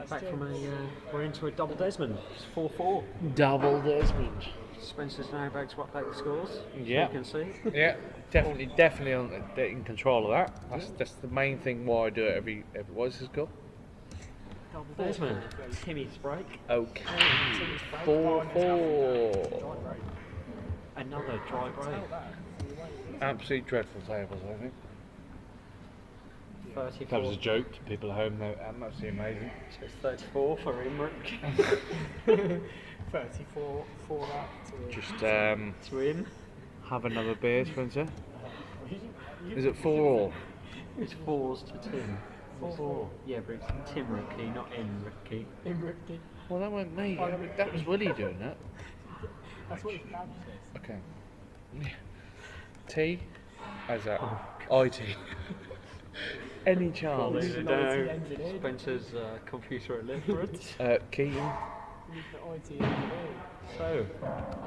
Speaker 5: Back from we're into a double Desmond. It's 4-4.
Speaker 4: Double Desmond.
Speaker 5: Spencer's now about to update the scores.
Speaker 4: Yeah,
Speaker 5: So you can see.
Speaker 4: Yeah, definitely in control of that. That's the main thing why I do it every. What's this called?
Speaker 5: Double Desmond. Timmy's break.
Speaker 4: Okay. 4-4.
Speaker 5: Another dry break.
Speaker 4: Absolutely dreadful tables, I think.
Speaker 5: 34.
Speaker 4: That was a joke to people at home, though. Absolutely amazing.
Speaker 5: So it's 34 for Imric.
Speaker 9: 34 for that.
Speaker 4: Just
Speaker 5: to him.
Speaker 4: have another beer, Spencer. Is it 4-4?
Speaker 5: It's 4s to Tim. 4. Yeah, but it's Tim Ricky, not Imricky.
Speaker 9: Imricky.
Speaker 4: Well, that wasn't me. That was Willie doing that.
Speaker 9: That's what his dad says.
Speaker 4: Okay. T? How's that? IT. Any chance?
Speaker 5: Spencer's computer illiterate.
Speaker 4: Keaton.
Speaker 9: He's the IT engineer.
Speaker 5: So,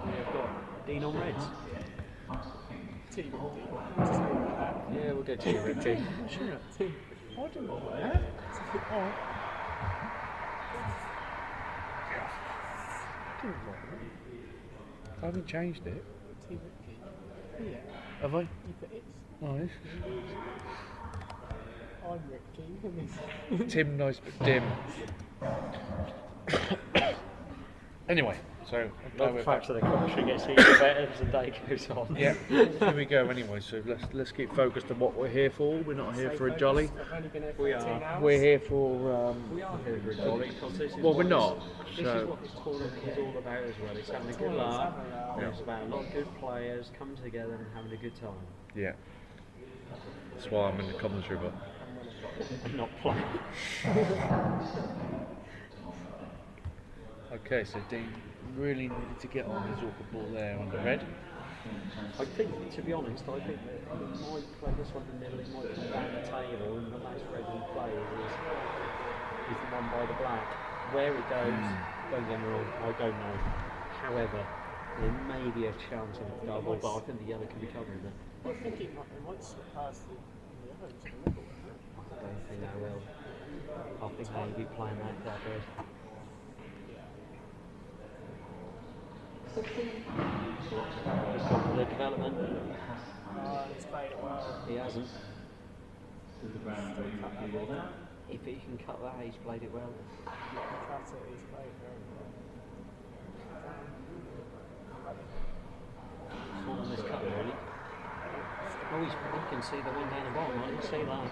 Speaker 5: we've got Dean on Reds.
Speaker 9: Team.
Speaker 5: Yeah, we'll go Team Ricky.
Speaker 9: Sure. Team. I don't know that.
Speaker 4: I haven't changed it.
Speaker 9: Team Ricky. Yeah.
Speaker 4: Have I?
Speaker 9: You put it.
Speaker 4: Nice.
Speaker 9: I'm Ricky.
Speaker 4: Tim, nice but dim. Anyway, so
Speaker 5: the fact that the commentary gets even better as the day goes on.
Speaker 4: Yeah, here we go. Anyway, so let's keep focused on what we're here for. We're not here for a jolly.
Speaker 5: We are.
Speaker 4: We're here for.
Speaker 5: We are here for a jolly because this is.
Speaker 4: Well, we're not.
Speaker 5: This is what this tournament is all about as well. It's having a good laugh. It's about a lot of good players coming together and having a good time.
Speaker 4: Yeah. That's why I'm in the commentary book.
Speaker 5: And not playing.
Speaker 4: Okay, so Dean really needed to get on his awkward ball there on the red.
Speaker 5: I think, to be honest, I think that he might play this one in the middle, he might come down the table, and the last red he plays is the one by the black. Where it goes, don't get me wrong, I don't know. However, there may be a chance of a double, but I think the yellow can be covering it.
Speaker 9: I think it might slip past the yellow to the middle.
Speaker 5: I don't think they will. I think they'll be playing that red. He's gone for the development.
Speaker 9: He's played it well.
Speaker 5: He hasn't. If he can cut that, he's played it well.
Speaker 9: Cut it, he's played very well.
Speaker 5: It's all on this cut, really. Oh, you can see the one down the bottom. I didn't see that.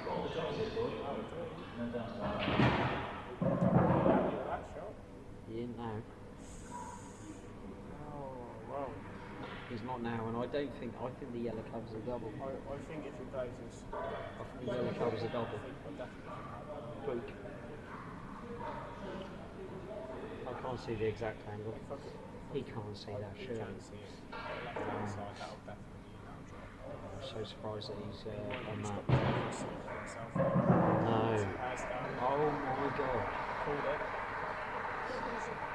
Speaker 5: He didn't know. He's not now, and I think the yellow covers a double.
Speaker 9: I think if he plays this,
Speaker 5: I think the yellow covers a double. Book. I can't see the exact angle. He can't see that, sure.
Speaker 9: Can't see it. Left side, that'll definitely
Speaker 5: I'm so surprised that he's on that.
Speaker 9: himself.
Speaker 5: No.
Speaker 9: Has done.
Speaker 5: Oh my god.
Speaker 9: Called it.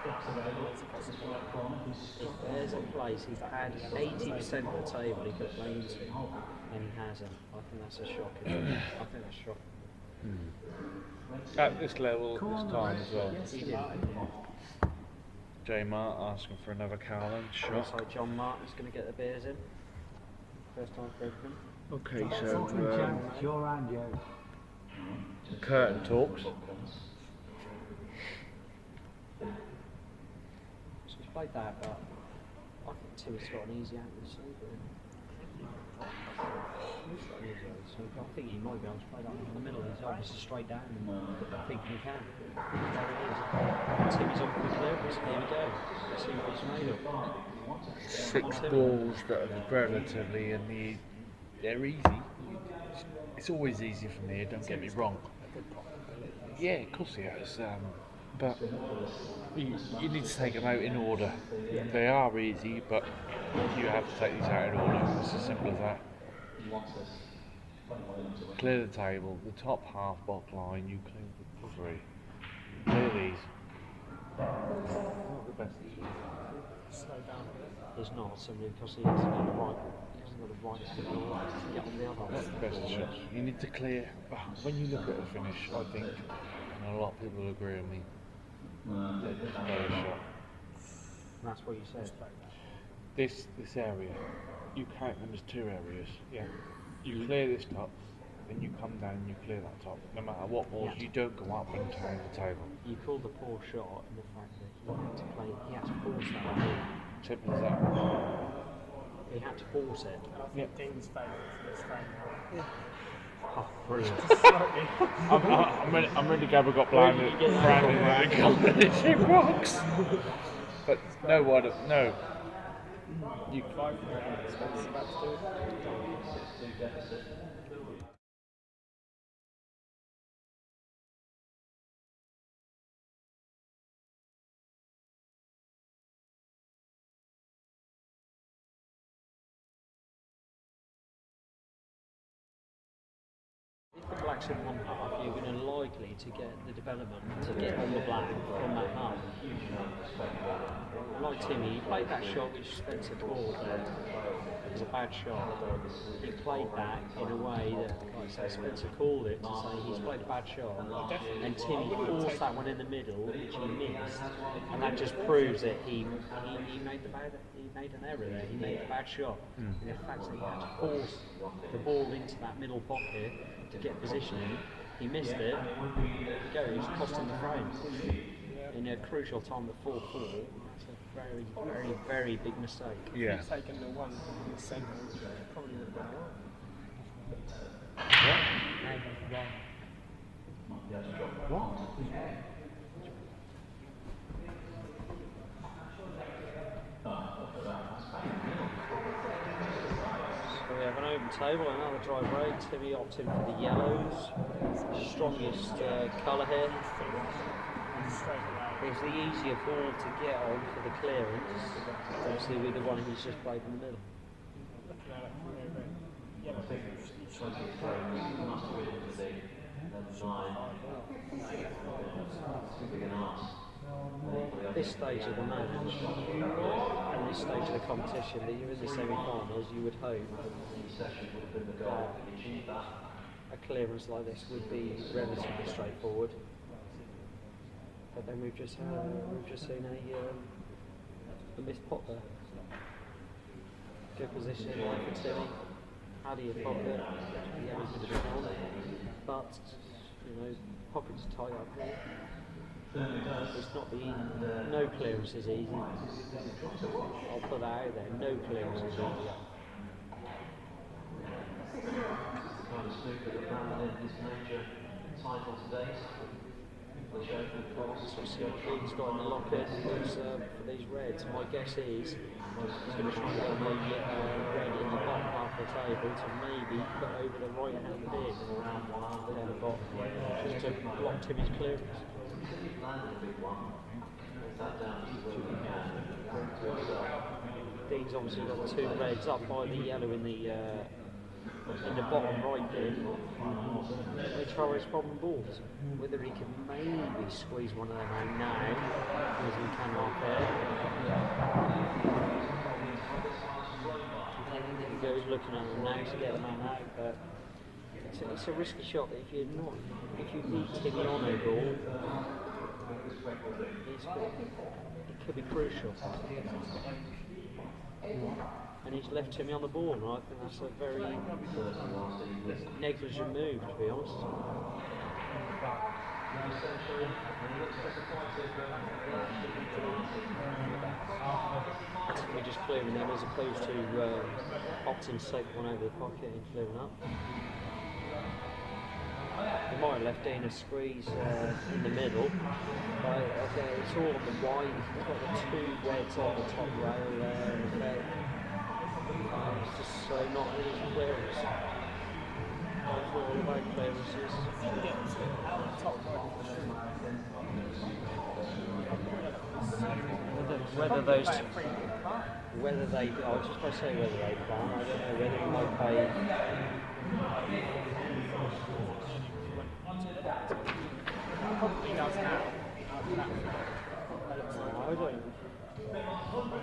Speaker 5: If there's a place he's had 80% of the table he could play into, and he hasn't, I think that's a shock. I think that's shocking.
Speaker 4: At this level, at this time as well.
Speaker 5: He did.
Speaker 4: J Mart asking for another Carlin shot.
Speaker 5: So John Martin's going to get the beers in. First time for everything.
Speaker 2: Okay, so
Speaker 10: It's your hand, Joe.
Speaker 4: Curtain talks.
Speaker 5: So he's played that, but I think Timmy's got an easy hand with Super. He's got an easy hand with Super. I think he might be able to play that in the middle. He's obviously straight down, and I think he can. There it is. Timmy's on for the clearance. Here we go. Let's see what he's made of.
Speaker 4: 6 balls that are relatively in the. They're easy. It's always easy from here, don't get me wrong. Yeah, of course he has. But you need to take them out in order. They are easy, but you have to take these out in order. It's as simple as that. Clear the table, the top half box line, you clear the 3. Clear these. Not the best.
Speaker 9: Slow down.
Speaker 5: There's not simply because he hasn't got the right. He hasn't got the right angle to get on the other.
Speaker 4: That's the best shot. You need to clear. When you look at the finish, I think, and a lot of people will agree with me, that's a better shot.
Speaker 5: That's what you said.
Speaker 4: This area, you count them as 2 areas. Yeah. You clear this top, then you come down and you clear that top. No matter what balls, you don't go up and turn the table.
Speaker 5: You call the poor shot in the fact that he had to play. He had to force that one in.
Speaker 4: Simple as that.
Speaker 5: He had to force it.
Speaker 9: And I think Dean's favourite for this frame now.
Speaker 5: Oh, brilliant.
Speaker 4: I'm really glad we got Brandon in the competition box. But no, no. You
Speaker 9: 5 Spencer's about to do it.
Speaker 5: If the black's in one half, you're going to likely to get the development to get on the black from that half. Like Timmy, he played that shot which Spencer called. It was a bad shot. He played that in a way that, like I say, Spencer called it to say he's played a bad shot. And Timmy forced that one in the middle, which he missed. And that just proves that he made an error there. He made a bad shot. And the fact that he had to force the ball into that middle pocket to get positioning, he missed it. There you go, he's costing the frame. In a crucial time at 4-4, it's a very, very, very big mistake.
Speaker 4: Yeah.
Speaker 9: If he'd taken the one in the centre, it probably would have been
Speaker 5: So we have an open table, another dry break. Timmy opting for the yellows. Strongest colour here. It's the easier ball to get on for the clearance. Obviously with the one he's just played in the middle.
Speaker 9: looking at it from over here.
Speaker 5: At this stage of the match, and this stage of the competition, that you're in the semi-finals, you would hope that a clearance like this would be relatively straightforward. But then we've just seen a missed pot there. Good position for Timmy. How do you pop it? Yeah, he's going to be on. But pockets tight up here. It's not the no clearance is easy. I'll put that out there. No clearance is easy.
Speaker 12: Kind of snooker that Brandon his major title to date.
Speaker 5: So see what he's got in the locker for these reds. My guess is he's going to try and get the red in the bottom half of the table to maybe put over the right hand pin down the bottom, just to block Timmy's clearance. Dean's obviously got two reds up by the yellow in the bottom right pin. They try his problem balls. Whether he can maybe squeeze one of them out now, as he can off there. He goes looking at them now to get the man out, but it's a risky shot. If you need Timmy on a ball, it could be crucial. And he's left Timmy on the ball, and I think that's a very negligent move, to be honest. We're just clearing them as opposed to opting to take one over the pocket and clearing up. He might have left Dean a squeeze in the middle, but it's all on the white. He's got the two reds on the top rail there, and it's just so not really clearance. It's all about clearances. Whether those, whether they, I was just going to say whether they plan. I don't know whether he might pay.
Speaker 9: Probably does now.
Speaker 5: I don't.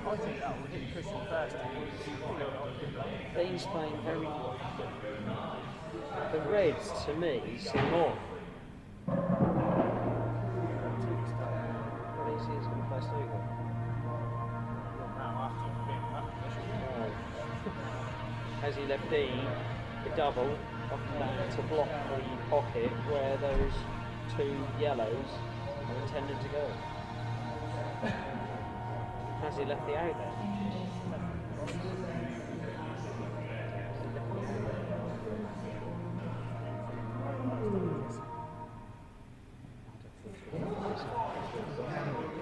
Speaker 9: I think that will hit Christian first.
Speaker 5: Dean's playing very. The reds to me seem off. What is he going to play snooker? Has he left Dean the double up and down to block the pocket where those two yellows are intended to go? Has he left the out there?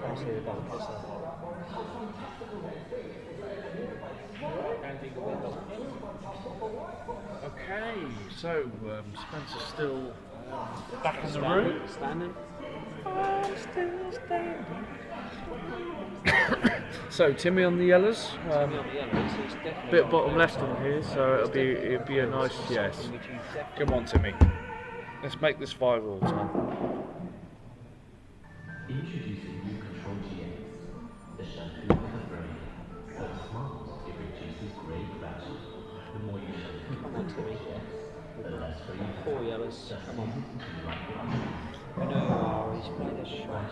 Speaker 5: Can't see the double kiss there.
Speaker 3: Okay, so Spencer's still back in the room.
Speaker 5: Standing.
Speaker 3: Still standing. So Timmy on the yellows. Bit bottom left on here, so it'll be a nice yes. Come on, Timmy. Let's make this 5 all the time.
Speaker 12: Introducing new control GX, the shampoo for the brain. So smart, it reduces grey clashes. The more you shampoo,
Speaker 5: Come on, Timmy.
Speaker 12: the less for you.
Speaker 5: 4 yellows. Come on. No, he's played a shot.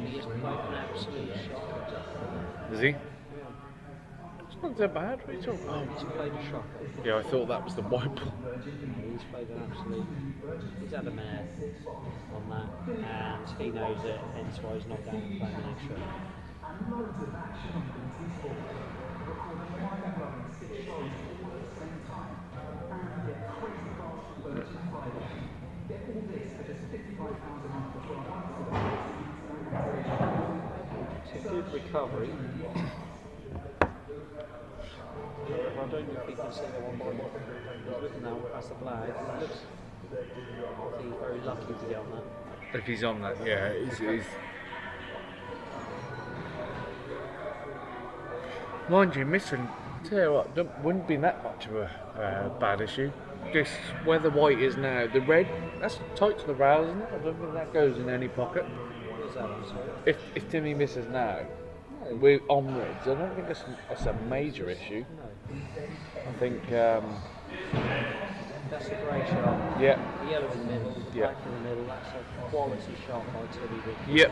Speaker 5: He has played an absolute shot.
Speaker 3: Is he? It's not that bad. What are you talking about?
Speaker 5: He's played a shot.
Speaker 3: Yeah, I thought that was the white ball.
Speaker 5: He's played an absolute. He's had a mare on that, and he knows it, hence why he's not down and playing an extra. It's a good recovery. I don't know if he can see the one ball. He's looking now past the flag. It looks like he's very lucky to get on that.
Speaker 3: If he's on that, yeah, he's... Mind you, missing, tell you what, wouldn't be that much of a bad issue. Just where the white is now, the red, that's tight to the rail, isn't it? I don't think that goes in any pocket.
Speaker 5: What is that? I'm sorry.
Speaker 3: If Timmy misses now, we're on reds. I don't think that's a major issue.
Speaker 5: No.
Speaker 3: I think,
Speaker 5: That's a great shot.
Speaker 3: yeah.
Speaker 5: The yellow in the middle, the
Speaker 3: Yeah.
Speaker 5: black in the middle, that's a quality shot by Timmy Vick.
Speaker 3: Yep.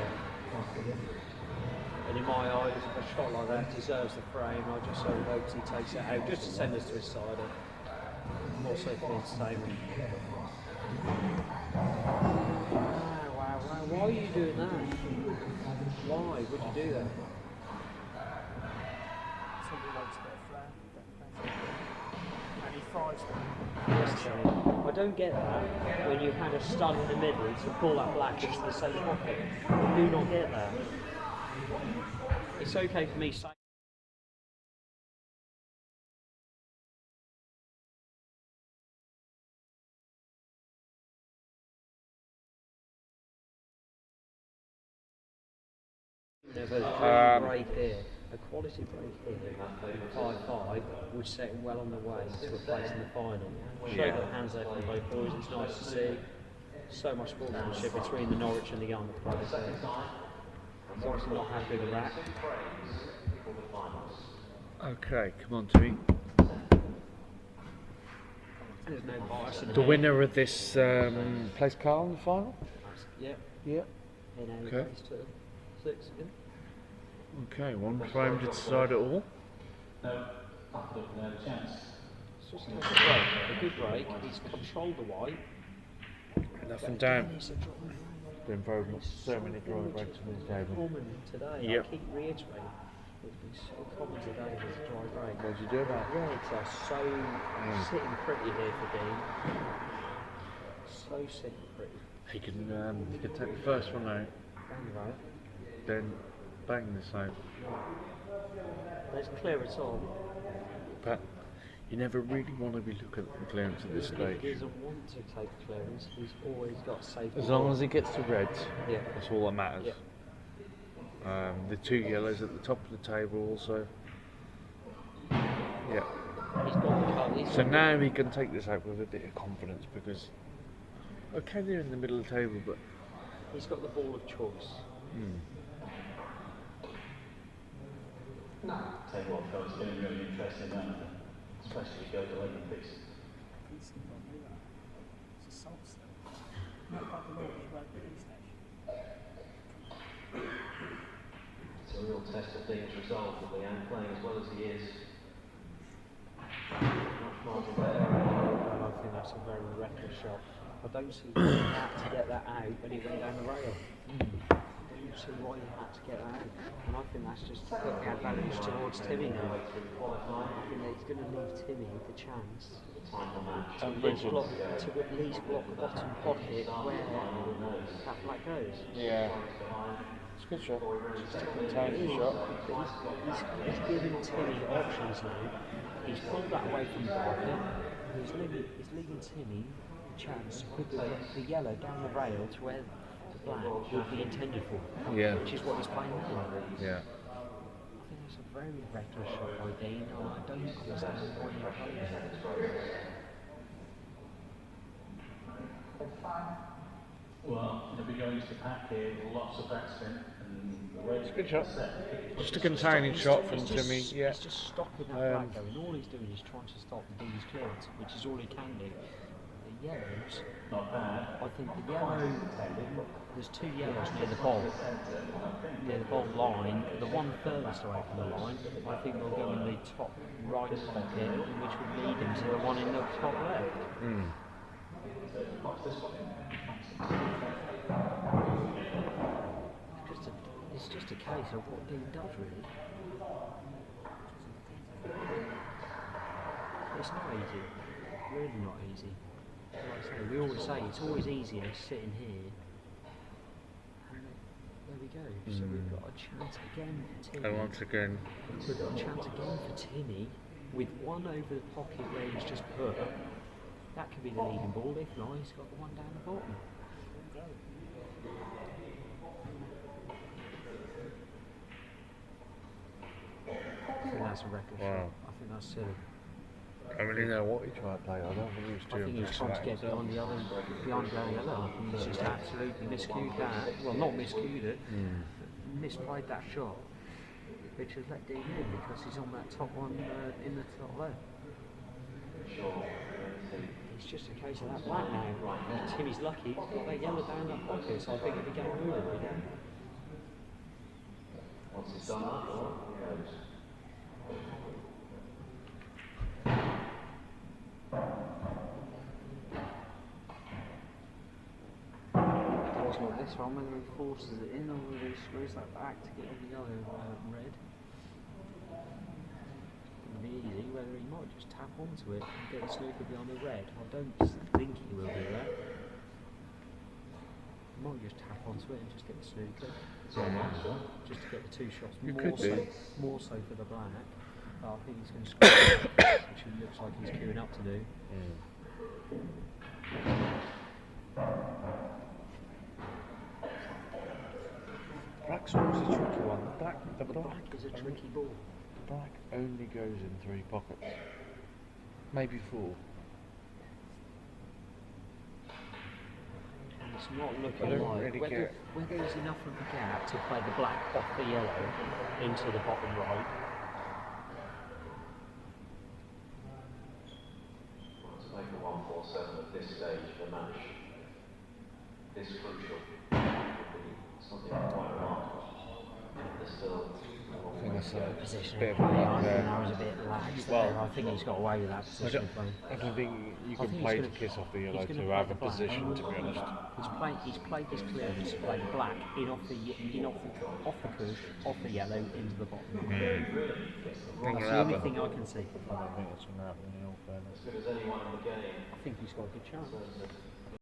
Speaker 5: And in my eyes, a shot like that deserves the frame. I just so hope he takes it out just to send us to his side. And also for entertainment. Wow. Why are you doing that? Why would you do that?
Speaker 9: Somebody likes a bit of flair. And he fires them.
Speaker 5: Yes, Timmy. I don't get that when you had a stud in the middle to pull that black into the same pocket. I do not get that. It's okay for me saying. A break here, a quality break here, 5-5 would set him well on the way to a place in the final. Show the hands there from both boys, it's nice to see. So much sportsmanship between the Norwich and the Young players there. He's obviously not happy with that.
Speaker 4: Okay, come on, Timmy.
Speaker 5: There's no bias in
Speaker 4: The winner of this plays Carl in the final?
Speaker 5: Yep.
Speaker 4: Yep.
Speaker 5: Okay. 6. Yeah.
Speaker 4: Okay, one frame to decide it all.
Speaker 5: It's just a break, a good break. He's controlled the white.
Speaker 4: Up and down. Been very much so many dry breaks on this table.
Speaker 5: Common today.
Speaker 4: Yep.
Speaker 5: I keep reiterating. It's been so common today with a dry break.
Speaker 4: What did you do about it?
Speaker 5: Yeah, it's so sitting pretty here for Dean. So sitting pretty.
Speaker 4: He can take the first one out,
Speaker 5: Right.
Speaker 4: then bang this out.
Speaker 5: Let's clear it all.
Speaker 4: But you never really want to be looking at the clearance at this stage.
Speaker 5: He doesn't want to take clearance. He's always got safety.
Speaker 4: As long as he gets to reds,
Speaker 5: yeah,
Speaker 4: that's all that matters.
Speaker 5: Yeah.
Speaker 4: The 2 yellows at the top of the table also. Yeah.
Speaker 5: He's got the
Speaker 4: So now he can take this out with a bit of confidence because, okay, they're in the middle of the table, but
Speaker 5: he's got the ball of choice.
Speaker 12: Tell you what, fellas, it's going to be really interesting now, especially if you go to Lake Piece. It's a real test of Dean's resolve with Leanne playing as well as he is. Much margin there.
Speaker 5: And I think that's a very reckless shot. I don't see why he had to get that out when he went down the rail. I don't see why he had to get that out. And I think that's just to put the advantage towards Timmy now. I think that he's going to leave Timmy the chance to at least block the bottom pocket where that black goes.
Speaker 4: yeah, it's a good shot. Just a contained shot.
Speaker 5: He's giving Timmy options now. He's pulled that away from the pocket. He's leaving Timmy a chance to put the yellow down the rail to where the black will be intended for.
Speaker 4: Yeah.
Speaker 5: Which is what he's playing now.
Speaker 4: Yeah.
Speaker 5: I think it's a very reckless shot by Dean. I don't understand why he plays it.
Speaker 12: Well, he'll be going to the pack here with lots of backspin.
Speaker 4: It's a good shot. Just a containing shot from Timmy. Yeah.
Speaker 5: He's just stopping that black going. All he's doing is trying to stop Dean's clearance, which is all he can do. The yellows,
Speaker 12: not bad.
Speaker 5: I think the yellow, there's 2 yellows near the ball line. The one furthest away from the line, I think will go in the top right pocket, which would lead him to the one in the top left. It's just a case of what Dean does, really. It's not easy. Really not easy. Like I say, we always say it's always easier sitting here. And there we go. So we've got a chance again for Timmy.
Speaker 4: And once again,
Speaker 5: we've got a chance again for Timmy with one over the pocket where he's just put. That could be the leading ball. If not, he's got the one down the bottom. I think that's a reckless shot. I think that's silly.
Speaker 4: I don't really know what he tried to play. I don't think he was doing.
Speaker 5: I think he was trying to get behind the other yellow. He's just absolutely miscued that. Well, not miscued it. Misplayed that shot, which has let Dean in because he's on that top one in the top left. It's just a case of that black now. Timmy's lucky. He's got that yellow down that pocket, so I think he'll be going over it again.
Speaker 12: Once it's done that, here goes.
Speaker 5: Like this one, whether he forces it in or whether he screws that back to get on the yellow red. It's going to be easy, whether he might might just tap onto it and get the snooker behind the red. I don't think he will do that. He might just tap onto it and just get the snooker. Just to get the two shots. More so for the black. But I think he's going to score, which he looks like he's queuing up to do.
Speaker 3: Black's always a tricky one. The black
Speaker 5: is a tricky ball.
Speaker 3: The black only goes in 3 pockets. Maybe 4.
Speaker 5: And it's not looking
Speaker 3: I don't
Speaker 5: like
Speaker 3: really
Speaker 5: whether there's enough of a gap to play the black off the yellow into the bottom right.
Speaker 12: To make a 147 at this stage of the match is crucial. Something quite remarkable. There's still
Speaker 3: I think that's a
Speaker 5: Position
Speaker 3: bit of
Speaker 5: play,
Speaker 3: luck
Speaker 5: I think
Speaker 3: there.
Speaker 5: that was a bit lax
Speaker 3: Well,
Speaker 5: there. I think he's got away with that position play.
Speaker 3: I don't think you
Speaker 5: I
Speaker 3: can
Speaker 5: think
Speaker 3: play
Speaker 5: he's
Speaker 3: to
Speaker 5: gonna-
Speaker 3: kiss off the
Speaker 5: he's
Speaker 3: yellow
Speaker 5: gonna
Speaker 3: to
Speaker 5: play
Speaker 3: have
Speaker 5: the
Speaker 3: a
Speaker 5: black.
Speaker 3: position, to be honest.
Speaker 5: He's played this clearance to play the black off the curve, off the yellow into the bottom. That's the only thing I can see.
Speaker 3: I don't think that's going to happen in all fairness.
Speaker 12: as good as anyone in the game.
Speaker 5: I think he's got a good chance.